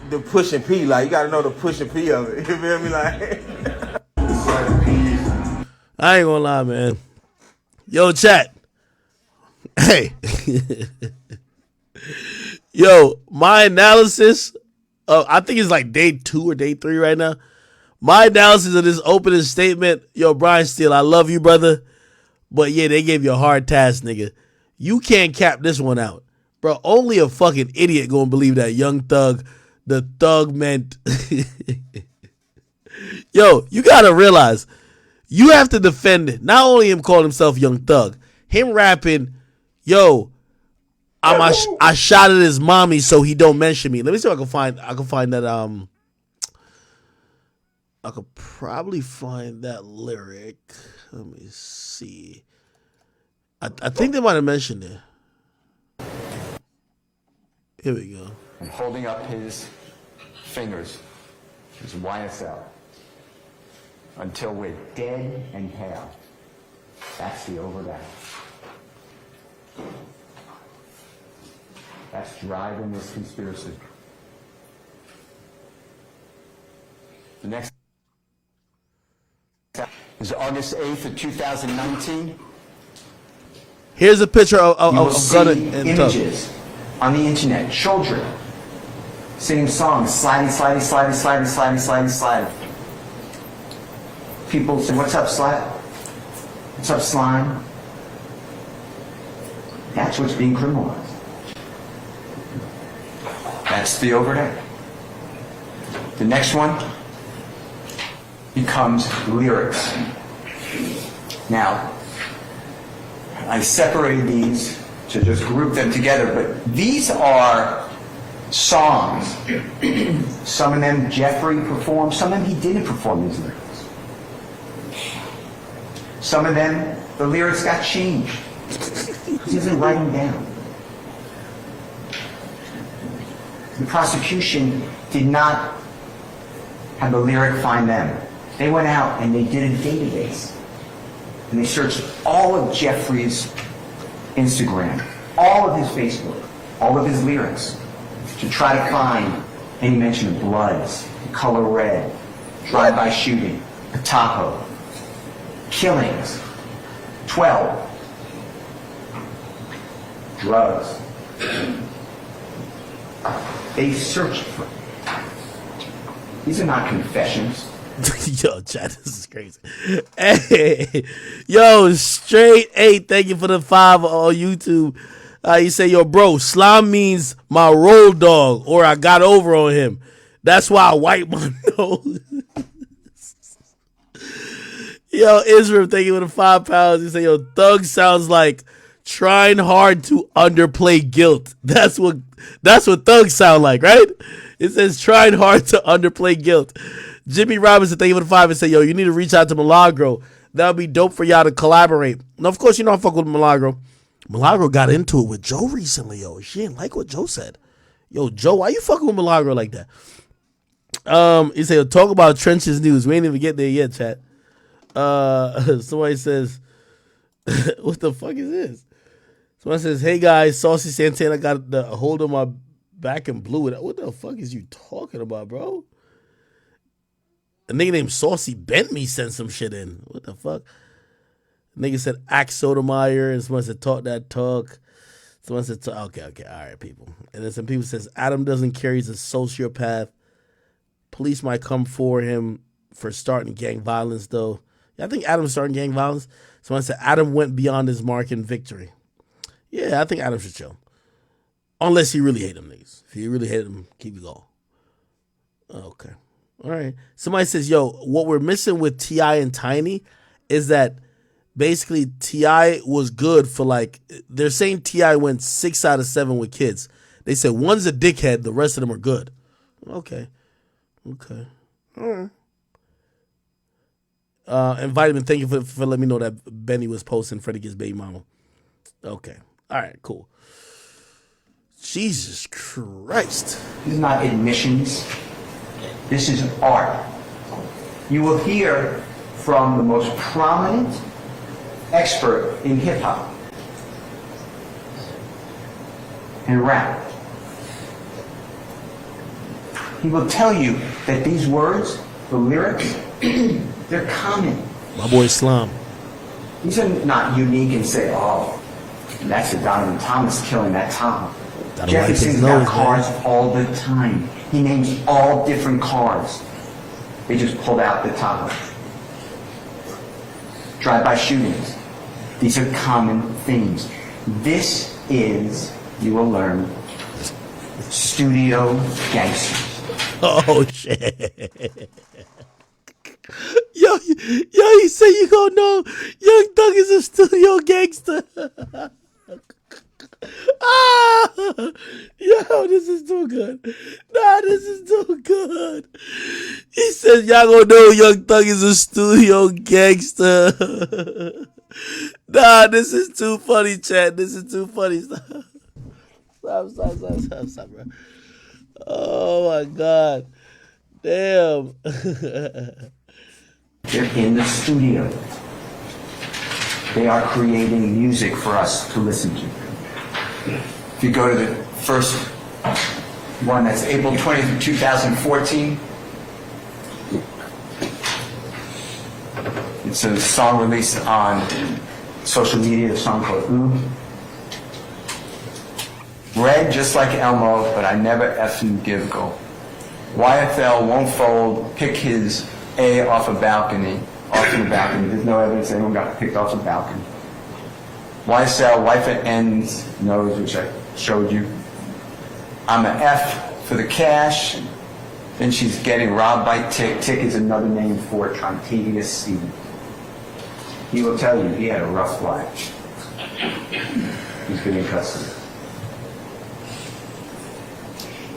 the pushing P, like you gotta know the pushing P of it. You feel me? Like I ain't gonna lie, man. Yo, chat. Hey. Yo, my analysis of, I think it's like day 2 or day 3 right now. My analysis of this opening statement, yo, Brian Steele, I love you, brother. But yeah, they gave you a hard task, nigga. You can't cap this one out. Bro, only a fucking idiot gonna believe that Young Thug, the thug meant. Yo, you gotta realize, you have to defend not only him calling himself Young Thug, him rapping, yo, I shot at his mommy so he don't mention me. Let me see if I can find that I could probably find that lyric. Let me see. I think they might have mentioned it. Here we go. And holding up his fingers, his YSL, until we're dead and pale. That's the overdose. That's driving this conspiracy. The next is August 8th of 2019. Here's a picture of Gunna and images on the internet. Children singing songs, sliding. People say, "What's up, slide? What's up, slime?" That's what's being criminalized. That's the overnight. The next one becomes lyrics. Now, I separated these to just group them together, but these are songs. Some of them Jeffrey performed, some of them he didn't perform these lyrics. Some of them, the lyrics got changed. He doesn't write them down. The prosecution did not have the lyric find them. They went out and they did a database. And they searched all of Jeffrey's Instagram, all of his Facebook, all of his lyrics, to try to find any mention of Bloods, Color Red, drive-by shooting, a Tahoe, killings, 12, drugs. They searched for it. These are not confessions. Yo, chat, this is crazy. Hey, yo, Straight 8, thank you for the 5 on YouTube. You say, yo, bro, slime means my road dog, or I got over on him. That's why I wipe my nose. Yo, Israel, thank you for the 5 pounds. You say, yo, Thug sounds like trying hard to underplay guilt. That's what thugs sound like, right? It says trying hard to underplay guilt. Jimmy Robinson, thank you for the 5 and say, yo, you need to reach out to Milagro. That would be dope for y'all to collaborate. Now, of course, you know I fuck with Milagro. Milagro got into it with Joe recently, yo. She didn't like what Joe said. Yo, Joe, why you fucking with Milagro like that? He said, talk about Trenches News. We ain't even get there yet, chat. Somebody says, what the fuck is this? Someone says, "Hey guys, Saucy Santana got the hold of my back and blew it." What the fuck is you talking about, bro? A nigga named Saucy bent me sent some shit in. What the fuck? A nigga said Axe Sotomayor, and someone said talk that talk. Someone said okay, all right, people. And then some people says Adam doesn't care, he's a sociopath. Police might come for him for starting gang violence, though. Yeah, I think Adam's starting gang violence. Someone said Adam went beyond his mark in victory. Yeah, I think Adam should chill. Unless he really hate them niggas. If you really hate them, keep it going. Okay. All right. Somebody says, yo, what we're missing with T.I. and Tiny is that basically T.I. was good for like, they're saying T.I. went 6 out of 7 with kids. They said one's a dickhead, the rest of them are good. Okay. All right. And Vitamin, thank you for letting me know that Benny was posting Freddie Gets Baby Mama. Okay. All right, cool. Jesus Christ. This is not admissions. This is art. You will hear from the most prominent expert in hip hop and rap. He will tell you that these words, the lyrics, they're common. My boy Islam. These are not unique and say, oh, that's the Donovan Thomas killing that Tom. Jeffrey sings about cars all the time. He names all different cars. They just pulled out the top. Drive-by shootings. These are common themes. This is, you will learn, studio gangsters. Oh, shit. Yo, he said you gonna know Young Thug is a studio gangster. Yo, this is too good. Nah, this is too good. He says y'all gonna know Young Thug is a studio gangster. Nah, this is too funny, Chad. This is too funny. Stop, bro. Oh my God. Damn. They're in the studio. They are creating music for us to listen to. If you go to the first one, that's April 20th, 2014. It's a song released on social media, a song called Ooh. Red just like Elmo, but I never effing give go. YFL won't fold, pick his A off a balcony, off the balcony. There's no evidence anyone got picked off a balcony. YSL, wife at ends, nose, which I showed you. I'm an F for the cash. Then she's getting robbed by Tick. Tick is another name for Trontavious C. He will tell you he had a rough life. He's been in custody.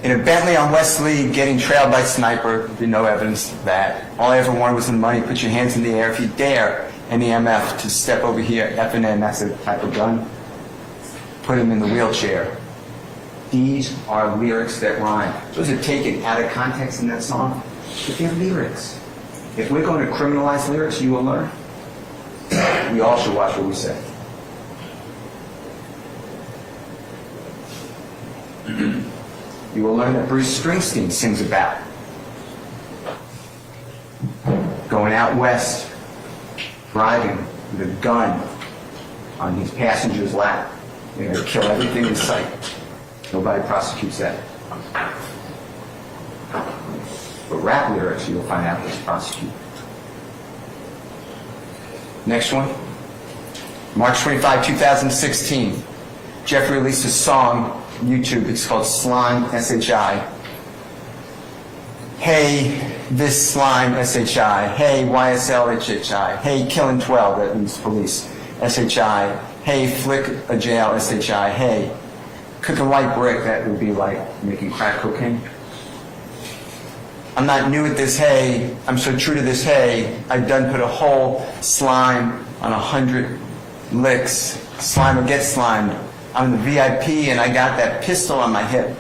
In a Bentley on Wesley, getting trailed by sniper, there's no evidence of that. All I ever wanted was the money. Put your hands in the air if you dare. And the MF to step over here, F&N, that's a type of gun. Put him in the wheelchair. These are lyrics that rhyme. Those are taken out of context in that song, but they're lyrics. If we're going to criminalize lyrics, you will learn. We all should watch what we say. You will learn that Bruce Springsteen sings about going out west, driving with a gun on his passenger's lap. They're going to kill everything in sight. Nobody prosecutes that. But rap lyrics, you'll find out is prosecuted. Next one. March 25, 2016. Jeff released a song on YouTube. It's called Slime, S-H-I. Hey, this slime, S-H-I. Hey, YSL, H-H-I. Hey, killing 12, that means police, S-H-I. Hey, flick a jail, S-H-I. Hey, cooking white brick, that would be like making crack cocaine. I'm not new at this, hey. I'm so true to this, hey. I done put a whole slime on 100 licks. Slime or get slimed. I'm the VIP and I got that pistol on my hip.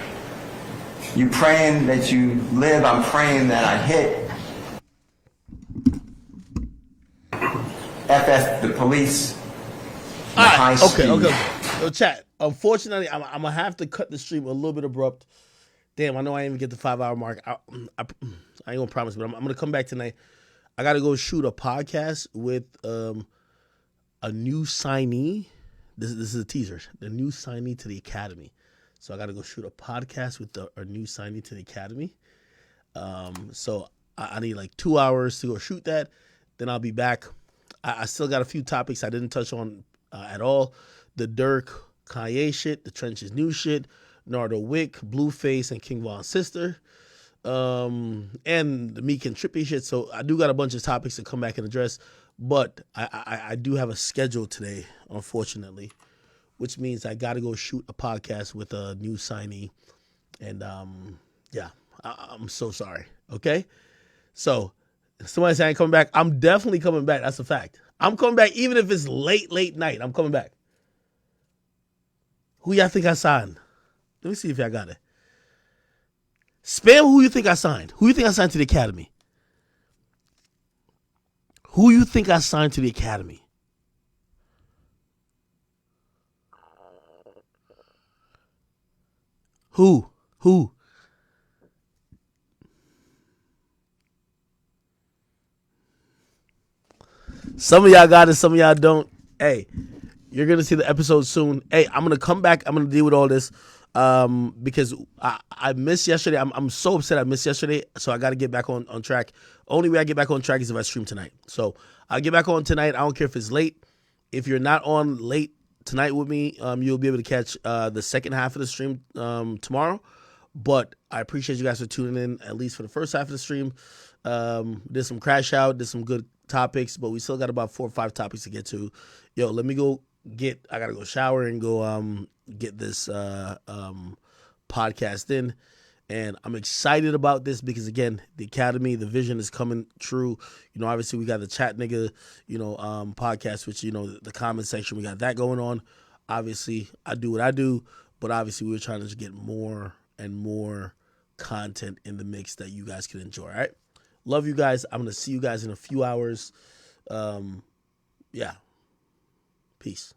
You praying that you live, I'm praying that I hit. FF the police. The high speed. Yo, chat. Unfortunately, I'm gonna have to cut the stream a little bit abrupt. Damn, I know I didn't even get the 5-hour mark. I ain't gonna promise, but I'm gonna come back tonight. I gotta go shoot a podcast with a new signee. This is a teaser. The new signee to the Academy. So I gotta go shoot a podcast with a new signee to the Academy. So I need like 2 hours to go shoot that. Then I'll be back. I still got a few topics I didn't touch on at all. The Dirk Kanye shit, the Trenches new shit, Nardo Wick, Blueface, and King Von's sister, and the Meek and Trippy shit. So I do got a bunch of topics to come back and address, but I do have a schedule today, unfortunately, which means I got to go shoot a podcast with a new signee, and yeah, I'm so sorry. Okay, so somebody saying coming back. I'm definitely coming back. That's a fact. I'm coming back even if it's late night. I'm coming back. Who y'all think I signed? Let me see if y'all got it. Spam who you think I signed. Who you think I signed to the Academy? Who you think I signed to the Academy? Who? Some of y'all got it, some of y'all don't. Hey, you're going to see the episode soon. Hey, I'm going to come back. I'm going to deal with all this because I missed yesterday. I'm so upset I missed yesterday, so I got to get back on track. Only way I get back on track is if I stream tonight. So I'll get back on tonight. I don't care if it's late. If you're not on late tonight with me, you'll be able to catch the second half of the stream tomorrow. But I appreciate you guys for tuning in, at least for the first half of the stream. There's some crash out, there's some good topics, but we still got about 4 or 5 topics to get to. Yo, let me go I gotta go shower and go get this podcast in. And I'm excited about this because, again, the Academy, the vision is coming true. You know, obviously we got the Chat Nigga, podcast, which, the comment section, we got that going on. Obviously, I do what I do, but obviously we were trying to just get more and more content in the mix that you guys can enjoy, all right? Love you guys. I'm going to see you guys in a few hours. Yeah. Peace.